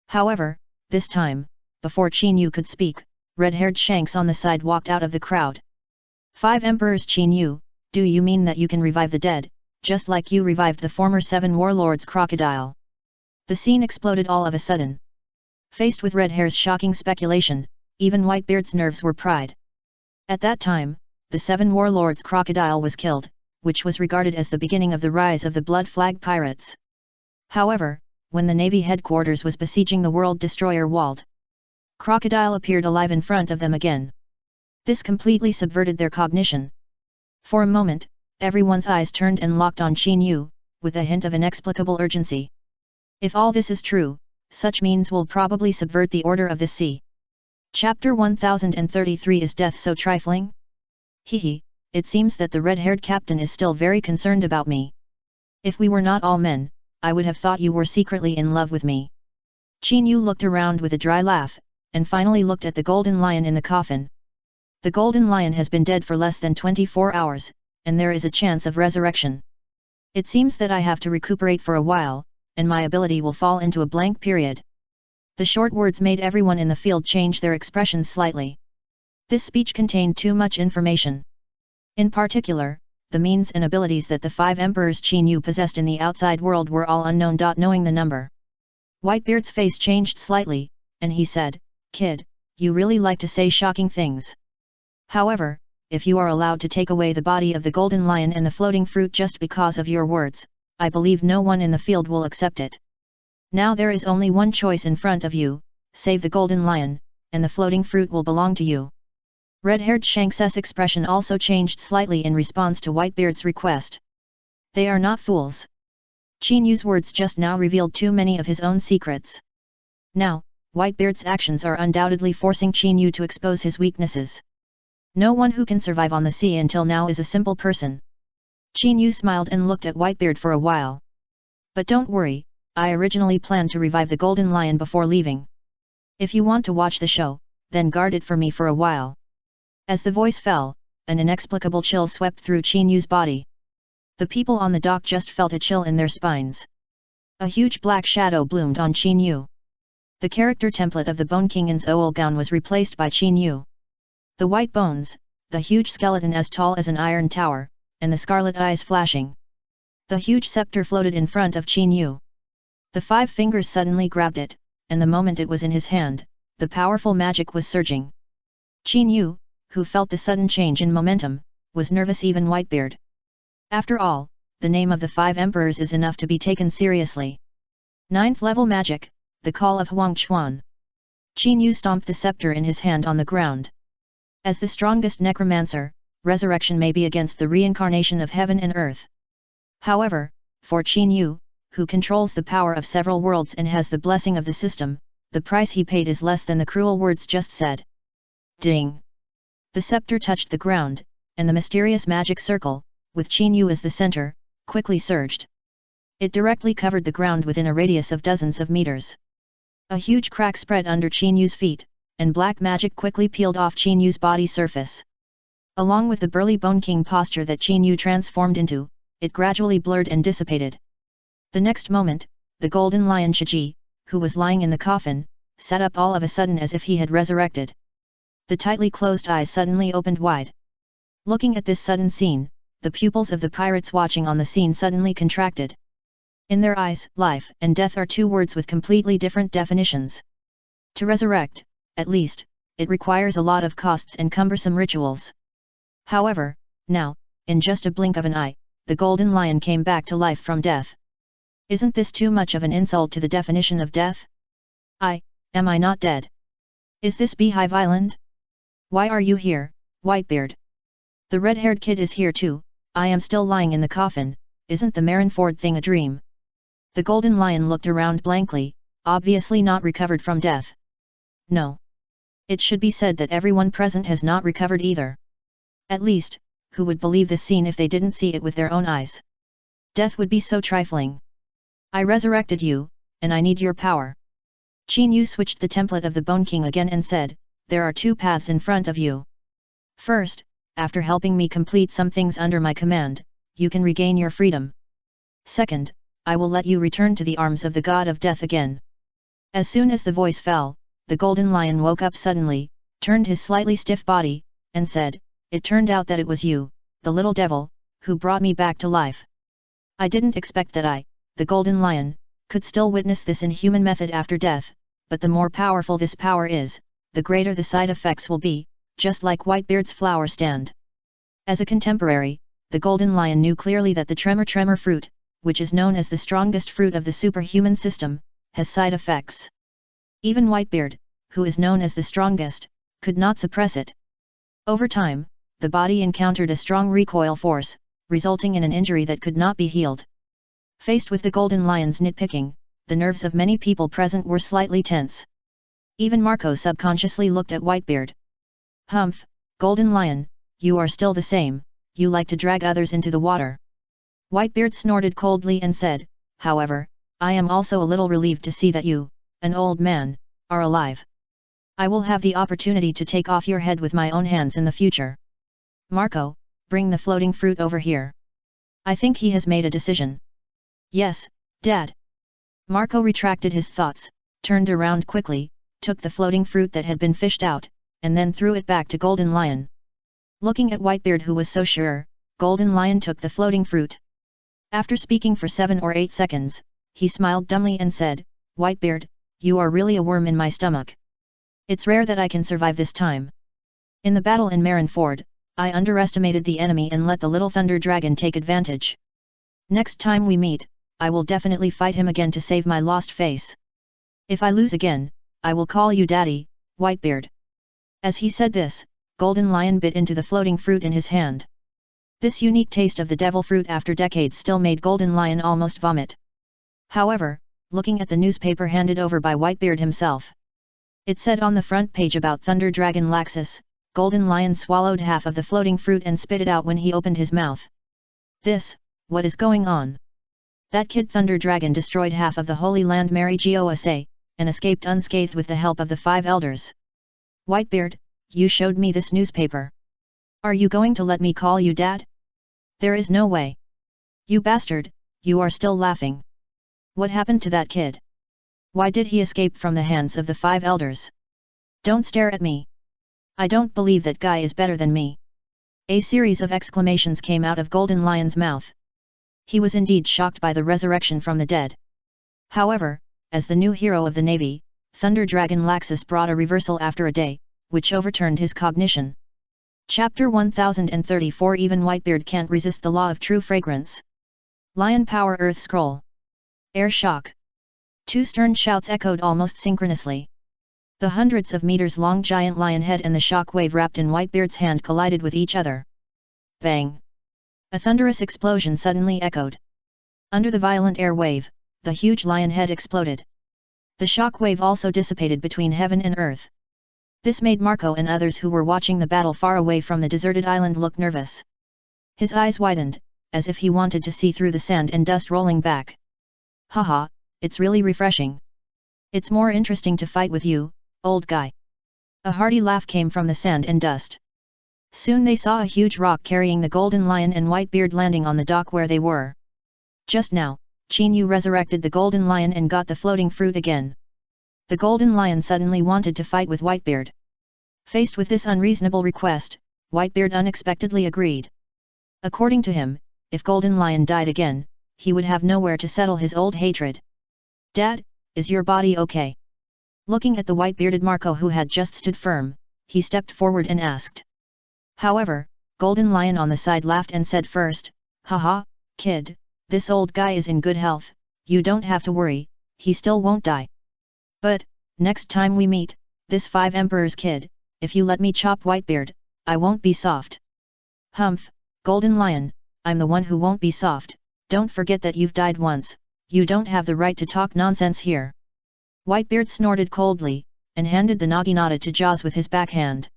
However, this time, before Qin Yu could speak, red-haired Shanks on the side walked out of the crowd. 5 Emperors. Qin Yu, do you mean that you can revive the dead, just like you revived the former 7 warlords' crocodile? The scene exploded all of a sudden. Faced with Red Hair's shocking speculation, even Whitebeard's nerves were pried. At that time, the 7 warlords' crocodile was killed, which was regarded as the beginning of the rise of the Blood Flag pirates. However, when the Navy headquarters was besieging the world destroyer Wald, Crocodile appeared alive in front of them again. This completely subverted their cognition. For a moment, everyone's eyes turned and locked on Qin Yu, with a hint of inexplicable urgency. If all this is true, such means will probably subvert the order of the sea. Chapter 1033. Is death so trifling? Hehe, it seems that the red-haired captain is still very concerned about me. If we were not all men, I would have thought you were secretly in love with me. Qin Yu looked around with a dry laugh, and finally looked at the Golden Lion in the coffin. The Golden Lion has been dead for less than 24 hours, and there is a chance of resurrection. It seems that I have to recuperate for a while, and my ability will fall into a blank period. The short words made everyone in the field change their expressions slightly. This speech contained too much information. In particular, the means and abilities that the 5 emperors Qin Yu possessed in the outside world were all unknown. Knowing the number, Whitebeard's face changed slightly, and he said, "Kid, you really like to say shocking things. However, if you are allowed to take away the body of the Golden Lion and the floating fruit just because of your words, I believe no one in the field will accept it. Now there is only one choice in front of you: save the Golden Lion, and the floating fruit will belong to you." Red-haired Shanks' expression also changed slightly in response to Whitebeard's request. They are not fools. Qin Yu's words just now revealed too many of his own secrets. Now, Whitebeard's actions are undoubtedly forcing Qin Yu to expose his weaknesses. No one who can survive on the sea until now is a simple person. Qin Yu smiled and looked at Whitebeard for a while. But don't worry, I originally planned to revive the Golden Lion before leaving. If you want to watch the show, then guard it for me for a while. As the voice fell, an inexplicable chill swept through Qin Yu's body. The people on the dock just felt a chill in their spines. A huge black shadow bloomed on Qin Yu. The character template of the Bone Kingin's owl gown was replaced by Qin Yu. The white bones, the huge skeleton as tall as an iron tower, and the scarlet eyes flashing. The huge scepter floated in front of Qin Yu. The 5 fingers suddenly grabbed it, and the moment it was in his hand, the powerful magic was surging. Qin Yu, who felt the sudden change in momentum, was nervous. Even Whitebeard. After all, the name of the 5 emperors is enough to be taken seriously. 9th level magic, the call of Huang Chuan. Qin Yu stomped the scepter in his hand on the ground. As the strongest necromancer, resurrection may be against the reincarnation of heaven and earth. However, for Qin Yu, who controls the power of several worlds and has the blessing of the system, the price he paid is less than the cruel words just said. Ding! The scepter touched the ground, and the mysterious magic circle, with Qin Yu as the center, quickly surged. It directly covered the ground within a radius of dozens of meters. A huge crack spread under Qin Yu's feet, and black magic quickly peeled off Qin Yu's body surface. Along with the burly Bone King posture that Qin Yu transformed into, it gradually blurred and dissipated. The next moment, the golden lion Shiji, who was lying in the coffin, sat up all of a sudden as if he had resurrected. The tightly closed eyes suddenly opened wide. Looking at this sudden scene, the pupils of the pirates watching on the scene suddenly contracted. In their eyes, life and death are 2 words with completely different definitions. To resurrect, at least, it requires a lot of costs and cumbersome rituals. However, now, in just a blink of an eye, the golden lion came back to life from death. Isn't this too much of an insult to the definition of death? Am I not dead? Is this Beehive Island? Why are you here, Whitebeard? The red-haired kid is here too. I am still lying in the coffin. Isn't the Marineford thing a dream? The golden lion looked around blankly, obviously not recovered from death. No. It should be said that everyone present has not recovered either. At least, who would believe this scene if they didn't see it with their own eyes? Death would be so trifling. I resurrected you, and I need your power. Qin Yu switched the template of the Bone King again and said, there are 2 paths in front of you. First, after helping me complete some things under my command, you can regain your freedom. Second, I will let you return to the arms of the god of death again. As soon as the voice fell, the golden lion woke up suddenly, turned his slightly stiff body, and said, it turned out that it was you, the little devil, who brought me back to life. I didn't expect that I, the golden lion, could still witness this inhuman method after death, but the more powerful this power is, the greater the side effects will be, just like Whitebeard's flower stand. As a contemporary, the golden lion knew clearly that the tremor fruit, which is known as the strongest fruit of the superhuman system, has side effects. Even Whitebeard, who is known as the strongest, could not suppress it. Over time, the body encountered a strong recoil force, resulting in an injury that could not be healed. Faced with the golden lion's nitpicking, the nerves of many people present were slightly tense. Even Marco subconsciously looked at Whitebeard. Humph, golden lion, you are still the same, you like to drag others into the water. Whitebeard snorted coldly and said, however, I am also a little relieved to see that you, an old man, are alive. I will have the opportunity to take off your head with my own hands in the future. Marco, bring the floating fruit over here. I think he has made a decision. Yes, Dad. Marco retracted his thoughts, turned around quickly, took the floating fruit that had been fished out, and then threw it back to Golden Lion. Looking at Whitebeard, who was so sure, Golden Lion took the floating fruit. After speaking for 7 or 8 seconds, he smiled dumbly and said, Whitebeard, you are really a worm in my stomach. It's rare that I can survive this time. In the battle in Marineford, I underestimated the enemy and let the little thunder dragon take advantage. Next time we meet, I will definitely fight him again to save my lost face. If I lose again, I will call you Daddy, Whitebeard. As he said this, Golden Lion bit into the floating fruit in his hand. This unique taste of the devil fruit after decades still made Golden Lion almost vomit. However, looking at the newspaper handed over by Whitebeard himself, it said on the front page about Thunder Dragon Laxus, Golden Lion swallowed half of the floating fruit and spit it out when he opened his mouth. What is going on? That kid Thunder Dragon destroyed half of the Holy Land Mary Gosa, and escaped unscathed with the help of the 5 elders. Whitebeard, you showed me this newspaper. Are you going to let me call you Dad? There is no way. You bastard, you are still laughing. What happened to that kid? Why did he escape from the hands of the 5 elders? Don't stare at me. I don't believe that guy is better than me. A series of exclamations came out of Golden Lion's mouth. He was indeed shocked by the resurrection from the dead. However, as the new hero of the Navy, Thunder Dragon Laxus brought a reversal after a day, which overturned his cognition. Chapter 1034 Even Whitebeard can't resist the law of true fragrance. Lion Power Earth Scroll. Air Shock. 2 stern shouts echoed almost synchronously. The hundreds of meters long giant lion head and the shock wave wrapped in Whitebeard's hand collided with each other. Bang! A thunderous explosion suddenly echoed. Under the violent air wave, the huge lion head exploded. The shock wave also dissipated between heaven and earth. This made Marco and others who were watching the battle far away from the deserted island look nervous. His eyes widened, as if he wanted to see through the sand and dust rolling back. Haha, it's really refreshing. It's more interesting to fight with you, old guy. A hearty laugh came from the sand and dust. Soon they saw a huge rock carrying the Golden Lion and Whitebeard landing on the dock where they were. Just now, Chinyu resurrected the Golden Lion and got the floating fruit again. The Golden Lion suddenly wanted to fight with Whitebeard. Faced with this unreasonable request, Whitebeard unexpectedly agreed. According to him, if Golden Lion died again, he would have nowhere to settle his old hatred. Dad, is your body okay? Looking at the white-bearded Marco who had just stood firm, he stepped forward and asked. However, Golden Lion on the side laughed and said first, Haha, kid, this old guy is in good health, you don't have to worry, he still won't die. But, next time we meet, this 5 Emperor's kid, if you let me chop Whitebeard, I won't be soft. Humph, Golden Lion, I'm the one who won't be soft, don't forget that you've died once, you don't have the right to talk nonsense here. Whitebeard snorted coldly, and handed the naginata to Jaws with his backhand.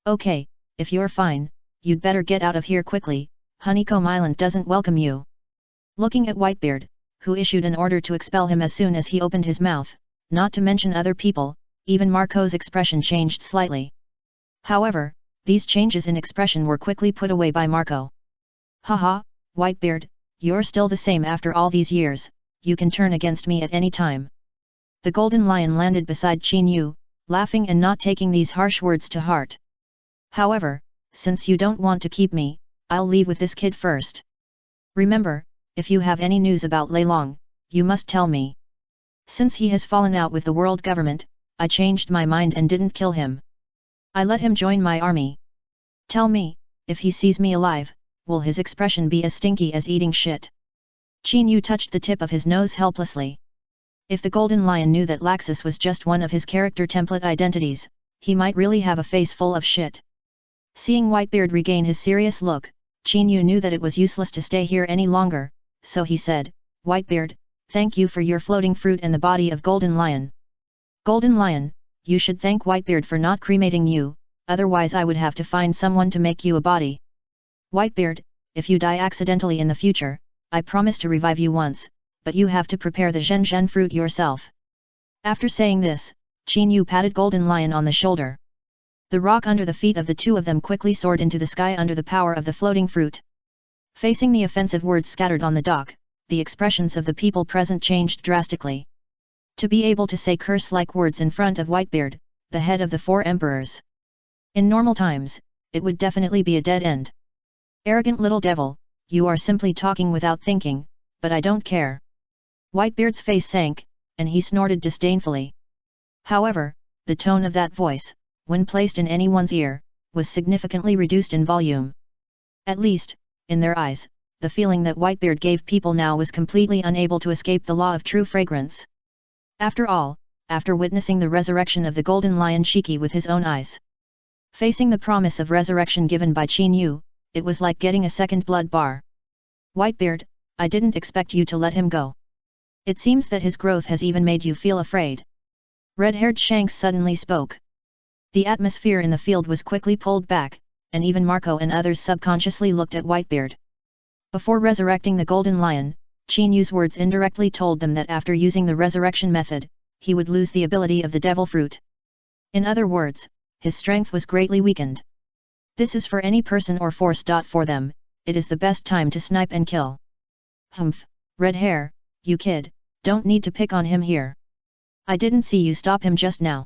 Okay, if you're fine, you'd better get out of here quickly, Honeycomb Island doesn't welcome you. Looking at Whitebeard, who issued an order to expel him as soon as he opened his mouth, not to mention other people, even Marco's expression changed slightly. However, these changes in expression were quickly put away by Marco. Haha, Whitebeard, you're still the same after all these years, you can turn against me at any time. The Golden Lion landed beside Chinyu, laughing and not taking these harsh words to heart. However, since you don't want to keep me, I'll leave with this kid first. Remember, if you have any news about Lei Long, you must tell me. Since he has fallen out with the world government, I changed my mind and didn't kill him. I let him join my army. Tell me, if he sees me alive, will his expression be as stinky as eating shit? Chinyu touched the tip of his nose helplessly. If the Golden Lion knew that Laxus was just one of his character template identities, he might really have a face full of shit. Seeing Whitebeard regain his serious look, Chinyu knew that it was useless to stay here any longer, so he said, Whitebeard, thank you for your floating fruit and the body of Golden Lion. Golden Lion, you should thank Whitebeard for not cremating you, otherwise I would have to find someone to make you a body. Whitebeard, if you die accidentally in the future, I promise to revive you once, but you have to prepare the Zhen fruit yourself. After saying this, Chinyu patted Golden Lion on the shoulder. The rock under the feet of the two of them quickly soared into the sky under the power of the floating fruit. Facing the offensive words scattered on the dock, the expressions of the people present changed drastically. To be able to say curse-like words in front of Whitebeard, the head of the 4 emperors. In normal times, it would definitely be a dead end. Arrogant little devil, you are simply talking without thinking, but I don't care. Whitebeard's face sank, and he snorted disdainfully. However, the tone of that voice, when placed in anyone's ear, was significantly reduced in volume. At least, in their eyes, the feeling that Whitebeard gave people now was completely unable to escape the law of true fragrance. After all, after witnessing the resurrection of the Golden Lion Shiki with his own eyes. Facing the promise of resurrection given by Chinyu, it was like getting a second blood bar. Whitebeard, I didn't expect you to let him go. It seems that his growth has even made you feel afraid. Red-haired Shanks suddenly spoke. The atmosphere in the field was quickly pulled back, and even Marco and others subconsciously looked at Whitebeard. Before resurrecting the Golden Lion, Chinyu's words indirectly told them that after using the resurrection method, he would lose the ability of the devil fruit. In other words, his strength was greatly weakened. This is for any person or force. For them, it is the best time to snipe and kill. Humph, red hair, you kid, don't need to pick on him here. I didn't see you stop him just now.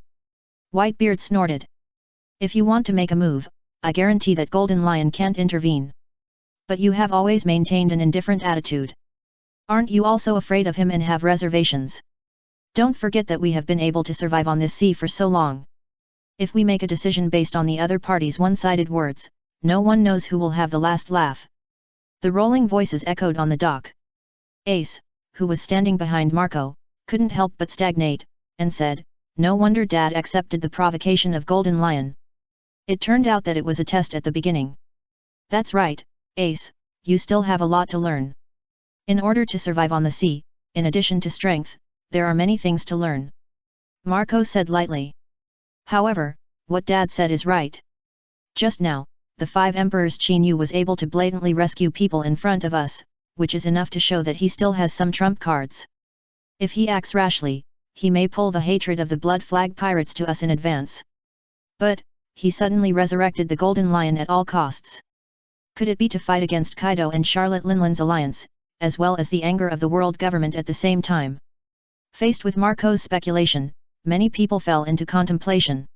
Whitebeard snorted. If you want to make a move, I guarantee that Golden Lion can't intervene. But you have always maintained an indifferent attitude. Aren't you also afraid of him and have reservations? Don't forget that we have been able to survive on this sea for so long. If we make a decision based on the other party's one-sided words, no one knows who will have the last laugh. The rolling voices echoed on the dock. Ace, who was standing behind Marco, couldn't help but stagnate, and said, "No wonder Dad accepted the provocation of Golden Lion. It turned out that it was a test at the beginning." "That's right, Ace, you still have a lot to learn. In order to survive on the sea, in addition to strength, there are many things to learn," Marco said lightly. "However, what Dad said is right. Just now, the 5 Emperors Qin Yu was able to blatantly rescue people in front of us, which is enough to show that he still has some trump cards. If he acts rashly, he may pull the hatred of the Blood Flag pirates to us in advance. But, he suddenly resurrected the Golden Lion at all costs. Could it be to fight against Kaido and Charlotte Linland's alliance, as well as the anger of the world government at the same time?" Faced with Marco's speculation, many people fell into contemplation.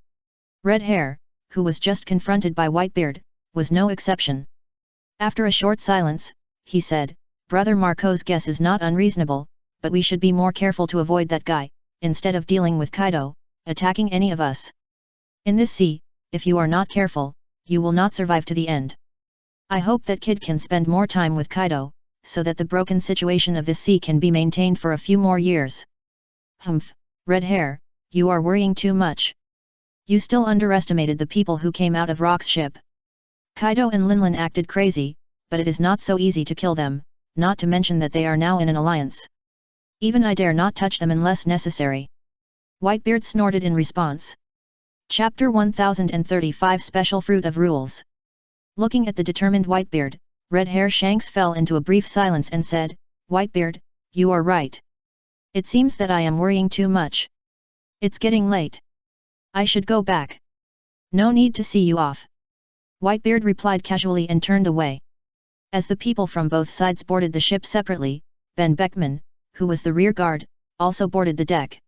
Red Hair, who was just confronted by Whitebeard, was no exception. After a short silence, he said, "Brother Marco's guess is not unreasonable, but we should be more careful to avoid that guy, instead of dealing with Kaido, attacking any of us. In this sea, if you are not careful, you will not survive to the end. I hope that Kid can spend more time with Kaido, so that the broken situation of this sea can be maintained for a few more years." "Humph, Red Hair, you are worrying too much. You still underestimated the people who came out of Rock's ship. Kaido and Linlan acted crazy, but it is not so easy to kill them, not to mention that they are now in an alliance. Even I dare not touch them unless necessary." Whitebeard snorted in response. Chapter 1035 Special Fruit of Rules. Looking at the determined Whitebeard, Red Hair Shanks fell into a brief silence and said, "Whitebeard, you are right. It seems that I am worrying too much. It's getting late. I should go back. No need to see you off." Whitebeard replied casually and turned away. As the people from both sides boarded the ship separately, Ben Beckman, who was the rear guard, also boarded the deck.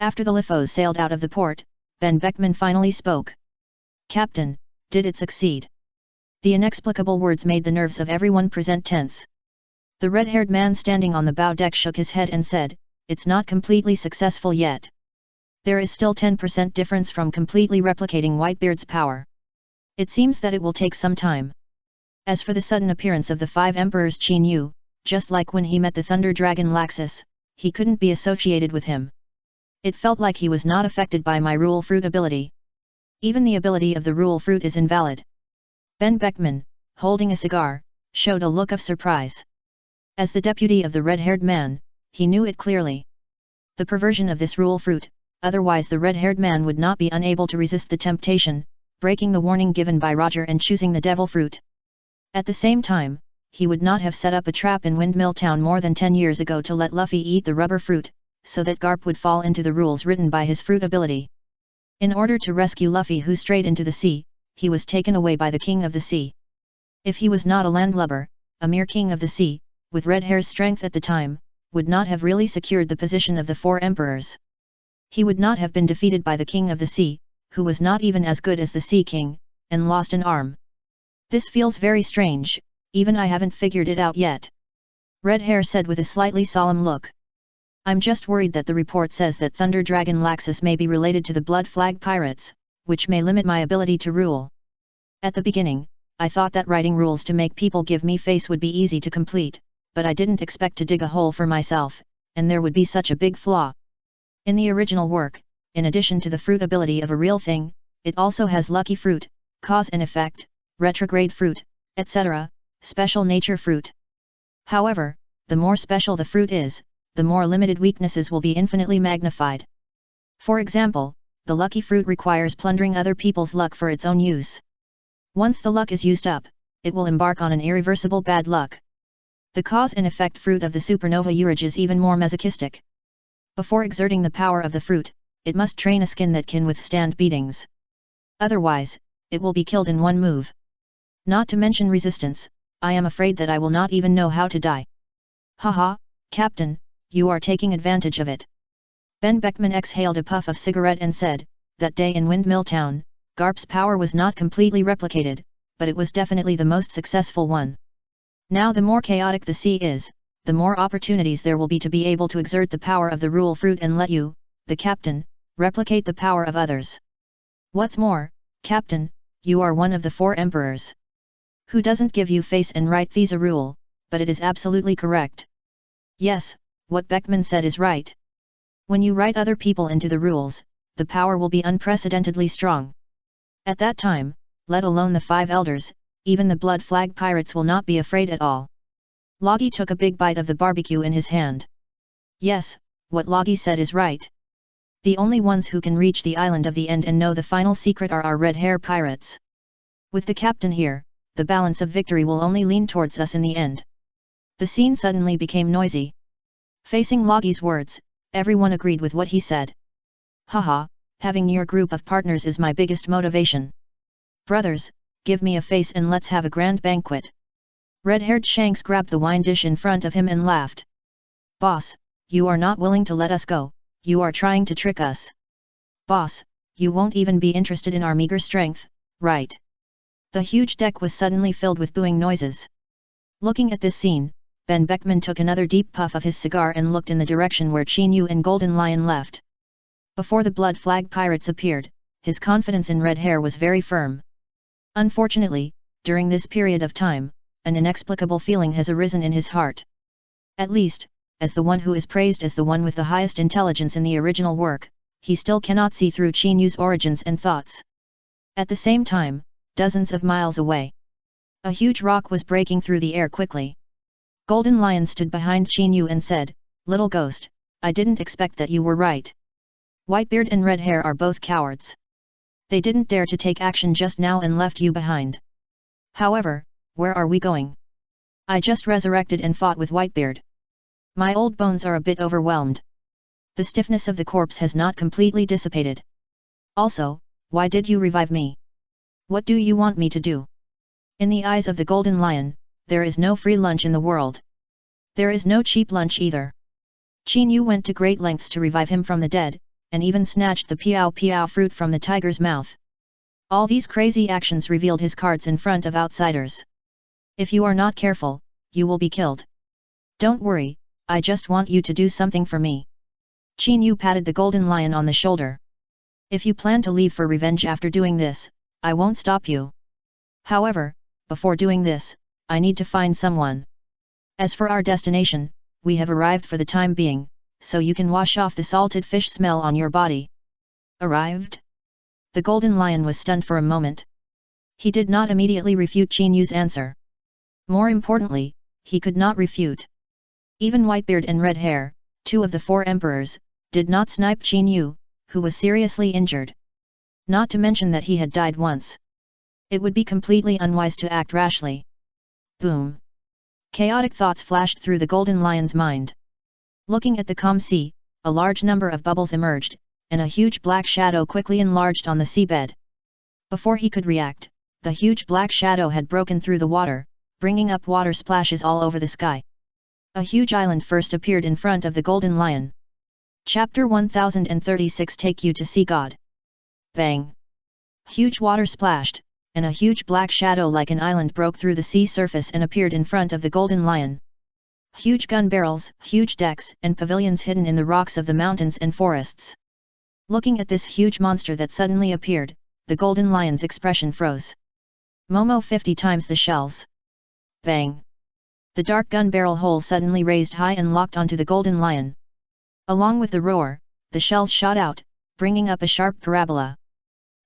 After the Lifos sailed out of the port, Ben Beckman finally spoke. "Captain, did it succeed?" The inexplicable words made the nerves of everyone present tense. The red-haired man standing on the bow deck shook his head and said, "It's not completely successful yet. There is still 10% difference from completely replicating Whitebeard's power. It seems that it will take some time." As for the sudden appearance of the 5 Emperors Qin Yu, just like when he met the Thunder Dragon Laxus, he couldn't be associated with him. It felt like he was not affected by my Rule Fruit ability. Even the ability of the Rule Fruit is invalid. Ben Beckman, holding a cigar, showed a look of surprise. As the deputy of the red-haired man, he knew it clearly. The perversion of this Rule Fruit, otherwise the red-haired man would not be unable to resist the temptation, breaking the warning given by Roger and choosing the Devil Fruit. At the same time, he would not have set up a trap in Windmill Town more than 10 years ago to let Luffy eat the rubber fruit, so that Garp would fall into the rules written by his fruit ability. In order to rescue Luffy who strayed into the sea, he was taken away by the King of the Sea. If he was not a landlubber, a mere King of the Sea, with Red Hair's strength at the time, would not have really secured the position of the 4 Emperors. He would not have been defeated by the King of the Sea, who was not even as good as the Sea King, and lost an arm. This feels very strange, even I haven't figured it out yet. Red Hair said with a slightly solemn look. I'm just worried that the report says that Thunder Dragon Laxus may be related to the Blood Flag pirates, which may limit my ability to rule. At the beginning, I thought that writing rules to make people give me face would be easy to complete, but I didn't expect to dig a hole for myself, and there would be such a big flaw. In the original work, in addition to the fruit ability of a real thing, it also has lucky fruit, cause and effect, retrograde fruit, etc., special nature fruit. However, the more special the fruit is, the more limited weaknesses will be infinitely magnified. For example, the lucky fruit requires plundering other people's luck for its own use. Once the luck is used up, it will embark on an irreversible bad luck. The cause and effect fruit of the supernova urge is even more masochistic. Before exerting the power of the fruit, it must train a skin that can withstand beatings. Otherwise, it will be killed in one move. Not to mention resistance, I am afraid that I will not even know how to die. Haha, Captain, you are taking advantage of it. Ben Beckman exhaled a puff of cigarette and said, that day in Windmill Town, Garp's power was not completely replicated, but it was definitely the most successful one. Now the more chaotic the sea is, the more opportunities there will be to be able to exert the power of the rule fruit and let you, the captain, replicate the power of others. What's more, Captain, you are one of the 4 emperors. Who doesn't give you face and write these a rule, but it is absolutely correct. Yes, what Beckman said is right. When you write other people into the rules, the power will be unprecedentedly strong. At that time, let alone the 5 elders, even the blood flag pirates will not be afraid at all. Logie took a big bite of the barbecue in his hand. Yes, what Logie said is right. The only ones who can reach the island of the end and know the final secret are our red hair pirates. With the captain here, the balance of victory will only lean towards us in the end. The scene suddenly became noisy. Facing Logie's words, everyone agreed with what he said. Haha, having your group of partners is my biggest motivation. Brothers, give me a face and let's have a grand banquet. Red-haired Shanks grabbed the wine dish in front of him and laughed. Boss, you are not willing to let us go, you are trying to trick us. Boss, you won't even be interested in our meager strength, right? The huge deck was suddenly filled with booing noises. Looking at this scene, Ben Beckman took another deep puff of his cigar and looked in the direction where Chinyu and Golden Lion left. Before the blood flag pirates appeared, his confidence in red hair was very firm. Unfortunately, during this period of time, an inexplicable feeling has arisen in his heart. At least, as the one who is praised as the one with the highest intelligence in the original work, he still cannot see through Chinyu's origins and thoughts. At the same time, dozens of miles away, a huge rock was breaking through the air quickly. Golden Lion stood behind Chinyu and said, "Little ghost, I didn't expect that you were right. Whitebeard and Red Hair are both cowards. They didn't dare to take action just now and left you behind. However, where are we going? I just resurrected and fought with Whitebeard. My old bones are a bit overwhelmed. The stiffness of the corpse has not completely dissipated. Also, why did you revive me? What do you want me to do?" In the eyes of the Golden Lion, there is no free lunch in the world. There is no cheap lunch either. Chinyu went to great lengths to revive him from the dead, and even snatched the piao piao fruit from the tiger's mouth. All these crazy actions revealed his cards in front of outsiders. If you are not careful, you will be killed. Don't worry, I just want you to do something for me. Chinyu patted the Golden Lion on the shoulder. If you plan to leave for revenge after doing this, I won't stop you. However, before doing this, I need to find someone. As for our destination, we have arrived for the time being, so you can wash off the salted fish smell on your body. Arrived? The Golden Lion was stunned for a moment. He did not immediately refute Chinyu's answer. More importantly, he could not refute. Even Whitebeard and Red Hair, 2 of the 4 emperors, did not snipe Chinyu, who was seriously injured. Not to mention that he had died once. It would be completely unwise to act rashly. Boom! Chaotic thoughts flashed through the Golden Lion's mind. Looking at the calm sea, a large number of bubbles emerged, and a huge black shadow quickly enlarged on the seabed. Before he could react, the huge black shadow had broken through the water, bringing up water splashes all over the sky. A huge island first appeared in front of the Golden Lion. Chapter 1036 Take You to See God. Bang! Huge water splashed, and a huge black shadow like an island broke through the sea surface and appeared in front of the Golden Lion. Huge gun barrels, huge decks and pavilions hidden in the rocks of the mountains and forests. Looking at this huge monster that suddenly appeared, the Golden Lion's expression froze. Momo 50 times the shells. Bang! The dark gun barrel hole suddenly raised high and locked onto the Golden Lion. Along with the roar, the shells shot out, bringing up a sharp parabola.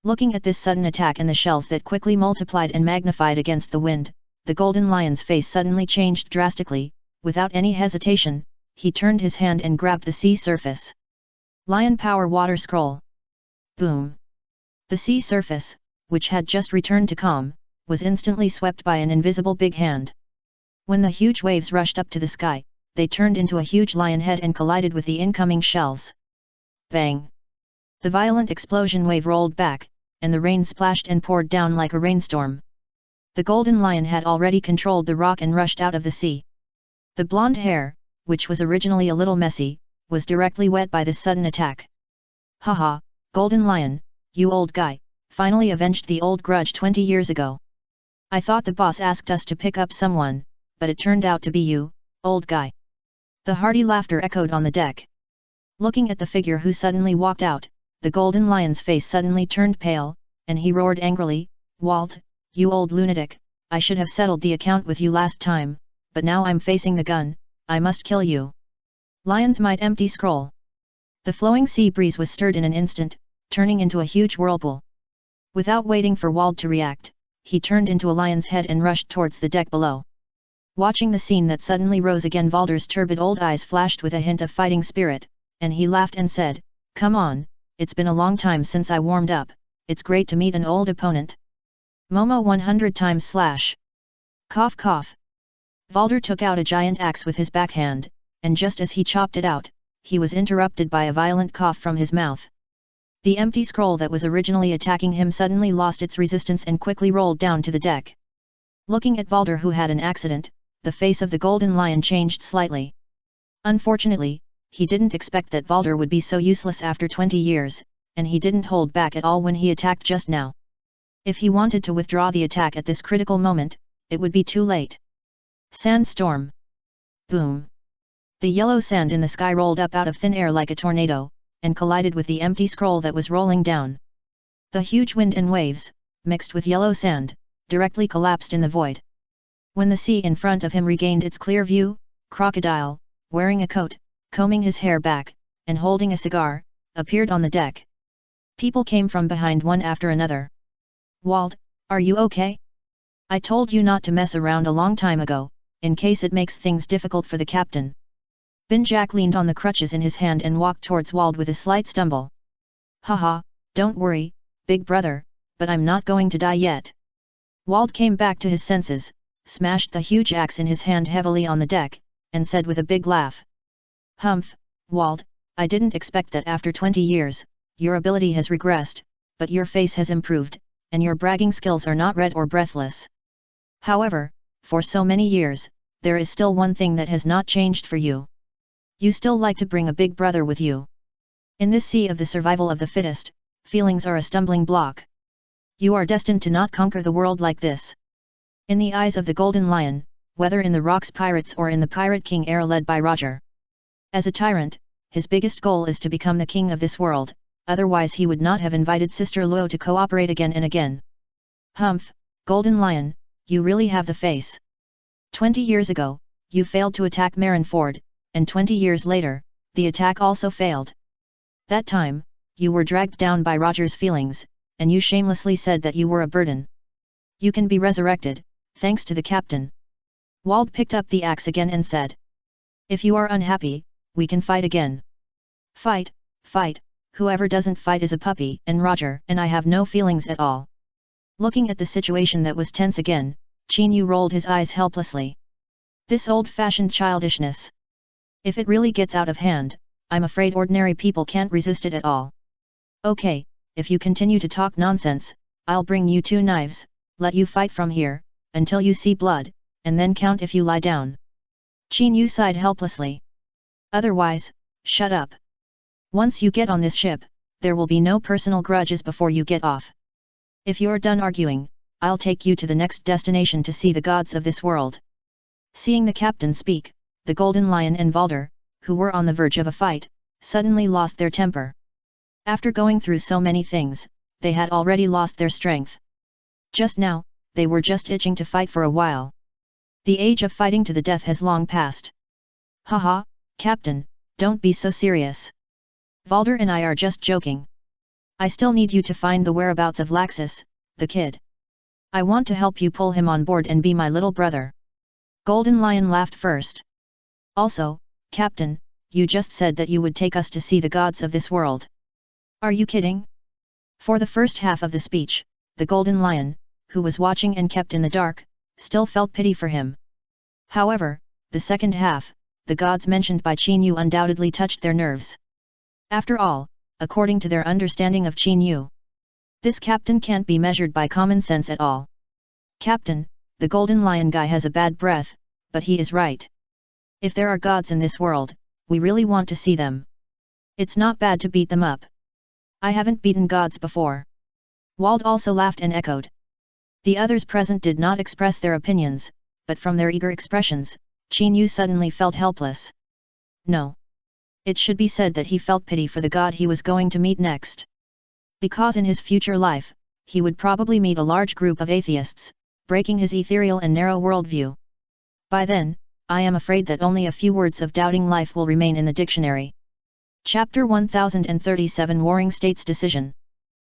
Looking at this sudden attack and the shells that quickly multiplied and magnified against the wind, the Golden Lion's face suddenly changed drastically. Without any hesitation, he turned his hand and grabbed the sea surface. Lion Power Water Scroll. Boom! The sea surface, which had just returned to calm, was instantly swept by an invisible big hand. When the huge waves rushed up to the sky, they turned into a huge lion head and collided with the incoming shells. Bang! The violent explosion wave rolled back, and the rain splashed and poured down like a rainstorm. The golden lion had already controlled the rock and rushed out of the sea. The blonde hair, which was originally a little messy, was directly wet by this sudden attack. Haha, golden lion, you old guy, finally avenged the old grudge 20 years ago. I thought the boss asked us to pick up someone, but it turned out to be you, old guy. The hearty laughter echoed on the deck. Looking at the figure who suddenly walked out, the golden lion's face suddenly turned pale, and he roared angrily, Walt, you old lunatic, I should have settled the account with you last time, but now I'm facing the gun, I must kill you. Lion's might empty scroll. The flowing sea breeze was stirred in an instant, turning into a huge whirlpool. Without waiting for Wald to react, he turned into a lion's head and rushed towards the deck below. Watching the scene that suddenly rose again, Valder's turbid old eyes flashed with a hint of fighting spirit, and he laughed and said, Come on, it's been a long time since I warmed up, it's great to meet an old opponent. Momo 100 times slash. Cough cough. Valder took out a giant axe with his backhand, and just as he chopped it out, he was interrupted by a violent cough from his mouth. The empty scroll that was originally attacking him suddenly lost its resistance and quickly rolled down to the deck. Looking at Valder, who had an accident, the face of the golden lion changed slightly. Unfortunately, he didn't expect that Valder would be so useless after 20 years, and he didn't hold back at all when he attacked just now. If he wanted to withdraw the attack at this critical moment, it would be too late. Sandstorm. Boom. The yellow sand in the sky rolled up out of thin air like a tornado, and collided with the empty scroll that was rolling down. The huge wind and waves, mixed with yellow sand, directly collapsed in the void. When the sea in front of him regained its clear view, Crocodile, wearing a coat, combing his hair back, and holding a cigar, appeared on the deck. People came from behind one after another. Wald, are you okay? I told you not to mess around a long time ago, in case it makes things difficult for the captain. Ben Jack leaned on the crutches in his hand and walked towards Wald with a slight stumble. Haha, don't worry, big brother, but I'm not going to die yet. Wald came back to his senses, smashed the huge axe in his hand heavily on the deck, and said with a big laugh. Humph, Wald, I didn't expect that after 20 years, your ability has regressed, but your face has improved, and your bragging skills are not red or breathless. However, for so many years, there is still one thing that has not changed for you. You still like to bring a big brother with you. In this sea of the survival of the fittest, feelings are a stumbling block. You are destined to not conquer the world like this. In the eyes of the Golden Lion, whether in the Rocks Pirates or in the Pirate King era led by Roger. As a tyrant, his biggest goal is to become the king of this world, otherwise he would not have invited Sister Luo to cooperate again and again. Humph, Golden Lion, you really have the face. 20 years ago, you failed to attack Marineford, and 20 years later, the attack also failed. That time, you were dragged down by Roger's feelings, and you shamelessly said that you were a burden. You can be resurrected, thanks to the captain. Wald picked up the axe again and said. If you are unhappy, we can fight again. Fight, fight, whoever doesn't fight is a puppy, and Roger and I have no feelings at all. Looking at the situation that was tense again, Qin Yu rolled his eyes helplessly. This old-fashioned childishness. If it really gets out of hand, I'm afraid ordinary people can't resist it at all. Okay, if you continue to talk nonsense, I'll bring you 2 knives, let you fight from here, until you see blood, and then count if you lie down. Qin Yu sighed helplessly. Otherwise, shut up. Once you get on this ship, there will be no personal grudges before you get off. If you're done arguing, I'll take you to the next destination to see the gods of this world. Seeing the captain speak, the Golden Lion and Valder, who were on the verge of a fight, suddenly lost their temper. After going through so many things, they had already lost their strength. Just now, they were just itching to fight for a while. The age of fighting to the death has long passed. Haha, Captain, don't be so serious. Valder and I are just joking. I still need you to find the whereabouts of Laxus, the kid. I want to help you pull him on board and be my little brother. Golden Lion laughed first. Also, Captain, you just said that you would take us to see the gods of this world. Are you kidding? For the first half of the speech, the Golden Lion, who was watching and kept in the dark, still felt pity for him. However, the second half, the gods mentioned by Qin Yu undoubtedly touched their nerves. After all, according to their understanding of Qin Yu, This captain can't be measured by common sense at all. Captain, the Golden Lion guy has a bad breath, but he is right. If there are gods in this world, we really want to see them. It's not bad to beat them up. I haven't beaten gods before. Wald also laughed and echoed. The others present did not express their opinions, but from their eager expressions, Qin Yu suddenly felt helpless. No. It should be said that he felt pity for the god he was going to meet next. Because in his future life, he would probably meet a large group of atheists, breaking his ethereal and narrow worldview. By then, I am afraid that only a few words of doubting life will remain in the dictionary. Chapter 1037 Warring States Decision.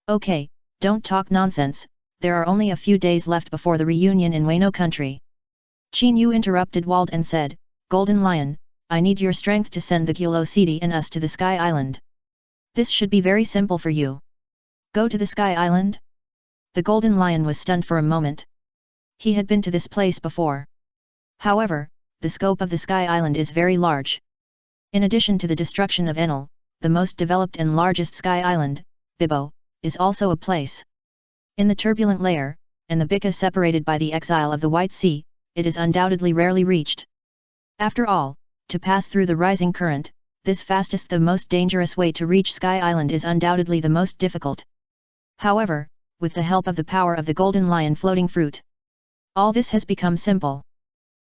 Okay, don't talk nonsense, there are only a few days left before the reunion in Wano country. Qin Yu interrupted Wald and said, Golden Lion, I need your strength to send the Gulosidi and us to the Sky Island. This should be very simple for you. Go to the Sky Island? The Golden Lion was stunned for a moment. He had been to this place before. However, the scope of the Sky Island is very large. In addition to the destruction of Enel, the most developed and largest Sky Island, Bibo, is also a place. In the turbulent layer, and the Bika separated by the exile of the White Sea, it is undoubtedly rarely reached. After all, to pass through the rising current, this fastest the most dangerous way to reach Sky Island is undoubtedly the most difficult. However, with the help of the power of the Golden Lion floating fruit, all this has become simple.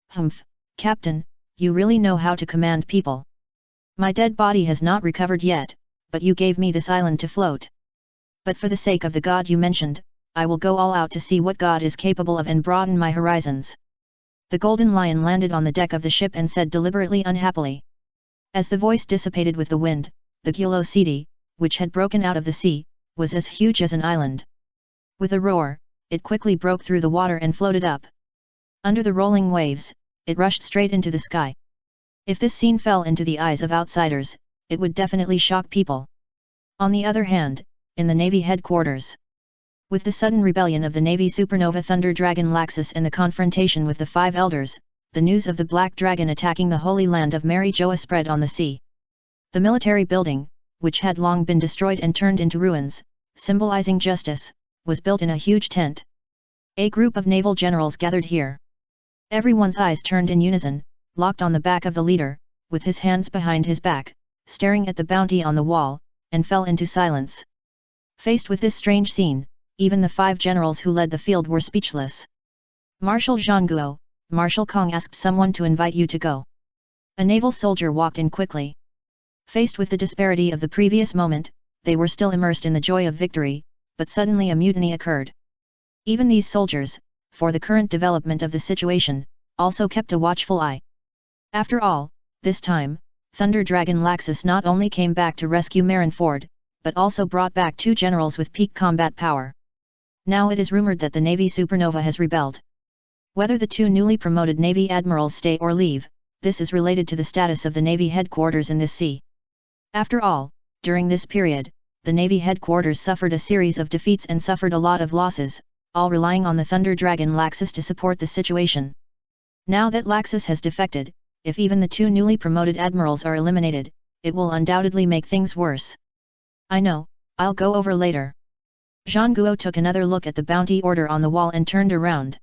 Humph, Captain, you really know how to command people. My dead body has not recovered yet, but you gave me this island to float. But for the sake of the god you mentioned, I will go all out to see what god is capable of and broaden my horizons. The Golden Lion landed on the deck of the ship and said deliberately unhappily. As the voice dissipated with the wind, the Gulosidi, which had broken out of the sea, was as huge as an island. With a roar, it quickly broke through the water and floated up. Under the rolling waves, it rushed straight into the sky. If this scene fell into the eyes of outsiders, it would definitely shock people. On the other hand, in the Navy headquarters, with the sudden rebellion of the Navy supernova Thunder Dragon Laxus and the confrontation with the Five Elders, the news of the Black Dragon attacking the Holy Land of Mary Joa spread on the sea. The military building, which had long been destroyed and turned into ruins, symbolizing justice, was built in a huge tent. A group of naval generals gathered here. Everyone's eyes turned in unison, locked on the back of the leader, with his hands behind his back, staring at the bounty on the wall, and fell into silence. Faced with this strange scene, even the 5 generals who led the field were speechless. Marshal Zhangguo, Marshal Kong asked someone to invite you to go. A naval soldier walked in quickly. Faced with the disparity of the previous moment, they were still immersed in the joy of victory, but suddenly a mutiny occurred. Even these soldiers, for the current development of the situation, also kept a watchful eye. After all, this time, Thunder Dragon Laxus not only came back to rescue Marineford, but also brought back 2 generals with peak combat power. Now it is rumored that the Navy Supernova has rebelled. Whether the 2 newly promoted Navy admirals stay or leave, this is related to the status of the Navy headquarters in this sea. After all, during this period, the Navy headquarters suffered a series of defeats and suffered a lot of losses, all relying on the Thunder Dragon Laxus to support the situation. Now that Laxus has defected, if even the 2 newly promoted admirals are eliminated, it will undoubtedly make things worse. I know, I'll go over later. Zhangguo took another look at the bounty order on the wall and turned around.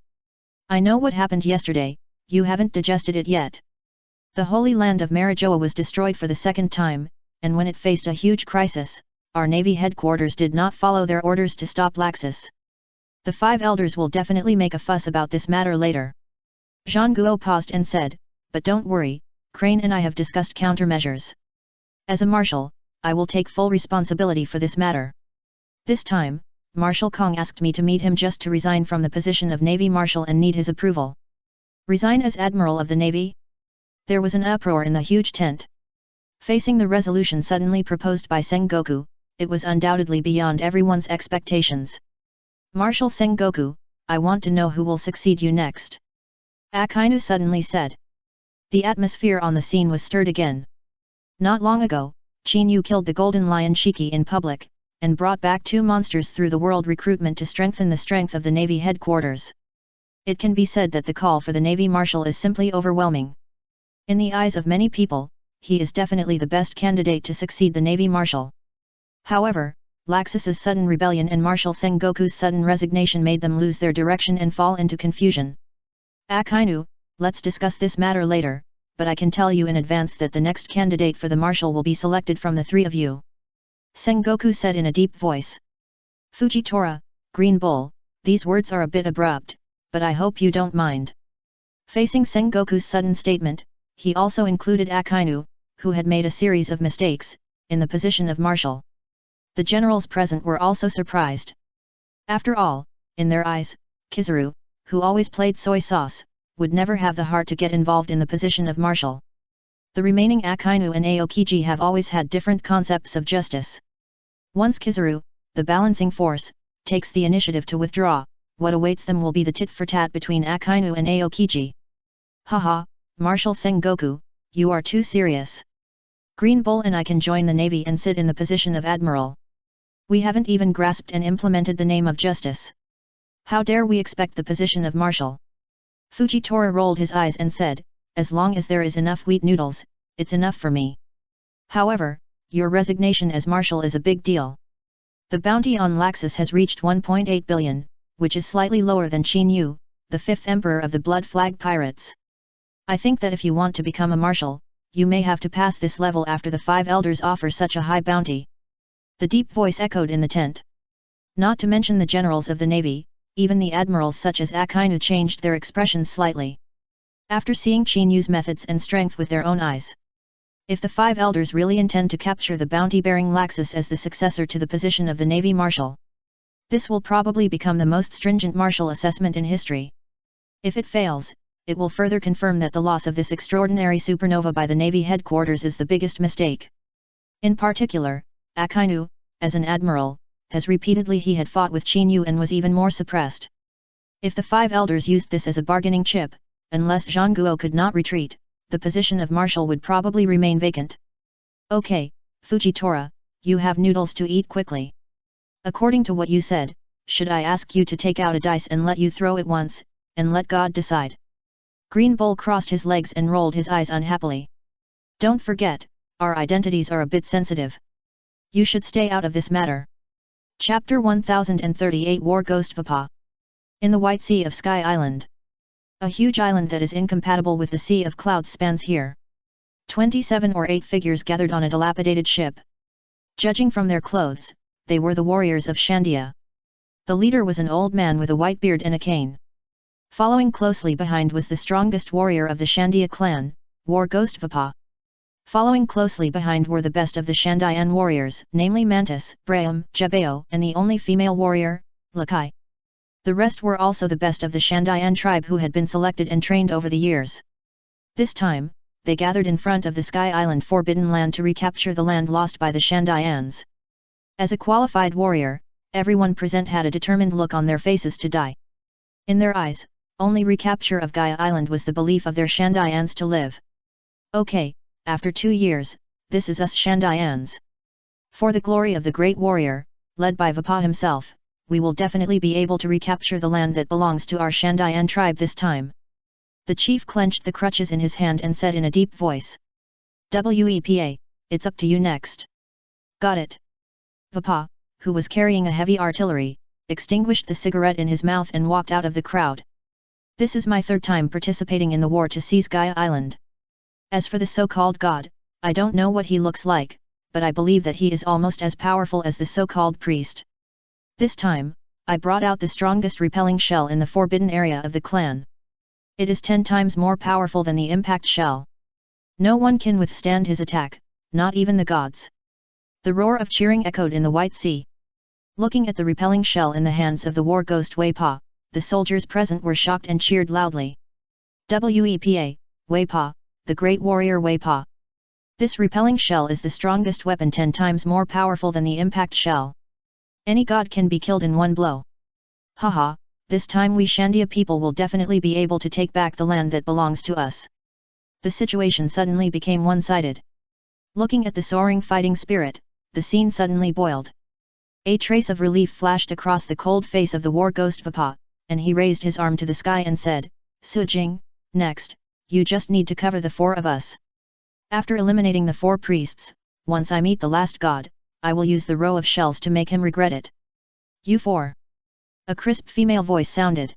I know what happened yesterday, you haven't digested it yet. The Holy Land of Marijoa was destroyed for the 2nd time, and when it faced a huge crisis, our Navy headquarters did not follow their orders to stop Laxus. The 5 elders will definitely make a fuss about this matter later. Zhangguo paused and said, but don't worry, Crane and I have discussed countermeasures. As a marshal, I will take full responsibility for this matter. This time, Marshal Kong asked me to meet him just to resign from the position of Navy Marshal and need his approval. Resign as Admiral of the Navy? There was an uproar in the huge tent. Facing the resolution suddenly proposed by Sengoku, it was undoubtedly beyond everyone's expectations. Marshal Sengoku, I want to know who will succeed you next. Akainu suddenly said. The atmosphere on the scene was stirred again. Not long ago, Qin Yu killed the Golden Lion Shiki in public, and brought back 2 monsters through the world recruitment to strengthen the strength of the Navy headquarters. It can be said that the call for the Navy Marshal is simply overwhelming. In the eyes of many people, he is definitely the best candidate to succeed the Navy Marshal. However, Laxus's sudden rebellion and Marshal Sengoku's sudden resignation made them lose their direction and fall into confusion. Akainu, let's discuss this matter later, but I can tell you in advance that the next candidate for the marshal will be selected from the three of you. Sengoku said in a deep voice. Fujitora, Green Bull, these words are a bit abrupt, but I hope you don't mind. Facing Sengoku's sudden statement, he also included Akainu, who had made a series of mistakes, in the position of marshal. The generals present were also surprised. After all, in their eyes, Kizaru, who always played soy sauce, would never have the heart to get involved in the position of marshal. The remaining Akainu and Aokiji have always had different concepts of justice. Once Kizaru, the balancing force, takes the initiative to withdraw, what awaits them will be the tit-for-tat between Akainu and Aokiji. Haha, Marshal Sengoku, you are too serious. Green Bull and I can join the navy and sit in the position of admiral. We haven't even grasped and implemented the name of justice. How dare we expect the position of marshal? Fujitora rolled his eyes and said, as long as there is enough wheat noodles, it's enough for me. However, your resignation as marshal is a big deal. The bounty on Laxus has reached 1.8 billion, which is slightly lower than Qin Yu, the fifth emperor of the Blood Flag Pirates. I think that if you want to become a marshal, you may have to pass this level after the five elders offer such a high bounty. The deep voice echoed in the tent. Not to mention the generals of the navy, even the admirals such as Akainu changed their expressions slightly. After seeing Qin Yu's methods and strength with their own eyes. If the five elders really intend to capture the bounty-bearing Laxus as the successor to the position of the navy marshal, this will probably become the most stringent martial assessment in history. If it fails, it will further confirm that the loss of this extraordinary supernova by the navy headquarters is the biggest mistake. In particular, Akainu, as an admiral, has repeatedly he had fought with Qin Yu and was even more suppressed. If the five elders used this as a bargaining chip, unless Zhangguo could not retreat, the position of marshal would probably remain vacant. Okay, Fujitora, you have noodles to eat quickly. According to what you said, should I ask you to take out a dice and let you throw it once, and let God decide? Green Bull crossed his legs and rolled his eyes unhappily. Don't forget, our identities are a bit sensitive. You should stay out of this matter. Chapter 1038 War Ghost Vapa. In the White Sea of Sky Island. A huge island that is incompatible with the Sea of Clouds spans here. 27 or 8 figures gathered on a dilapidated ship. Judging from their clothes, they were the warriors of Shandia. The leader was an old man with a white beard and a cane. Following closely behind was the strongest warrior of the Shandia clan, War Ghost Vapa. Following closely behind were the best of the Shandian warriors, namely Mantis, Braham, Jebeo, and the only female warrior, Lakai. The rest were also the best of the Shandian tribe who had been selected and trained over the years. This time, they gathered in front of the Sky Island Forbidden Land to recapture the land lost by the Shandians. As a qualified warrior, everyone present had a determined look on their faces to die. In their eyes, only recapture of Gaia Island was the belief of their Shandians to live. Okay. After 2 years, this is us Shandians. For the glory of the great warrior, led by Vapa himself, we will definitely be able to recapture the land that belongs to our Shandian tribe this time. The chief clenched the crutches in his hand and said in a deep voice. Wepa, it's up to you next. Got it. Vapa, who was carrying a heavy artillery, extinguished the cigarette in his mouth and walked out of the crowd. This is my 3rd time participating in the war to seize Gaia Island. As for the so-called god, I don't know what he looks like, but I believe that he is almost as powerful as the so-called priest. This time, I brought out the strongest repelling shell in the forbidden area of the clan. It is 10 times more powerful than the impact shell. No one can withstand his attack, not even the gods. The roar of cheering echoed in the White Sea. Looking at the repelling shell in the hands of the war ghost Wepa, the soldiers present were shocked and cheered loudly. Wepa, Wepa, the great warrior Wepa. This repelling shell is the strongest weapon 10 times more powerful than the impact shell. Any god can be killed in one blow. Haha, this time we Shandia people will definitely be able to take back the land that belongs to us. The situation suddenly became one-sided. Looking at the soaring fighting spirit, the scene suddenly boiled. A trace of relief flashed across the cold face of the war ghost Vapa, and he raised his arm to the sky and said, Sujing, next. You just need to cover the 4 of us. After eliminating the 4 priests, once I meet the last god, I will use the row of shells to make him regret it. You four. A crisp female voice sounded.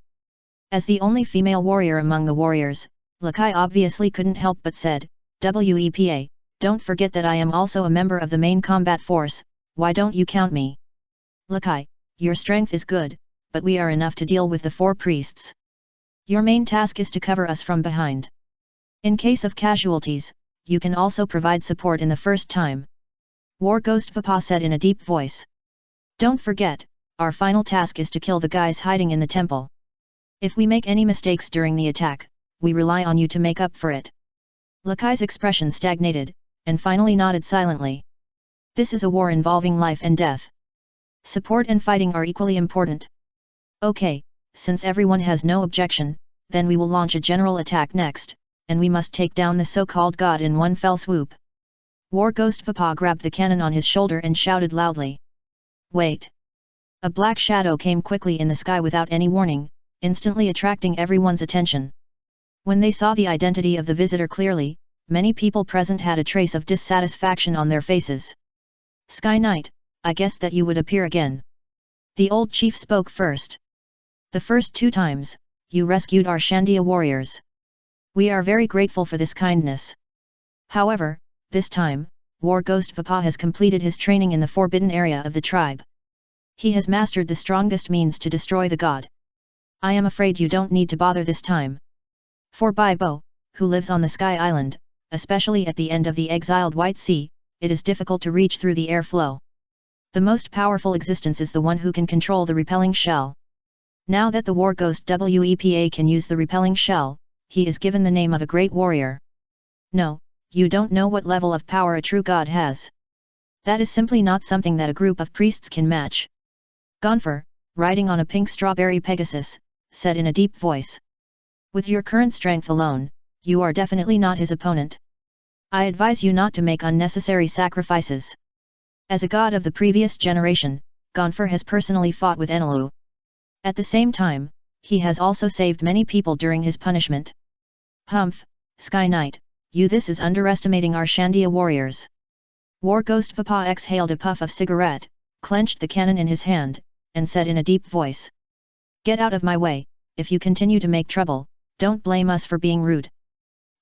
As the only female warrior among the warriors, Lakai obviously couldn't help but said, "Wepa, don't forget that I am also a member of the main combat force, why don't you count me?" Lakai, your strength is good, but we are enough to deal with the 4 priests. Your main task is to cover us from behind. In case of casualties, you can also provide support in the first time. War Ghost Papa said in a deep voice. Don't forget, our final task is to kill the guys hiding in the temple. If we make any mistakes during the attack, we rely on you to make up for it. Lakai's expression stagnated, and finally nodded silently. This is a war involving life and death. Support and fighting are equally important. Okay, since everyone has no objection, then we will launch a general attack next, and we must take down the so-called god in one fell swoop. War Ghost Papa grabbed the cannon on his shoulder and shouted loudly. Wait! A black shadow came quickly in the sky without any warning, instantly attracting everyone's attention. When they saw the identity of the visitor clearly, many people present had a trace of dissatisfaction on their faces. Sky Knight, I guessed that you would appear again. The old chief spoke first. The first 2 times, you rescued our Shandia warriors. We are very grateful for this kindness. However, this time, War Ghost Papa has completed his training in the forbidden area of the tribe. He has mastered the strongest means to destroy the god. I am afraid you don't need to bother this time. For Baibo, who lives on the Sky Island, especially at the end of the exiled White Sea, it is difficult to reach through the airflow. The most powerful existence is the one who can control the repelling shell. Now that the War Ghost Wepa can use the repelling shell, he is given the name of a great warrior. No, you don't know what level of power a true god has. That is simply not something that a group of priests can match. Gonfer, riding on a pink strawberry Pegasus, said in a deep voice. With your current strength alone, you are definitely not his opponent. I advise you not to make unnecessary sacrifices. As a god of the previous generation, Gonfer has personally fought with Enelu. At the same time, he has also saved many people during his punishment. Humph, Sky Knight, this is underestimating our Shandia warriors. War Ghost Papa exhaled a puff of cigarette, clenched the cannon in his hand, and said in a deep voice. Get out of my way, if you continue to make trouble, don't blame us for being rude.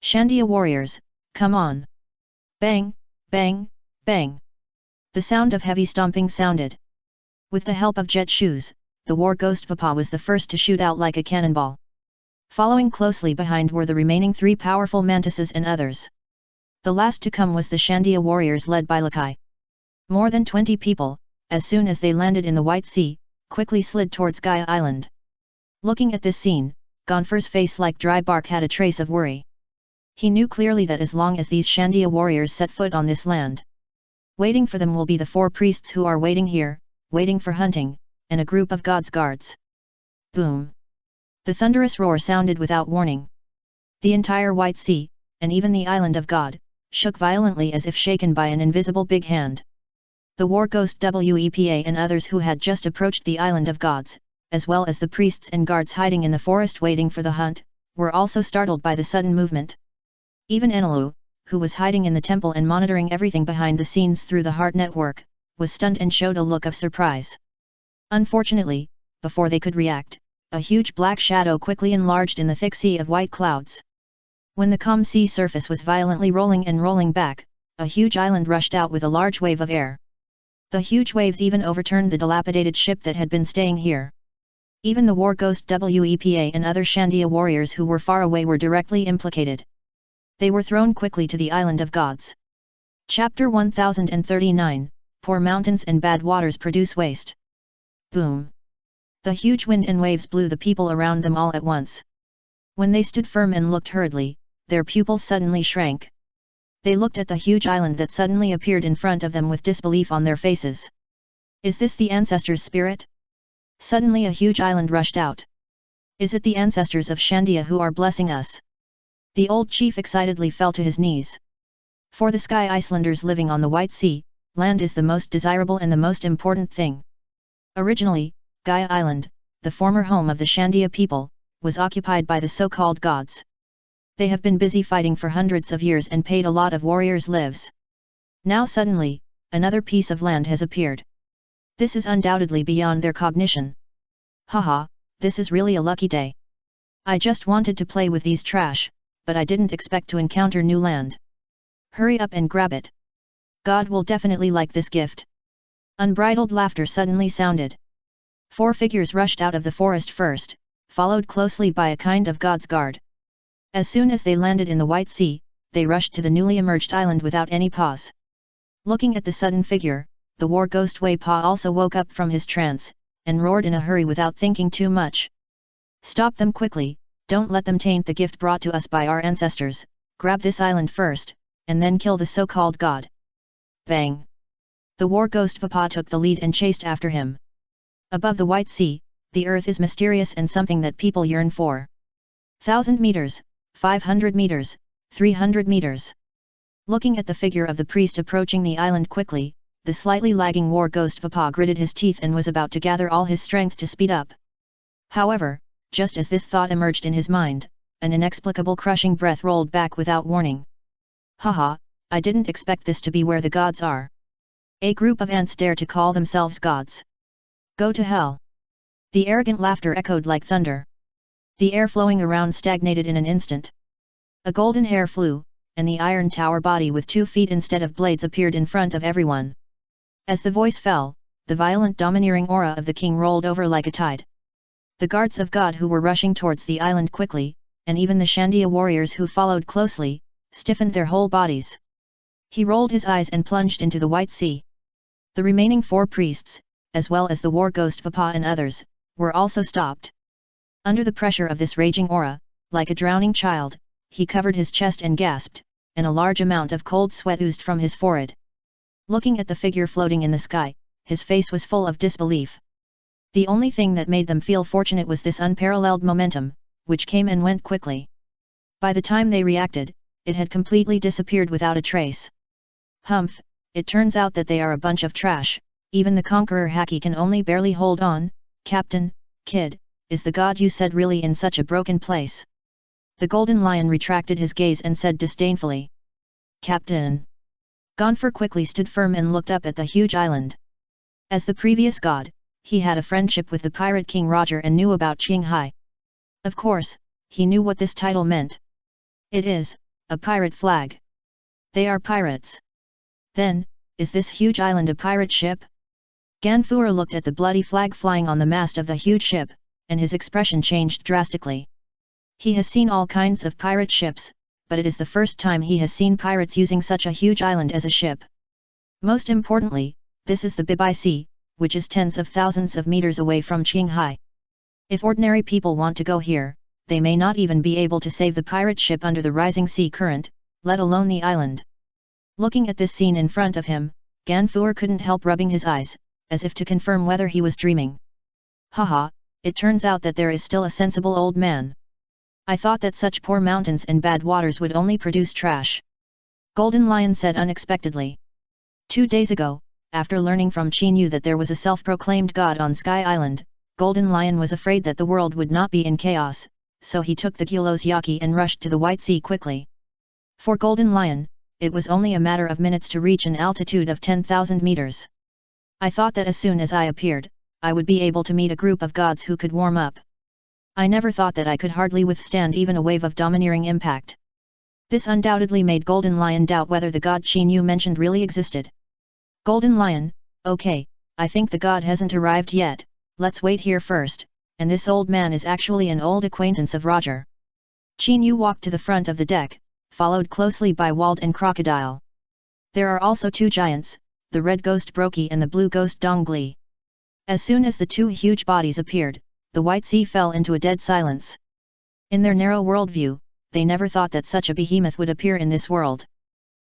Shandia warriors, come on. Bang, bang, bang. The sound of heavy stomping sounded. With the help of jet shoes, the War Ghost Papa was the first to shoot out like a cannonball. Following closely behind were the remaining 3 powerful mantises and others. The last to come was the Shandia warriors led by Lakai. More than 20 people, as soon as they landed in the White Sea, quickly slid towards Gaia Island. Looking at this scene, Gonfer's face like dry bark had a trace of worry. He knew clearly that as long as these Shandia warriors set foot on this land, waiting for them will be the 4 priests who are waiting here, waiting for hunting, and a group of God's guards. Boom! The thunderous roar sounded without warning. The entire White Sea, and even the Island of God, shook violently as if shaken by an invisible big hand. The War Ghost Wepa and others who had just approached the Island of Gods, as well as the priests and guards hiding in the forest waiting for the hunt, were also startled by the sudden movement. Even Enelu, who was hiding in the temple and monitoring everything behind the scenes through the heart network, was stunned and showed a look of surprise. Unfortunately, before they could react, a huge black shadow quickly enlarged in the thick sea of white clouds. When the calm sea surface was violently rolling and rolling back, a huge island rushed out with a large wave of air. The huge waves even overturned the dilapidated ship that had been staying here. Even the War Ghost Wepa and other Shandia warriors who were far away were directly implicated. They were thrown quickly to the Island of Gods. Chapter 1039, Poor mountains and bad waters produce waste. Boom! The huge wind and waves blew the people around them all at once. When they stood firm and looked hurriedly, their pupils suddenly shrank. They looked at the huge island that suddenly appeared in front of them with disbelief on their faces. Is this the ancestors' spirit? Suddenly a huge island rushed out. Is it the ancestors of Shandia who are blessing us? The old chief excitedly fell to his knees. For the Sky Islanders living on the White Sea, land is the most desirable and the most important thing. Originally, Gaia Island, the former home of the Shandia people, was occupied by the so-called gods. They have been busy fighting for hundreds of years and paid a lot of warriors' lives. Now suddenly, another piece of land has appeared. This is undoubtedly beyond their cognition. Haha, this is really a lucky day. I just wanted to play with these trash, but I didn't expect to encounter new land. Hurry up and grab it. God will definitely like this gift. Unbridled laughter suddenly sounded. 4 figures rushed out of the forest first, followed closely by a kind of God's guard. As soon as they landed in the White Sea, they rushed to the newly emerged island without any pause. Looking at the sudden figure, the war ghost Wei Pa also woke up from his trance, and roared in a hurry without thinking too much. Stop them quickly, don't let them taint the gift brought to us by our ancestors, grab this island first, and then kill the so-called god. Bang! The war ghost Papa took the lead and chased after him. Above the White Sea, the earth is mysterious and something that people yearn for. 1,000 meters, 500 meters, 300 meters. Looking at the figure of the priest approaching the island quickly, the slightly lagging war ghost Papa gritted his teeth and was about to gather all his strength to speed up. However, just as this thought emerged in his mind, an inexplicable crushing breath rolled back without warning. Haha, I didn't expect this to be where the gods are. A group of ants dare to call themselves gods. Go to hell. The arrogant laughter echoed like thunder. The air flowing around stagnated in an instant. A golden hair flew, and the iron tower body with 2 feet instead of blades appeared in front of everyone. As the voice fell, the violent domineering aura of the king rolled over like a tide. The guards of God who were rushing towards the island quickly, and even the Shandia warriors who followed closely, stiffened their whole bodies. He rolled his eyes and plunged into the White Sea. The remaining 4 priests, as well as the war ghost Papa and others, were also stopped. Under the pressure of this raging aura, like a drowning child, he covered his chest and gasped, and a large amount of cold sweat oozed from his forehead. Looking at the figure floating in the sky, his face was full of disbelief. The only thing that made them feel fortunate was this unparalleled momentum, which came and went quickly. By the time they reacted, it had completely disappeared without a trace. Humph, it turns out that they are a bunch of trash, even the conqueror Haki can only barely hold on. Captain, kid, is the god you said really in such a broken place? The golden lion retracted his gaze and said disdainfully. Captain. Gonfer quickly stood firm and looked up at the huge island. As the previous god, he had a friendship with the pirate king Roger and knew about Qinghai. Of course, he knew what this title meant. It is a pirate flag. They are pirates. Then, is this huge island a pirate ship? Ganfuer looked at the bloody flag flying on the mast of the huge ship, and his expression changed drastically. He has seen all kinds of pirate ships, but it is the first time he has seen pirates using such a huge island as a ship. Most importantly, this is the Bibai Sea, which is tens of thousands of meters away from Qinghai. If ordinary people want to go here, they may not even be able to save the pirate ship under the rising sea current, let alone the island. Looking at this scene in front of him, Ganfuer couldn't help rubbing his eyes, as if to confirm whether he was dreaming. Haha, it turns out that there is still a sensible old man. I thought that such poor mountains and bad waters would only produce trash. Golden Lion said unexpectedly. 2 days ago, after learning from Qin Yu that there was a self-proclaimed god on Sky Island, Golden Lion was afraid that the world would not be in chaos, so he took the Gyulo's Yaki and rushed to the White Sea quickly. For Golden Lion, it was only a matter of minutes to reach an altitude of 10,000 meters. I thought that as soon as I appeared, I would be able to meet a group of gods who could warm up. I never thought that I could hardly withstand even a wave of domineering impact. This undoubtedly made Golden Lion doubt whether the god Qin Yu mentioned really existed. Golden Lion, okay, I think the god hasn't arrived yet, let's wait here first, and this old man is actually an old acquaintance of Roger. Qin Yu walked to the front of the deck, followed closely by Wald and Crocodile. There are also 2 giants, the red ghost Broki and the blue ghost Dongli. As soon as the 2 huge bodies appeared, the White Sea fell into a dead silence. In their narrow worldview, they never thought that such a behemoth would appear in this world.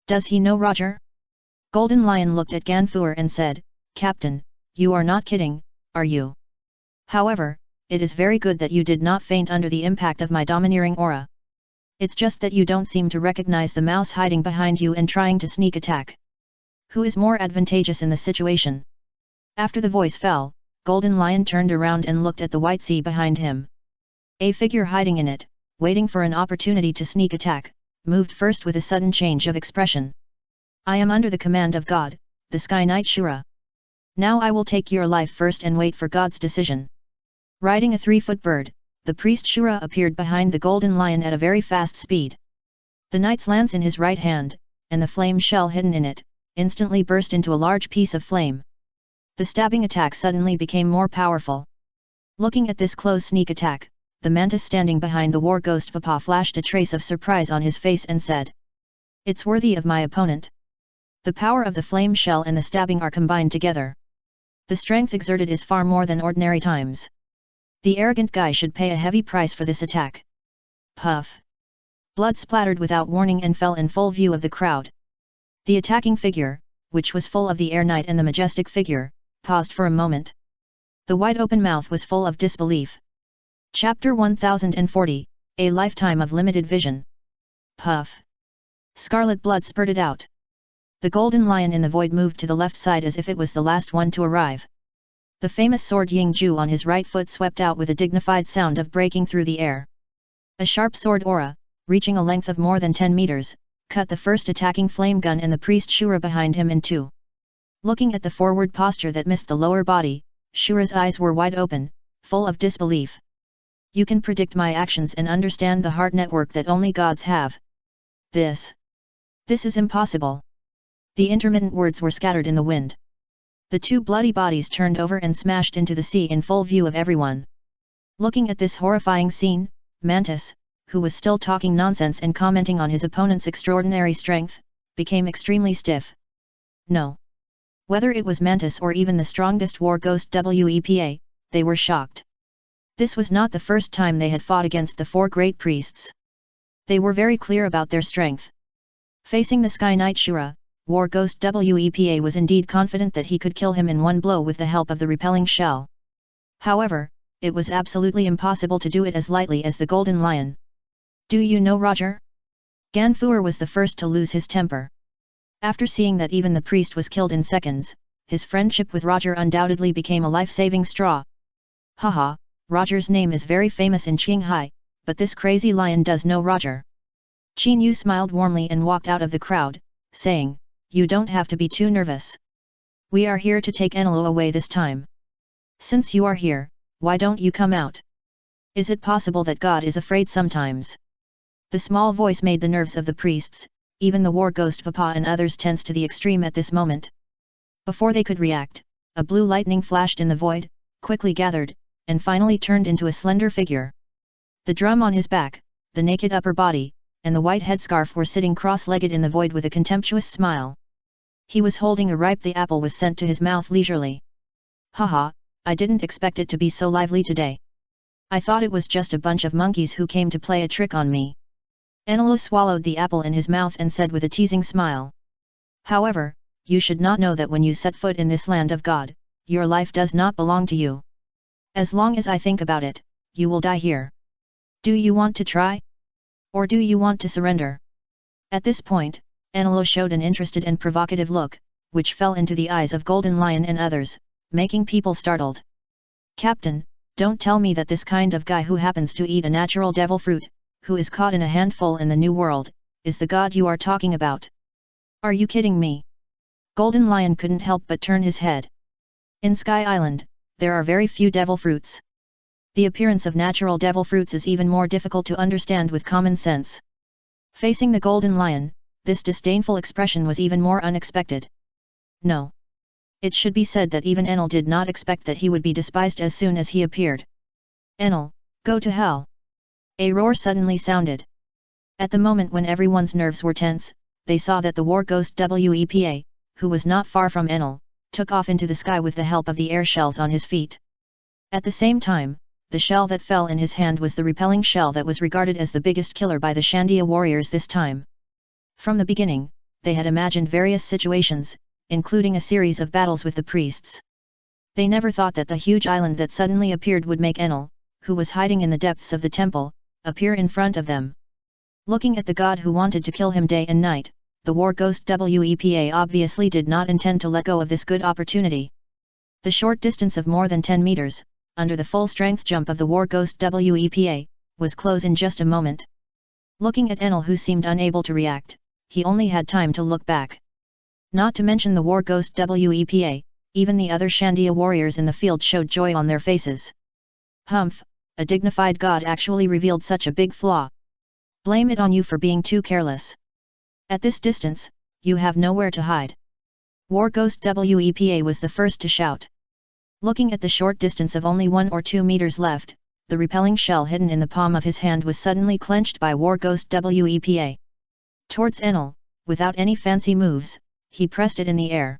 Does he know Roger? Golden Lion looked at Ganfuer and said, Captain, you are not kidding, are you? However, it is very good that you did not faint under the impact of my domineering aura. It's just that you don't seem to recognize the mouse hiding behind you and trying to sneak attack. Who is more advantageous in the situation? After the voice fell, Golden Lion turned around and looked at the White Sea behind him. A figure hiding in it, waiting for an opportunity to sneak attack, moved first with a sudden change of expression. I am under the command of God, the Sky Knight Shura. Now I will take your life first and wait for God's decision. Riding a 3-foot bird, the priest Shura appeared behind the golden lion at a very fast speed. The knight's lance in his right hand, and the flame shell hidden in it, instantly burst into a large piece of flame. The stabbing attack suddenly became more powerful. Looking at this close sneak attack, the mantis standing behind the war ghost Papa flashed a trace of surprise on his face and said, "It's worthy of my opponent." The power of the flame shell and the stabbing are combined together. The strength exerted is far more than ordinary times. The arrogant guy should pay a heavy price for this attack. Puff! Blood splattered without warning and fell in full view of the crowd. The attacking figure, which was full of the air knight and the majestic figure, paused for a moment. The wide-open mouth was full of disbelief. Chapter 1040, A Lifetime of Limited Vision. Puff! Scarlet blood spurted out. The golden lion in the void moved to the left side as if it was the last one to arrive. The famous sword Ying-ju on his right foot swept out with a dignified sound of breaking through the air. A sharp sword aura, reaching a length of more than 10 meters, cut the first attacking flame gun and the priest Shura behind him in two. Looking at the forward posture that missed the lower body, Shura's eyes were wide open, full of disbelief. You can predict my actions and understand the heart network that only gods have. This is impossible. The intermittent words were scattered in the wind. The two bloody bodies turned over and smashed into the sea in full view of everyone. Looking at this horrifying scene, Mantis, who was still talking nonsense and commenting on his opponent's extraordinary strength, became extremely stiff. No. Whether it was Mantis or even the strongest war ghost WEPA, they were shocked. This was not the first time they had fought against the 4 great priests. They were very clear about their strength. Facing the Sky Knight Shura, war ghost WEPA was indeed confident that he could kill him in one blow with the help of the repelling shell. However, it was absolutely impossible to do it as lightly as the golden lion. Do you know Roger? Ganfuer was the first to lose his temper. After seeing that even the priest was killed in seconds, his friendship with Roger undoubtedly became a life-saving straw. Haha, Roger's name is very famous in Qinghai, but this crazy lion does know Roger. Qin Yu smiled warmly and walked out of the crowd, saying, "You don't have to be too nervous. We are here to take Enelu away this time. Since you are here, why don't you come out? Is it possible that God is afraid sometimes?" The small voice made the nerves of the priests, even the war ghost Papa and others tense to the extreme at this moment. Before they could react, a blue lightning flashed in the void, quickly gathered, and finally turned into a slender figure. The drum on his back, the naked upper body, and the white headscarf were sitting cross-legged in the void with a contemptuous smile. He was holding a ripe the apple was sent to his mouth leisurely. Haha, I didn't expect it to be so lively today. I thought it was just a bunch of monkeys who came to play a trick on me. Enelu swallowed the apple in his mouth and said with a teasing smile. However, you should not know that when you set foot in this land of God, your life does not belong to you. As long as I think about it, you will die here. Do you want to try? Or do you want to surrender? At this point, Enelu showed an interested and provocative look, which fell into the eyes of Golden Lion and others, making people startled. Captain, don't tell me that this kind of guy who happens to eat a natural devil fruit, who is caught in a handful in the New World, is the god you are talking about. Are you kidding me? Golden Lion couldn't help but turn his head. In Sky Island, there are very few devil fruits. The appearance of natural devil fruits is even more difficult to understand with common sense. Facing the Golden Lion, this disdainful expression was even more unexpected. No. It should be said that even Enel did not expect that he would be despised as soon as he appeared. Enel, go to hell! A roar suddenly sounded. At the moment when everyone's nerves were tense, they saw that the war ghost WEPA, who was not far from Enel, took off into the sky with the help of the air shells on his feet. At the same time, the shell that fell in his hand was the repelling shell that was regarded as the biggest killer by the Shandia warriors this time. From the beginning, they had imagined various situations, including a series of battles with the priests. They never thought that the huge island that suddenly appeared would make Enel, who was hiding in the depths of the temple, appear in front of them. Looking at the god who wanted to kill him day and night, the war ghost WEPA obviously did not intend to let go of this good opportunity. The short distance of more than 10 meters, under the full strength jump of the war ghost WEPA, was close in just a moment. Looking at Enel who seemed unable to react, he only had time to look back. Not to mention the war ghost Wepa, even the other Shandia warriors in the field showed joy on their faces. Humph, a dignified god actually revealed such a big flaw. Blame it on you for being too careless. At this distance, you have nowhere to hide. War ghost Wepa was the first to shout. Looking at the short distance of only 1 or 2 meters left, the repelling shell hidden in the palm of his hand was suddenly clenched by war ghost Wepa. Towards Enel, without any fancy moves, he pressed it in the air.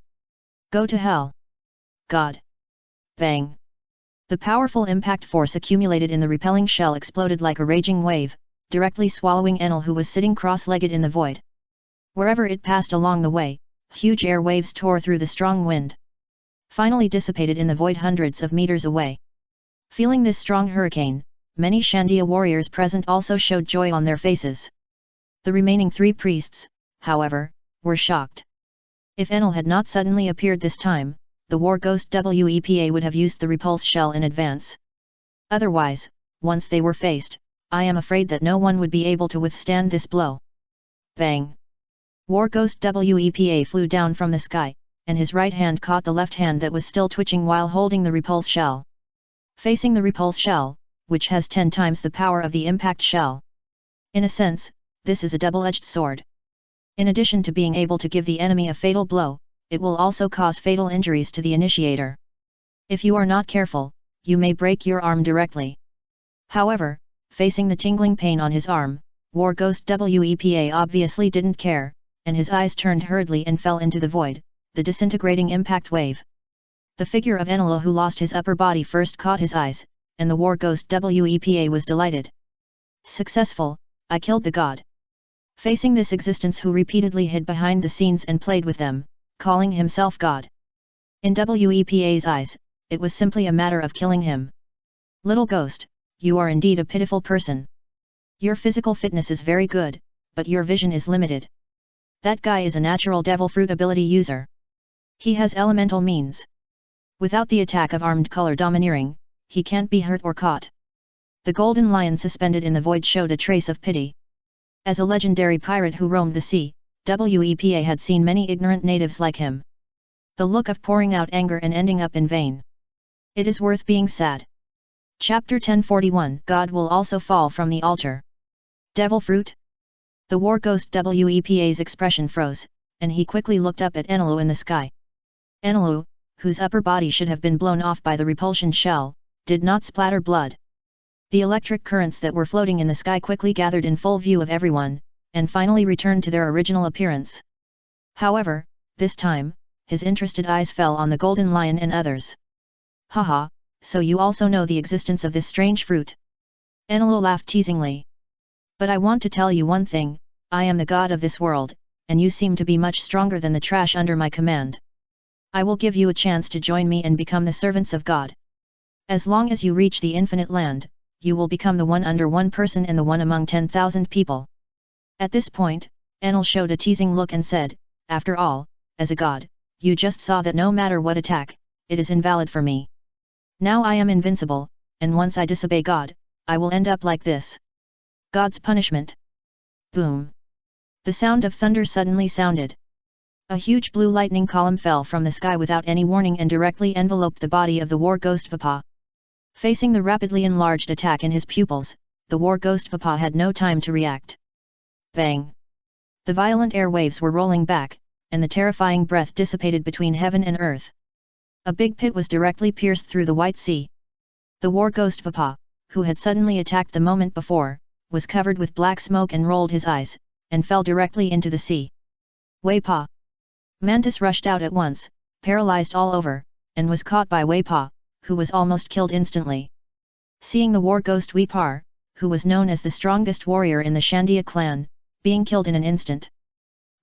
Go to hell. God. Bang. The powerful impact force accumulated in the repelling shell exploded like a raging wave, directly swallowing Enel, who was sitting cross-legged in the void. Wherever it passed along the way, huge air waves tore through the strong wind. Finally dissipated in the void hundreds of meters away. Feeling this strong hurricane, many Shandia warriors present also showed joy on their faces. The remaining 3 priests, however, were shocked. If Enel had not suddenly appeared this time, the war ghost Wepa would have used the repulse shell in advance. Otherwise, once they were faced, I am afraid that no one would be able to withstand this blow. Bang! War ghost Wepa flew down from the sky, and his right hand caught the left hand that was still twitching while holding the repulse shell. Facing the repulse shell, which has 10 times the power of the impact shell. In a sense, this is a double-edged sword. In addition to being able to give the enemy a fatal blow, it will also cause fatal injuries to the initiator. If you are not careful, you may break your arm directly. However, facing the tingling pain on his arm, war ghost Wepa obviously didn't care, and his eyes turned hurriedly and fell into the void, the disintegrating impact wave. The figure of Enel, who lost his upper body, first caught his eyes, and the war ghost Wepa was delighted. Successful, I killed the god. Facing this existence who repeatedly hid behind the scenes and played with them, calling himself God. In Wepa's eyes, it was simply a matter of killing him. Little ghost, you are indeed a pitiful person. Your physical fitness is very good, but your vision is limited. That guy is a natural devil fruit ability user. He has elemental means. Without the attack of armed color domineering, he can't be hurt or caught. The golden lion suspended in the void showed a trace of pity. As a legendary pirate who roamed the sea, Wepa had seen many ignorant natives like him. The look of pouring out anger and ending up in vain. It is worth being sad. Chapter 1041 God will also fall from the altar. Devil fruit? The war ghost Wepa's expression froze, and he quickly looked up at Enelu in the sky. Enelu, whose upper body should have been blown off by the repulsion shell, did not splatter blood. The electric currents that were floating in the sky quickly gathered in full view of everyone, and finally returned to their original appearance. However, this time, his interested eyes fell on the golden lion and others. Haha, so you also know the existence of this strange fruit? Enelu laughed teasingly. But I want to tell you one thing, I am the god of this world, and you seem to be much stronger than the trash under my command. I will give you a chance to join me and become the servants of God. As long as you reach the infinite land, you will become the one under one person and the one among 10,000 people. At this point, Enel showed a teasing look and said, after all, as a god, you just saw that no matter what attack, it is invalid for me. Now I am invincible, and once I disobey God, I will end up like this. God's punishment. Boom. The sound of thunder suddenly sounded. A huge blue lightning column fell from the sky without any warning and directly enveloped the body of the war ghost Vapa. Facing the rapidly enlarged attack in his pupils, the war ghost Vapa had no time to react. Bang! The violent air waves were rolling back, and the terrifying breath dissipated between heaven and earth. A big pit was directly pierced through the white sea. The war ghost Vapa, who had suddenly attacked the moment before, was covered with black smoke and rolled his eyes, and fell directly into the sea. Waypa! Mantis rushed out at once, paralyzed all over, and was caught by Waypa, who was almost killed instantly. Seeing the war ghost Weepar, who was known as the strongest warrior in the Shandia clan, being killed in an instant.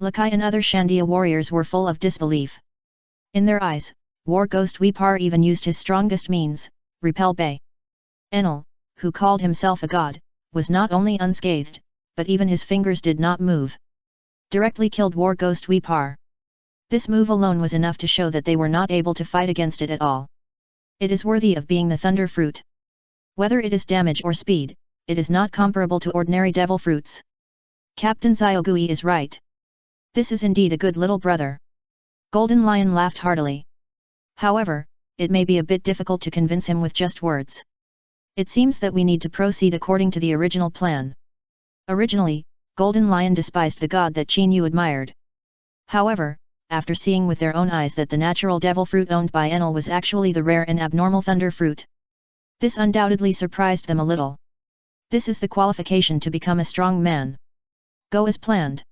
Lakai and other Shandia warriors were full of disbelief. In their eyes, war ghost Weepar even used his strongest means, repel Bay. Enel, who called himself a god, was not only unscathed, but even his fingers did not move. Directly killed war ghost Weepar. This move alone was enough to show that they were not able to fight against it at all. It is worthy of being the thunder fruit. Whether it is damage or speed, it is not comparable to ordinary devil fruits. Captain Zyogui is right. This is indeed a good little brother. Golden Lion laughed heartily. However, it may be a bit difficult to convince him with just words. It seems that we need to proceed according to the original plan. Originally, Golden Lion despised the god that Qin Yu admired. However, after seeing with their own eyes that the natural devil fruit owned by Enel was actually the rare and abnormal thunder fruit, this undoubtedly surprised them a little. This is the qualification to become a strong man. Go as planned.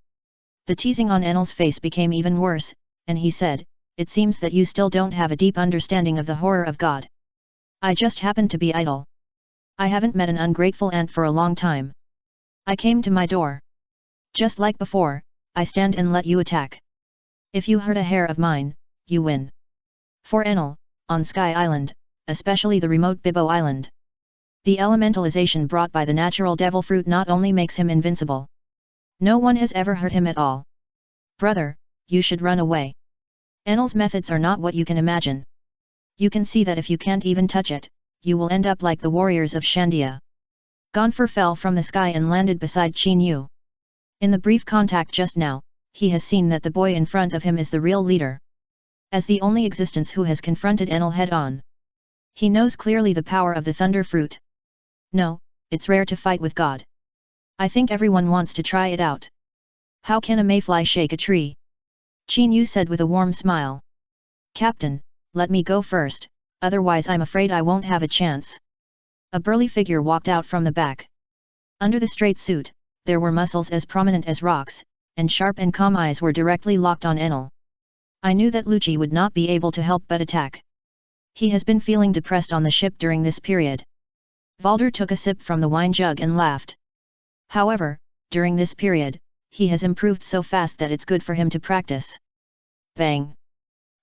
The teasing on Enel's face became even worse, and he said, "It seems that you still don't have a deep understanding of the horror of God. I just happen to be idle. I haven't met an ungrateful ant for a long time. I came to my door. Just like before, I stand and let you attack. If you hurt a hair of mine, you win." For Enel, on Sky Island, especially the remote Bibbo Island, the elementalization brought by the natural devil fruit not only makes him invincible. No one has ever hurt him at all. Brother, you should run away. Enel's methods are not what you can imagine. You can see that if you can't even touch it, you will end up like the warriors of Shandia. Gonfer fell from the sky and landed beside Qin Yu. In the brief contact just now, he has seen that the boy in front of him is the real leader. As the only existence who has confronted Enel head-on. He knows clearly the power of the thunder fruit. No, it's rare to fight with God. I think everyone wants to try it out. How can a mayfly shake a tree? Qin Yu said with a warm smile. Captain, let me go first, otherwise I'm afraid I won't have a chance. A burly figure walked out from the back. Under the straight suit, there were muscles as prominent as rocks, and sharp and calm eyes were directly locked on Enel. I knew that Lucci would not be able to help but attack. He has been feeling depressed on the ship during this period. Valder took a sip from the wine jug and laughed. However, during this period, he has improved so fast that it's good for him to practice. Bang!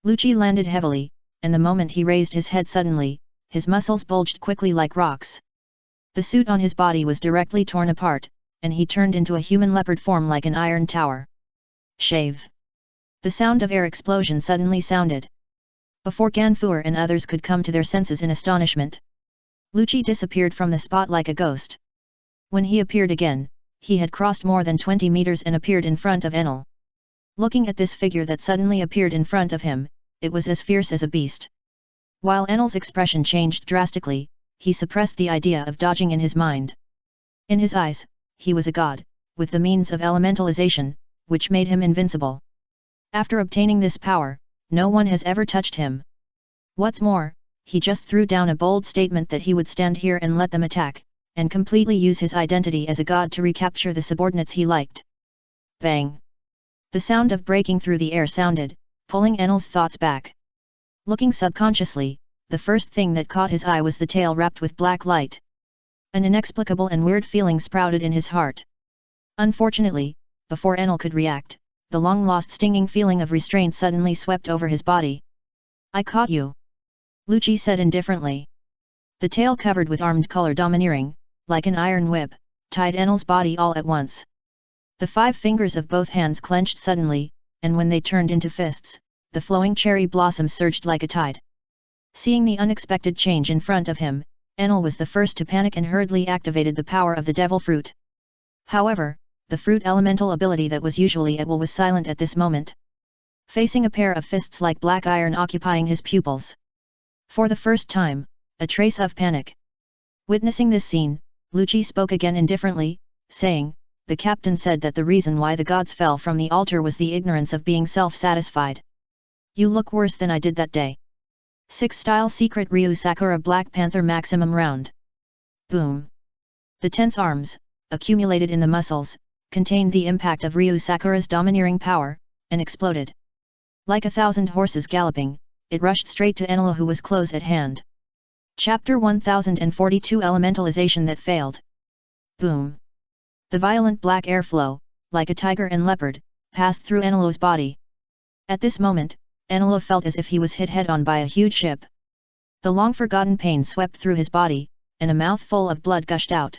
Lucci landed heavily, and the moment he raised his head suddenly, his muscles bulged quickly like rocks. The suit on his body was directly torn apart, and he turned into a human leopard form like an iron tower. Shave! The sound of air explosion suddenly sounded. Before Ganfur and others could come to their senses in astonishment, Lucci disappeared from the spot like a ghost. When he appeared again, he had crossed more than 20 meters and appeared in front of Enel. Looking at this figure that suddenly appeared in front of him, it was as fierce as a beast. While Enel's expression changed drastically, he suppressed the idea of dodging in his mind. In his eyes, he was a god, with the means of elementalization, which made him invincible. After obtaining this power, no one has ever touched him. What's more, he just threw down a bold statement that he would stand here and let them attack, and completely use his identity as a god to recapture the subordinates he liked. Bang! The sound of breaking through the air sounded, pulling Enel's thoughts back. Looking subconsciously, the first thing that caught his eye was the tail wrapped with black light. An inexplicable and weird feeling sprouted in his heart. Unfortunately, before Enel could react, the long-lost stinging feeling of restraint suddenly swept over his body. I caught you. Lucci said indifferently. The tail covered with armed color domineering, like an iron whip, tied Enel's body all at once. The 5 fingers of both hands clenched suddenly, and when they turned into fists, the flowing cherry blossom surged like a tide. Seeing the unexpected change in front of him, Enel was the first to panic and hurriedly activated the power of the devil fruit. However, the fruit elemental ability that was usually at will was silent at this moment. Facing a pair of fists like black iron occupying his pupils. For the first time, a trace of panic. Witnessing this scene, Lucci spoke again indifferently, saying, the captain said that the reason why the gods fell from the altar was the ignorance of being self-satisfied. You look worse than I did that day. 6 Style Secret Ryu Sakura Black Panther Maximum Round. Boom! The tense arms, accumulated in the muscles, contained the impact of Ryu Sakura's domineering power, and exploded. Like 1,000 horses galloping, it rushed straight to Enel who was close at hand. Chapter 1042 Elementalization that failed. Boom! The violent black airflow, like a tiger and leopard, passed through Enelo's body. At this moment, Enelo felt as if he was hit head-on by a huge ship. The long-forgotten pain swept through his body, and a mouthful of blood gushed out.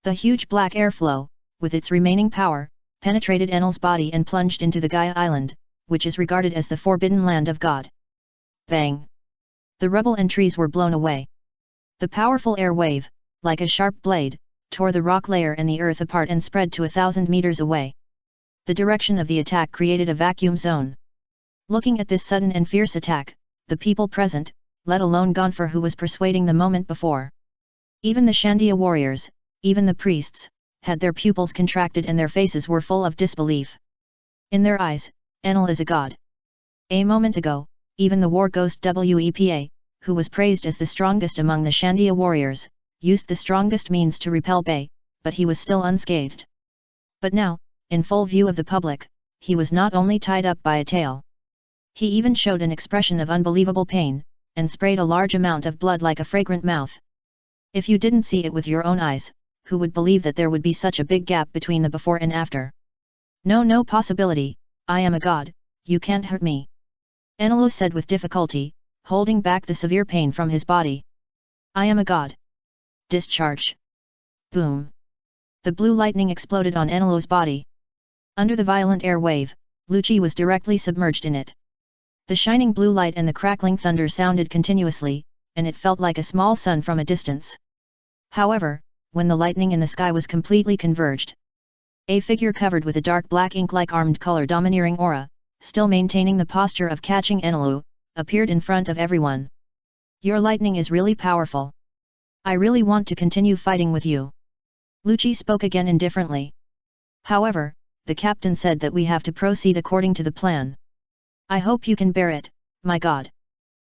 The huge black airflow, with its remaining power, penetrated Enel's body and plunged into the Gaia Island, which is regarded as the forbidden land of God. Bang! The rubble and trees were blown away. The powerful air wave, like a sharp blade, tore the rock layer and the earth apart and spread to 1,000 meters away. The direction of the attack created a vacuum zone. Looking at this sudden and fierce attack, the people present, let alone Gonfer who was persuading the moment before. Even the Shandia warriors, even the priests, had their pupils contracted and their faces were full of disbelief. In their eyes, Enel is a god. A moment ago, even the war ghost Wepa, who was praised as the strongest among the Shandia warriors, used the strongest means to repel Bay, but he was still unscathed. But now, in full view of the public, he was not only tied up by a tail. He even showed an expression of unbelievable pain, and sprayed a large amount of blood like a fragrant mouth. If you didn't see it with your own eyes, who would believe that there would be such a big gap between the before and after? No possibility, I am a god, you can't hurt me. Enelu said with difficulty, holding back the severe pain from his body. I am a god. Discharge. Boom. The blue lightning exploded on Enelu's body. Under the violent air wave, Lucci was directly submerged in it. The shining blue light and the crackling thunder sounded continuously, and it felt like a small sun from a distance. However, when the lightning in the sky was completely converged, a figure covered with a dark black ink-like armed color domineering aura, still maintaining the posture of catching Enelu, appeared in front of everyone. Your lightning is really powerful. I really want to continue fighting with you. Lucci spoke again indifferently. However, the captain said that we have to proceed according to the plan. I hope you can bear it, my god.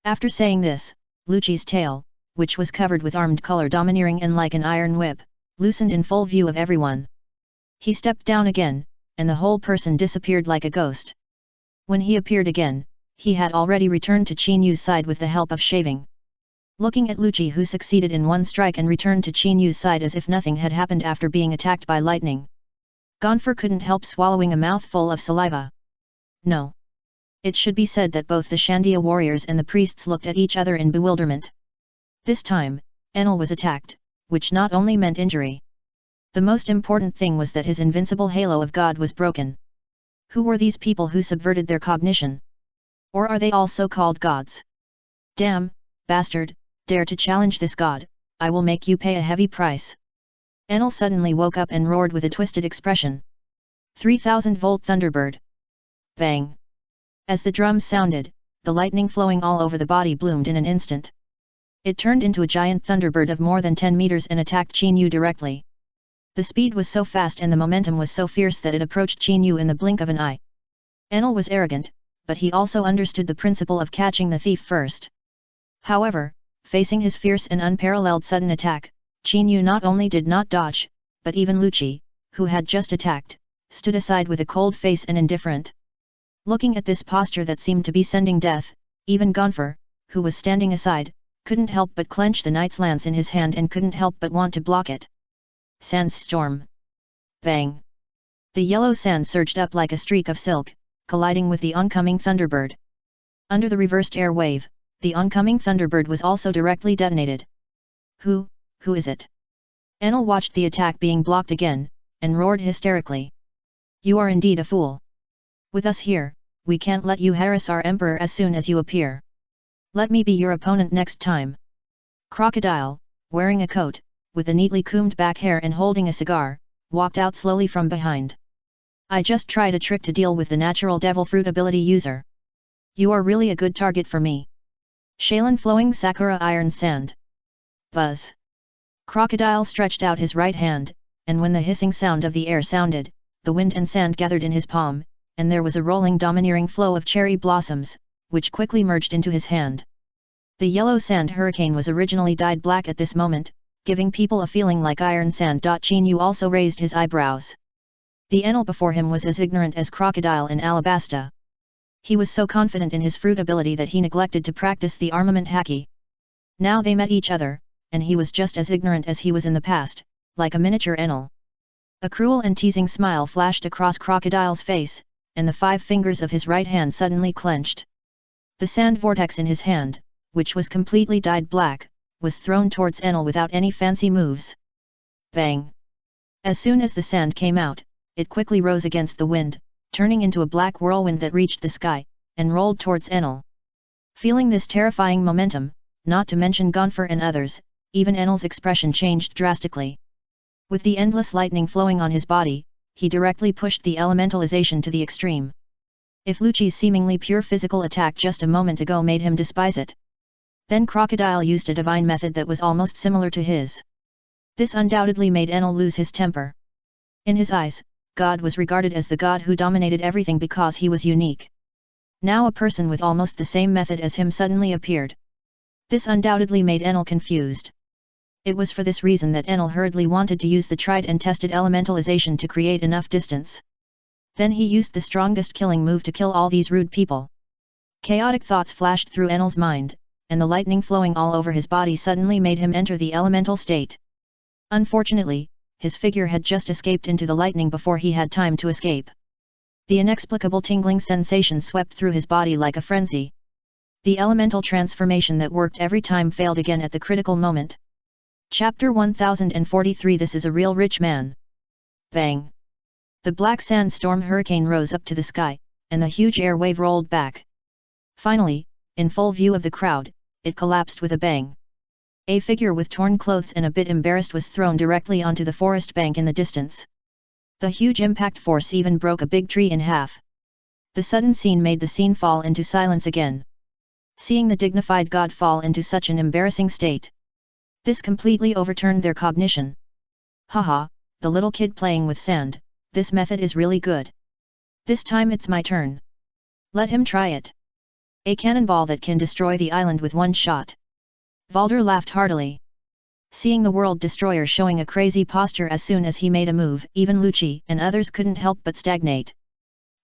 After saying this, Lucci's tail, which was covered with armed color domineering and like an iron whip, loosened in full view of everyone. He stepped down again, and the whole person disappeared like a ghost. When he appeared again, he had already returned to Chinyu's side with the help of shaving. Looking at Lucci who succeeded in one strike and returned to Chinyu's side as if nothing had happened after being attacked by lightning, Gonfer couldn't help swallowing a mouthful of saliva. No. It should be said that both the Shandia warriors and the priests looked at each other in bewilderment. This time, Enel was attacked, which not only meant injury. The most important thing was that his invincible halo of God was broken. Who were these people who subverted their cognition? Or are they all so-called gods? Damn, bastard, dare to challenge this god, I will make you pay a heavy price. Enel suddenly woke up and roared with a twisted expression. 3000-volt Thunderbird. Bang. As the drums sounded, the lightning flowing all over the body bloomed in an instant. It turned into a giant thunderbird of more than 10 meters and attacked Chinyu directly. The speed was so fast and the momentum was so fierce that it approached Chinyu in the blink of an eye. Enel was arrogant, but he also understood the principle of catching the thief first. However, facing his fierce and unparalleled sudden attack, Chinyu not only did not dodge, but even Lucci, who had just attacked, stood aside with a cold face and indifferent. Looking at this posture that seemed to be sending death, even Gonfer, who was standing aside, couldn't help but clench the knight's lance in his hand and couldn't help but want to block it. Sandstorm. Bang. The yellow sand surged up like a streak of silk, colliding with the oncoming Thunderbird. Under the reversed air wave, the oncoming Thunderbird was also directly detonated. Who is it? Enel watched the attack being blocked again, and roared hysterically. You are indeed a fool. With us here, we can't let you harass our emperor as soon as you appear. Let me be your opponent next time. Crocodile, wearing a coat, with a neatly combed back hair and holding a cigar, walked out slowly from behind. I just tried a trick to deal with the natural devil fruit ability user. You are really a good target for me. Shaylin flowing Sakura iron sand. Buzz. Crocodile stretched out his right hand, and when the hissing sound of the air sounded, the wind and sand gathered in his palm, and there was a rolling domineering flow of cherry blossoms, which quickly merged into his hand. The yellow sand hurricane was originally dyed black at this moment, giving people a feeling like iron sand. Chinyu also raised his eyebrows. The Enel before him was as ignorant as Crocodile in Alabasta. He was so confident in his fruit ability that he neglected to practice the armament haki. Now they met each other, and he was just as ignorant as he was in the past, like a miniature Enel. A cruel and teasing smile flashed across Crocodile's face, and the 5 fingers of his right hand suddenly clenched. The sand vortex in his hand, which was completely dyed black, was thrown towards Enel without any fancy moves. Bang! As soon as the sand came out, it quickly rose against the wind, turning into a black whirlwind that reached the sky, and rolled towards Enel. Feeling this terrifying momentum, not to mention Gonfer and others, even Enel's expression changed drastically. With the endless lightning flowing on his body, he directly pushed the elementalization to the extreme. If Lucci's seemingly pure physical attack just a moment ago made him despise it, then Crocodile used a divine method that was almost similar to his. This undoubtedly made Enel lose his temper. In his eyes, God was regarded as the god who dominated everything because he was unique. Now a person with almost the same method as him suddenly appeared. This undoubtedly made Enel confused. It was for this reason that Enel hurriedly wanted to use the tried and tested elementalization to create enough distance. Then he used the strongest killing move to kill all these rude people. Chaotic thoughts flashed through Enel's mind, and the lightning flowing all over his body suddenly made him enter the elemental state. Unfortunately, his figure had just escaped into the lightning before he had time to escape. The inexplicable tingling sensation swept through his body like a frenzy. The elemental transformation that worked every time failed again at the critical moment. Chapter 1043 This is a real rich man. Bang! The black sandstorm hurricane rose up to the sky, and the huge air wave rolled back. Finally, in full view of the crowd, it collapsed with a bang. A figure with torn clothes and a bit embarrassed was thrown directly onto the forest bank in the distance. The huge impact force even broke a big tree in half. The sudden scene made the scene fall into silence again. Seeing the dignified god fall into such an embarrassing state, this completely overturned their cognition. Haha, the little kid playing with sand, this method is really good. This time it's my turn. Let him try it. A cannonball that can destroy the island with one shot. Valder laughed heartily. Seeing the world destroyer showing a crazy posture as soon as he made a move, even Lucci and others couldn't help but stagnate.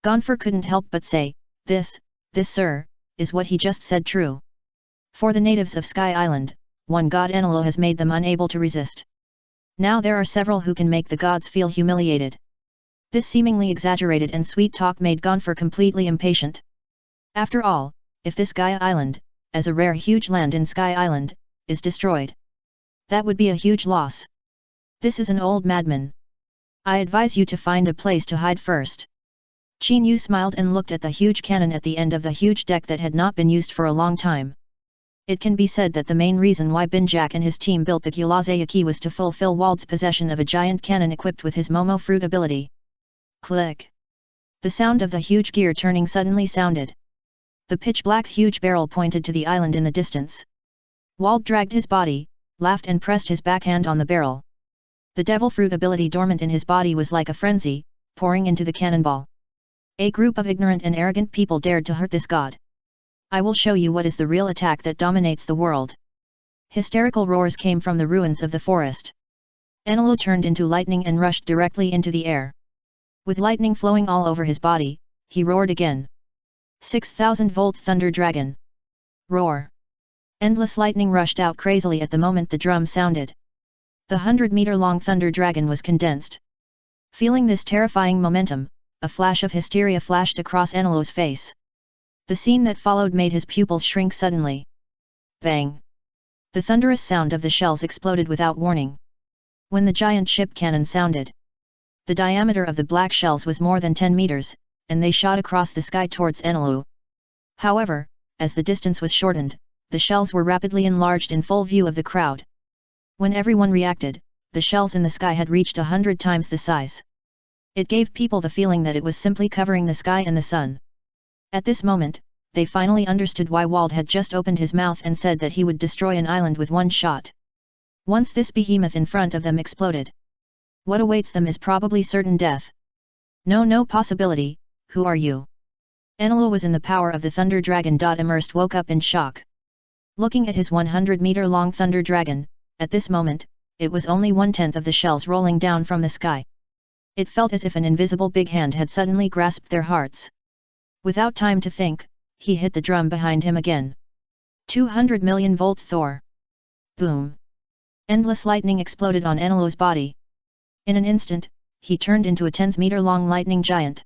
Gonfer couldn't help but say, this sir, is what he just said true. For the natives of Sky Island, one god Enelo has made them unable to resist. Now there are several who can make the gods feel humiliated. This seemingly exaggerated and sweet talk made Gonfer completely impatient. After all, if this Gaia Island, as a rare huge land in Sky Island, is destroyed, that would be a huge loss. This is an old madman. I advise you to find a place to hide first. Qin Yu smiled and looked at the huge cannon at the end of the huge deck that had not been used for a long time. It can be said that the main reason why Binjak and his team built the Gyulazayaki was to fulfill Wald's possession of a giant cannon equipped with his Momo fruit ability. Click! The sound of the huge gear turning suddenly sounded. The pitch-black huge barrel pointed to the island in the distance. Wald dragged his body, laughed and pressed his backhand on the barrel. The devil fruit ability dormant in his body was like a frenzy, pouring into the cannonball. A group of ignorant and arrogant people dared to hurt this god. I will show you what is the real attack that dominates the world. Hysterical roars came from the ruins of the forest. Enelo turned into lightning and rushed directly into the air. With lightning flowing all over his body, he roared again. 6,000 volts Thunder Dragon. Roar. Endless lightning rushed out crazily at the moment the drum sounded. The 100-meter-long Thunder Dragon was condensed. Feeling this terrifying momentum, a flash of hysteria flashed across Enelo's face. The scene that followed made his pupils shrink suddenly. Bang! The thunderous sound of the shells exploded without warning. When the giant ship cannon sounded, the diameter of the black shells was more than 10 meters, and they shot across the sky towards Enelu. However, as the distance was shortened, the shells were rapidly enlarged in full view of the crowd. When everyone reacted, the shells in the sky had reached 100 times the size. It gave people the feeling that it was simply covering the sky and the sun. At this moment, they finally understood why Wald had just opened his mouth and said that he would destroy an island with one shot. Once this behemoth in front of them exploded, what awaits them is probably certain death. No possibility, who are you? Enelo was in the power of the Thunder Dragon. Immersed woke up in shock. Looking at his 100-meter-long Thunder Dragon, at this moment, it was only 1/10 of the shells rolling down from the sky. It felt as if an invisible big hand had suddenly grasped their hearts. Without time to think, he hit the drum behind him again. 200 million volts Thor. Boom! Endless lightning exploded on Enelo's body. In an instant, he turned into a 10-meter-long lightning giant.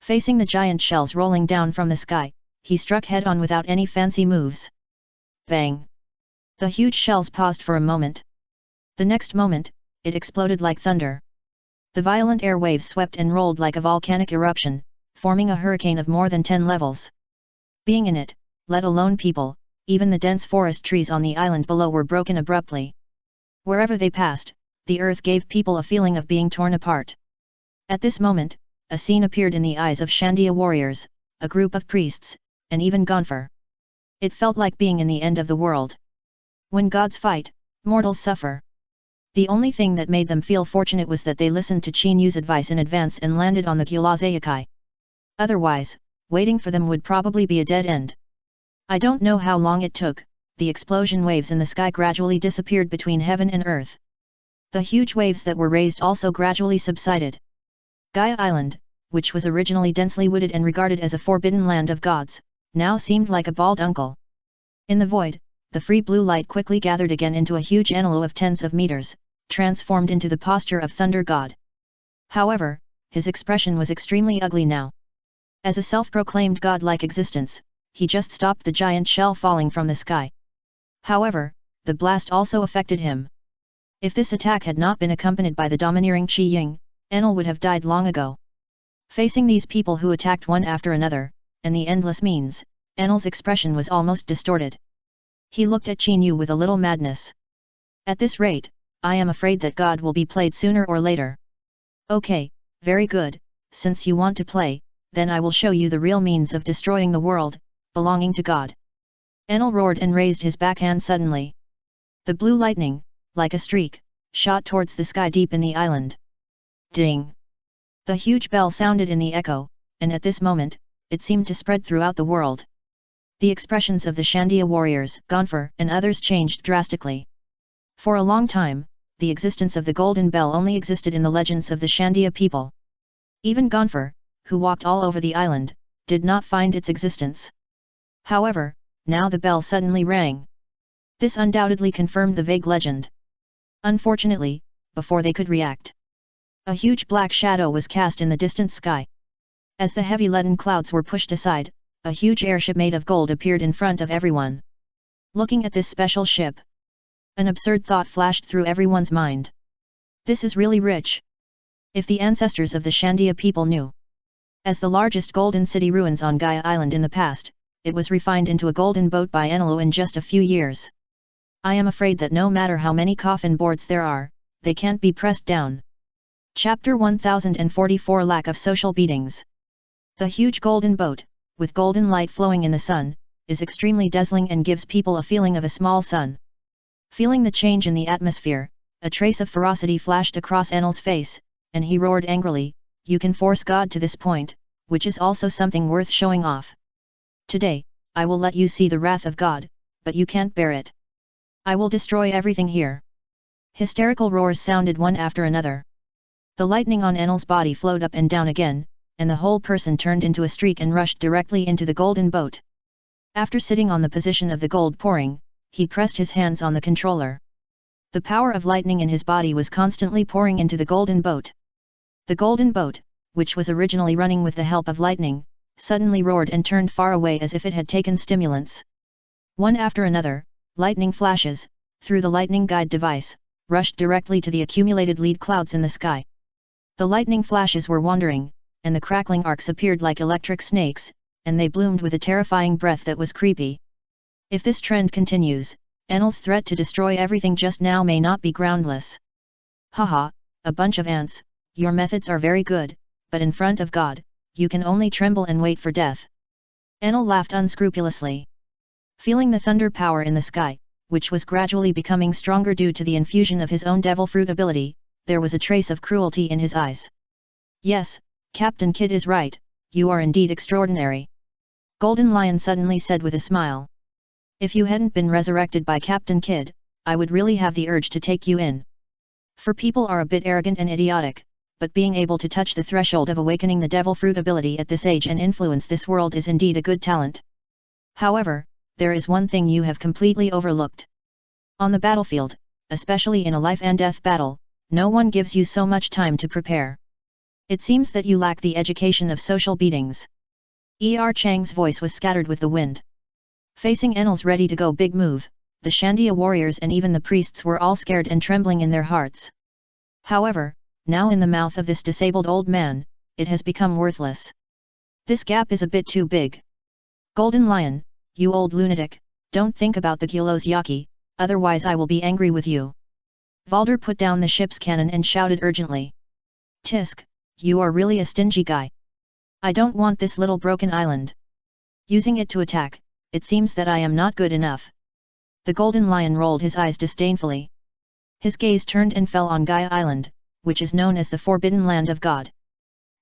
Facing the giant shells rolling down from the sky, he struck head-on without any fancy moves. Bang! The huge shells paused for a moment. The next moment, it exploded like thunder. The violent air waves swept and rolled like a volcanic eruption, forming a hurricane of more than 10 levels. Being in it, let alone people, even the dense forest trees on the island below were broken abruptly. Wherever they passed, the earth gave people a feeling of being torn apart. At this moment, a scene appeared in the eyes of Shandia warriors, a group of priests, and even Gonfer. It felt like being in the end of the world. When gods fight, mortals suffer. The only thing that made them feel fortunate was that they listened to Chinyu's advice in advance and landed on the Gyulazayakai. Otherwise, waiting for them would probably be a dead end. I don't know how long it took, the explosion waves in the sky gradually disappeared between heaven and earth. The huge waves that were raised also gradually subsided. Gaia Island, which was originally densely wooded and regarded as a forbidden land of gods, now seemed like a bald uncle. In the void, the free blue light quickly gathered again into a huge anelo of tens of meters, transformed into the posture of Thunder God. However, his expression was extremely ugly now. As a self-proclaimed god-like existence, he just stopped the giant shell falling from the sky. However, the blast also affected him. If this attack had not been accompanied by the domineering Qi Ying, Enel would have died long ago. Facing these people who attacked one after another, and the endless means, Enel's expression was almost distorted. He looked at Chinyu with a little madness. At this rate, I am afraid that God will be played sooner or later. Okay, very good, since you want to play, then I will show you the real means of destroying the world, belonging to God. Enel roared and raised his backhand suddenly. The blue lightning, like a streak, shot towards the sky deep in the island. Ding! The huge bell sounded in the echo, and at this moment, it seemed to spread throughout the world. The expressions of the Shandia warriors, Gonfer, and others changed drastically. For a long time, the existence of the Golden Bell only existed in the legends of the Shandia people. Even Gonfer, who walked all over the island, did not find its existence. However, now the bell suddenly rang. This undoubtedly confirmed the vague legend. Unfortunately, before they could react, a huge black shadow was cast in the distant sky. As the heavy leaden clouds were pushed aside, a huge airship made of gold appeared in front of everyone. Looking at this special ship, an absurd thought flashed through everyone's mind. This is really rich. If the ancestors of the Shandia people knew. As the largest golden city ruins on Gaia Island in the past, it was refined into a golden boat by Enelu in just a few years. I am afraid that no matter how many coffin boards there are, they can't be pressed down. Chapter 1044 Lack of Social Beatings. The huge golden boat, with golden light flowing in the sun, is extremely dazzling and gives people a feeling of a small sun. Feeling the change in the atmosphere, a trace of ferocity flashed across Enel's face, and he roared angrily, "You can force God to this point, which is also something worth showing off. Today, I will let you see the wrath of God, but you can't bear it. I will destroy everything here." Hysterical roars sounded one after another. The lightning on Enel's body flowed up and down again, and the whole person turned into a streak and rushed directly into the golden boat. After sitting on the position of the gold pouring, he pressed his hands on the controller. The power of lightning in his body was constantly pouring into the golden boat. The golden boat, which was originally running with the help of lightning, suddenly roared and turned far away as if it had taken stimulants. One after another, lightning flashes, through the lightning guide device, rushed directly to the accumulated lead clouds in the sky. The lightning flashes were wandering, and the crackling arcs appeared like electric snakes, and they bloomed with a terrifying breath that was creepy. If this trend continues, Enel's threat to destroy everything just now may not be groundless. Haha, a bunch of ants, your methods are very good, but in front of God, you can only tremble and wait for death. Enel laughed unscrupulously. Feeling the thunder power in the sky, which was gradually becoming stronger due to the infusion of his own devil fruit ability, there was a trace of cruelty in his eyes. "Yes, Captain Kidd is right, you are indeed extraordinary," Golden Lion suddenly said with a smile. "If you hadn't been resurrected by Captain Kidd, I would really have the urge to take you in. For people are a bit arrogant and idiotic, but being able to touch the threshold of awakening the devil fruit ability at this age and influence this world is indeed a good talent. However, there is one thing you have completely overlooked. On the battlefield, especially in a life and death battle, no one gives you so much time to prepare. It seems that you lack the education of social beatings." Chang's voice was scattered with the wind. Facing Enel's ready-to-go big move, the Shandia warriors and even the priests were all scared and trembling in their hearts. However, now in the mouth of this disabled old man, it has become worthless. This gap is a bit too big. Golden Lion, you old lunatic, don't think about the Gyulo's Yaki, otherwise I will be angry with you. Valder put down the ship's cannon and shouted urgently. "Tisk, you are really a stingy guy. I don't want this little broken island. Using it to attack, it seems that I am not good enough. The golden lion rolled his eyes disdainfully. His gaze turned and fell on Gaia Island, which is known as the Forbidden Land of God.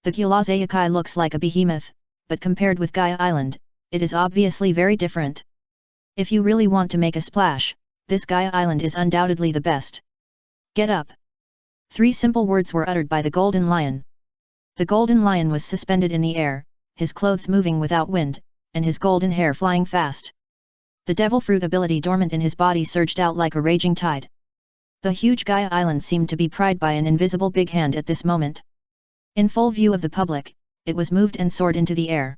The Gyulazayakai looks like a behemoth, but compared with Gaia Island, it is obviously very different. If you really want to make a splash, this Gaia Island is undoubtedly the best. Get up! 3 simple words were uttered by the golden lion. The golden lion was suspended in the air, his clothes moving without wind, and his golden hair flying fast. The devil fruit ability dormant in his body surged out like a raging tide. The huge Gaia Island seemed to be pried by an invisible big hand at this moment. In full view of the public, it was moved and soared into the air.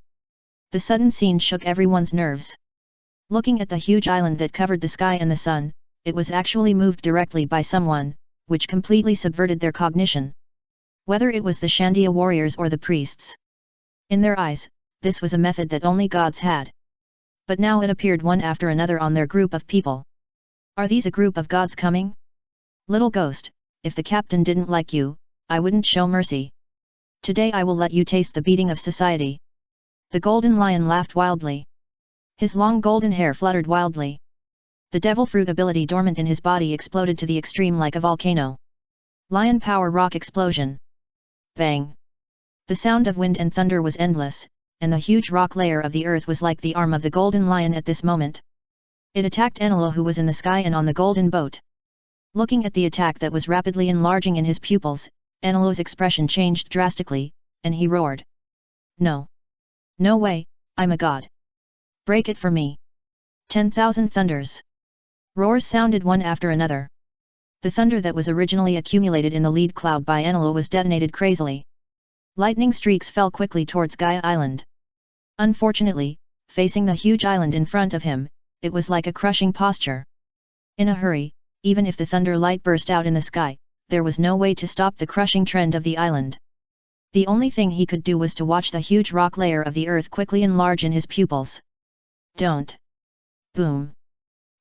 The sudden scene shook everyone's nerves. Looking at the huge island that covered the sky and the sun, it was actually moved directly by someone, which completely subverted their cognition. Whether it was the Shandia warriors or the priests. In their eyes, this was a method that only gods had. But now it appeared one after another on their group of people. Are these a group of gods coming? Little ghost, if the captain didn't like you, I wouldn't show mercy. Today I will let you taste the beating of society. The golden lion laughed wildly. His long golden hair fluttered wildly. The devil fruit ability dormant in his body exploded to the extreme like a volcano. Lion power rock explosion. Bang! The sound of wind and thunder was endless, and the huge rock layer of the earth was like the arm of the golden lion at this moment. It attacked Enelo, who was in the sky and on the golden boat. Looking at the attack that was rapidly enlarging in his pupils, Enelo's expression changed drastically, and he roared. No! No way, I'm a god! Break it for me! 10,000 thunders! Roars sounded one after another. The thunder that was originally accumulated in the lead cloud by Enelo was detonated crazily. Lightning streaks fell quickly towards Gaia Island. Unfortunately, facing the huge island in front of him, it was like a crushing posture. In a hurry, even if the thunder light burst out in the sky, there was no way to stop the crushing trend of the island. The only thing he could do was to watch the huge rock layer of the earth quickly enlarge in his pupils. Don't! Boom!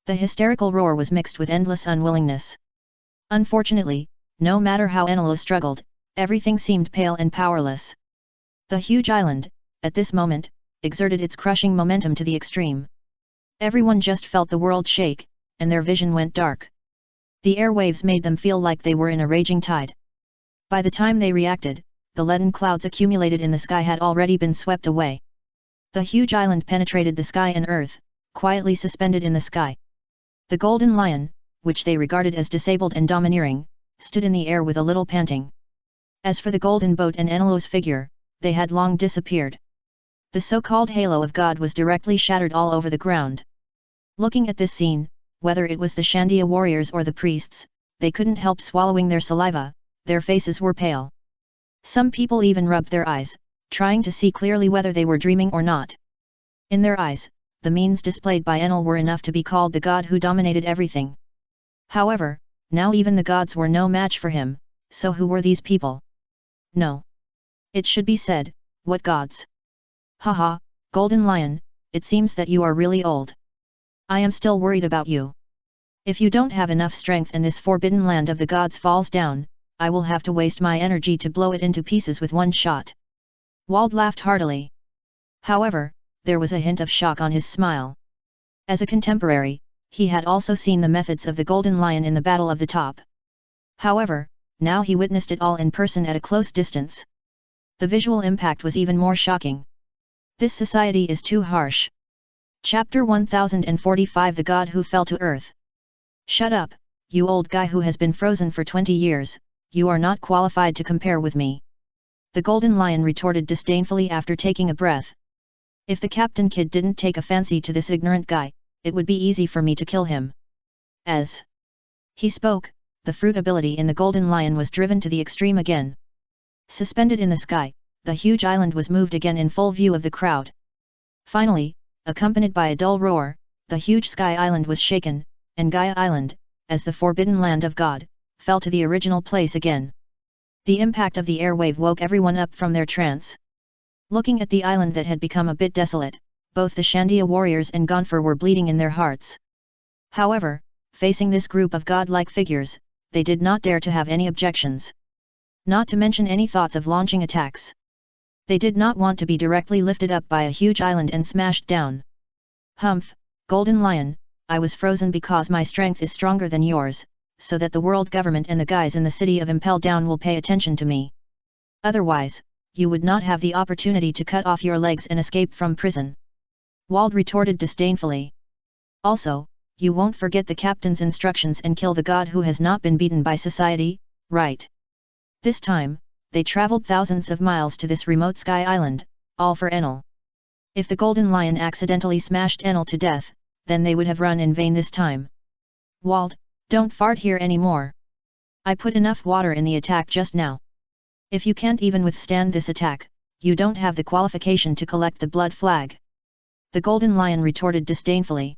The hysterical roar was mixed with endless unwillingness. Unfortunately, no matter how Enelo struggled, everything seemed pale and powerless. The huge island, at this moment, exerted its crushing momentum to the extreme. Everyone just felt the world shake, and their vision went dark. The airwaves made them feel like they were in a raging tide. By the time they reacted, the leaden clouds accumulated in the sky had already been swept away. The huge island penetrated the sky and earth, quietly suspended in the sky. The golden lion, which they regarded as disabled and domineering, stood in the air with a little panting. As for the golden boat and Enelo's figure, they had long disappeared. The so-called halo of God was directly shattered all over the ground. Looking at this scene, whether it was the Shandia warriors or the priests, they couldn't help swallowing their saliva, their faces were pale. Some people even rubbed their eyes, trying to see clearly whether they were dreaming or not. In their eyes, the means displayed by Enel were enough to be called the god who dominated everything. However, now even the gods were no match for him, so who were these people? No. It should be said, what gods? Haha, Golden Lion, it seems that you are really old. I am still worried about you. If you don't have enough strength and this forbidden land of the gods falls down, I will have to waste my energy to blow it into pieces with one shot. Wald laughed heartily. However, there was a hint of shock on his smile. As a contemporary, he had also seen the methods of the Golden Lion in the Battle of the Top. However, now he witnessed it all in person at a close distance. The visual impact was even more shocking. This society is too harsh. Chapter 1045 The God Who Fell to Earth. Shut up, you old guy who has been frozen for 20 years, you are not qualified to compare with me. The Golden Lion retorted disdainfully after taking a breath. If the Captain Kid didn't take a fancy to this ignorant guy, it would be easy for me to kill him. As he spoke, the fruit ability in the Golden Lion was driven to the extreme again. Suspended in the sky, the huge island was moved again in full view of the crowd. Finally, accompanied by a dull roar, the huge sky island was shaken, and Gaia Island, as the forbidden land of God, fell to the original place again. The impact of the airwave woke everyone up from their trance. Looking at the island that had become a bit desolate, both the Shandia warriors and Gonfer were bleeding in their hearts. However, facing this group of godlike figures, they did not dare to have any objections. Not to mention any thoughts of launching attacks. They did not want to be directly lifted up by a huge island and smashed down. Humph, Golden Lion, I was frozen because my strength is stronger than yours, so that the world government and the guys in the city of Impel Down will pay attention to me. Otherwise, you would not have the opportunity to cut off your legs and escape from prison. Wald retorted disdainfully. Also, you won't forget the captain's instructions and kill the god who has not been beaten by society, right? This time, they traveled thousands of miles to this remote sky island, all for Enel. If the Golden Lion accidentally smashed Enel to death, then they would have run in vain this time. Wald, don't fart here anymore. I put enough water in the attack just now. If you can't even withstand this attack, you don't have the qualification to collect the blood flag. The Golden Lion retorted disdainfully.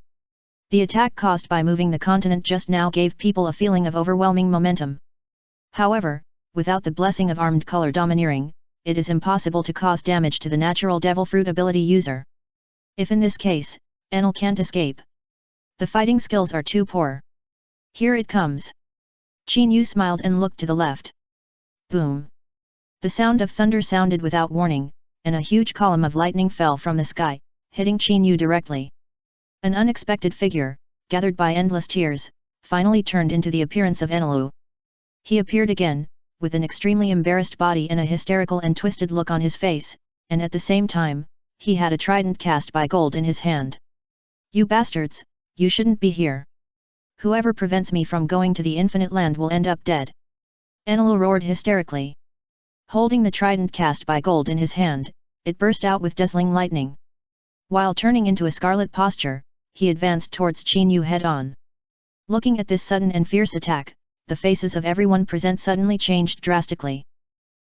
The attack caused by moving the continent just now gave people a feeling of overwhelming momentum. However, without the blessing of armed color domineering, it is impossible to cause damage to the natural devil fruit ability user. If in this case, Enel can't escape. The fighting skills are too poor. Here it comes. Qin Yu smiled and looked to the left. Boom. The sound of thunder sounded without warning, and a huge column of lightning fell from the sky, hitting Qin Yu directly. An unexpected figure, gathered by endless tears, finally turned into the appearance of Enelu. He appeared again, with an extremely embarrassed body and a hysterical and twisted look on his face, and at the same time, he had a trident cast by gold in his hand. You bastards, you shouldn't be here. Whoever prevents me from going to the infinite land will end up dead. Enelu roared hysterically. Holding the trident cast by gold in his hand, it burst out with dazzling lightning. While turning into a scarlet posture, he advanced towards Qin Yu head-on. Looking at this sudden and fierce attack, the faces of everyone present suddenly changed drastically.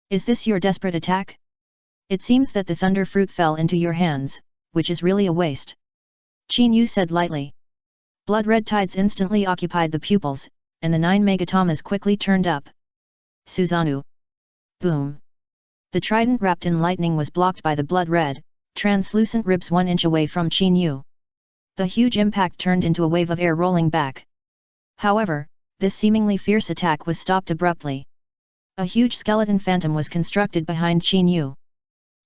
Is this your desperate attack? It seems that the thunder fruit fell into your hands, which is really a waste. Qin Yu said lightly. Blood-red tides instantly occupied the pupils, and the 9 megatomas quickly turned up. Susanoo. Boom. The trident wrapped in lightning was blocked by the blood-red, translucent ribs 1 inch away from Qin Yu. The huge impact turned into a wave of air rolling back. However, this seemingly fierce attack was stopped abruptly. A huge skeleton phantom was constructed behind Qin Yu.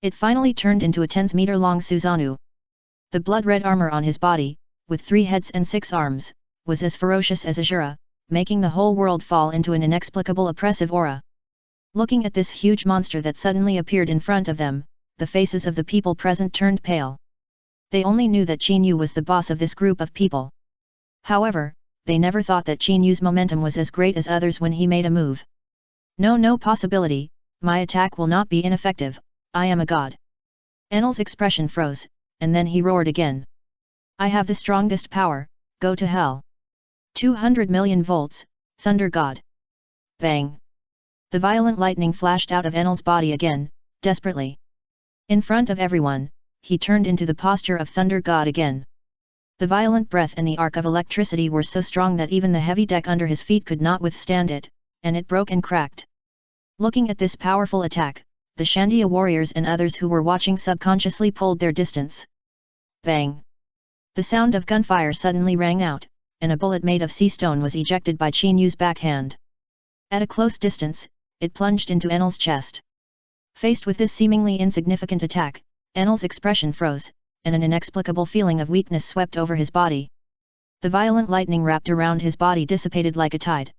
It finally turned into a 10-meter-long Susanoo. The blood-red armor on his body, with 3 heads and 6 arms, was as ferocious as Ashura, making the whole world fall into an inexplicable oppressive aura. Looking at this huge monster that suddenly appeared in front of them, the faces of the people present turned pale. They only knew that Qin Yu was the boss of this group of people. However, they never thought that Qin Yu's momentum was as great as others when he made a move. No possibility, my attack will not be ineffective, I am a god. Enel's expression froze, and then he roared again. I have the strongest power, go to hell. 200 million volts, Thunder God. Bang. The violent lightning flashed out of Enel's body again, desperately. In front of everyone, he turned into the posture of Thunder God again. The violent breath and the arc of electricity were so strong that even the heavy deck under his feet could not withstand it, and it broke and cracked. Looking at this powerful attack, the Shandia warriors and others who were watching subconsciously pulled their distance. Bang! The sound of gunfire suddenly rang out, and a bullet made of sea stone was ejected by Qin Yu's backhand. At a close distance, it plunged into Enel's chest. Faced with this seemingly insignificant attack, Enel's expression froze, and an inexplicable feeling of weakness swept over his body. The violent lightning wrapped around his body dissipated like a tide.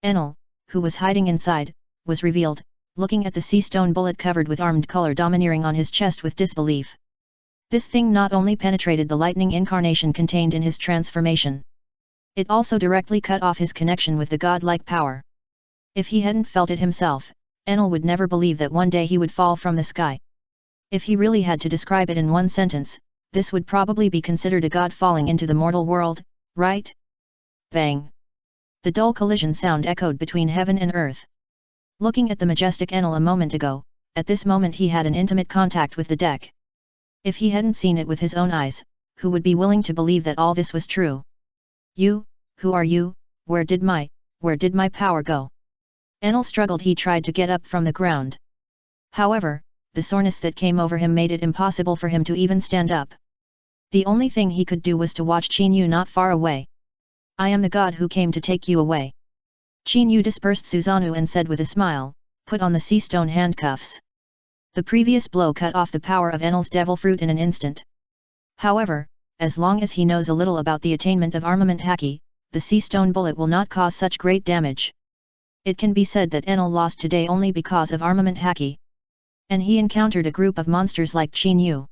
Enel, who was hiding inside, was revealed, looking at the sea stone bullet covered with armed color domineering on his chest with disbelief. This thing not only penetrated the lightning incarnation contained in his transformation. It also directly cut off his connection with the godlike power. If he hadn't felt it himself, Enel would never believe that one day he would fall from the sky. If he really had to describe it in one sentence, this would probably be considered a god falling into the mortal world, right? Bang! The dull collision sound echoed between heaven and earth. Looking at the majestic Enel a moment ago, at this moment he had an intimate contact with the deck. If he hadn't seen it with his own eyes, who would be willing to believe that all this was true? You, who are you, where did my power go? Enel struggled. He tried to get up from the ground. However, the soreness that came over him made it impossible for him to even stand up. The only thing he could do was to watch Qin Yu not far away. I am the god who came to take you away. Qin Yu dispersed Susanoo and said with a smile, put on the sea stone handcuffs. The previous blow cut off the power of Enel's devil fruit in an instant. However, as long as he knows a little about the attainment of armament haki, the sea stone bullet will not cause such great damage. It can be said that Enel lost today only because of armament haki. And he encountered a group of monsters like Qin Yu.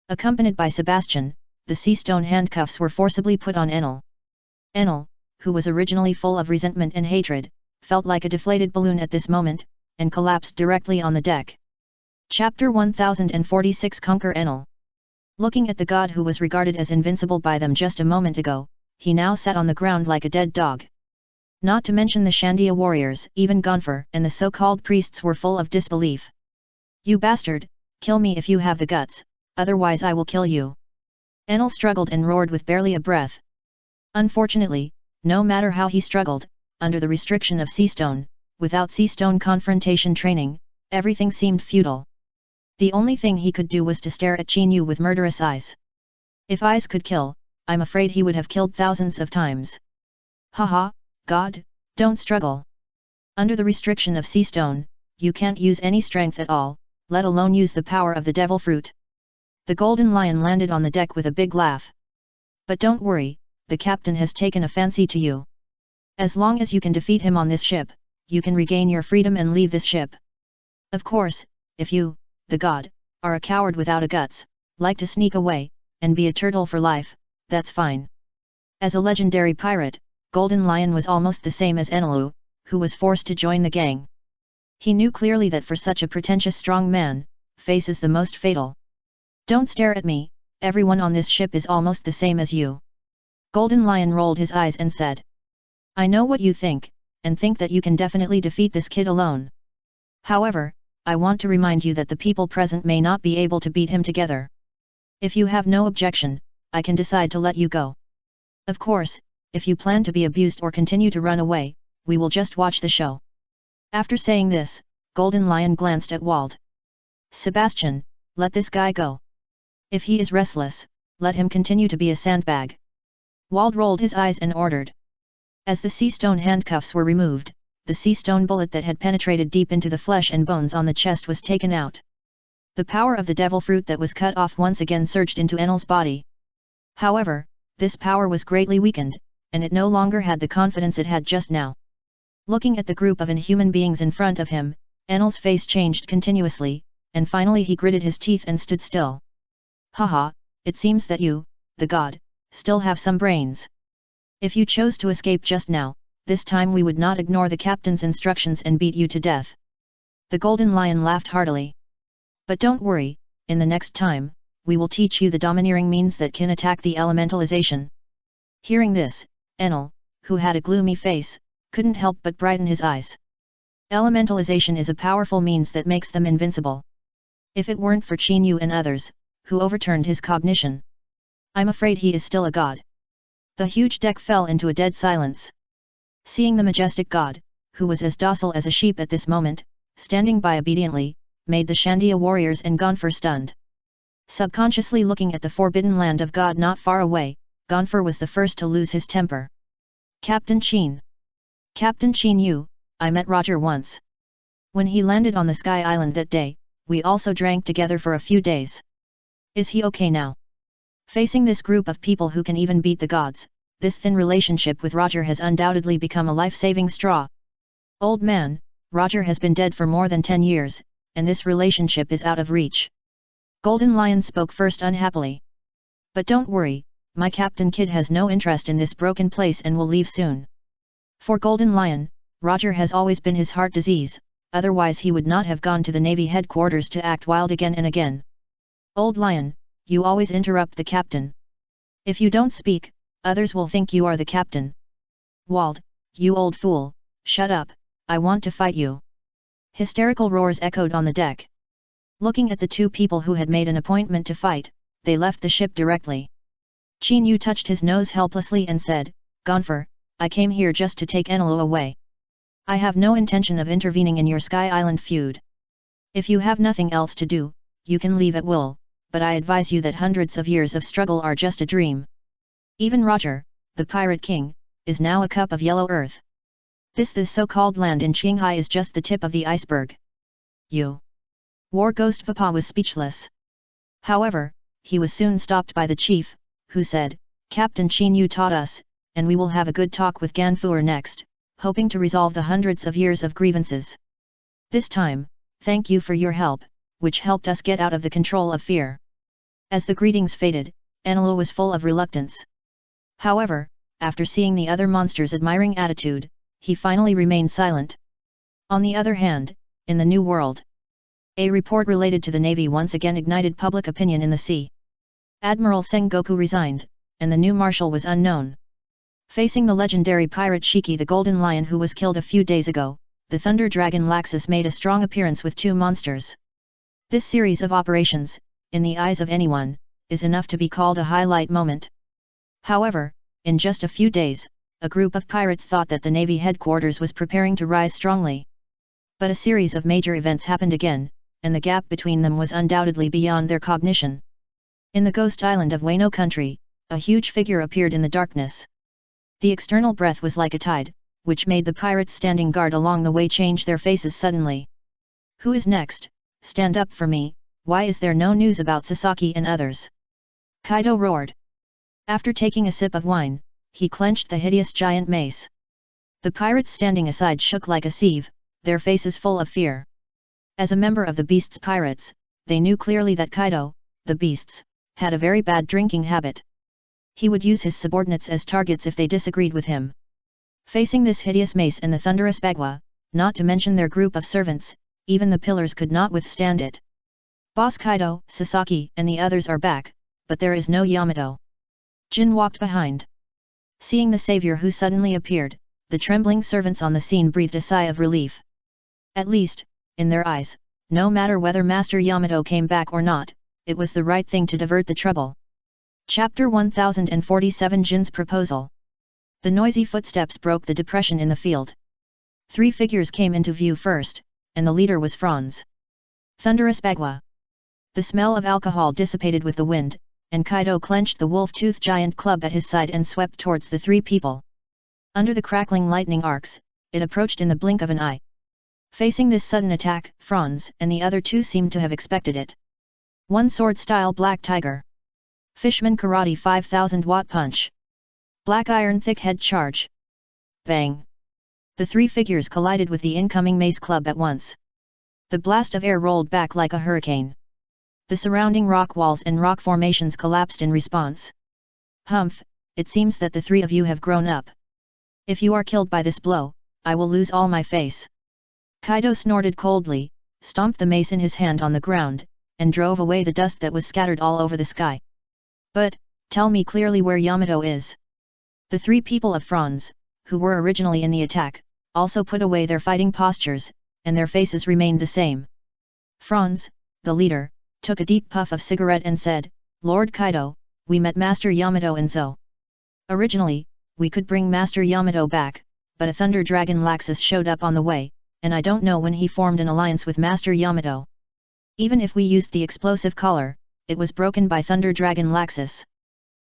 Accompanied by Sebastian, the sea stone handcuffs were forcibly put on Enel. Enel, who was originally full of resentment and hatred, felt like a deflated balloon at this moment, and collapsed directly on the deck. Chapter 1046 Conquer Enel. Looking at the god who was regarded as invincible by them just a moment ago, he now sat on the ground like a dead dog. Not to mention the Shandia warriors, even Gonfer and the so-called priests were full of disbelief. "You bastard, kill me if you have the guts, otherwise I will kill you." Enel struggled and roared with barely a breath. Unfortunately, no matter how he struggled, under the restriction of sea stone, without sea stone confrontation training, everything seemed futile. The only thing he could do was to stare at Qin Yu with murderous eyes. If eyes could kill, I'm afraid he would have killed thousands of times. Haha, God, don't struggle. Under the restriction of sea stone, you can't use any strength at all, let alone use the power of the devil fruit. The golden lion landed on the deck with a big laugh. But don't worry, the captain has taken a fancy to you. As long as you can defeat him on this ship, you can regain your freedom and leave this ship. Of course, if you, the god, are a coward without a guts, like to sneak away, and be a turtle for life, that's fine. As a legendary pirate, Golden Lion was almost the same as Enelu, who was forced to join the gang. He knew clearly that for such a pretentious strong man, face is the most fatal. Don't stare at me, everyone on this ship is almost the same as you. Golden Lion rolled his eyes and said. I know what you think, and think that you can definitely defeat this kid alone. However, I want to remind you that the people present may not be able to beat him together. If you have no objection, I can decide to let you go. Of course, if you plan to be abused or continue to run away, we will just watch the show. After saying this, Golden Lion glanced at Wald. Sebastian, let this guy go. If he is restless, let him continue to be a sandbag. Wald rolled his eyes and ordered. As the sea stone handcuffs were removed, the sea stone bullet that had penetrated deep into the flesh and bones on the chest was taken out. The power of the devil fruit that was cut off once again surged into Enel's body. However, this power was greatly weakened, and it no longer had the confidence it had just now. Looking at the group of inhuman beings in front of him, Enel's face changed continuously, and finally he gritted his teeth and stood still. Haha, it seems that you, the god, still have some brains. If you chose to escape just now, this time we would not ignore the captain's instructions and beat you to death. The Golden Lion laughed heartily. But don't worry, in the next time, we will teach you the domineering means that can attack the elementalization. Hearing this, Enel, who had a gloomy face, couldn't help but brighten his eyes. Elementalization is a powerful means that makes them invincible. If it weren't for Qin Yu and others, who overturned his cognition, I'm afraid he is still a god. The huge deck fell into a dead silence. Seeing the majestic god, who was as docile as a sheep at this moment, standing by obediently, made the Shandia warriors and Gonfer stunned. Subconsciously looking at the forbidden land of God not far away, Gonfer was the first to lose his temper. Captain Qin. Captain Qin Yu, I met Roger once. When he landed on the Sky Island that day, we also drank together for a few days. Is he okay now? Facing this group of people who can even beat the gods, this thin relationship with Roger has undoubtedly become a life-saving straw. Old man, Roger has been dead for more than 10 years, and this relationship is out of reach. Golden Lion spoke first unhappily. But don't worry, my Captain Kid has no interest in this broken place and will leave soon. For Golden Lion, Roger has always been his heart disease, otherwise he would not have gone to the Navy headquarters to act wild again and again. Old Lion, you always interrupt the captain. If you don't speak, others will think you are the captain. Wald, you old fool, shut up, I want to fight you. Hysterical roars echoed on the deck. Looking at the two people who had made an appointment to fight, they left the ship directly. Qin Yu touched his nose helplessly and said, Gonfer, I came here just to take Enelu away. I have no intention of intervening in your Sky Island feud. If you have nothing else to do, you can leave at will, but I advise you that hundreds of years of struggle are just a dream. Even Roger, the Pirate King, is now a cup of yellow earth. This so-called land in Qinghai is just the tip of the iceberg. You. War Ghost Papa was speechless. However, he was soon stopped by the chief, who said, "Captain Chin, you taught us, and we will have a good talk with Ganfuer next, hoping to resolve the hundreds of years of grievances. This time, thank you for your help, which helped us get out of the control of fear." As the greetings faded, Enlil was full of reluctance. However, after seeing the other monsters' admiring attitude, he finally remained silent. On the other hand, in the New World, a report related to the Navy once again ignited public opinion in the sea. Admiral Sengoku resigned, and the new marshal was unknown. Facing the legendary pirate Shiki the Golden Lion who was killed a few days ago, the Thunder Dragon Laxus made a strong appearance with 2 monsters. This series of operations, in the eyes of anyone, is enough to be called a highlight moment. However, in just a few days, a group of pirates thought that the Navy headquarters was preparing to rise strongly. But a series of major events happened again, and the gap between them was undoubtedly beyond their cognition. In the ghost island of Wano country, a huge figure appeared in the darkness. The external breath was like a tide, which made the pirates standing guard along the way change their faces suddenly. "Who is next? Stand up for me, why is there no news about Sasaki and others?" Kaido roared. After taking a sip of wine, he clenched the hideous giant mace. The pirates standing aside shook like a sieve, their faces full of fear. As a member of the Beasts Pirates, they knew clearly that Kaido, the Beasts, had a very bad drinking habit. He would use his subordinates as targets if they disagreed with him. Facing this hideous mace and the thunderous bagua, not to mention their group of servants, even the pillars could not withstand it. "Boss Kaido, Sasaki and the others are back, but there is no Yamato." Jin walked behind. Seeing the savior who suddenly appeared, the trembling servants on the scene breathed a sigh of relief. At least, in their eyes, no matter whether Master Yamato came back or not, it was the right thing to divert the trouble. Chapter 1047 Jin's Proposal. The noisy footsteps broke the depression in the field. 3 figures came into view first, and the leader was Franz. Thunderous Bagua. The smell of alcohol dissipated with the wind, and Kaido clenched the wolf-toothed giant club at his side and swept towards the 3 people. Under the crackling lightning arcs, it approached in the blink of an eye. Facing this sudden attack, Franz and the other 2 seemed to have expected it. 1 sword-style Black Tiger. Fishman Karate 5000 watt punch. Black Iron thick head charge. Bang! The 3 figures collided with the incoming mace club at once. The blast of air rolled back like a hurricane. The surrounding rock walls and rock formations collapsed in response. "Humph, it seems that the 3 of you have grown up. If you are killed by this blow, I will lose all my face." Kaido snorted coldly, stomped the mace in his hand on the ground, and drove away the dust that was scattered all over the sky. "But, tell me clearly where Yamato is." The 3 people of Franz, who were originally in the attack, also put away their fighting postures, and their faces remained the same. Franz, the leader, took a deep puff of cigarette and said, "Lord Kaido, we met Master Yamato in Zou. Originally, we could bring Master Yamato back, but a Thunder Dragon Laxus showed up on the way, and I don't know when he formed an alliance with Master Yamato. Even if we used the explosive collar, it was broken by Thunder Dragon Laxus.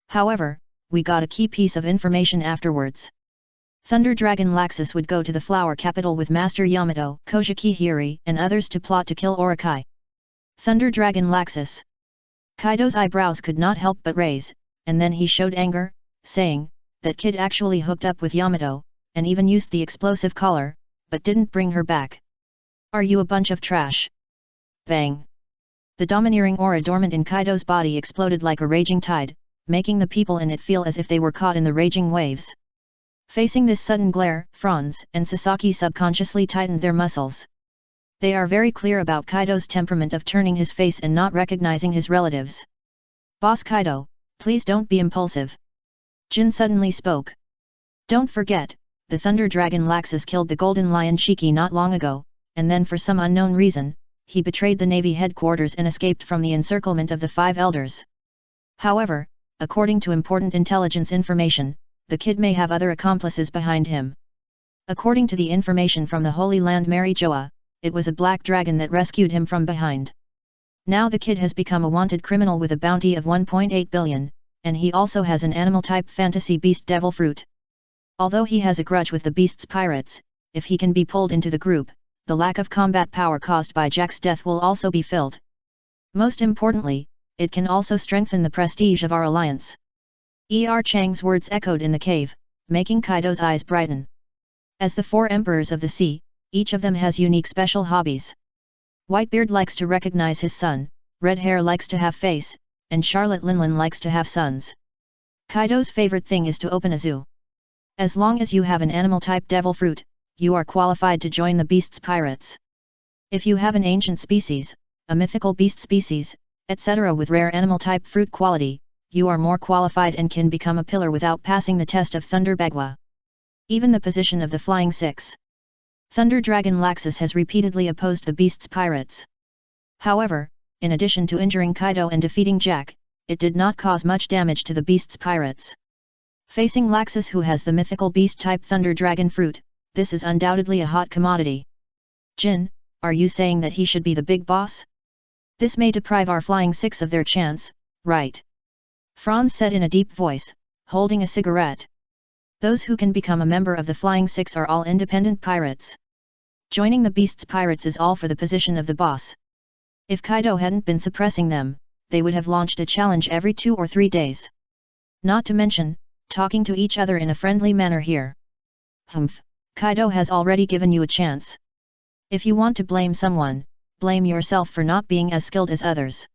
However, we got a key piece of information afterwards. Thunder Dragon Laxus would go to the flower capital with Master Yamato, Kojiki Hiri and others to plot to kill Orokai." Thunder Dragon Laxus. Kaido's eyebrows could not help but raise, and then he showed anger, saying, "That kid actually hooked up with Yamato, and even used the explosive collar, but didn't bring her back. Are you a bunch of trash?" Bang! The domineering aura dormant in Kaido's body exploded like a raging tide, making the people in it feel as if they were caught in the raging waves. Facing this sudden glare, Franz and Sasaki subconsciously tightened their muscles. They are very clear about Kaido's temperament of turning his face and not recognizing his relatives. "Boss Kaido, please don't be impulsive." Jin suddenly spoke. "Don't forget, the Thunder Dragon Laxus killed the Golden Lion Shiki not long ago, and then for some unknown reason, he betrayed the Navy headquarters and escaped from the encirclement of the 5 elders. However, according to important intelligence information, the kid may have other accomplices behind him. According to the information from the Holy Land Mary Joa, it was a black dragon that rescued him from behind. Now the kid has become a wanted criminal with a bounty of 1.8 billion, and he also has an animal-type fantasy beast devil fruit. Although he has a grudge with the Beasts Pirates, if he can be pulled into the group, the lack of combat power caused by Jack's death will also be filled. Most importantly, it can also strengthen the prestige of our alliance. Chang's words echoed in the cave, making Kaido's eyes brighten. As the 4 emperors of the sea, each of them has unique special hobbies. Whitebeard likes to recognize his son, Redhair likes to have face, and Charlotte Linlin likes to have sons. Kaido's favorite thing is to open a zoo. As long as you have an animal-type devil fruit, you are qualified to join the beasts pirates. If you have an ancient species, a mythical beast species, etc. with rare animal-type fruit quality, you are more qualified and can become a pillar without passing the test of Thunder Bagua. Even the position of the Flying Six. Thunder Dragon Laxus has repeatedly opposed the beasts pirates. However, in addition to injuring Kaido and defeating Jack, it did not cause much damage to the beasts pirates. Facing Laxus, who has the mythical beast-type Thunder Dragon fruit, this is undoubtedly a hot commodity. Jin, are you saying that he should be the big boss? This may deprive our Flying Six of their chance, right? Franz said in a deep voice, holding a cigarette. Those who can become a member of the Flying Six are all independent pirates. Joining the beasts pirates is all for the position of the boss. If Kaido hadn't been suppressing them, they would have launched a challenge every 2 or 3 days. Not to mention, talking to each other in a friendly manner here. Humph, Kaido has already given you a chance. If you want to blame someone, blame yourself for not being as skilled as others.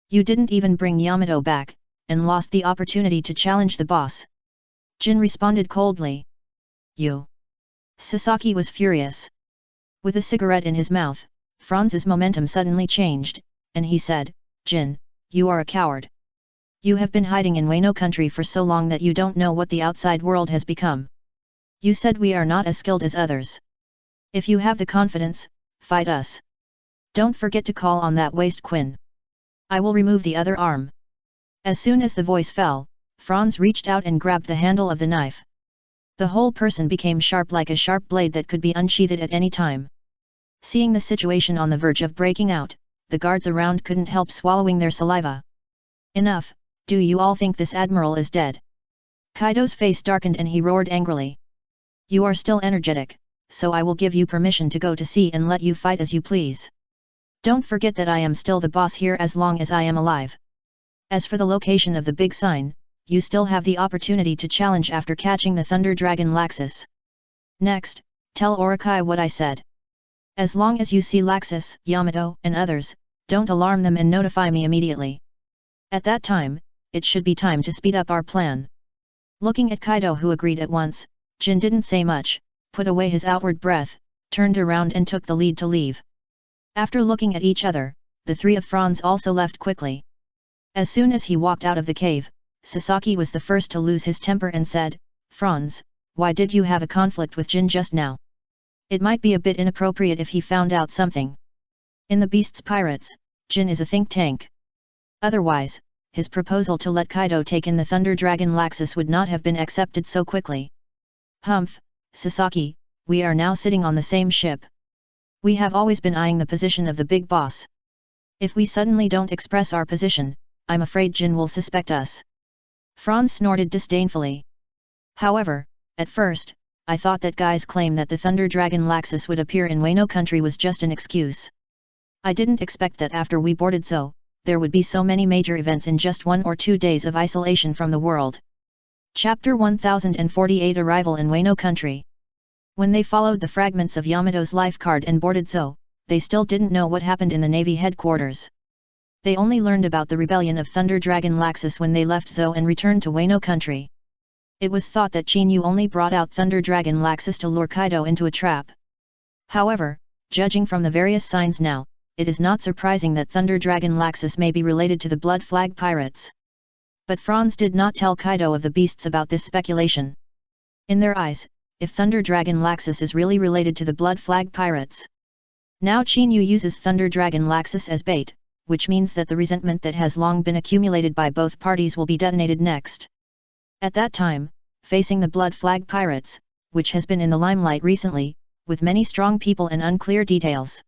You didn't even bring Yamato back, and lost the opportunity to challenge the boss. Jin responded coldly. You. Sasaki was furious. With a cigarette in his mouth, Franz's momentum suddenly changed, and he said, Jin, you are a coward. You have been hiding in Wano country for so long that you don't know what the outside world has become. You said we are not as skilled as others. If you have the confidence, fight us. Don't forget to call on that waste Quinn. I will remove the other arm. As soon as the voice fell, Franz reached out and grabbed the handle of the knife. The whole person became sharp like a sharp blade that could be unsheathed at any time. Seeing the situation on the verge of breaking out, the guards around couldn't help swallowing their saliva. Enough, do you all think this admiral is dead? Kaido's face darkened and he roared angrily. You are still energetic, so I will give you permission to go to sea and let you fight as you please. Don't forget that I am still the boss here as long as I am alive. As for the location of the big sign, you still have the opportunity to challenge after catching the Thunder Dragon Laxus. Next, tell Orokai what I said. As long as you see Laxus, Yamato, and others, don't alarm them and notify me immediately. At that time, it should be time to speed up our plan. Looking at Kaido, who agreed at once, Jin didn't say much, put away his outward breath, turned around and took the lead to leave. After looking at each other, the 3 of Franz also left quickly. As soon as he walked out of the cave, Sasaki was the first to lose his temper and said, Franz, why did you have a conflict with Jin just now? It might be a bit inappropriate if he found out something. In the Beasts Pirates, Jin is a think tank. Otherwise, his proposal to let Kaido take in the Thunder Dragon Laxus would not have been accepted so quickly. Humph, Sasaki, we are now sitting on the same ship. We have always been eyeing the position of the big boss. If we suddenly don't express our position, I'm afraid Jin will suspect us. Franz snorted disdainfully. However, at first, I thought that Guy's claim that the Thunder Dragon Laxus would appear in Wano country was just an excuse. I didn't expect that after we boarded Zou, there would be so many major events in just 1 or 2 days of isolation from the world. Chapter 1048 Arrival in Wano country. When they followed the fragments of Yamato's life card and boarded Zou, they still didn't know what happened in the Navy headquarters. They only learned about the rebellion of Thunder Dragon Laxus when they left Zou and returned to Wano country. It was thought that Chinyu only brought out Thunder Dragon Laxus to lure Kaido into a trap. However, judging from the various signs now, it is not surprising that Thunder Dragon Laxus may be related to the Blood Flag Pirates. But Franz did not tell Kaido of the beasts about this speculation. In their eyes, if Thunder Dragon Laxus is really related to the Blood Flag Pirates. Now Chinyu uses Thunder Dragon Laxus as bait, which means that the resentment that has long been accumulated by both parties will be detonated next. At that time, facing the Blood Flag Pirates, which has been in the limelight recently, with many strong people and unclear details.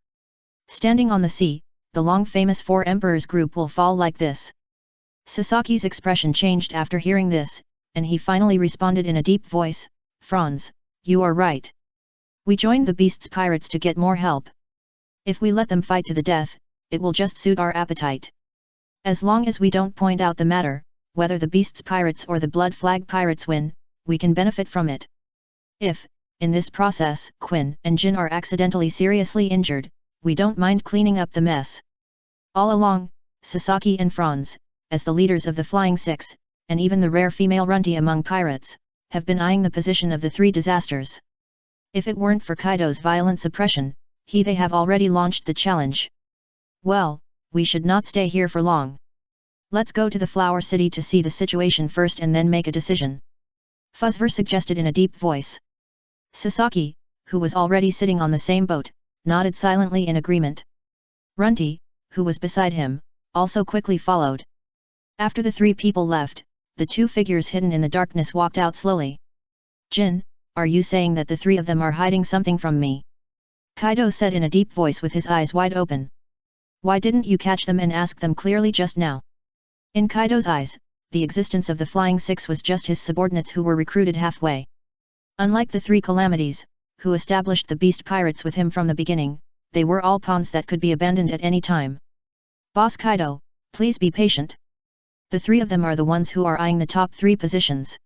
Standing on the sea, the long-famous 4 Emperors group will fall like this. Sasaki's expression changed after hearing this, and he finally responded in a deep voice, Franz, you are right. We joined the beasts' pirates to get more help. If we let them fight to the death, it will just suit our appetite. As long as we don't point out the matter, whether the beasts' pirates or the blood flag pirates win, we can benefit from it. If, in this process, Quinn and Jin are accidentally seriously injured, we don't mind cleaning up the mess. All along, Sasaki and Franz, as the leaders of the Flying Six, and even the rare female Runty among pirates, have been eyeing the position of the three disasters. If it weren't for Kaido's violent suppression, they have already launched the challenge. Well, we should not stay here for long. Let's go to the Flower City to see the situation first and then make a decision. Fuzzver suggested in a deep voice. Sasaki, who was already sitting on the same boat, nodded silently in agreement. Runty, who was beside him, also quickly followed. After the three people left, the two figures hidden in the darkness walked out slowly. Jin, are you saying that the three of them are hiding something from me? Kaido said in a deep voice with his eyes wide open. Why didn't you catch them and ask them clearly just now? In Kaido's eyes, the existence of the Flying Six was just his subordinates who were recruited halfway. Unlike the three calamities, who established the beast pirates with him from the beginning, they were all pawns that could be abandoned at any time. Boss Kaido, please be patient. The three of them are the ones who are eyeing the top 3 positions.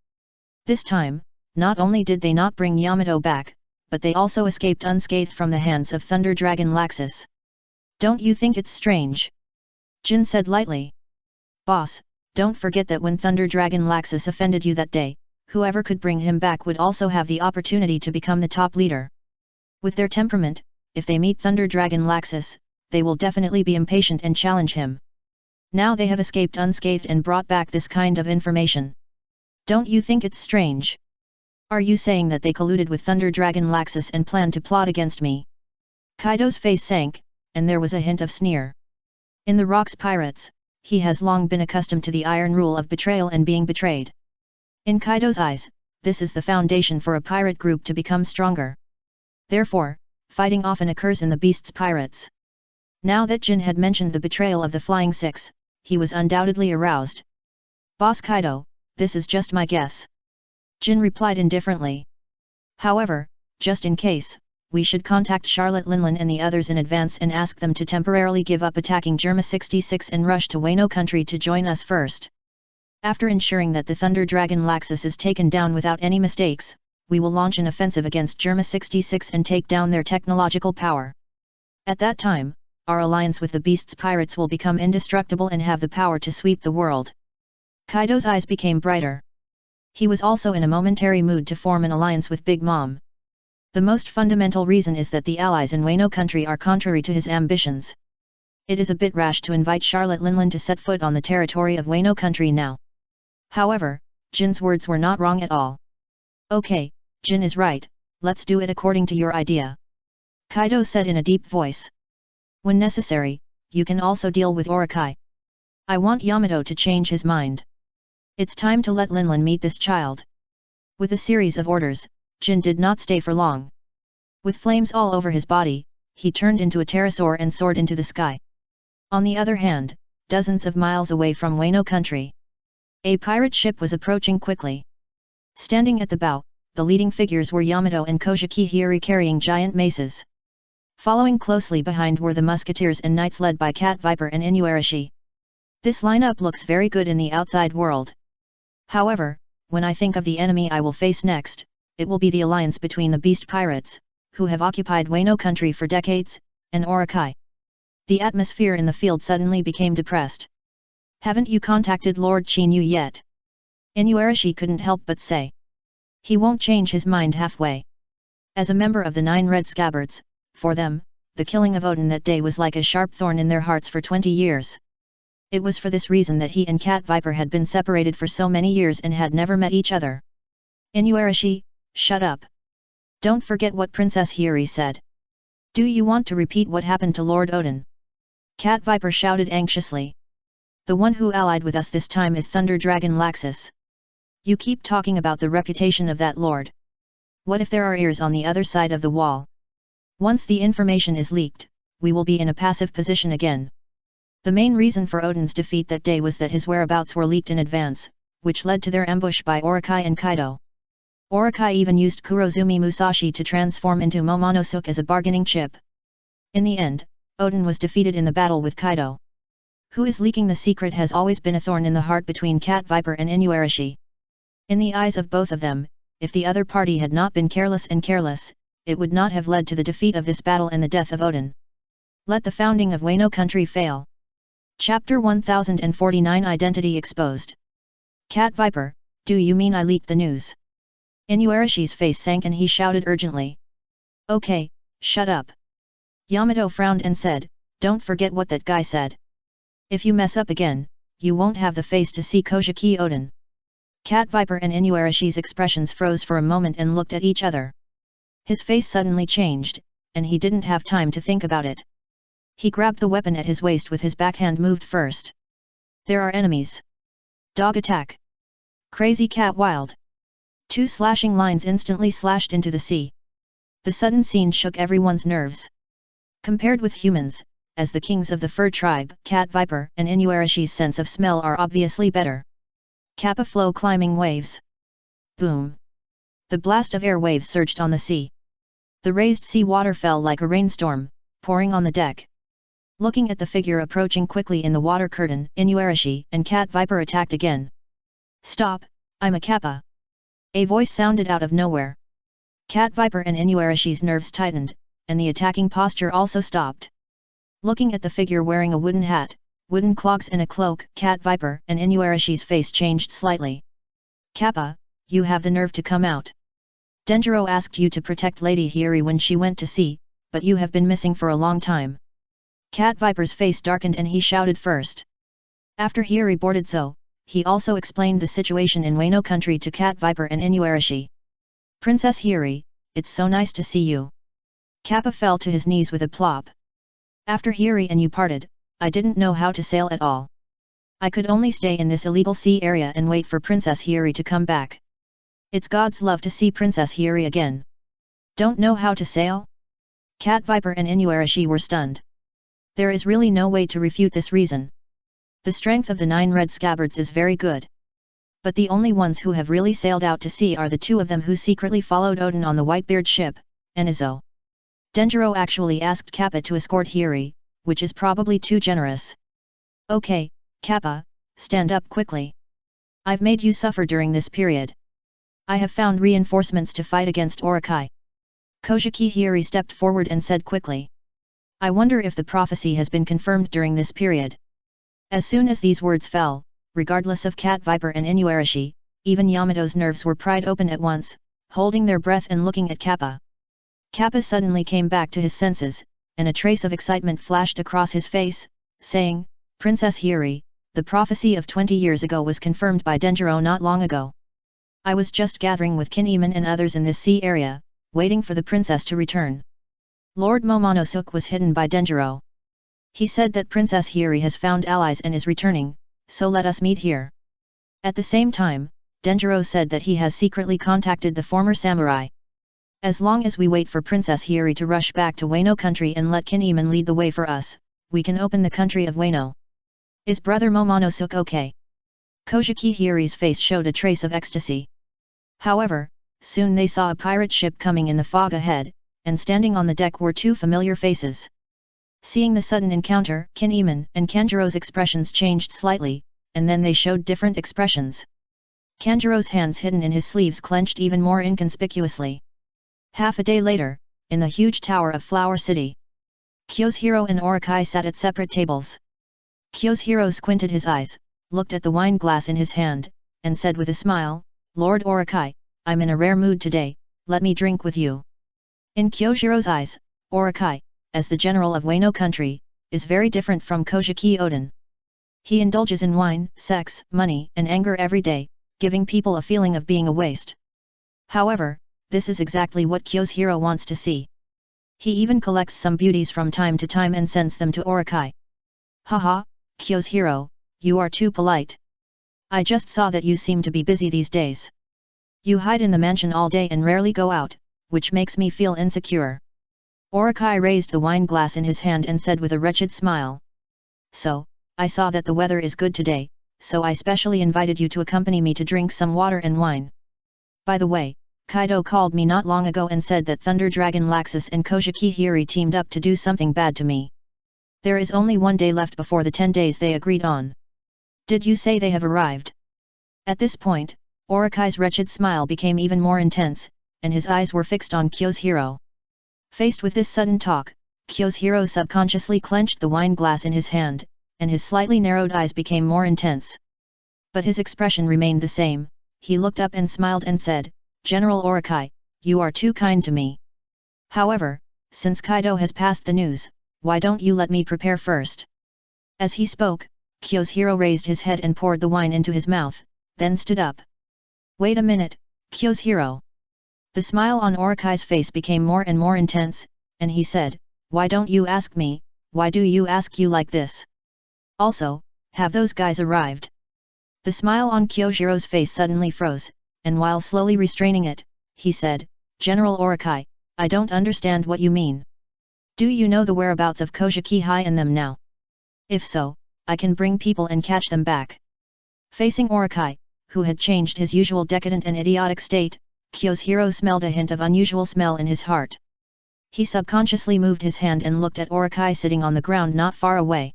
This time, not only did they not bring Yamato back, but they also escaped unscathed from the hands of Thunder Dragon Laxus. Don't you think it's strange? Jin said lightly. Boss, don't forget that when Thunder Dragon Laxus offended you that day, whoever could bring him back would also have the opportunity to become the top leader. With their temperament, if they meet Thunder Dragon Laxus, they will definitely be impatient and challenge him. Now they have escaped unscathed and brought back this kind of information. Don't you think it's strange? Are you saying that they colluded with Thunder Dragon Laxus and planned to plot against me? Kaido's face sank, and there was a hint of sneer. In the Rocks Pirates, he has long been accustomed to the iron rule of betrayal and being betrayed. In Kaido's eyes, this is the foundation for a pirate group to become stronger. Therefore, fighting often occurs in the Beast's Pirates. Now that Jin had mentioned the betrayal of the Flying Six, he was undoubtedly aroused. Boss Kaido, this is just my guess. Jin replied indifferently. However, just in case, we should contact Charlotte Linlin and the others in advance and ask them to temporarily give up attacking Germa 66 and rush to Wano country to join us first. After ensuring that the Thunder Dragon Laxus is taken down without any mistakes, we will launch an offensive against Germa 66 and take down their technological power. At that time, our alliance with the Beast's Pirates will become indestructible and have the power to sweep the world. Kaido's eyes became brighter. He was also in a momentary mood to form an alliance with Big Mom. The most fundamental reason is that the allies in Wano country are contrary to his ambitions. It is a bit rash to invite Charlotte Linlin to set foot on the territory of Wano country now. However, Jin's words were not wrong at all. Okay, Jin is right, let's do it according to your idea. Kaido said in a deep voice. When necessary, you can also deal with Orokai. I want Yamato to change his mind. It's time to let Linlin meet this child. With a series of orders, Jin did not stay for long. With flames all over his body, he turned into a pterosaur and soared into the sky. On the other hand, dozens of miles away from Wano country, a pirate ship was approaching quickly. Standing at the bow, the leading figures were Yamato and Kojiki Hiri carrying giant maces. Following closely behind were the musketeers and knights led by Cat Viper and Inuarashi. This lineup looks very good in the outside world. However, when I think of the enemy I will face next, it will be the alliance between the Beast Pirates, who have occupied Wano country for decades, and Orokai. The atmosphere in the field suddenly became depressed. Haven't you contacted Lord Chinyu yet? Inuarashi couldn't help but say. He won't change his mind halfway. As a member of the 9 Red Scabbards, for them, the killing of Odin that day was like a sharp thorn in their hearts for 20 years. It was for this reason that he and Cat Viper had been separated for so many years and had never met each other. Inuarashi, shut up. Don't forget what Princess Hiri said. Do you want to repeat what happened to Lord Odin? Cat Viper shouted anxiously. The one who allied with us this time is Thunder Dragon Laxus. You keep talking about the reputation of that lord. What if there are ears on the other side of the wall? Once the information is leaked, we will be in a passive position again. The main reason for Odin's defeat that day was that his whereabouts were leaked in advance, which led to their ambush by Orokai and Kaido. Orokai even used Kurozumi Musashi to transform into Momonosuke as a bargaining chip. In the end, Odin was defeated in the battle with Kaido. Who is leaking the secret has always been a thorn in the heart between Cat Viper and Inuarashi. In the eyes of both of them, if the other party had not been careless, it would not have led to the defeat of this battle and the death of Odin. Let the founding of Wano country fail. Chapter 1049 Identity Exposed. Cat Viper, do you mean I leaked the news? Inuarashi's face sank and he shouted urgently. Okay, shut up. Yamato frowned and said, don't forget what that guy said. If you mess up again, you won't have the face to see Kojiki Odin. Cat Viper and Inuarashi's expressions froze for a moment and looked at each other. His face suddenly changed, and he didn't have time to think about it. He grabbed the weapon at his waist with his backhand moved first. There are enemies. Dog attack. Crazy cat wild. 2 slashing lines instantly slashed into the sea. The sudden scene shook everyone's nerves. Compared with humans, as the kings of the fur tribe, Cat Viper and Inuarashi's sense of smell are obviously better. Kappa flow climbing waves. Boom. The blast of air waves surged on the sea. The raised sea water fell like a rainstorm, pouring on the deck. Looking at the figure approaching quickly in the water curtain, Inuarashi and Cat Viper attacked again. Stop, I'm a Kappa. A voice sounded out of nowhere. Cat Viper and Inuarashi's nerves tightened, and the attacking posture also stopped. Looking at the figure wearing a wooden hat, wooden clogs and a cloak, Cat Viper and Inuarashi's face changed slightly. Kappa, you have the nerve to come out. Denjiro asked you to protect Lady Hiri when she went to sea, but you have been missing for a long time. Cat Viper's face darkened and he shouted first. After Hiri boarded Zo, he also explained the situation in Wano country to Cat Viper and Inuarashi. Princess Hiri, it's so nice to see you. Kappa fell to his knees with a plop. After Hiri and you parted, I didn't know how to sail at all. I could only stay in this illegal sea area and wait for Princess Hiri to come back. It's God's love to see Princess Hiri again. Don't know how to sail? Cat Viper and Inuarashi were stunned. There is really no way to refute this reason. The strength of the 9 red scabbards is very good. But the only ones who have really sailed out to sea are the 2 of them who secretly followed Odin on the Whitebeard ship, and Izo. Denjiro actually asked Kappa to escort Hiri, which is probably too generous. Okay, Kappa, stand up quickly. I've made you suffer during this period. I have found reinforcements to fight against Orokai. Kojiki Hiri stepped forward and said quickly. I wonder if the prophecy has been confirmed during this period. As soon as these words fell, regardless of Cat Viper and Inuarashi, even Yamato's nerves were pried open at once, holding their breath and looking at Kappa. Kappa suddenly came back to his senses, and a trace of excitement flashed across his face, saying, Princess Hiri, the prophecy of 20 years ago was confirmed by Denjiro not long ago. I was just gathering with Kinemon and others in this sea area, waiting for the princess to return. Lord Momonosuke was hidden by Denjiro. He said that Princess Hiri has found allies and is returning, so let us meet here. At the same time, Denjiro said that he has secretly contacted the former samurai. As long as we wait for Princess Hiri to rush back to Wano country and let Kinemon lead the way for us, we can open the country of Wano. Is Brother Momonosuke okay? Kojiki Hiri's face showed a trace of ecstasy. However, soon they saw a pirate ship coming in the fog ahead, and standing on the deck were 2 familiar faces. Seeing the sudden encounter, Kinemon and Kanjuro's expressions changed slightly, and then they showed different expressions. Kanjuro's hands hidden in his sleeves clenched even more inconspicuously. Half a day later, in the huge tower of Flower City, Kyosuhiro and Orokai sat at separate tables. Kyosuhiro squinted his eyes, looked at the wine glass in his hand, and said with a smile, Lord Orokai, I'm in a rare mood today, let me drink with you. In Kyosuhiro's eyes, Orokai, as the general of Wano country, is very different from Kojiki Odin. He indulges in wine, sex, money and anger every day, giving people a feeling of being a waste. However, this is exactly what Kyosuhiro wants to see. He even collects some beauties from time to time and sends them to Orokai. Haha, Kyosuhiro, you are too polite. I just saw that you seem to be busy these days. You hide in the mansion all day and rarely go out, which makes me feel insecure. Orokai raised the wine glass in his hand and said with a wretched smile. So, I saw that the weather is good today, so I specially invited you to accompany me to drink some water and wine. By the way, Kaido called me not long ago and said that Thunder Dragon Laxus and Kojiki Hiri teamed up to do something bad to me. There is only 1 day left before the 10 days they agreed on. Did you say they have arrived? At this point, Orikai's wretched smile became even more intense, and his eyes were fixed on Kyoshiro. Faced with this sudden talk, Kyoshiro subconsciously clenched the wine glass in his hand, and his slightly narrowed eyes became more intense. But his expression remained the same. He looked up and smiled and said, "General Orikai, you are too kind to me. However, since Kaido has passed the news, why don't you let me prepare first?" As he spoke, Kyoshiro raised his head and poured the wine into his mouth, then stood up. "Wait a minute, Kyoshiro." The smile on Orikai's face became more and more intense, and he said, "Why don't you ask me, why do you ask you like this? Also, have those guys arrived?" The smile on Kyoshiro's face suddenly froze, and while slowly restraining it, he said, "General Orikai, I don't understand what you mean. Do you know the whereabouts of Kojiki High and them now? If so, I can bring people and catch them back." Facing Orikai, who had changed his usual decadent and idiotic state, Kyoshiro smelled a hint of unusual smell in his heart. He subconsciously moved his hand and looked at Orikai sitting on the ground not far away.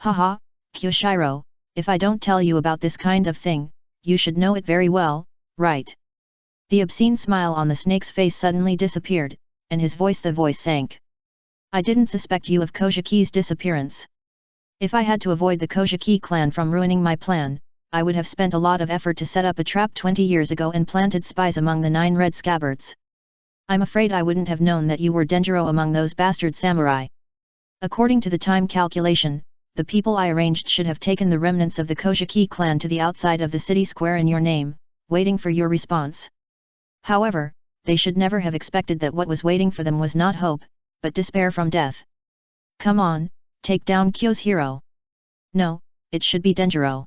"Haha, Kyoshiro, if I don't tell you about this kind of thing, you should know it very well, right?" The obscene smile on the snake's face suddenly disappeared, and his voice sank. "I didn't suspect you of Kojiki's disappearance. If I had to avoid the Kojiki clan from ruining my plan, I would have spent a lot of effort to set up a trap 20 years ago and planted spies among the 9 red scabbards. I'm afraid I wouldn't have known that you were Denjiro among those bastard samurai. According to the time calculation, the people I arranged should have taken the remnants of the Kojiki clan to the outside of the city square in your name, waiting for your response. However, they should never have expected that what was waiting for them was not hope, but despair from death. Come on, take down Kyoshiro. No, it should be Denjiro."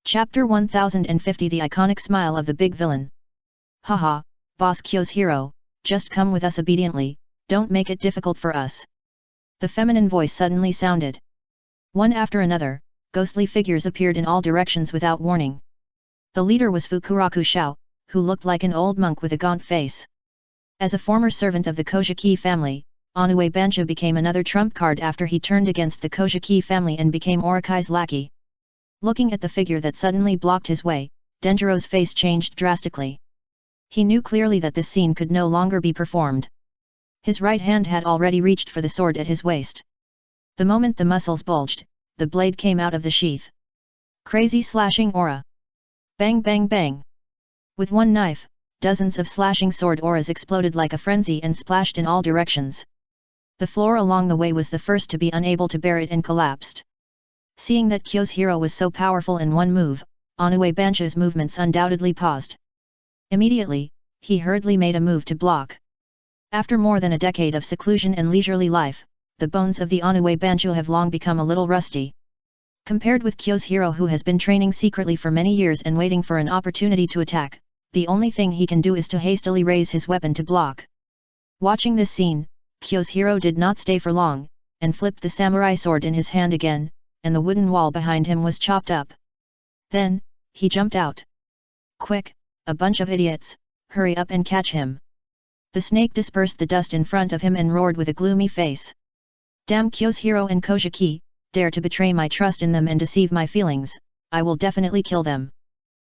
Chapter 1050 The Iconic Smile of the Big Villain. "Haha, Boss Kyoshiro, just come with us obediently, don't make it difficult for us." The feminine voice suddenly sounded. One after another, ghostly figures appeared in all directions without warning. The leader was Fukuraku Shao, who looked like an old monk with a gaunt face. As a former servant of the Kojiki family, Onue Bancho became another trump card after he turned against the Kojiki family and became Orikai's lackey. Looking at the figure that suddenly blocked his way, Denjiro's face changed drastically. He knew clearly that this scene could no longer be performed. His right hand had already reached for the sword at his waist. The moment the muscles bulged, the blade came out of the sheath. Crazy slashing aura. Bang bang bang. With one knife, dozens of slashing sword auras exploded like a frenzy and splashed in all directions. The floor along the way was the first to be unable to bear it and collapsed. Seeing that Kyoshiro was so powerful in one move, Onue Bancho's movements undoubtedly paused. Immediately, he hurriedly made a move to block. After more than a decade of seclusion and leisurely life, the bones of the Onue Bancho have long become a little rusty. Compared with Kyoshiro, who has been training secretly for many years and waiting for an opportunity to attack, the only thing he can do is to hastily raise his weapon to block. Watching this scene, Kyoshiro did not stay for long, and flipped the samurai sword in his hand again, and the wooden wall behind him was chopped up. Then, he jumped out. "Quick, a bunch of idiots, hurry up and catch him." The snake dispersed the dust in front of him and roared with a gloomy face. "Damn Kyoshiro and Kojiki, dare to betray my trust in them and deceive my feelings, I will definitely kill them.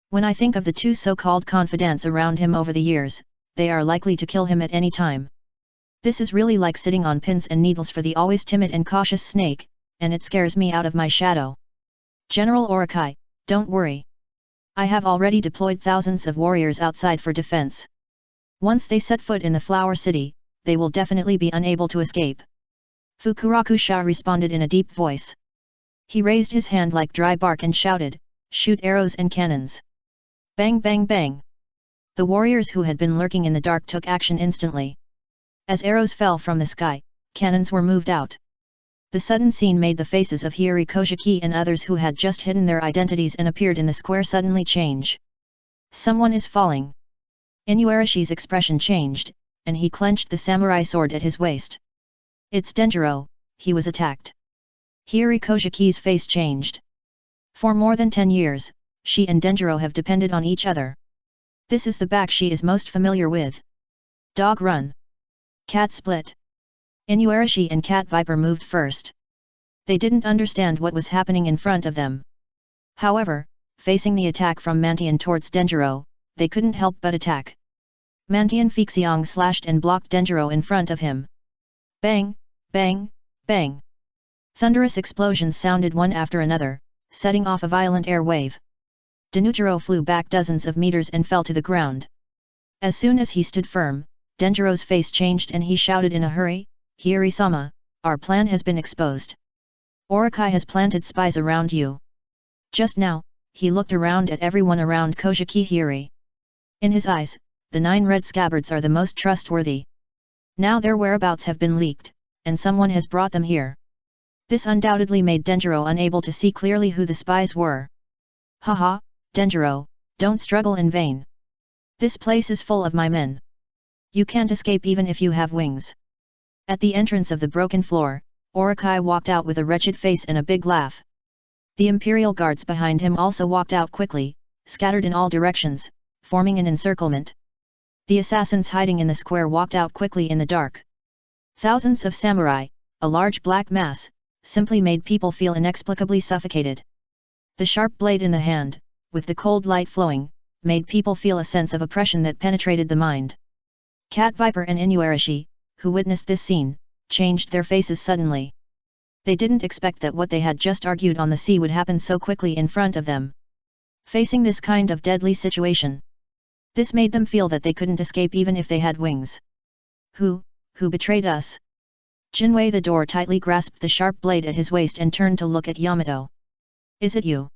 When I think of the 2 so-called confidants around him over the years, they are likely to kill him at any time. This is really like sitting on pins and needles for the always timid and cautious snake, and it scares me out of my shadow. General Orikai, don't worry. I have already deployed thousands of warriors outside for defense. Once they set foot in the Flower City, they will definitely be unable to escape." Fukuraku Shao responded in a deep voice. He raised his hand like dry bark and shouted, "Shoot arrows and cannons." Bang bang bang. The warriors who had been lurking in the dark took action instantly. As arrows fell from the sky, cannons were moved out. The sudden scene made the faces of Hiri Kojiki and others who had just hidden their identities and appeared in the square suddenly change. "Someone is falling." Inuarashi's expression changed, and he clenched the samurai sword at his waist. "It's Denjiro, he was attacked." Hiri Kojiki's face changed. For more than 10 years, she and Denjiro have depended on each other. This is the back she is most familiar with. Dog run. Cat split. Inuarashi and Cat Viper moved first. They didn't understand what was happening in front of them. However, facing the attack from Mantian towards Denjiro, they couldn't help but attack. Mantian Fixiang slashed and blocked Denjiro in front of him. Bang, bang, bang. Thunderous explosions sounded one after another, setting off a violent air wave. Denjiro flew back dozens of meters and fell to the ground. As soon as he stood firm, Denjiro's face changed and he shouted in a hurry, "Hiri-sama, our plan has been exposed. Orakai has planted spies around you." Just now, he looked around at everyone around Kojiki Hiri. In his eyes, the 9 red scabbards are the most trustworthy. Now their whereabouts have been leaked, and someone has brought them here. This undoubtedly made Denjiro unable to see clearly who the spies were. Haha, Denjiro, don't struggle in vain. This place is full of my men. You can't escape even if you have wings. At the entrance of the broken floor, Orakai walked out with a wretched face and a big laugh. The Imperial guards behind him also walked out quickly, scattered in all directions, forming an encirclement. The assassins hiding in the square walked out quickly in the dark. Thousands of samurai, a large black mass, simply made people feel inexplicably suffocated. The sharp blade in the hand, with the cold light flowing, made people feel a sense of oppression that penetrated the mind. Cat Viper and Inuarashi, who witnessed this scene, changed their faces suddenly. They didn't expect that what they had just argued on the sea would happen so quickly in front of them. Facing this kind of deadly situation, this made them feel that they couldn't escape even if they had wings. Who betrayed us? Jinwei the door tightly grasped the sharp blade at his waist and turned to look at Yamato. Is it you?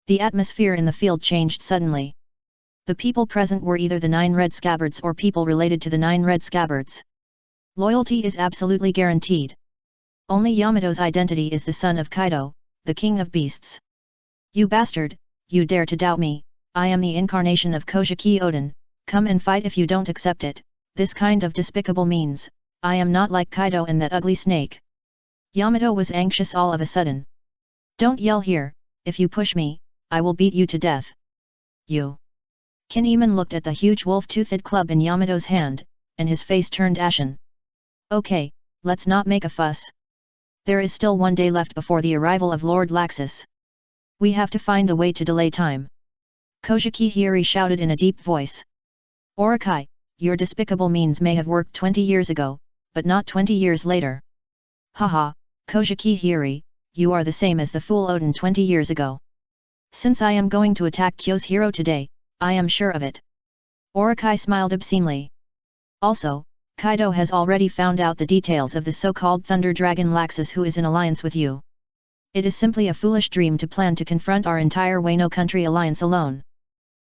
The atmosphere in the field changed suddenly. The people present were either the 9 red scabbards or people related to the 9 red scabbards. Loyalty is absolutely guaranteed. Only Yamato's identity is the son of Kaido, the king of beasts. You bastard, you dare to doubt me, I am the incarnation of Kojiki Odin, come and fight if you don't accept it, this kind of despicable means, I am not like Kaido and that ugly snake. Yamato was anxious all of a sudden. Don't yell here, if you push me, I will beat you to death. You. Kinemon looked at the huge wolf-toothed club in Yamato's hand, and his face turned ashen. Okay, let's not make a fuss. There is still 1 day left before the arrival of Lord Laxus. We have to find a way to delay time. Kojiki Hiri shouted in a deep voice. Orakai, your despicable means may have worked 20 years ago, but not 20 years later. Haha, Kojiki Hiri, you are the same as the fool Odin 20 years ago. Since I am going to attack Kyo's hero today, I am sure of it. Orakai smiled obscenely. Also, Kaido has already found out the details of the so-called Thunder Dragon Laxus who is in alliance with you. It is simply a foolish dream to plan to confront our entire Wano country alliance alone.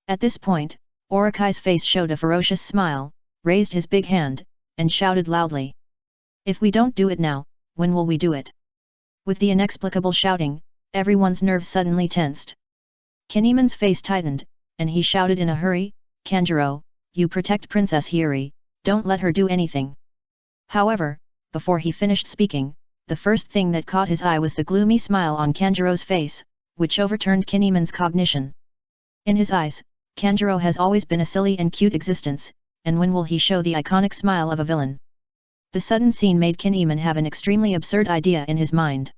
At this point, Orakai's face showed a ferocious smile, raised his big hand, and shouted loudly. If we don't do it now, when will we do it? With the inexplicable shouting, everyone's nerves suddenly tensed. Kinemon's face tightened, and he shouted in a hurry, Kanjuro, you protect Princess Hiri, don't let her do anything. However, before he finished speaking, the first thing that caught his eye was the gloomy smile on Kanjuro's face, which overturned Kinemon's cognition. In his eyes, Kanjuro has always been a silly and cute existence, and when will he show the iconic smile of a villain? The sudden scene made Kinemon have an extremely absurd idea in his mind.